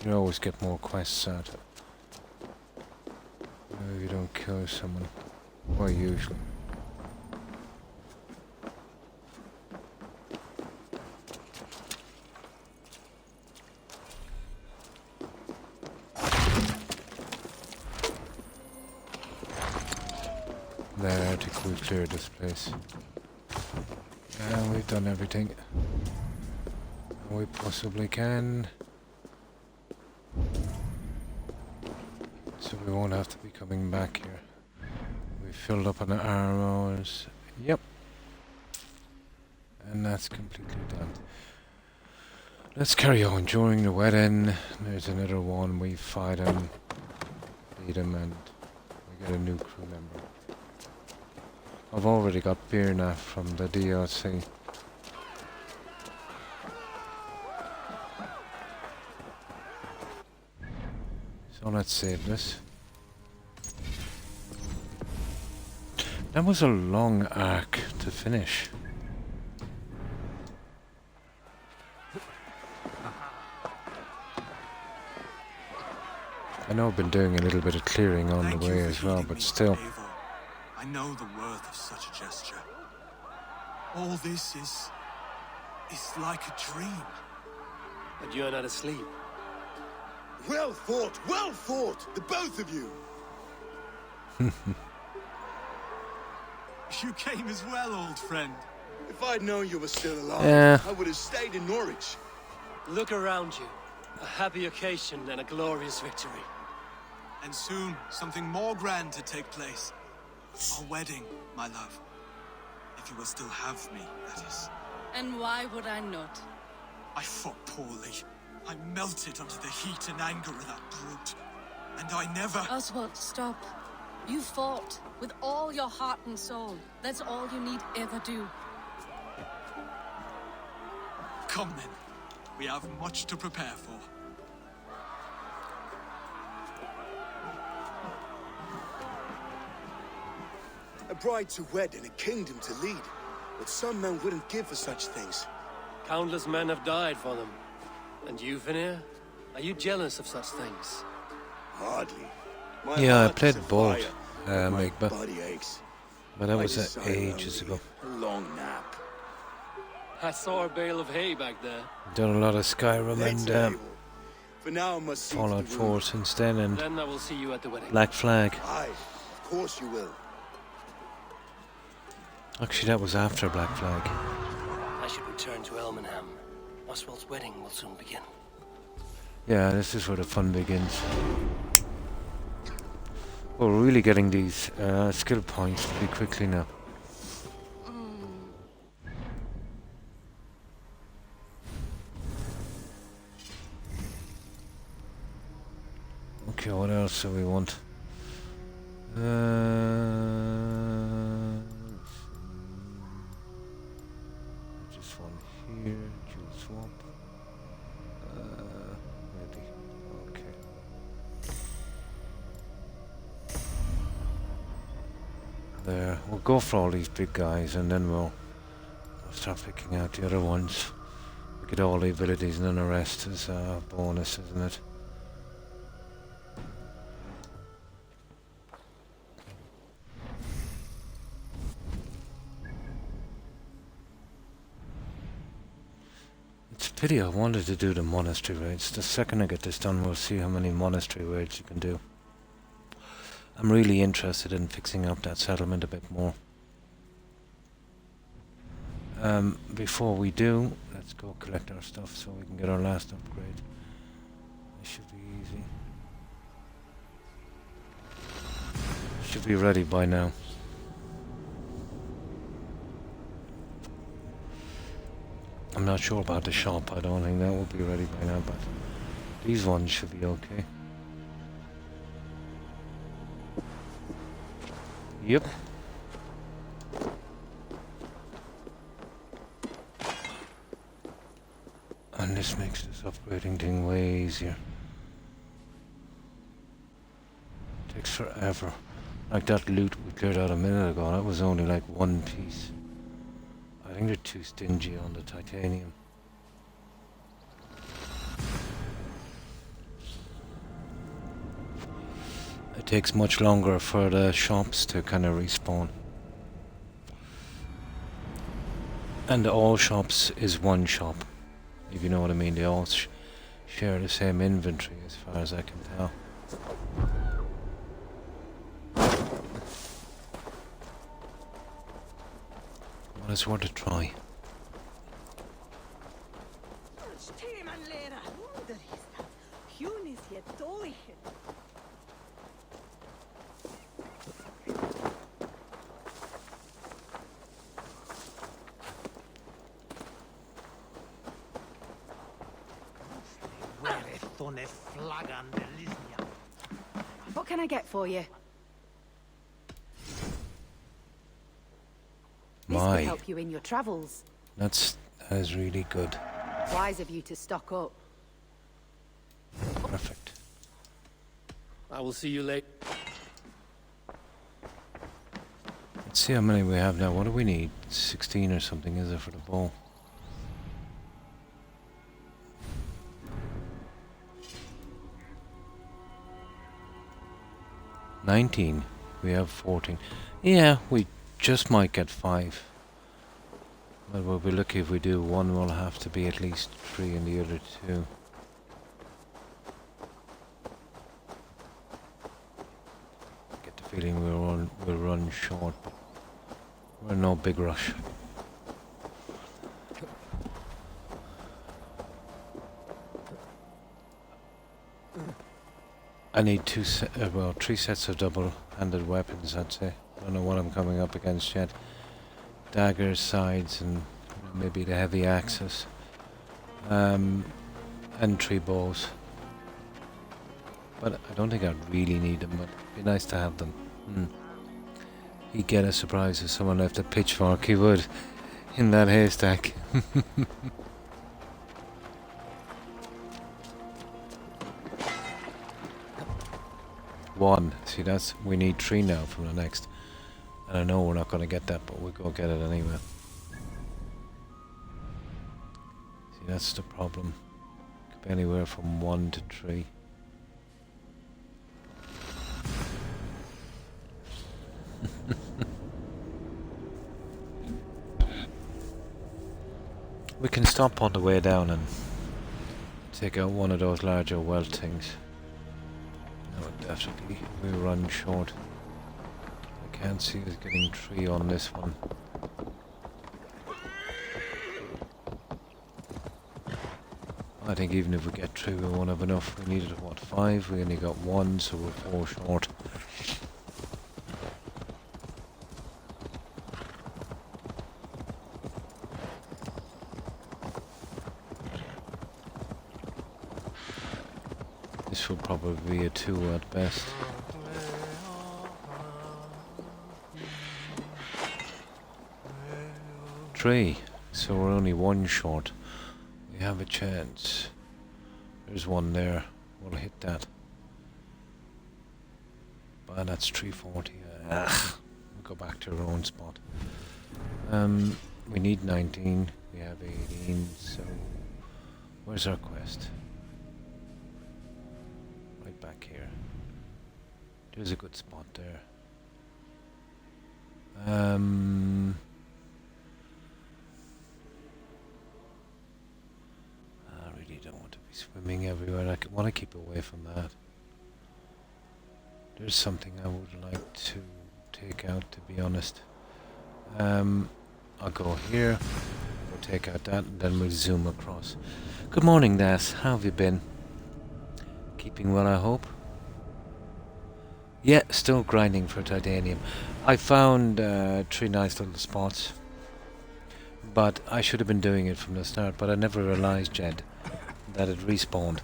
You always get more quests out of it. If you don't kill someone. Well, usually. There, I think we've cleared this place. We've done everything we possibly can. So we won't have to be coming back here. We filled up on the arrows. Yep. And that's completely done. Let's carry on. During the wedding, there's another one. We fight him, beat him, and we get a new crew member. I've already got Birna from the DLC. So let's save this. That was a long arc to finish. I know I've been doing a little bit of clearing on the way as well, but still. I know the worth of such a gesture. All this is like a dream. But you're not asleep. Well fought, the both of you. You came as well, old friend. If I'd known you were still alive, Yeah. I would have stayed in Norwich. Look around you. A happy occasion and a glorious victory. And soon, something more grand to take place. Our wedding, my love. If you will still have me, that is. And why would I not? I fought poorly. I melted under the heat and anger of that brute. And I never... Oswald, stop. You fought with all your heart and soul. That's all you need ever do. Come then. We have much to prepare for. A bride to wed and a kingdom to lead. But some men wouldn't give for such things. Countless men have died for them. And you, Finir? Are you jealous of such things? Hardly. Yeah, I played both, Migba. Body aches. But that was ages ago. A long nap. I saw a bale of hay back there. Done a lot of Skyrim and For now, I must see Fallout 4 since then, and Then I will see you at the wedding. Black Flag. Aye, of course you will. Actually, that was after Black Flag. I should return to Elmenham. Oswald's wedding will soon begin. Yeah, this is where the fun begins. We're really getting these skill points pretty quickly now. Okay, what else do we want? Just one here, dual swap. Ready. Okay. There. We'll go for all these big guys and then we'll start picking out the other ones. We get all the abilities and then the rest is bonus, isn't it? It's a pity. I wanted to do the monastery raids. The second I get this done, we'll see how many monastery raids you can do. I'm really interested in fixing up that settlement a bit more. Before we do, let's go collect our stuff so we can get our last upgrade. It should be easy. Should be ready by now. I'm not sure about the shop. I don't think that will be ready by now, but these ones should be okay. Yep. And this makes this upgrading thing way easier. Takes forever. Like that loot we cleared out a minute ago, that was only like one piece. I think they're too stingy on the titanium. It takes much longer for the shops to kind of respawn. And all shops is one shop, if you know what I mean. They all share the same inventory as far as I can tell. But it's worth a try. What can I get for you? This could help you in your travels. That is really good. Wise of you to stock up. Perfect. I will see you late. Let's see how many we have now. What do we need? 16 or something, is it, for the bow? 19. We have 14. Yeah, we just might get 5. But we'll be lucky if we do. One will have to be at least 3 and the other 2. Get the feeling we'll run short. We're in no big rush. I need 3 sets of double-handed weapons, I'd say. I don't know what I'm coming up against yet. Daggers, sides, and maybe the heavy axes. And 3 bows. But I don't think I'd really need them, but it'd be nice to have them. He'd get a surprise if someone left a pitchfork, he would, in that haystack. One. See, we need 3 now from the next. And I know we're not going to get that, but we'll go get it anyway. See, that's the problem. Could be anywhere from 1 to 3. We can stop on the way down and take out one of those larger welt things. No, definitely we run short. I can't see us getting 3 on this one. I think even if we get 3 we won't have enough. We needed what, 5? We only got 1, so we're 4 short. This will probably be a 2 at best. Three, so we're only 1 short. We have a chance. There's one there. We'll hit that. But that's 340. We'll go back to our own spot. We need 19. We have 18. So where's our quest? Right back here. There's a good spot there. Swimming everywhere. I want to keep away from that. There's something I would like to take out, to be honest. I'll go here. We'll take out that, and then we'll zoom across. Good morning, Das. How have you been? Keeping well, I hope. Yeah, still grinding for titanium. I found 3 nice little spots, but I should have been doing it from the start. But I never realized, Jed, that it respawned,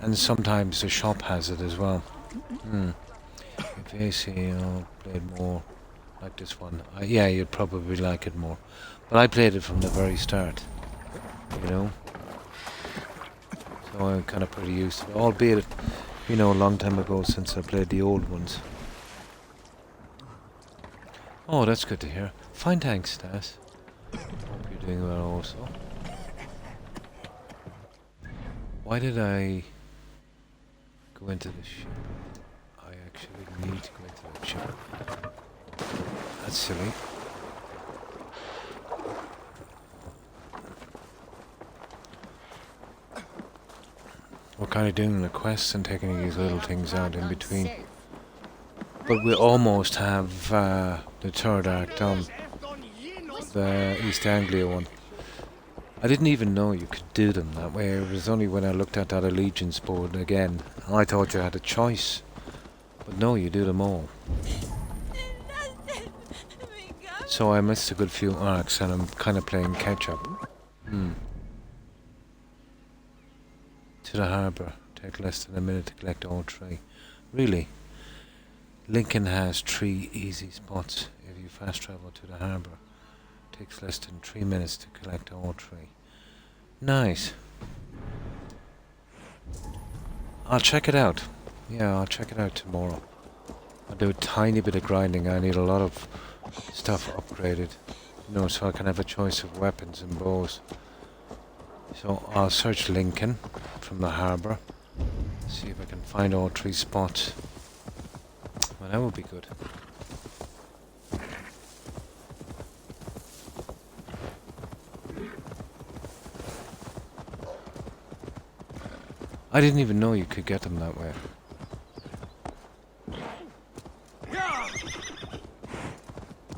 and sometimes the shop has it as well. If AC played more like this one, yeah, you'd probably like it more. But I played it from the very start, you know. So I'm kind of pretty used to it, albeit, you know, a long time ago since I played the old ones. Oh, that's good to hear. Fine, thanks, Stas. Hope you're doing well also. Why did I go into the ship? I actually need to go into the ship. That's silly. We're kind of doing the quests and taking these little things out in between. But we almost have the 3rd act done. The East Anglia one. I didn't even know you could do them that way. It was only when I looked at that allegiance board again, I thought you had a choice. But no, you do them all. So I missed a good few arcs and I'm kind of playing catch up. To the harbour. Take less than a minute to collect all 3. Really? Lincoln has 3 easy spots if you fast travel to the harbour. Takes less than 3 minutes to collect all 3. Nice. I'll check it out. Yeah, I'll check it out tomorrow. I'll do a tiny bit of grinding. I need a lot of stuff upgraded, you know, so I can have a choice of weapons and bows. So I'll search Lincoln from the harbour. See if I can find all 3 spots. That would be good. I didn't even know you could get them that way.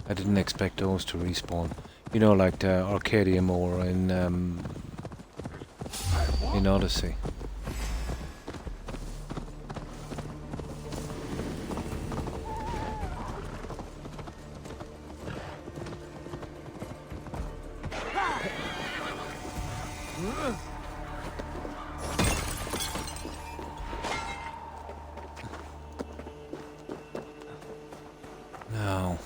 I didn't expect those to respawn. You know, like the Arcadium ore in Odyssey. No.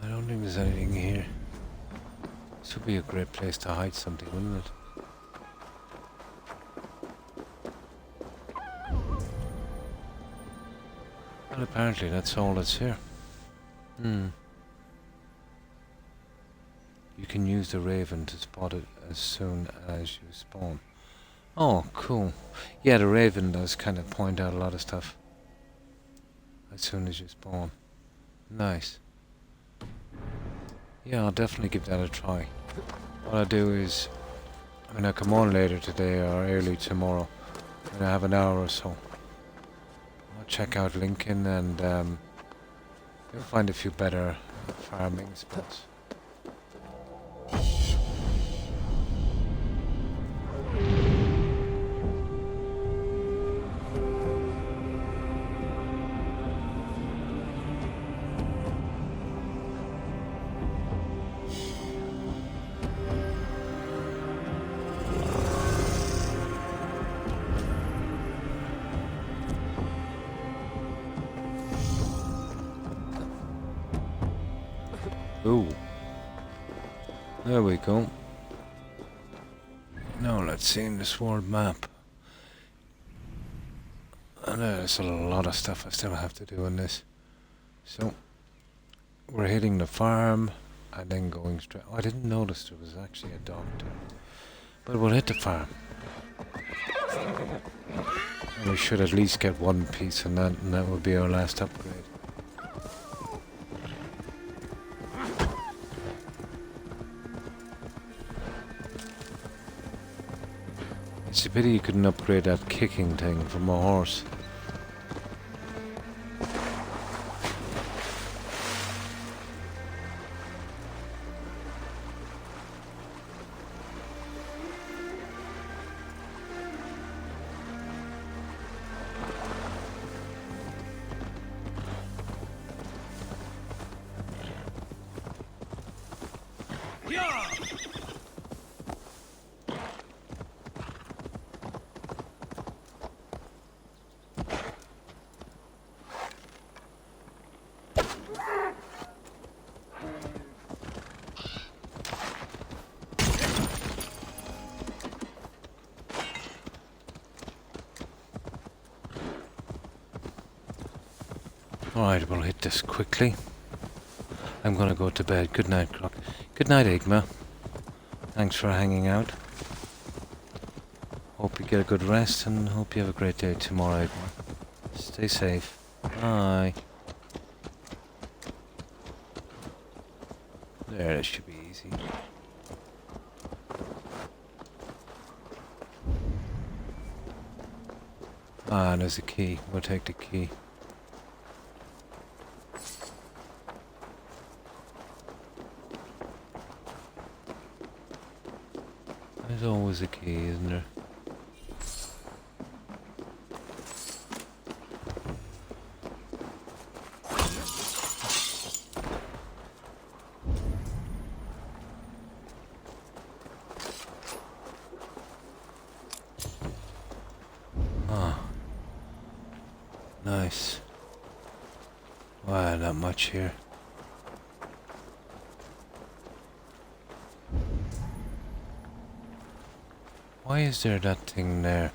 I don't think there's anything here. This would be a great place to hide something, wouldn't it? Well, apparently that's all that's here. You can use the Raven to spot it as soon as you spawn. Oh, cool. Yeah, the Raven does kind of point out a lot of stuff as soon as you spawn. Nice. Yeah, I'll definitely give that a try. What I'll do is, when I come on later today or early tomorrow, when I have an hour or so, I'll check out Lincoln and you'll find a few better farming spots. Ooh. There we go. Now let's see in this world map. And there's a lot of stuff I still have to do in this. So, we're hitting the farm and then going straight... Oh, I didn't notice there was actually a dog there. But we'll hit the farm. And we should at least get one piece and that will be our last upgrade. It's a pity you couldn't upgrade that kicking thing from a horse. Alright, we'll hit this quickly. I'm gonna go to bed. Good night, Croc. Good night, Igma. Thanks for hanging out. Hope you get a good rest and hope you have a great day tomorrow, Igma. Stay safe. Bye. There, that should be easy. Ah, there's a key. We'll take the key. There's always a key, isn't there? Ah. Nice. Wow, not much here. Why is there that thing there?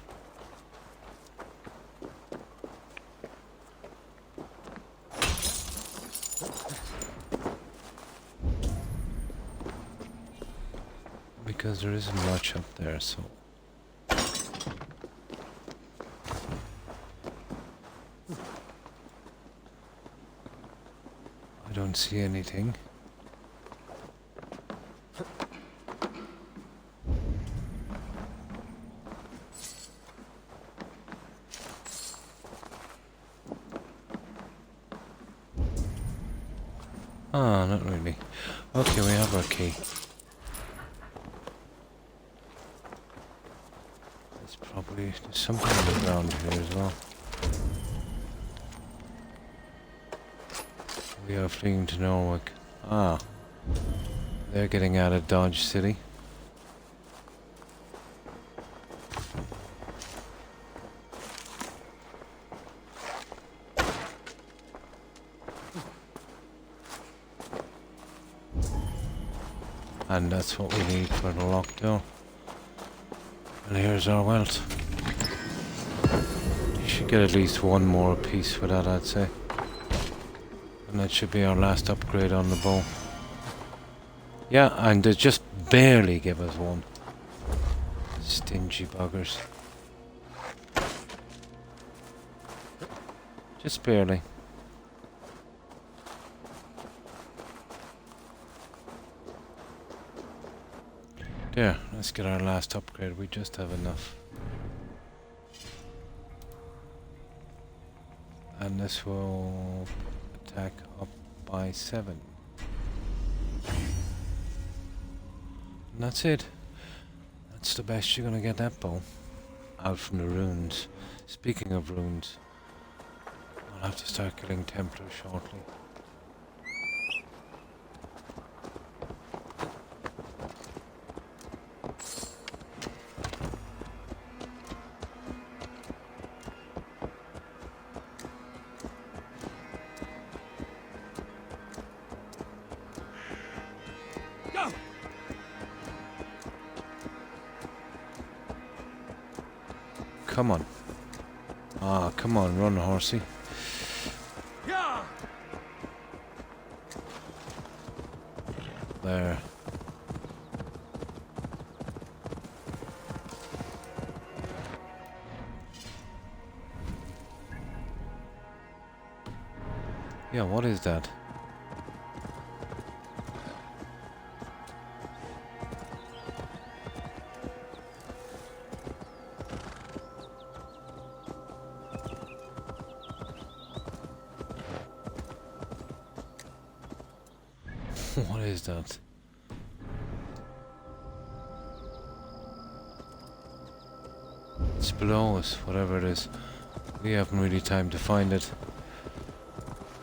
Because there isn't much up there, so... Don't see anything. Ah, not really. Okay, we have our key. There's probably something on the ground here as well. We are fleeing to Norwich. Ah, they're getting out of Dodge City. And that's what we need for the locked door. And here's our wealth. You should get at least one more piece for that, I'd say. And that should be our last upgrade on the bow. Yeah, and they just barely give us one. Stingy buggers. Just barely. There, let's get our last upgrade. We just have enough. And this will attack up by 7. And that's it. That's the best you're gonna get that bow. Out from the ruins. Speaking of ruins, I'll have to start killing Templars shortly. Come on. Ah, come on, run, horsey. There. Yeah, what is that? What is that? It's below us, whatever it is. We haven't really time to find it.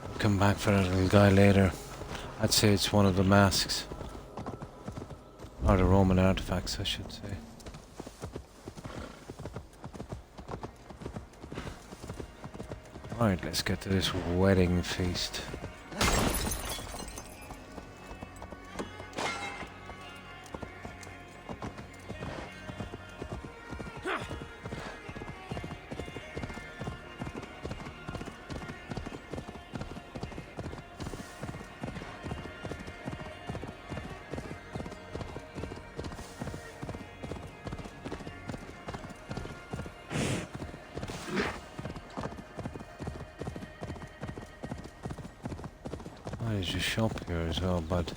We'll come back for that little guy later. I'd say it's one of the masks. Or the Roman artifacts, I should say. Alright, let's get to this wedding feast. There's a shop here as well, but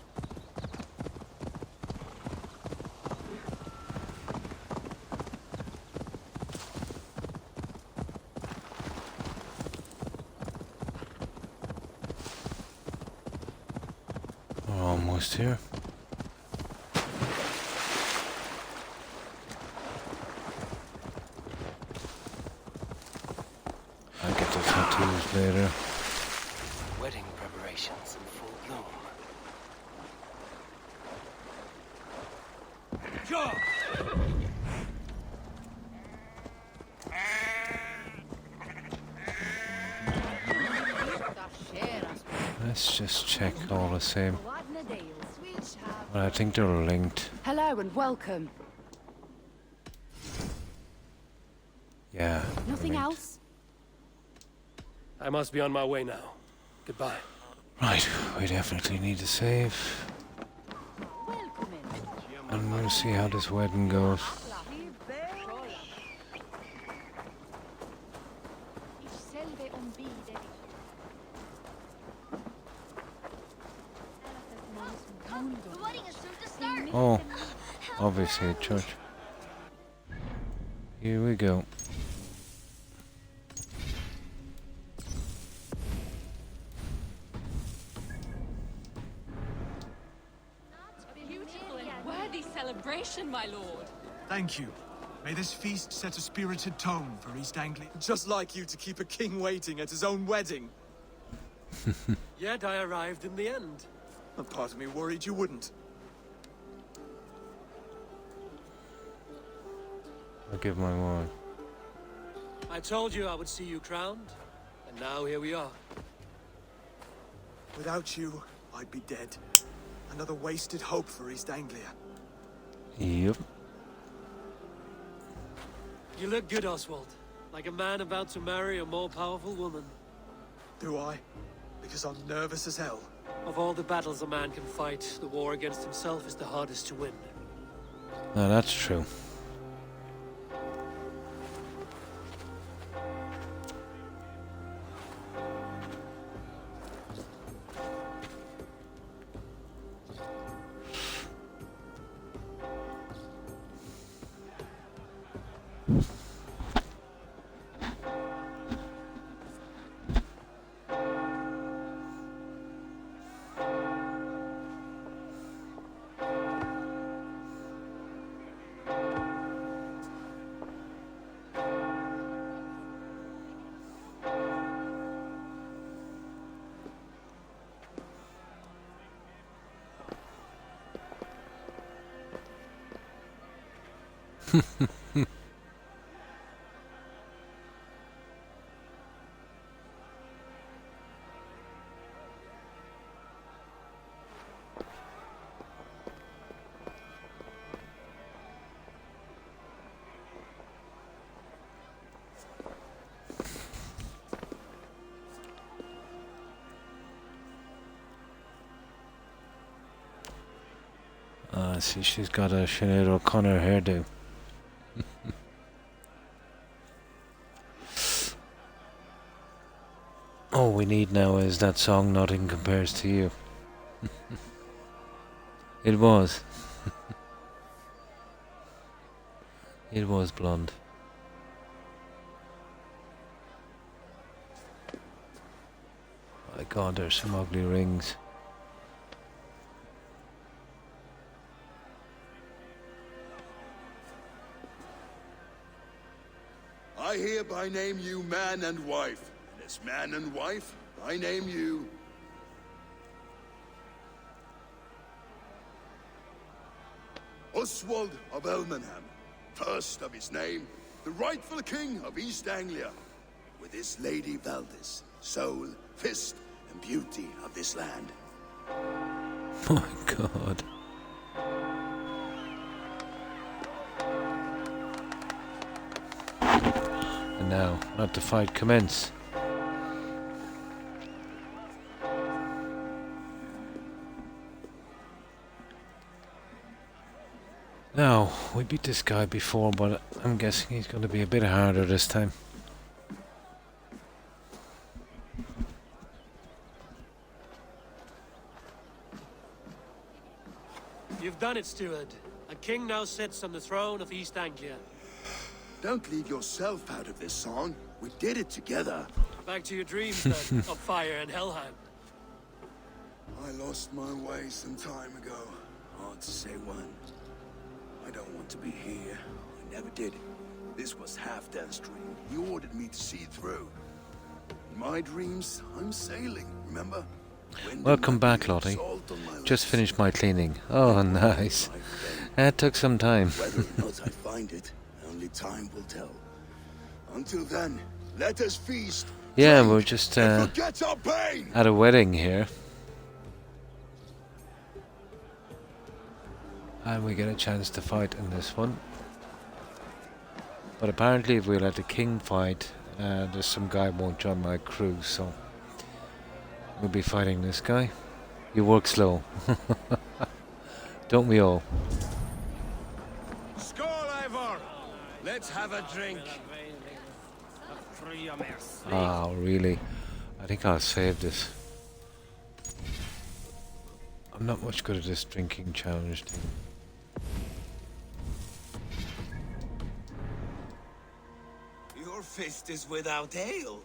we're almost here. I'll get the tattoos later. Wedding preparations in full bloom. Let's just check all the same. But I think they're linked. Hello and welcome. Yeah. Nothing linked. else? I must be on my way now. Goodbye. Right, we definitely need to save. And we'll see how this wedding goes. Oh, obviously a church. Here we go. A beautiful and worthy celebration, my lord. Thank you. May this feast set a spirited tone for East Anglia. Just like you to keep a king waiting at his own wedding. Yet I arrived in the end. A part of me worried you wouldn't. I'll give my word. I told you I would see you crowned, and now here we are. Without you, I'd be dead. Another wasted hope for East Anglia. Yep. You look good, Oswald. Like a man about to marry a more powerful woman. Do I? Because I'm nervous as hell. Of all the battles a man can fight, the war against himself is the hardest to win. No, that's true. See, she's got a Sinead O'Connor hairdo. All we need now is that song Nothing Compares to You. It was. It was blonde. My God, there's some ugly rings. I hereby name you man and wife. And as man and wife, I name you... Oswald of Elmenham, first of his name, the rightful king of East Anglia, with his lady Valdis, soul, fist, and beauty of this land. My God. And now, let the fight commence. Now, we beat this guy before, but I'm guessing he's going to be a bit harder this time. You've done it, steward. A king now sits on the throne of East Anglia. Don't leave yourself out of this song. We did it together. Back to your dreams, then, of fire and Helheim. I lost my way some time ago. Hard to say when. I don't want to be here. I never did. This was Halfdan's dream. He ordered me to see through. In my dreams, I'm sailing, remember? Welcome back, Lottie. Just finished my cleaning. Oh, nice. That took some time. Whether or not I find it, only time will tell. Until then, let us feast. Yeah, we're just Forget our pain. at a wedding here. And we get a chance to fight in this one. But apparently if we let the king fight, there's some guy won't join my crew, so we'll be fighting this guy. You work slow. Don't we all? Skål, Ivor! Let's have a drink. Oh, really? I think I'll save this. I'm not much good at this drinking challenge thing. fist is without ale.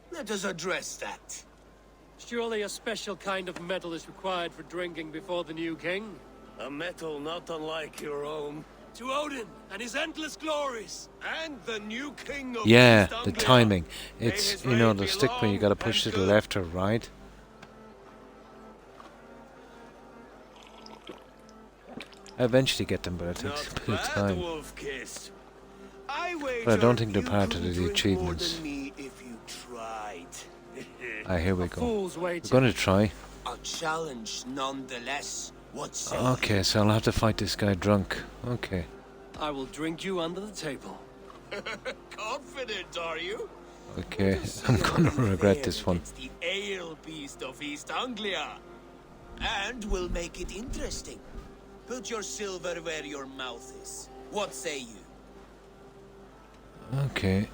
Let us address that. Surely a special kind of metal is required for drinking before the new king? A metal not unlike your own. To Odin and his endless glories! And the new king of Yeah, East the Anglia. timing. May It's, his you know, reign the be stick when you long gotta push to and the good. left or right. I eventually get them, but it takes a bit of time. Wolf-kissed. But I don't wager think they're you part of couldn't the drink achievements. more than me if you tried. Ah, here we go. fool's We're wager. gonna try. A challenge nonetheless. What say Okay, so I'll have to fight this guy drunk. Okay. I will drink you under the table. Confident, are you? Okay, I'm gonna regret this one. It's the ale beast of East Anglia. And we'll make it interesting. Put your silver where your mouth is. What say you? Okay.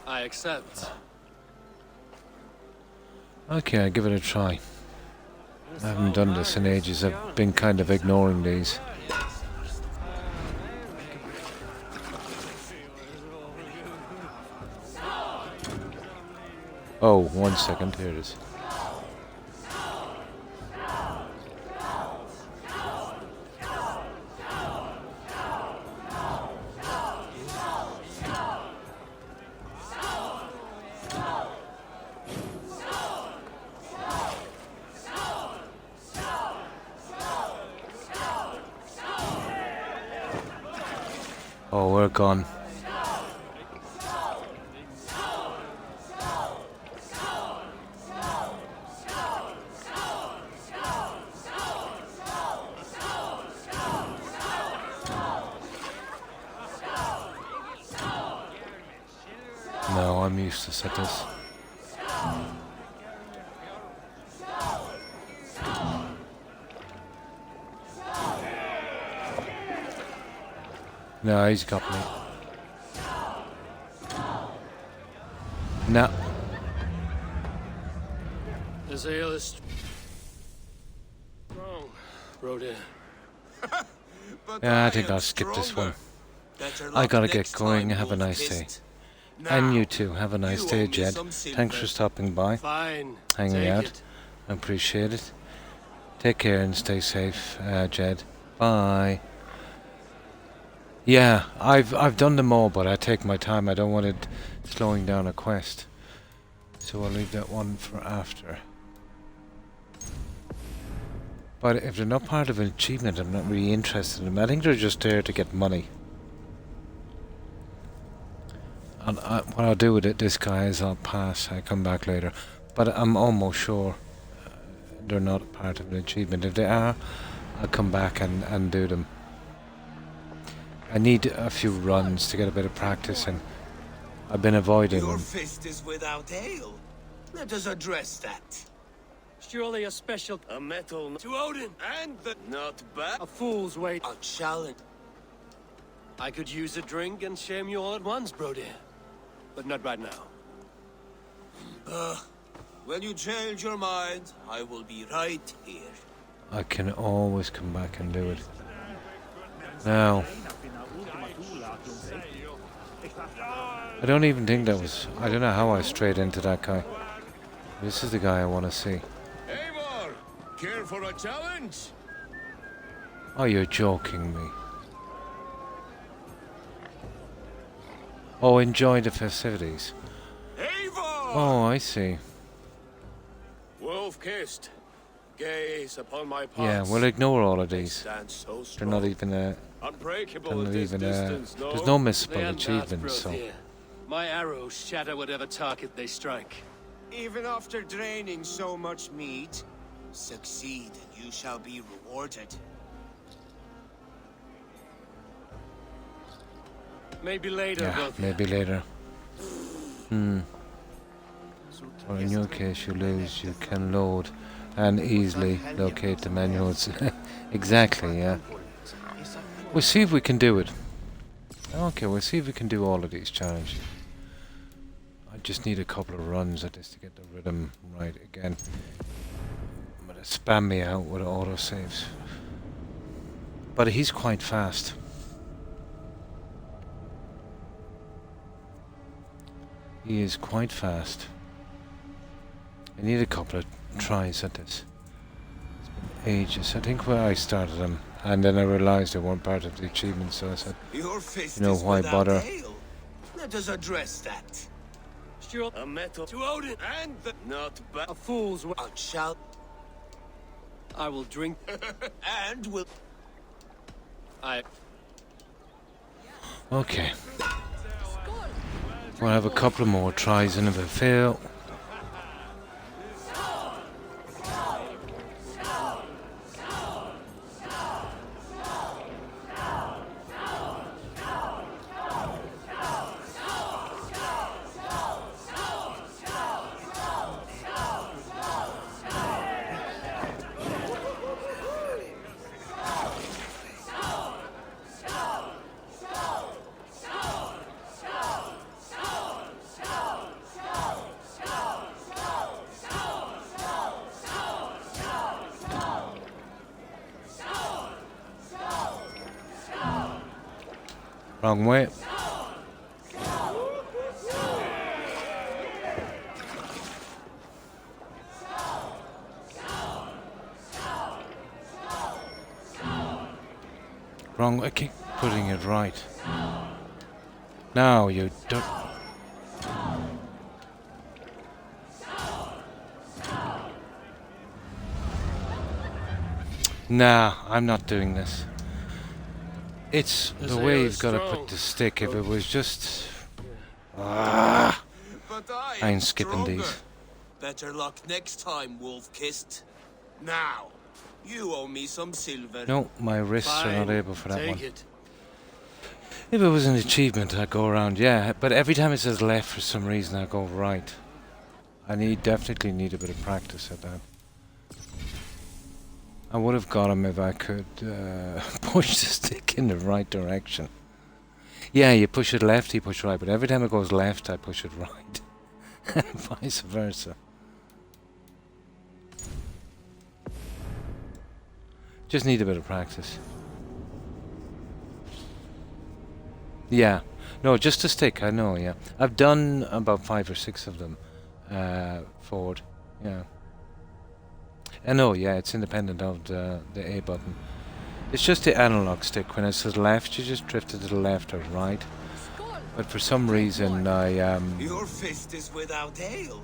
I accept. Okay, I'll give it a try. I haven't done this in ages. I've been kind of ignoring these. Oh, 1 second. Here it is. Oh, we're gone. No, I'm useless at this. No, he's got me. No. This ale is wrong, Rhoda. Yeah, I think I'll skip this one. I gotta get going. Have a nice day. And you too. Have a nice day, Jed. Thanks for stopping by. Fine. Hanging Take out. it. I appreciate it. Take care and stay safe, Jed. Bye. Yeah, I've done them all, but I take my time. I don't want it slowing down a quest. So I'll leave that one for after. But if they're not part of an achievement, I'm not really interested in them. I think they're just there to get money. And what I'll do with this guy is I'll pass. I come back later. But I'm almost sure they're not part of an achievement. If they are, I'll come back and do them. I need a few runs to get a bit of practice, and I've been avoiding Your them. fist is without ale. Let us address that. Surely a special... A metal... To Odin! And the... Not bad. A fool's wait. A challenge. I could use a drink and shame you all at once, Brody. But not right now. When you change your mind, I will be right here. I can always come back and do it. Now, I don't even think that was... I don't know how I strayed into that guy. This is the guy I want to see. Eivor, care for a challenge? Oh, you're joking me. Oh, enjoy the festivities. Oh, I see. Wolf-kissed. Gaze upon my paths. Yeah, we'll ignore all of these. Stand so They're not strong. even Unbreakable they're at not this even distance, there's no missable They aren't achievements, that, so Brody. My arrows shatter whatever target they strike. Even after draining so much meat, succeed and you shall be rewarded. Maybe later, yeah, both. maybe later. Or in your case, you lose. You can load and easily locate the manuals. Exactly, yeah. We'll see if we can do it. Okay, we'll see if we can do all of these challenges. I just need a couple of runs at this to get the rhythm right again. But it spam me out with autosaves. But he's quite fast. He is quite fast. I need a couple of tries at this. It's been ages. I think where I started him, and then I realised they weren't part of the achievement, so I said, Your fist you know, is why without bother? ale. Let us address that. Sure. A metal To Odin! and the not bad. A fool's I shall. I will drink. And will. Okay. We'll have a couple more tries, and if I fail, wrong way. Wrong, I keep putting it right. Now you don't. Nah, I'm not doing this. It's the way you've got to put the stick. If it was just... I ain't skipping these. Better luck next time, Wolf-Kissed. Now, you owe me some silver. No, my wrists are not able for that Take one. it. If it was an achievement, I'd go around, yeah. But every time it says left for some reason, I go right. I definitely need a bit of practice at that. I would have got him if I could push the stick in the right direction. Yeah, you push it left, he push right, but every time it goes left, I push it right. And vice versa. Just need a bit of practice. Yeah. No, just a stick, I know, yeah. I've done about 5 or 6 of them forward. Yeah. I know, yeah, it's independent of the A button. It's just the analog stick. When it says left, you just drift it to the left or right. But for some reason, Your fist is without ale.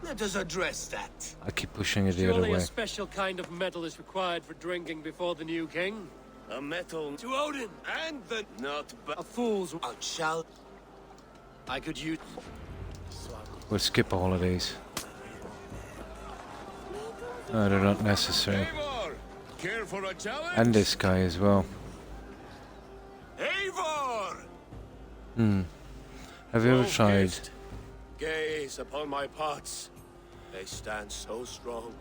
Let us address that. I keep pushing it the other Surely way. a special kind of metal is required for drinking before the new king. A metal To Odin! and the not bad. A fool's... I shall. I could use... We'll skip all of these. No, they're not necessary. Care for a challenge? And this guy as well. Eivor! Have you ever tried? Gaze upon my pots. They stand so strong.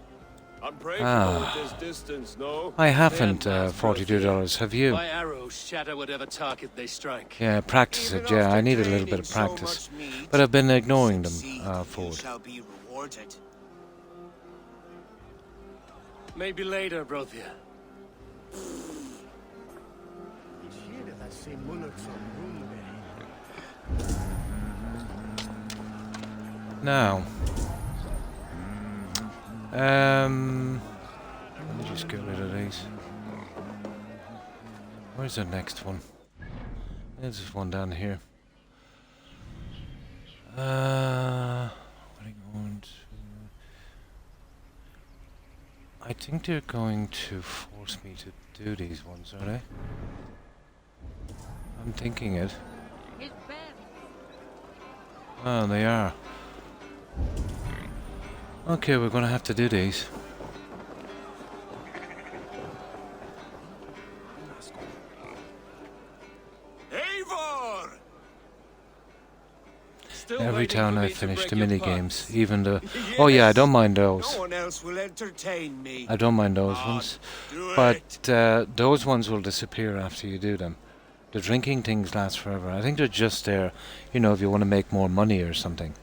Unbreakable Ah. at this distance, no? I haven't $42. Have you? My arrows shatter whatever target they strike. Yeah, practice it. Yeah, I need a little bit of practice. But I've been ignoring them forward. Shall be rewarded. Maybe later, Brothia. Now, let me just get rid of these. Where's the next one? There's this one down here. What are you going to? I think they're going to force me to do these ones, are they? I'm thinking it. Oh, they are. Okay, we're gonna have to do these. Eivor! Every time I finish the mini games, even the oh yeah, I don't mind those. No one else will entertain me. I don't mind those ones, but those ones will disappear after you do them. The drinking things last forever. I think they're just there, you know, if you want to make more money or something.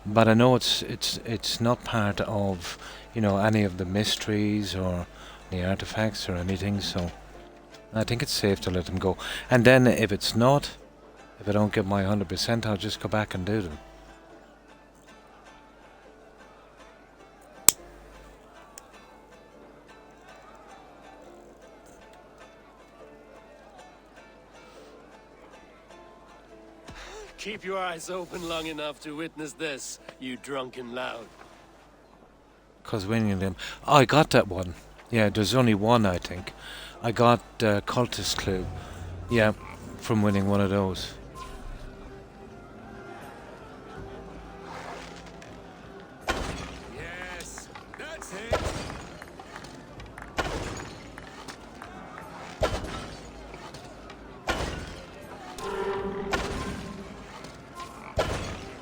But I know it's not part of, you know, any of the mysteries or the artifacts or anything. So I think it's safe to let them go. And then if it's not, If I don't get my 100%, I'll just go back and do them. Keep your eyes open long enough to witness this, you drunken loud. Cause winning them. Oh, I got that one. Yeah, there's only one, I think. I got Cultist Clue. Yeah, from winning one of those. Yes, that's it.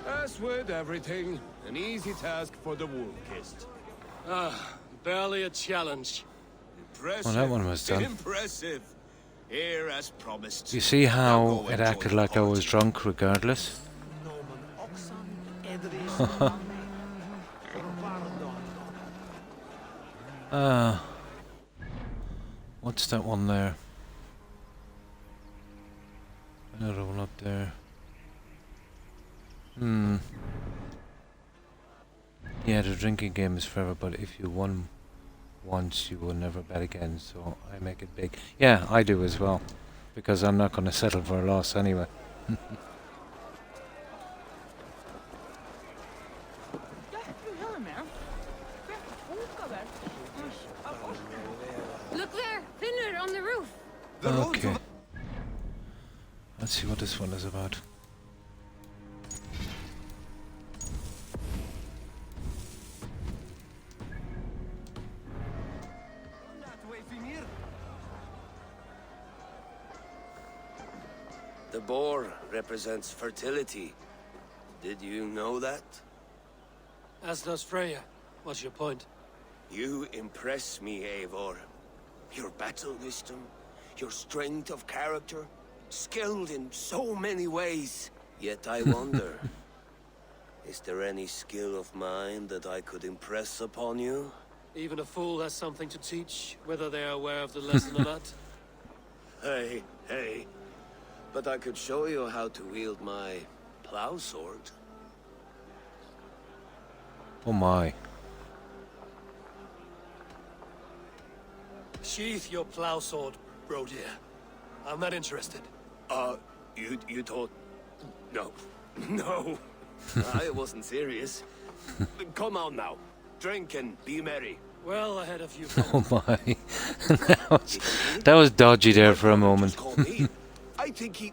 As with everything, an easy task for the Wolf-Kissed. Ah, barely a challenge. Impressive. Well, that one was done. Impressive. Here as promised. You see how Now go it enjoy acted the like I party. was drunk regardless? What's that one there? Another one up there. Yeah, the drinking game is forever, but if you won once, you will never bet again, so I make it big. Yeah, I do as well, because I'm not going to settle for a loss anyway. Look there! Finner on the roof! Okay. Let's see what this one is about. The boar represents fertility. Did you know that? As does Freya. What's your point? You impress me, Eivor. Your battle wisdom, your strength of character, skilled in so many ways. Yet I wonder, is there any skill of mine that I could impress upon you? Even a fool has something to teach, whether they are aware of the lesson or not. Hey, hey. But I could show you how to wield my plow sword. Oh my. Sheath your plow sword, bro dear. I'm not interested. You thought... No. No. I wasn't serious. Come on now. Drink and be merry. Well, I had a few... Oh my. that was dodgy there for a moment. I think he...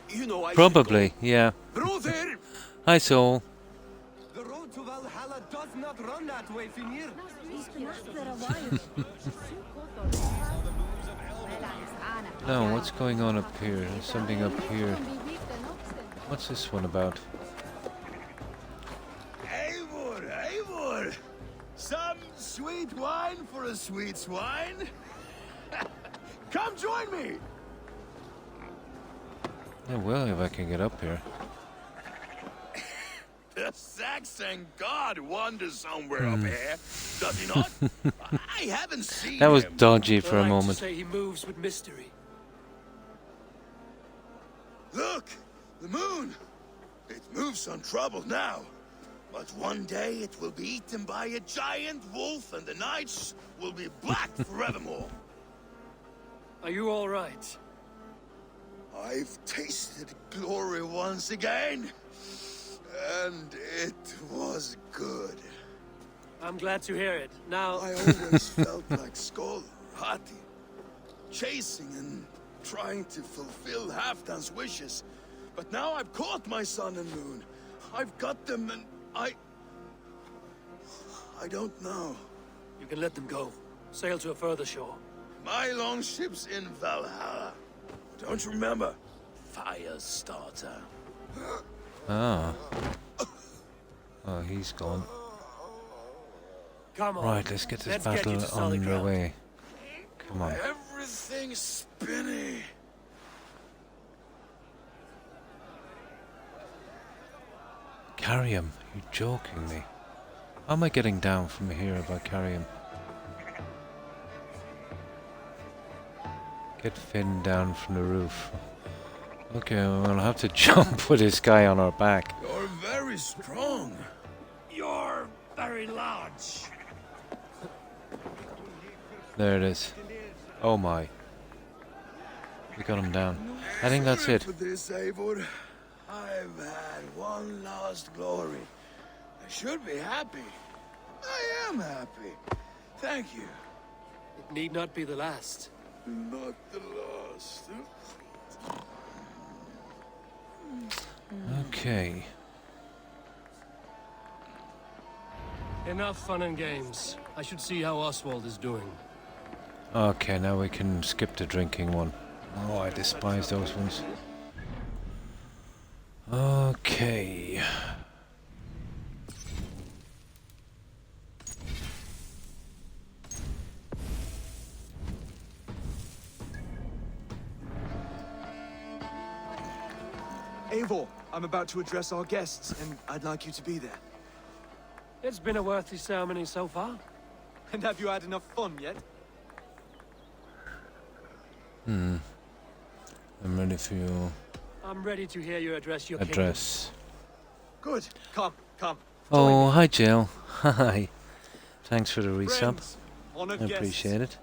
You know, I Probably, yeah. Brother! Hi, Soul. The road to Valhalla does not run that way, Finir. No, what's going on up here? There's something up here. What's this one about? Eivor, Eivor! Some sweet wine for a sweet swine? Come join me! Yeah, well, if I can get up here. The Saxon god wanders somewhere up here, does he not? I haven't seen That was him. dodgy for a I like moment. to say he moves with mystery. Look! The moon! It moves untroubled now. But one day it will be eaten by a giant wolf and the nights will be black forevermore. Are you all right? I've tasted glory once again. And it was good. I'm glad to hear it. Now... I always felt like Skoll, Hati, chasing and trying to fulfill Halfdan's wishes. But now I've caught my sun and moon. I've got them and I don't know. You can let them go. Sail to a further shore. My longship's in Valhalla. Don't you remember? Firestarter. Ah. Oh, he's gone. Come on. Right, let's get this Let's get you battle to solid ground. underway. Come on. Everything's spinny. Carry him? You're joking me. How am I getting down from here if I carry him? Get Finn down from the roof. Okay, we'll have to jump with this guy on our back. You're very strong. You're very large. There it is. Oh my. We got him down. I think that's it. For this, Eivor. I've had one last glory. I should be happy. I am happy. Thank you. It need not be the last. Not the last. Okay. Enough fun and games. I should see how Oswald is doing. Okay, now we can skip the drinking one. Oh, I despise those ones. Okay. Eivor, I'm about to address our guests, and I'd like you to be there. It's been a worthy ceremony so far. And have you had enough fun yet? I'm ready for your I'm ready to hear you address your address. Good. Come. Oh, hi Jill. Hi. Thanks for the resub. Friends, I honored appreciate it.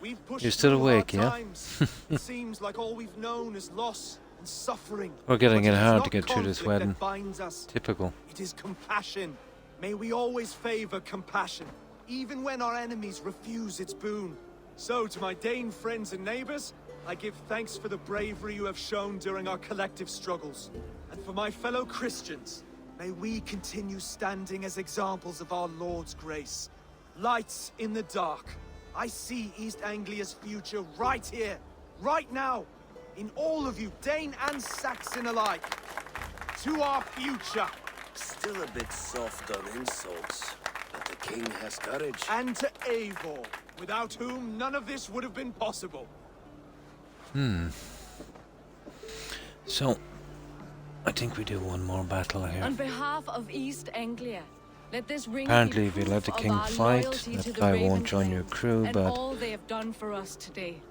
We've pushed You're still through awake, hard yeah? times. It seems like all we've known is loss and suffering. We're getting But it is hard not to get through this conflict wedding. that binds us. Typical. It is compassion. May we always favor compassion, even when our enemies refuse its boon. So, to my Dane friends and neighbors, I give thanks for the bravery you have shown during our collective struggles. And for my fellow Christians, may we continue standing as examples of our Lord's grace. Lights in the dark. I see East Anglia's future right here, right now, in all of you, Dane and Saxon alike. To our future. Still a bit soft on insults, but the king has courage. And to Eivor, without whom none of this would have been possible. So, I think we do one more battle here. On behalf of East Anglia, let this ring Apparently, be if you proof let the of king our fight, loyalty to that the guy Raven won't join your Clan crew, and but all they have done for us today.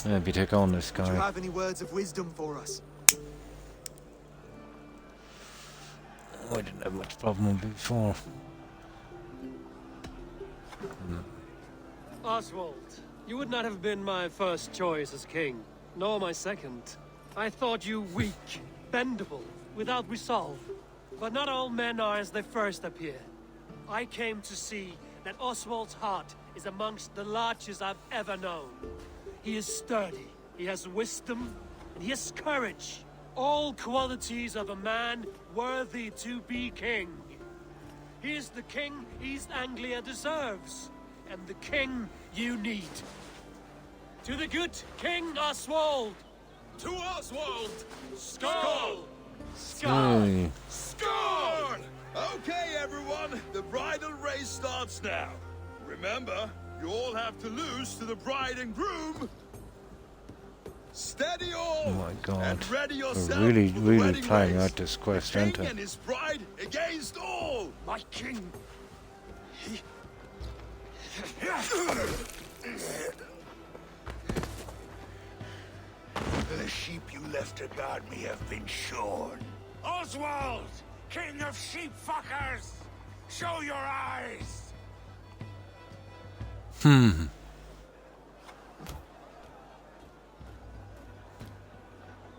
if you take on this Do you guy. have any words of wisdom for us? Oh, I didn't have much problem with it before. Oswald, you would not have been my first choice as king, nor my second. I thought you weak, bendable, without resolve. But not all men are as they first appear. I came to see that Oswald's heart is amongst the largest I've ever known. He is sturdy, he has wisdom, and he has courage. All qualities of a man worthy to be king. He is the king East Anglia deserves, and the king you need. To the good King Oswald! To Oswald! Skull! Hey. Score! Okay, everyone, the bridal race starts now. Remember, you all have to lose to the bride and groom. Steady all! Oh my god. And ready yourself We're really, for the really wedding playing race. out this quest, The aren't king we? and his bride against all. My king. The sheep you left to guard me have been shorn. Oswald! King of sheep fuckers! Show your eyes!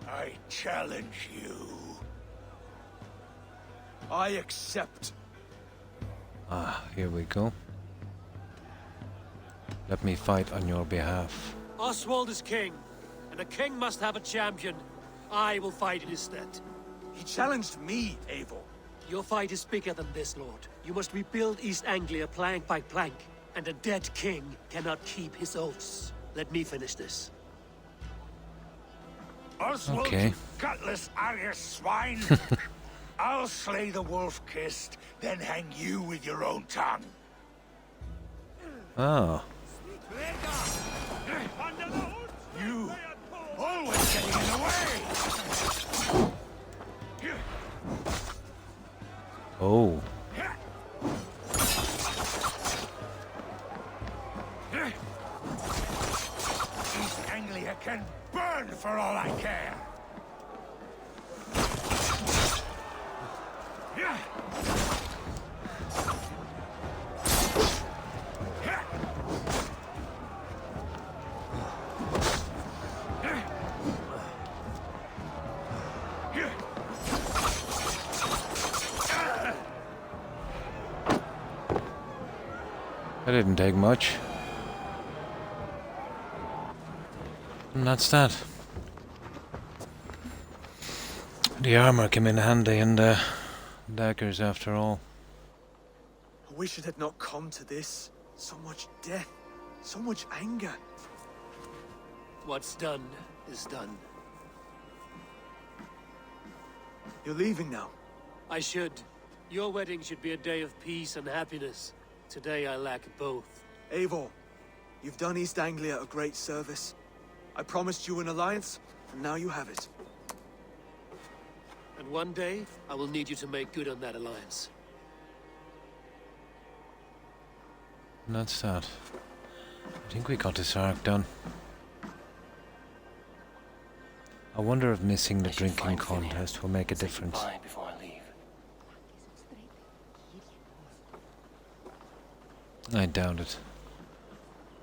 I challenge you. I accept. Here we go. Let me fight on your behalf. Oswald is king, and a king must have a champion. I will fight in his stead. He challenged me, Eivor. Your fight is bigger than this, Lord. You must rebuild East Anglia plank by plank, and a dead king cannot keep his oaths. Let me finish this. Oswald, Okay. you gutless Irish swine! I'll slay the wolf-kissed, then hang you with your own tongue. Ah. You always getting in the way. Oh. East Anglia can burn for all I care. That didn't take much. And that's that. The armor came in handy, and daggers after all. I wish it had not come to this. So much death, so much anger. What's done is done. You're leaving now. I should. Your wedding should be a day of peace and happiness. Today I lack both. Eivor, you've done East Anglia a great service. I promised you an alliance, and now you have it. And one day, I will need you to make good on that alliance. And that's that. I think we got this arc done. I wonder if missing the drinking contest will make a difference. Before I leave. I doubt it.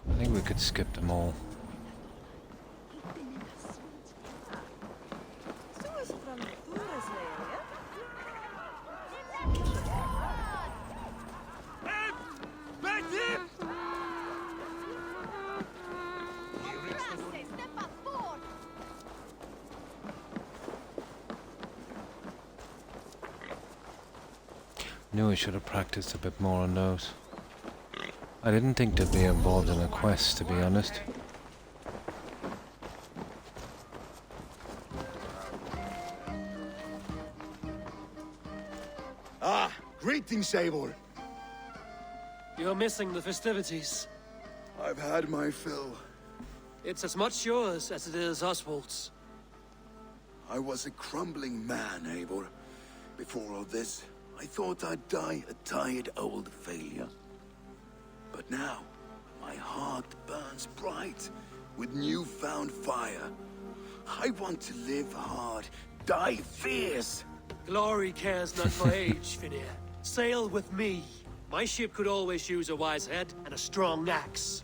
I think we could skip them all. Knew I should have practiced a bit more on those. I didn't think they'd be involved in a quest, to be honest. Ah, greetings, Eivor. You're missing the festivities. I've had my fill. It's as much yours as it is Oswald's. I was a crumbling man, Eivor. Before all this, I thought I'd die a tired old failure. But now, my heart burns bright with newfound fire. I want to live hard, die fierce. Glory cares not for age, Finir. Sail with me. My ship could always use a wise head and a strong axe.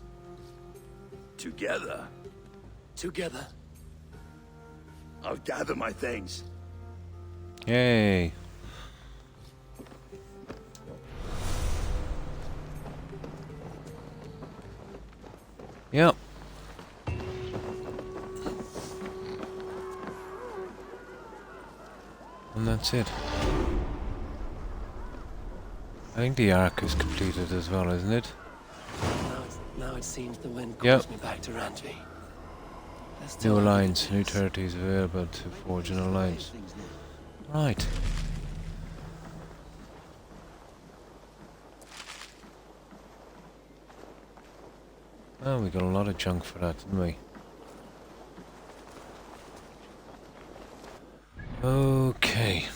Together? Together. I'll gather my things. Yay! Yep. And that's it. I think the arc is completed as well, isn't it? Now it seems the wind calls me back to Randvi. New alliance, new territories available to forge an alliance. Right. Oh, we got a lot of junk for that, didn't we? Okay.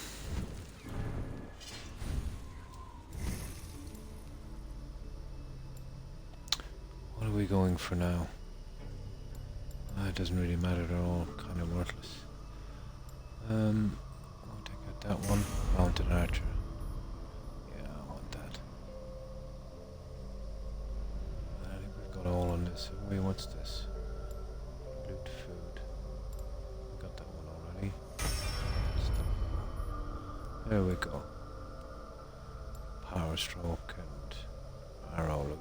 What are we going for now? It doesn't really matter, they're all kind of worthless. I'll take out that one. Mounted archer. Yeah, I want that. I think we've got all on this. Wait, what's this? Loot food. We got that one already. There we go. Power stroke and arrow looter.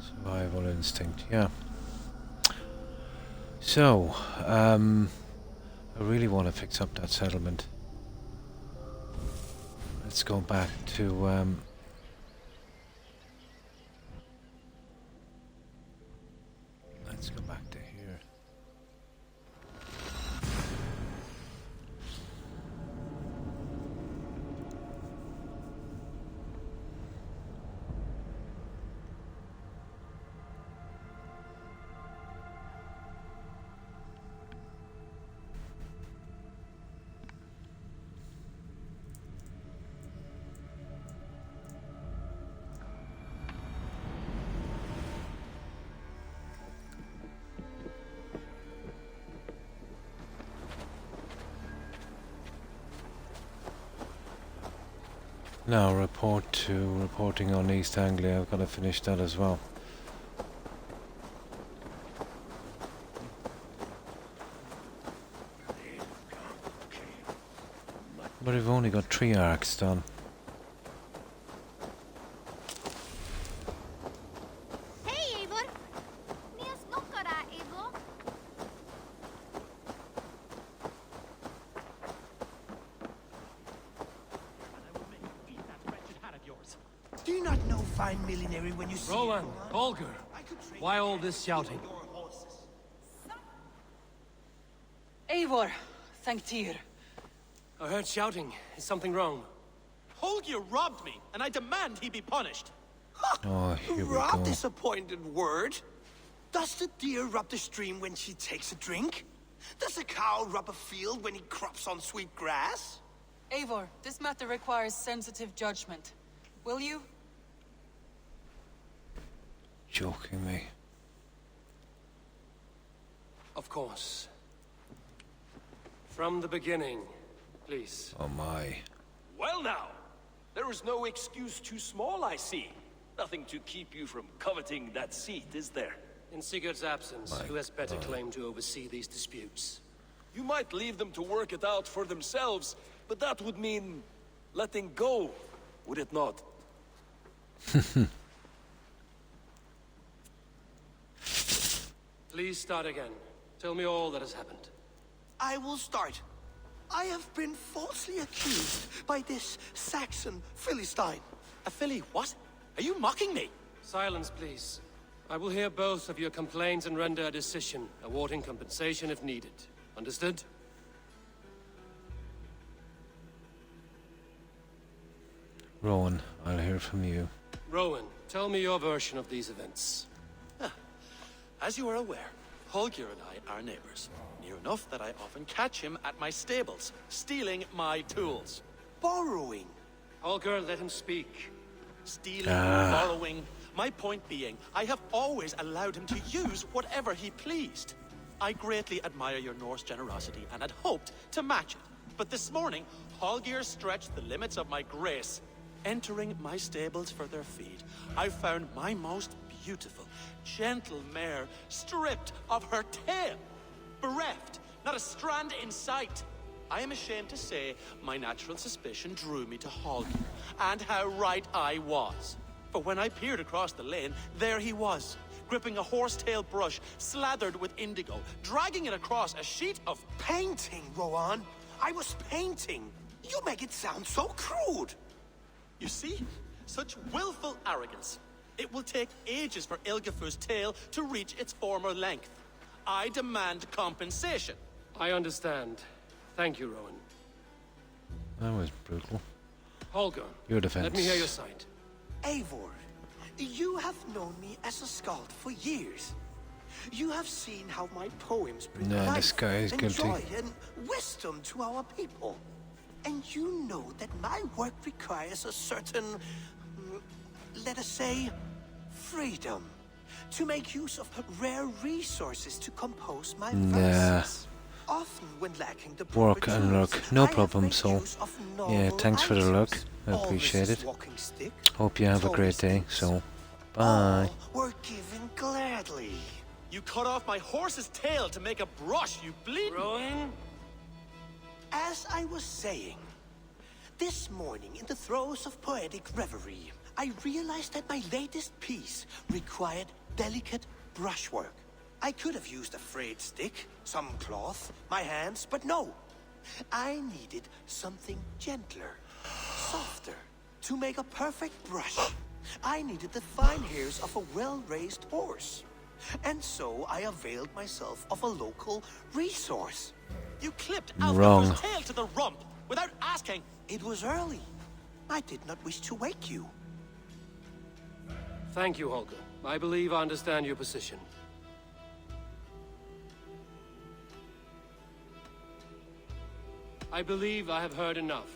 Survival instinct, yeah. So, I really want to fix up that settlement. Let's go back to, let's go back to here. Now reporting on East Anglia. I've got to finish that as well. But we've only got 3 arcs done. Hey, Eivor! Níos nokkara, Eivor. Do you not know fine millinery when you see Rowan, Holger, why all this shouting? Eivor, thank Tyr. I heard shouting. Is something wrong? Holger robbed me, and I demand he be punished. Oh, here we Rob go. disappointed word. Does the deer rub the stream when she takes a drink? Does a cow rub a field when he crops on sweet grass? Eivor, this matter requires sensitive judgment. Will you? Joking me. Of course. From the beginning, please. Oh my. Well now, there is no excuse too small, I see. Nothing to keep you from coveting that seat, is there? In Sigurd's absence, My who has better God. claim to oversee these disputes? You might leave them to work it out for themselves, but that would mean letting go, would it not? Please start again. Tell me all that has happened. I will start. I have been falsely accused by this Saxon Philistine. A filly what? Are you mocking me? Silence, please. I will hear both of your complaints and render a decision, awarding compensation if needed. Understood? Rowan, I'll hear from you. Rowan, tell me your version of these events. As you are aware, Holger and I are neighbors. Near enough that I often catch him at my stables, stealing my tools. Borrowing. Holger, let him speak. Stealing, borrowing. My point being, I have always allowed him to use whatever he pleased. I greatly admire your Norse generosity and had hoped to match it. But this morning, Holger stretched the limits of my grace. Entering my stables for their feed, I found my most beautiful, gentle mare stripped of her tail. Bereft, not a strand in sight. I am ashamed to say my natural suspicion drew me to Holger, and how right I was. For when I peered across the lane, there he was, gripping a horsetail brush slathered with indigo, dragging it across a sheet of Painting, Rowan. I was painting. You make it sound so crude. You see? Such willful arrogance. It will take ages for Ilgafur's tail to reach its former length. I demand compensation. I understand. Thank you, Rowan. That was brutal. Holger, Your defense. let me hear your side. Eivor, you have known me as a skald for years. You have seen how my poems bring No, life this guy is and guilty. joy and wisdom to our people. And you know that my work requires a certain, let us say, freedom to make use of rare resources to compose my verses. Often when lacking the proper Work and tools, luck. No I have problem, made so use of yeah, novel thanks for the luck. items. I All appreciate Mrs. it. Walking Stick, Hope you have a great day. So, bye. were given gladly. You cut off my horse's tail to make a brush, you bleed. Rowan? As I was saying, this morning in the throes of poetic reverie, I realized that my latest piece required delicate brushwork. I could have used a frayed stick, some cloth, my hands, but no. I needed something gentler, softer. To make a perfect brush, I needed the fine hairs of a well-raised horse. And so I availed myself of a local resource. You clipped Wrong. Alfred's tail to the rump without asking. It was early. I did not wish to wake you. Thank you, Holger. I believe I understand your position. I believe I have heard enough.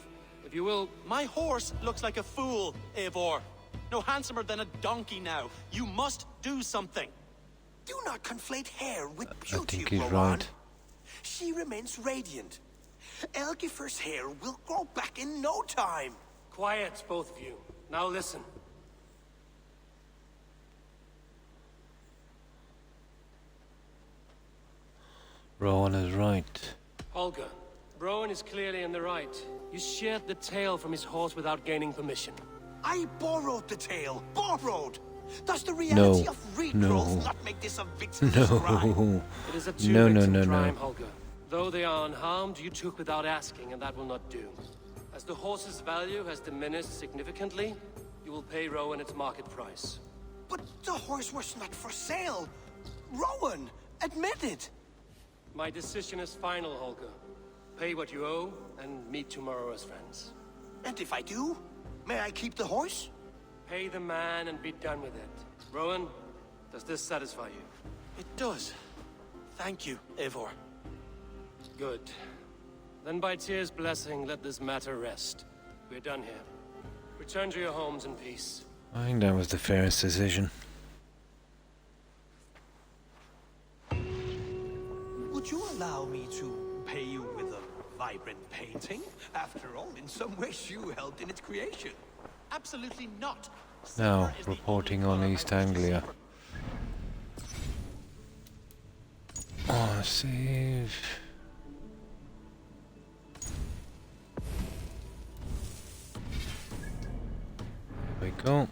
If you will... My horse looks like a fool, Eivor. No handsomer than a donkey now. You must do something. Do not conflate hair with I beauty, think he's Rowan. right. She remains radiant. Elgifur's hair will grow back in no time. Quiet, both of you. Now listen. Rowan is right. Holger, Rowan is clearly in the right. You shared the tail from his horse without gaining permission. I borrowed the tail. Borrowed! Does the reality of regrowth not make this a victimless crime? It is a two-victim crime, Holger. Though they are unharmed, you took without asking, and that will not do. As the horse's value has diminished significantly, you will pay Rowan its market price. But the horse was not for sale. Rowan, admit it. My decision is final, Holger. Pay what you owe, and meet tomorrow as friends. And if I do, may I keep the horse? Pay the man and be done with it. Rowan, does this satisfy you? It does. Thank you, Eivor. Good. Then by Tyr's blessing, let this matter rest. We're done here. Return to your homes in peace. I think that was the fairest decision. Would you allow me to pay you with a vibrant painting? After all, in some ways you helped in its creation. Absolutely not. Now, reporting on East Anglia. Oh, save. There we go.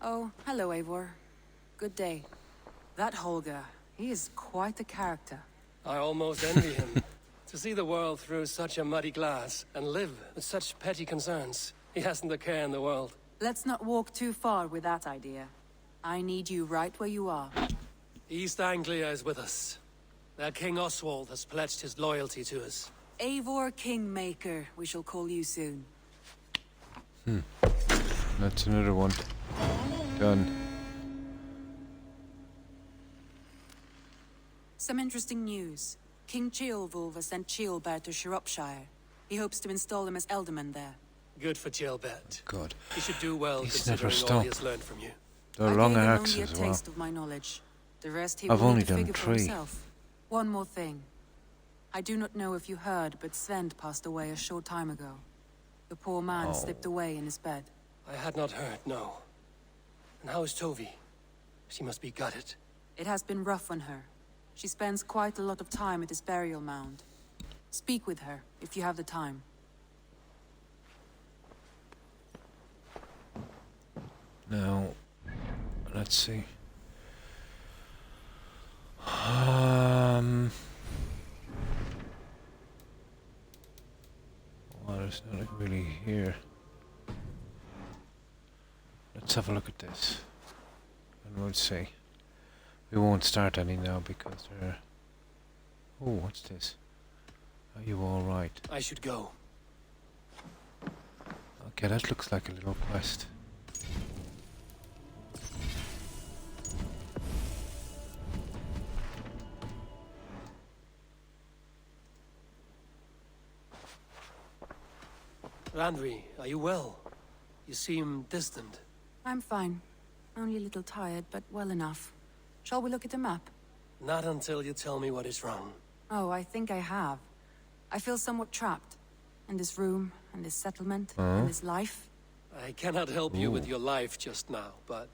Oh, hello, Eivor. Good day. That Holger, he is quite a character. I almost envy him. To see the world through such a muddy glass and live with such petty concerns. He hasn't a care in the world. Let's not walk too far with that idea. I need you right where you are. East Anglia is with us. Their King Oswald has pledged his loyalty to us. Eivor Kingmaker, we shall call you soon. That's another one. Done. Some interesting news. King Ceolwulf has sent Ceolbert to Shropshire. He hopes to install him as Elderman there. Good for Ceolbert. God. He should do well He's considering never all he stopped. has learned from you. They're long I gave him arcs only a as well. taste of my knowledge. The rest he I've will only need to done figure for 3. himself. One more thing. I do not know if you heard, but Svend passed away a short time ago. The poor man slipped away in his bed. I had not heard, no. And how is Tovi? She must be gutted. It has been rough on her. She spends quite a lot of time at his burial mound. Speak with her, if you have the time. Now, let's see. Well, there's nothing really here. Let's have a look at this. And we'll see. We won't start any now because they're... Oh, what's this? Are you alright? I should go. Okay, that looks like a little quest. Randvi, are you well? You seem distant. I'm fine. Only a little tired, but well enough. Shall we look at the map? Not until you tell me what is wrong. Oh, I think I have. I feel somewhat trapped. In this room, and this settlement, and this life. I cannot help you with your life just now, but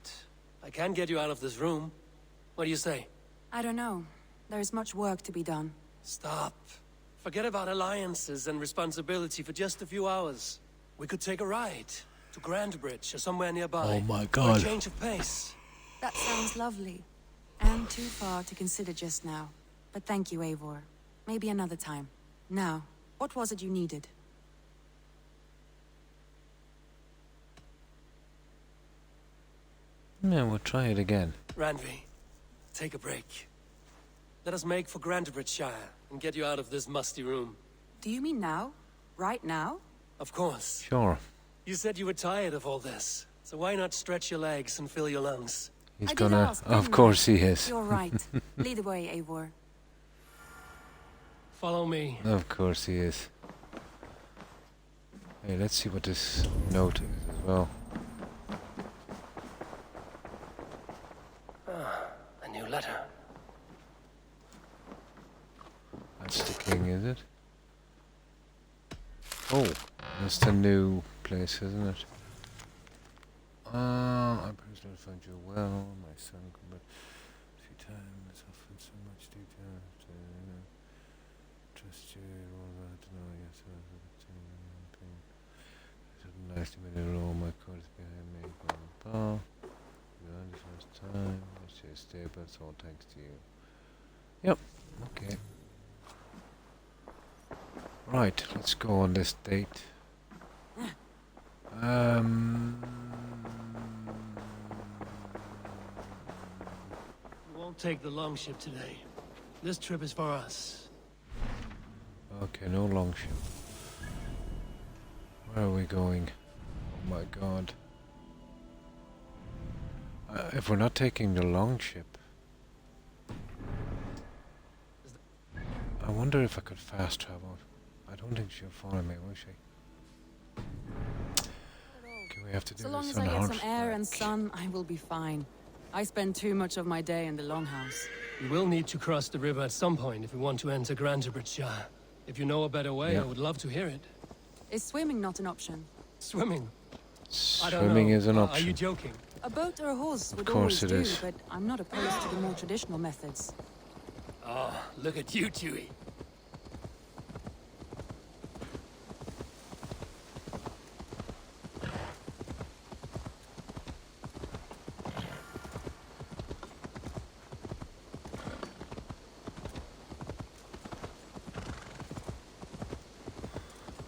I can get you out of this room. What do you say? I don't know. There is much work to be done. Stop. Forget about alliances and responsibility for just a few hours. We could take a ride to Grandbridge or somewhere nearby. Oh my For God. a change of pace. That sounds lovely. And too far to consider just now. But thank you, Eivor. Maybe another time. Now, what was it you needed? Yeah, we'll try it again. Randvi, take a break. Let us make for Grandbridgeshire and get you out of this musty room. Do you mean now? Right now? Of course. Sure. You said you were tired of all this, so why not stretch your legs and fill your lungs? He's I did gonna... ask, Of didn't course I? he is. You're right. Lead the way, Eivor. Follow me. Of course he is. Hey, let's see what this note is as well. A new letter. That's the king, is it? Oh, that's the new place, isn't it? I personally find you well, my son, but a few times, often so much detail. Trust you, all that, to know yourself. Nice to meet you, all my course behind me. Blah. You know, the first time, I say stable, it's all thanks to you. Yep, okay. Right, let's go on this date. We won't take the longship today. This trip is for us. Okay, no longship. Where are we going? Oh my god. If we're not taking the longship, I wonder if I could fast travel. I don't think she'll follow me, will she? Okay, we have to do So long this as on I get some horseback. air and sun, I will be fine. I spend too much of my day in the longhouse. We will need to cross the river at some point if we want to enter Grantebridgeshire. If you know a better way, Yeah. I would love to hear it. Is swimming not an option? Swimming? I don't Swimming know. is an Are option. you joking? A boat or a horse would course always it do, is. but I'm not opposed to the more traditional methods. Oh, look at you, Chewie.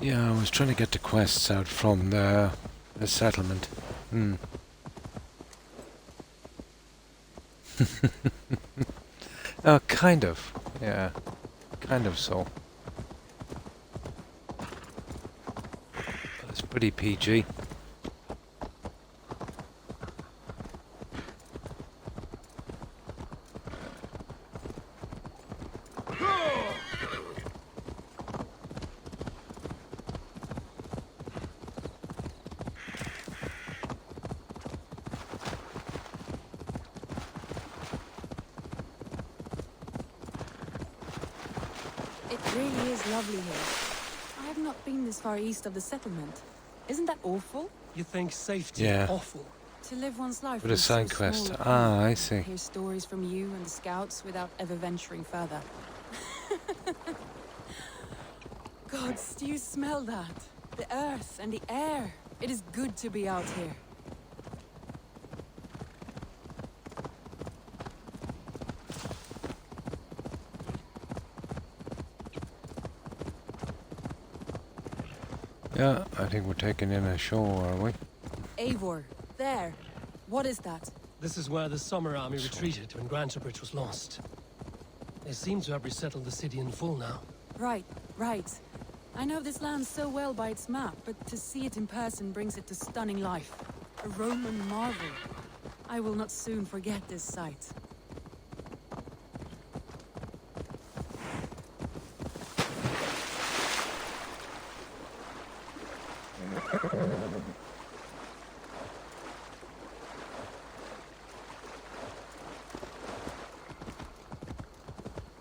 Yeah, I was trying to get the quests out from the settlement. Kind of. Yeah, kind of so. But it's pretty PG. It really is lovely here. I have not been this far east of the settlement. Isn't that awful? You think safety Yeah. awful? To live one's life With a is so side quest. small at Ah, home. I see. Hear stories from you and the scouts without ever venturing further. Gods, do you smell that? The earth and the air. It is good to be out here. Yeah, I think we're taking in a show, are we? Eivor, there. What is that? This is where the Summer Army retreated when Grantebridge was lost. They seem to have resettled the city in full now. Right, right. I know this land so well by its map, but to see it in person brings it to stunning life. A Roman marvel. I will not soon forget this sight.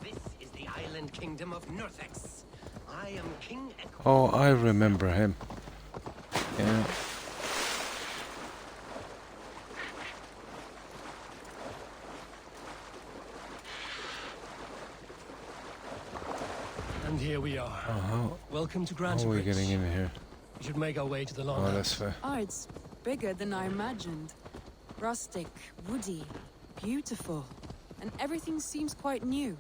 This is the island kingdom of Nurthex. I am King Echo. Oh, I remember him. Yeah. And here we are. Uh-huh. Welcome to How are we Grantebridge. getting in here? We should make our way to the Oh, longhouse. that's fair. Oh, it's bigger than I imagined. Rustic, woody, beautiful. And everything seems quite new.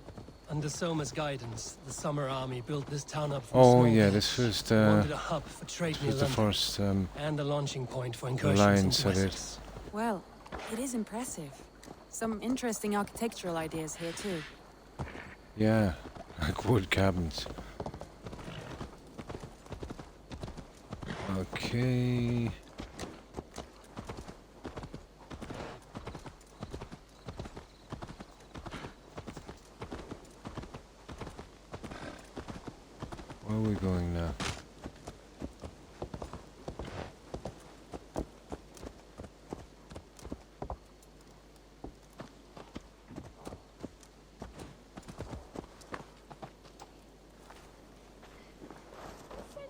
Under Soma's guidance, the Summer Army built this town up from Oh small yeah, builds. this was They the wanted a hub for trade near the London, first and a launching point for incursions alliance into I did. Wessex. Well, it is impressive. Some interesting architectural ideas here too. Yeah, like wood cabins. Okay.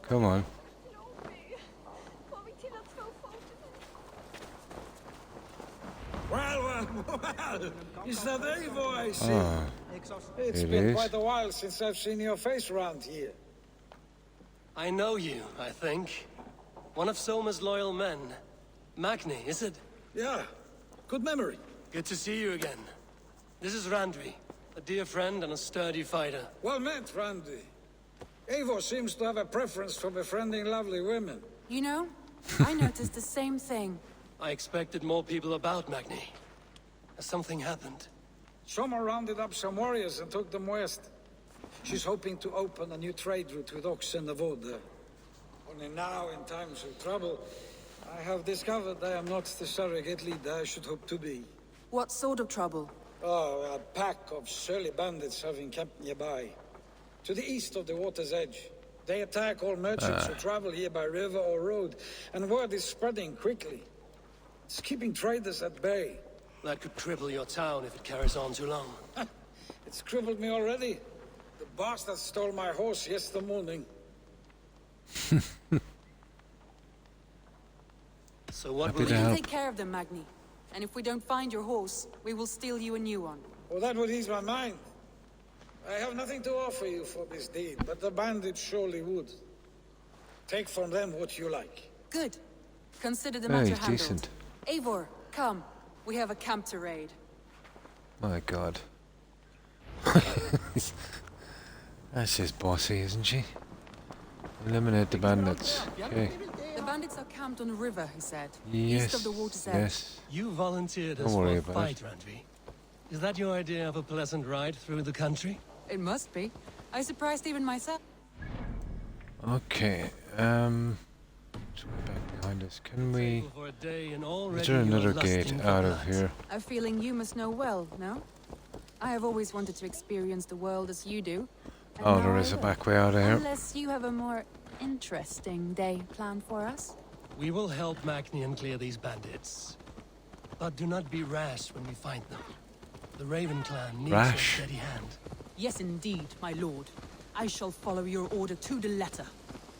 Come on. Well, is that Eivor I see? Ah, It's it been is. quite a while since I've seen your face around here. I know you, I think. One of Soma's loyal men. Magni, is it? Yeah, good memory. Good to see you again. This is Randvi, a dear friend and a sturdy fighter. Well met, Randy. Eivor seems to have a preference for befriending lovely women. You know, I noticed the same thing. I expected more people about Magni. Has something happened? Soma rounded up some warriors and took them west. She's hoping to open a new trade route with Ox and the Wood. Only now, in times of trouble, I have discovered I am not the surrogate leader I should hope to be. What sort of trouble? Oh, a pack of surly bandits have encamped nearby. To the east of the water's edge. They attack all merchants who travel here by river or road, and word is spreading quickly. It's keeping traders at bay. That could cripple your town if it carries on too long. It's crippled me already. The bastard stole my horse yesterday morning. So what Happy will to you help. Take care of them, Magni. And if we don't find your horse, we will steal you a new one. Oh, that would ease my mind. I have nothing to offer you for this deed, but the bandits surely would. Take from them what you like. Good. Consider the Hey, matter handled. decent. Eivor, come. We have a camp to raid. My god. That's just bossy, isn't she? Eliminate the bandits. Okay. The bandits are camped on a river, he said. Yes, East of the water's edge. yes. You volunteered Don't us for worry a about fight, Randvi. Is that your idea of a pleasant ride through the country? It must be. I surprised even myself. Okay, let's go back behind us. Can we... For a day and Is already there another you're gate lusting for out of blood. here? A feeling you must know well, no? I have always wanted to experience the world as you do. and Oh, now there I is a will. back way out of here. Unless you have a more interesting day planned for us. We will help Magnian clear these bandits. But do not be rash when we find them. The Raven clan needs Rash? a steady hand. Yes, indeed, my lord. I shall follow your order to the letter.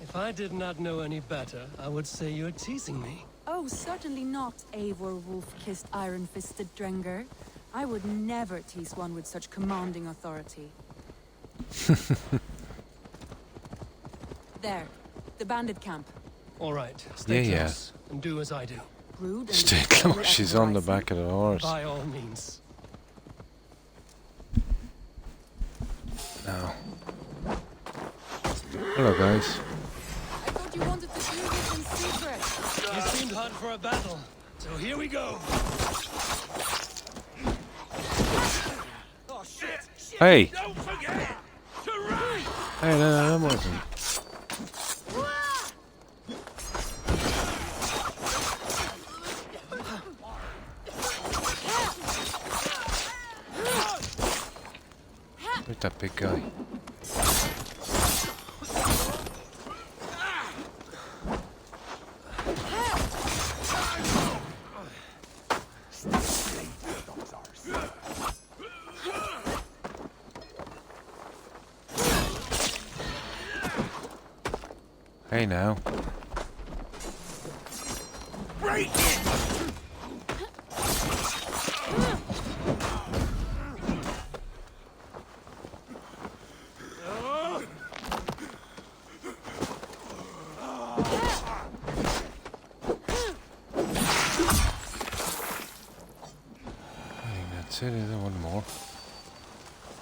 If I did not know any better, I would say you're teasing me. Oh, certainly not, Eivor wolf-kissed iron-fisted Drenger. I would never tease one with such commanding authority. There, the bandit camp. All right, stay Yeah, close and do as I do. Rude and Stay disorderly close, as she's the on the bison. back of the horse. By all means. Now. Hello, guys. I thought you wanted to do this in secret. You seemed hot for a battle, so here we go. Oh, shit! Hey! Don't forget to ride! Hey, no, that wasn't. Where's that big guy? Hey now. Break it! I think that's it. Is there one more?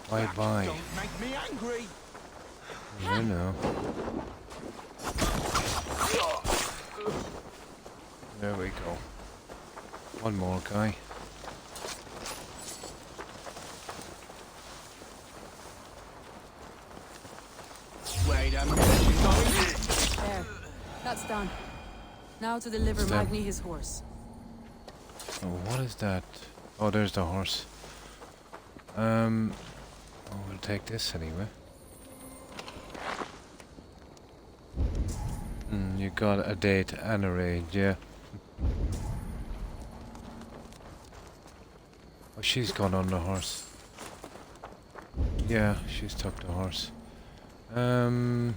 Bye bye. Don't make me angry! I know. There we go. One more guy. Wait a minute, There, that's done. Now to deliver It's done. Magni his horse. Oh, what is that? Oh, there's the horse. We'll take this anyway. You got a date and a raid, yeah. Oh, she's gone on the horse. Yeah, she's took the horse. Let's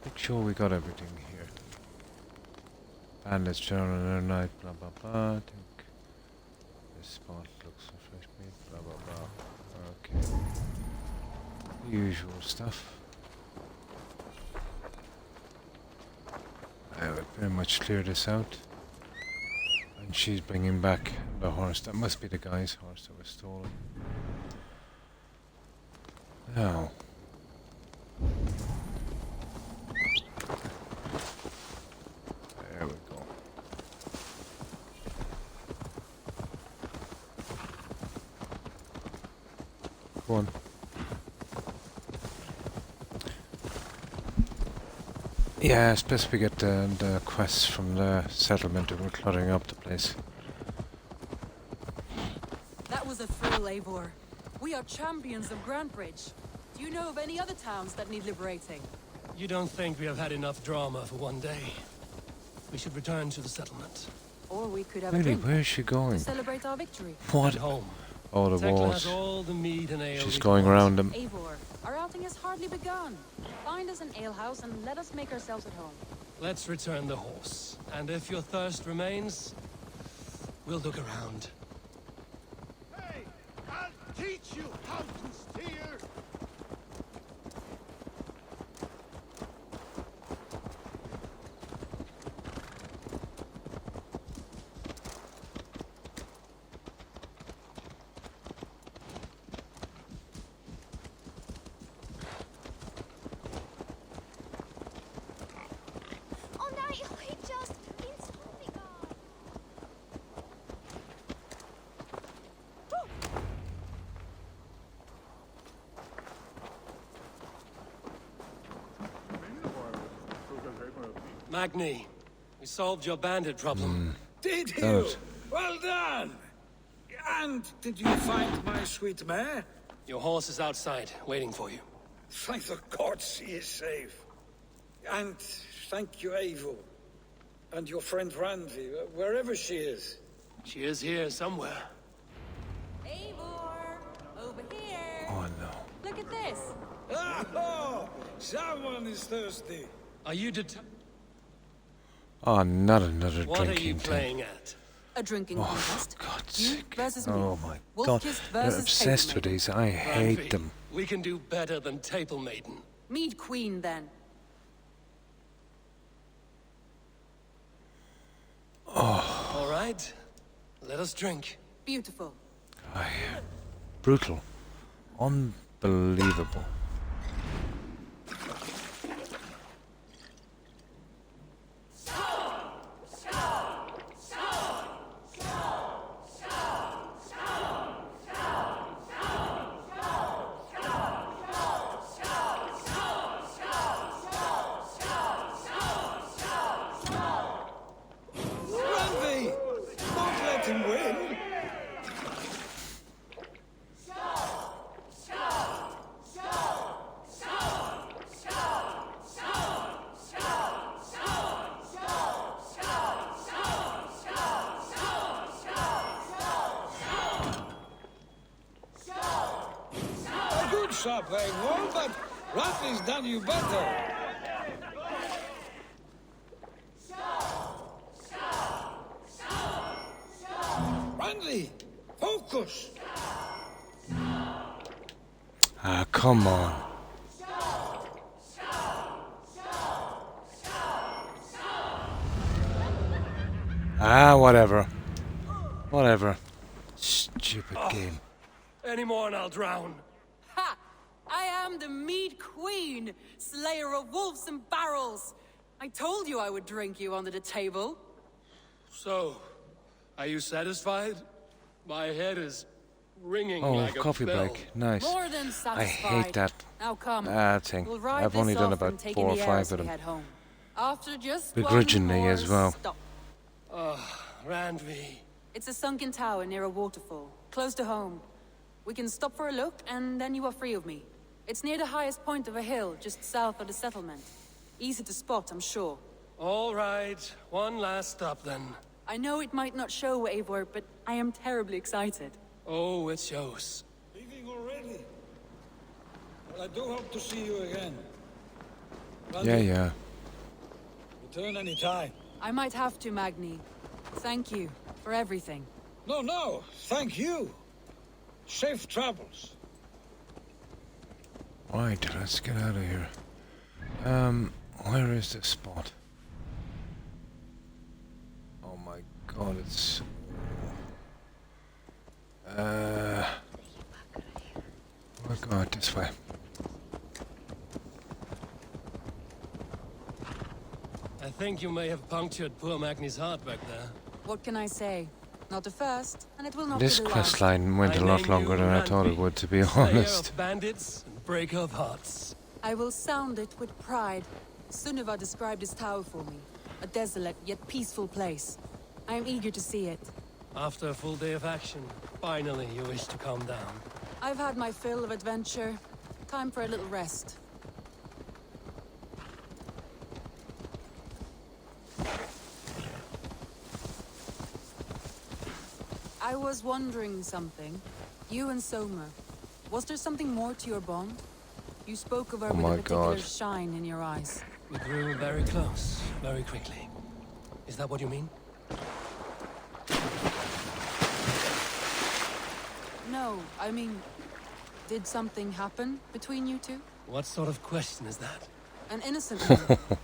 make sure we got everything here. Bandits turn on their night, blah blah blah. I think this spot looks for fresh meat, blah blah blah. Okay. Usual stuff. I would very much clear this out. And she's bringing back the horse. That must be the guy's horse that was stolen. Now. There we go. Go on. Yeah, it's best we get the quests from the settlement and we're cluttering up the place. That was a thrill, Eivor. We are champions of Grantbridge. Do you know of any other towns that need liberating? You don't think we have had enough drama for one day? We should return to the settlement. Or we could have Really, a drink where is she going? to celebrate our victory. What? At home. Oh, the Tekla walls. has all the mead and ale She's we going want. around them. Eivor, our outing has hardly begun. Find us an alehouse and let us make ourselves at home. Let's return the horse. And if your thirst remains, we'll look around. Hey, I'll teach you how to steer. Oh no, he just instantly gone. Magni, we solved your bandit problem. Did you? Good. Well done! And did you find my sweet mare? Your horse is outside, waiting for you. Thank the gods he is safe. And thank you, Eivor. And your friend Randvi, wherever she is. She is here somewhere. Eivor, over here. Oh no. Look at this. Oh, someone is thirsty. Are you determined? Oh, not another What are you drinking thing. playing at? A drinking contest. God's You sake. versus me. Oh my Wolf god. kissed They're versus obsessed with Table these. I hate Randvi, them. We can do better than Table Maiden. Mead Queen, then. Oh. All right, let us drink. Beautiful. Brutal. Unbelievable. Randvi! Don't let him win! A good shot, Eivor, but Randvi's done you better. Randvi, focus! Ah, come on. Ah, whatever. Whatever. Stupid game. Any more and I'll drown. Ha! I am the Mead Queen, slayer of wolves and barrels. I told you I would drink you under the table. So, are you satisfied? My head is ringing Oh, like a coffee bell. break. Nice. More than satisfied. I hate that Now come. thing. We'll ride I've only this done off and about take 4 in or the air 5 as of we them. head home. After just Begrudgingly one as more well. stop. Randvi. It's a sunken tower near a waterfall, close to home. We can stop for a look, and then you are free of me. It's near the highest point of a hill, just south of the settlement. Easy to spot, I'm sure. All right, one last stop then. I know it might not show, Eivor, but I am terribly excited. Oh, it shows. Leaving already? Well, I do hope to see you again. Yeah. Return any time. I might have to, Magni. Thank you for everything. No, thank you. Safe travels. Right, let's get out of here. Where is this spot? Oh my god, it's... we'll go out this way. I think you may have punctured poor Magni's heart back there. What can I say? Not the first, and it will not This be the quest last. line went a lot longer than I thought it would, to be honest. Slayer of bandits and breaker of hearts. I will sound it with pride. Sunniva described this tower for me. A desolate yet peaceful place. I am eager to see it. After a full day of action, finally you wish to calm down. I've had my fill of adventure. Time for a little rest. I was wondering something. You and Soma. Was there something more to your bond? You spoke of her with a particular shine in your eyes. We grew very close, very quickly. Is that what you mean? No, I mean... Did something happen between you two? What sort of question is that? An innocent one.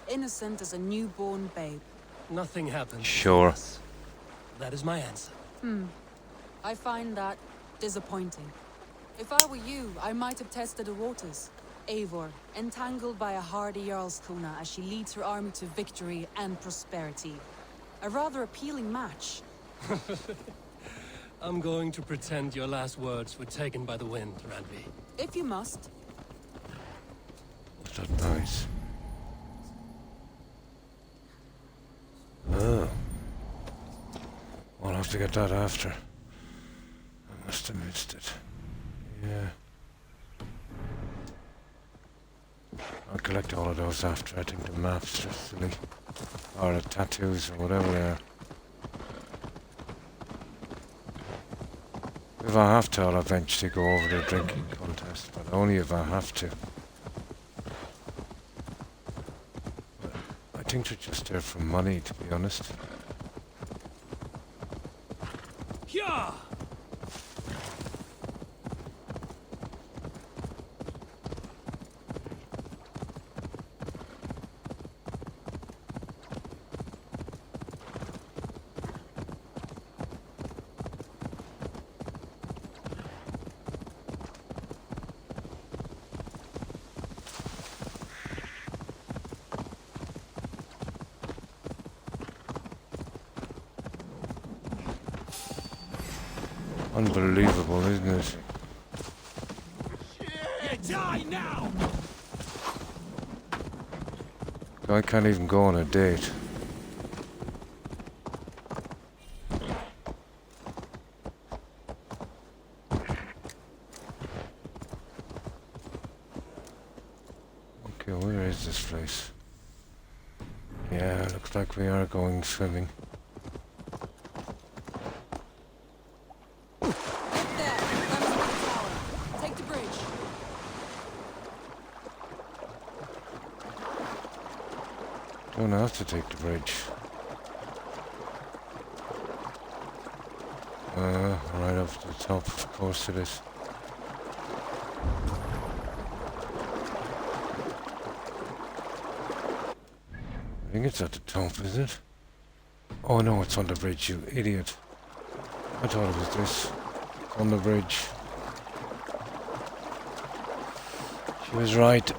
Innocent as a newborn babe. Nothing happened. Sure. That is my answer. I find that disappointing. If I were you, I might have tested the waters. Eivor, entangled by a hardy Jarlskona as she leads her army to victory and prosperity. A rather appealing match. I'm going to pretend your last words were taken by the wind, Randvi. If you must. What's that noise? Oh. I'll have to get that after. I must have missed it. Yeah. I'll collect all of those after. I think the maps are silly. Or the tattoos or whatever they are. If I have to, I'll eventually go over the drinking contest, but only if I have to. But I think they're just there for money, to be honest. Yeah. Unbelievable, isn't it? You die now. I can't even go on a date. Okay, where is this place? Yeah, looks like we are going swimming. Don't have to take the bridge. Right up to the top, of course it is. I think it's at the top, is it? Oh no, it's on the bridge, you idiot. I thought it was this. It's on the bridge. She was right.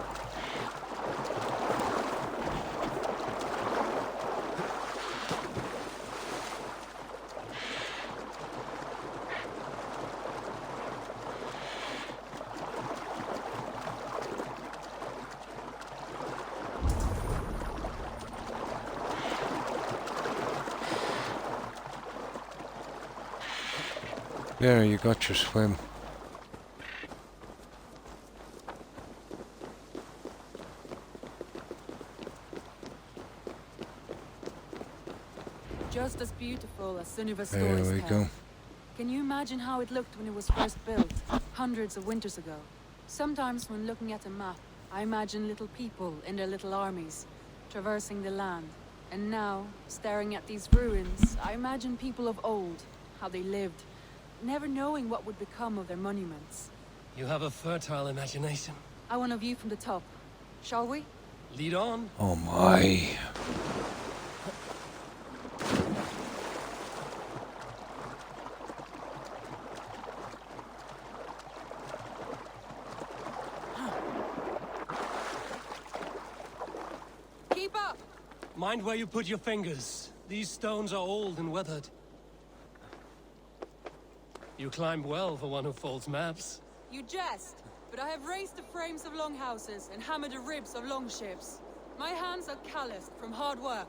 There, you got your swim. Just as beautiful as Sunniva's There stories we tell. go. Can you imagine how it looked when it was first built, hundreds of winters ago? Sometimes when looking at a map, I imagine little people in their little armies, traversing the land. And now, staring at these ruins, I imagine people of old, how they lived, never knowing what would become of their monuments. You have a fertile imagination. I want a view from the top. Shall we? Lead on. Oh my. Keep up! Mind where you put your fingers. These stones are old and weathered. You climb well for one who folds maps. You jest, but I have raised the frames of longhouses and hammered the ribs of longships. My hands are calloused from hard work.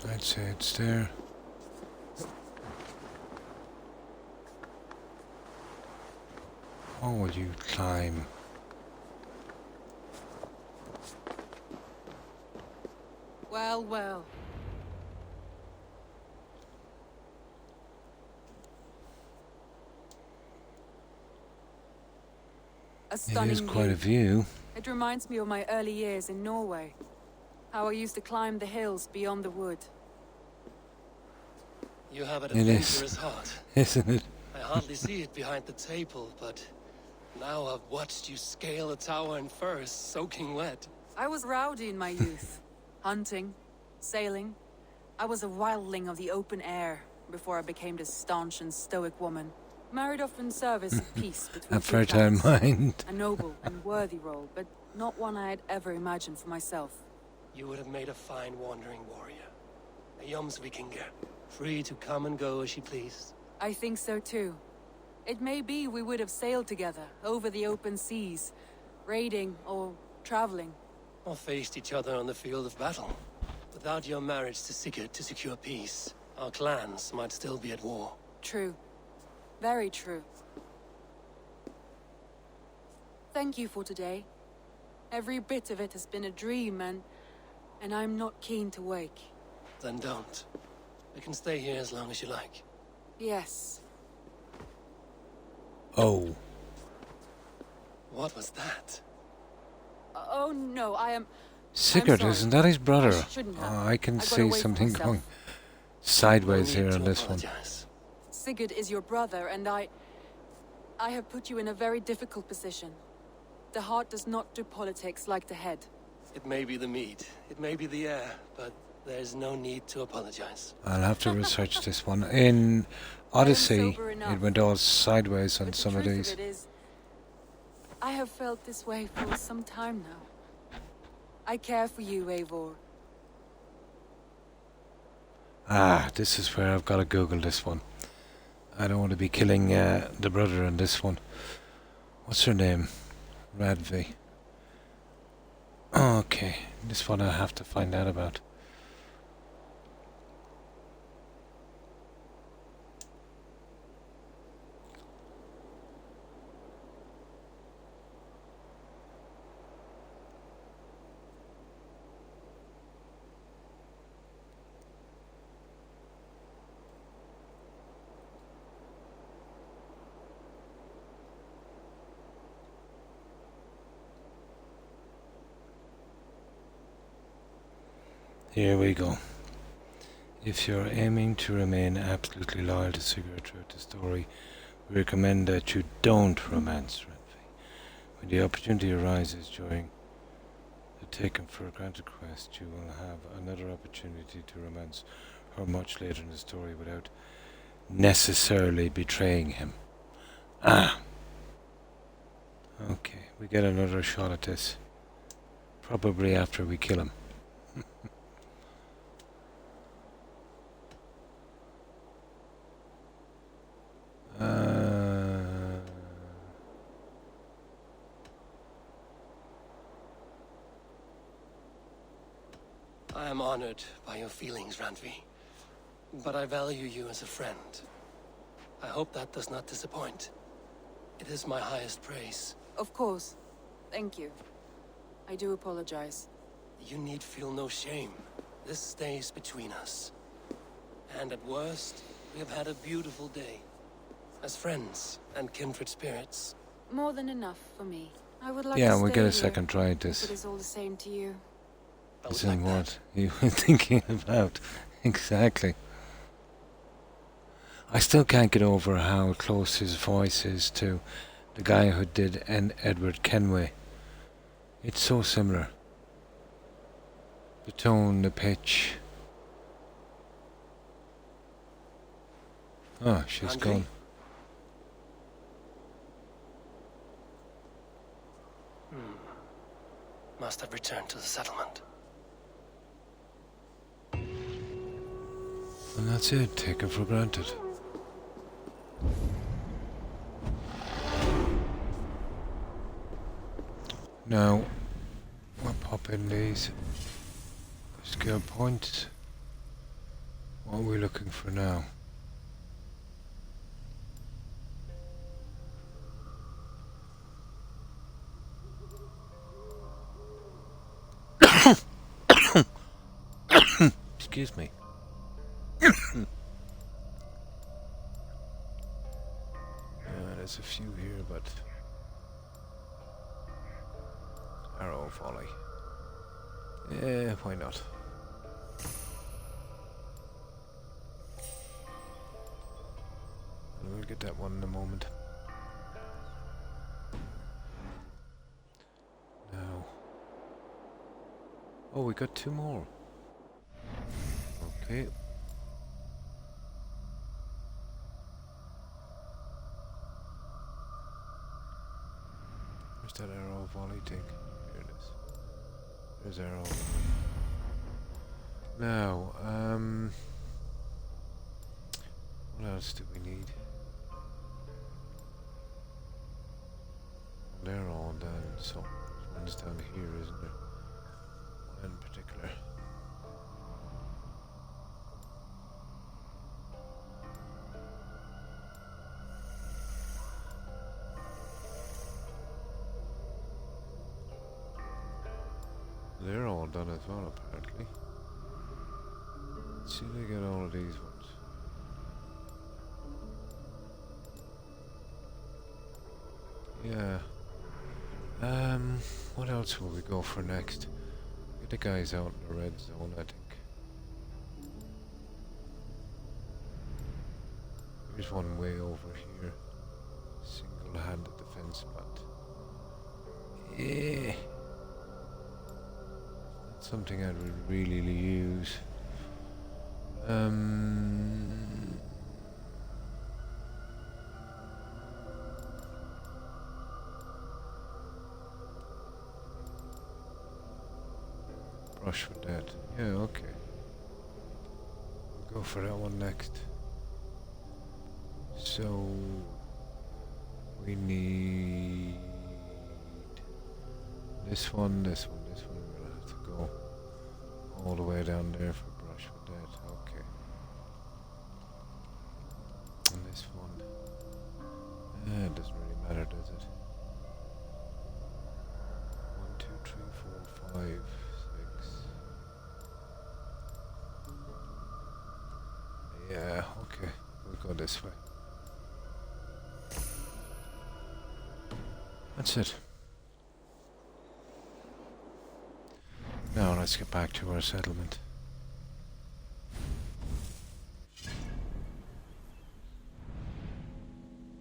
I'd say it's there. Oh, will you climb? Well, well. A stunning It is quite view. a view. It reminds me of my early years in Norway. How I used to climb the hills beyond the wood. You have an It is. adventurous heart. Isn't it? I hardly see it behind the table, but now I've watched you scale a tower in furs, soaking wet. I was rowdy in my youth. Hunting, sailing. I was a wildling of the open air before I became this staunch and stoic woman. Married off in service of peace between A two fertile clans. mind. A noble and worthy role, but not one I had ever imagined for myself. You would have made a fine wandering warrior. A Jomsvikinger, free to come and go as she pleased. I think so too. It may be we would have sailed together over the open seas, raiding or traveling. Or faced each other on the field of battle. Without your marriage to Sigurd to secure peace, our clans might still be at war. True. Very true. Thank you for today. Every bit of it has been a dream, and I'm not keen to wake. Then don't. We can stay here as long as you like. Yes. Oh. What was that? Oh no, I am... Sigurd, sorry. isn't that his brother? I shouldn't have. Oh, I can I got see away from something myself. going sideways No need here to on this one. apologize. Sigurd is your brother, and I have put you in a very difficult position. The heart does not do politics like the head. It may be the meat, it may be the air, but there's no need to apologize. I'll have to research this one. In Odyssey, sober enough. it went all sideways on But the some of truth these. it is, I have felt this way for some time now. I care for you, Eivor. Ah, this is where I've got to Google this one. I don't want to be killing the brother in this one. What's her name? Radvi. Okay, this one I have to find out about. Here we go. If you're aiming to remain absolutely loyal to Sigurd throughout the story, we recommend that you don't romance Renfi. When the opportunity arises during the taken for granted quest, you will have another opportunity to romance her much later in the story without necessarily betraying him. Ah! Okay, we get another shot at this. Probably after we kill him. I am honored by your feelings, Randvi. But I value you as a friend. I hope that does not disappoint. It is my highest praise. Of course. Thank you. I do apologize. You need feel no shame. This stays between us. And at worst, We have had a beautiful day. As friends and kindred spirits. More than enough for me. I would like Yeah, to we'll stay get a here, second try at if this. it is all the same to you. Isn't what you were thinking about. Exactly. I still can't get over how close his voice is to the guy who did Edward Kenway. It's so similar. The tone, the pitch. Oh, she's Andre? gone. Must have returned to the settlement. And that's it, taken for granted. Now, we'll pop in these skill points. What are we looking for now? Excuse me. There's a few here, but arrow volley. Yeah, why not? We'll get that one in a moment. Now. Oh, we got two more. Okay. Where's that arrow volley thing? Here it is. There's arrow volley. Now, what else do we need? They're all done, so one's down here, isn't there? One in particular. They're all done as well, apparently. Let's see if they get all of these ones. Yeah. What else will we go for next? Get the guys out in the red zone, I think. There's one way over here. Single-handed defense, but yeah. That's something I'd really use. Brush with that. Yeah, okay. We'll go for that one next. So we need this one, this one, this one. We're gonna have to go all the way down there for brush with that. Okay. And this one. It doesn't really matter, does it? 1, 2, 3, 4, 5, 6. Yeah, okay. We'll go this way. That's it. Now let's get back to our settlement.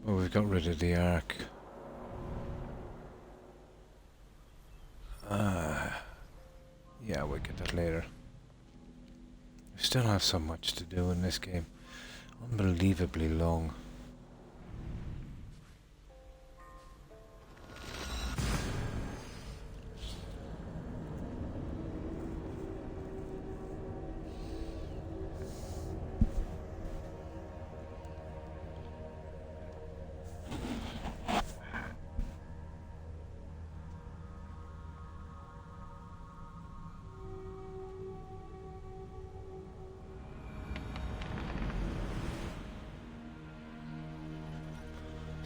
Oh, we've got rid of the ark. Yeah, we'll get that later. We still have so much to do in this game. Unbelievably long.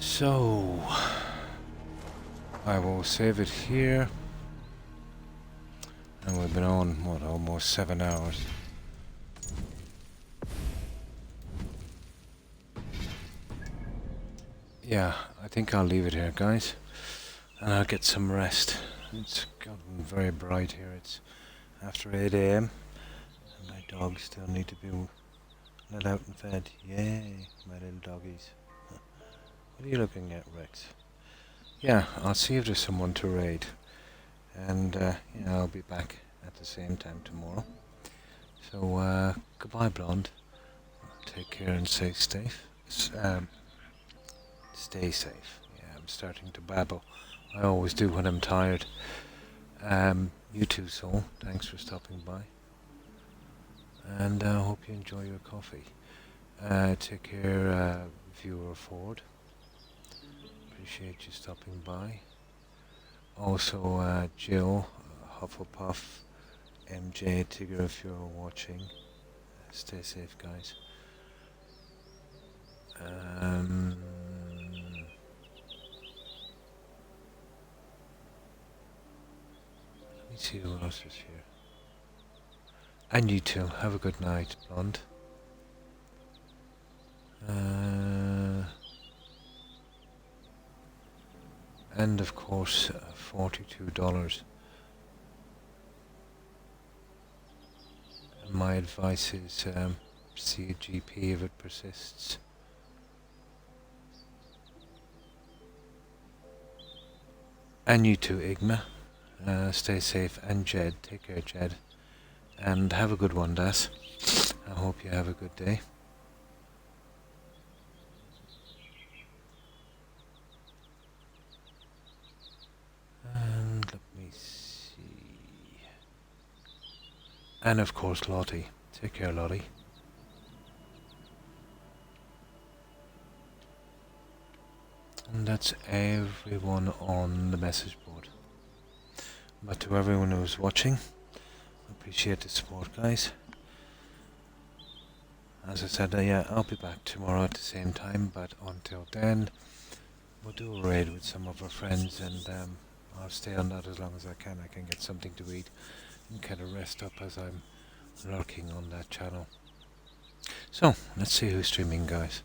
So, I will save it here, and we've been on, what, almost 7 hours. yeah, I think I'll leave it here, guys, and I'll get some rest. It's gotten very bright here. It's after 8 a.m. and my dogs still need to be let out and fed. Yay, my little doggies. What are you looking at, Rex? Yeah, I'll see if there's someone to raid, and yeah, I'll be back at the same time tomorrow. So goodbye, Blonde. Take care and stay safe. Stay safe. Yeah, I'm starting to babble. I always do when I'm tired. You too, Soul. Thanks for stopping by. And I hope you enjoy your coffee. Take care, viewer Ford. Appreciate you stopping by. Also, Jill, Hufflepuff, MJ, Tigger, if you're watching. Stay safe, guys. Let me see who else is here. And you too. Have a good night, Blonde. And of course, $42. My advice is see a GP if it persists. And you too, Igma. Stay safe. And Jed. Take care, Jed. And have a good one, Das. I hope you have a good day. And let me see. And of course, Lottie. Take care, Lottie. And that's everyone on the message board. But to everyone who's watching, appreciate the support, guys. As I said, yeah, I'll be back tomorrow at the same time, but until then, we'll do a raid with some of our friends, and I'll stay on that as long as I can. I can get something to eat and kind of rest up as I'm lurking on that channel. So, let's see who's streaming, guys.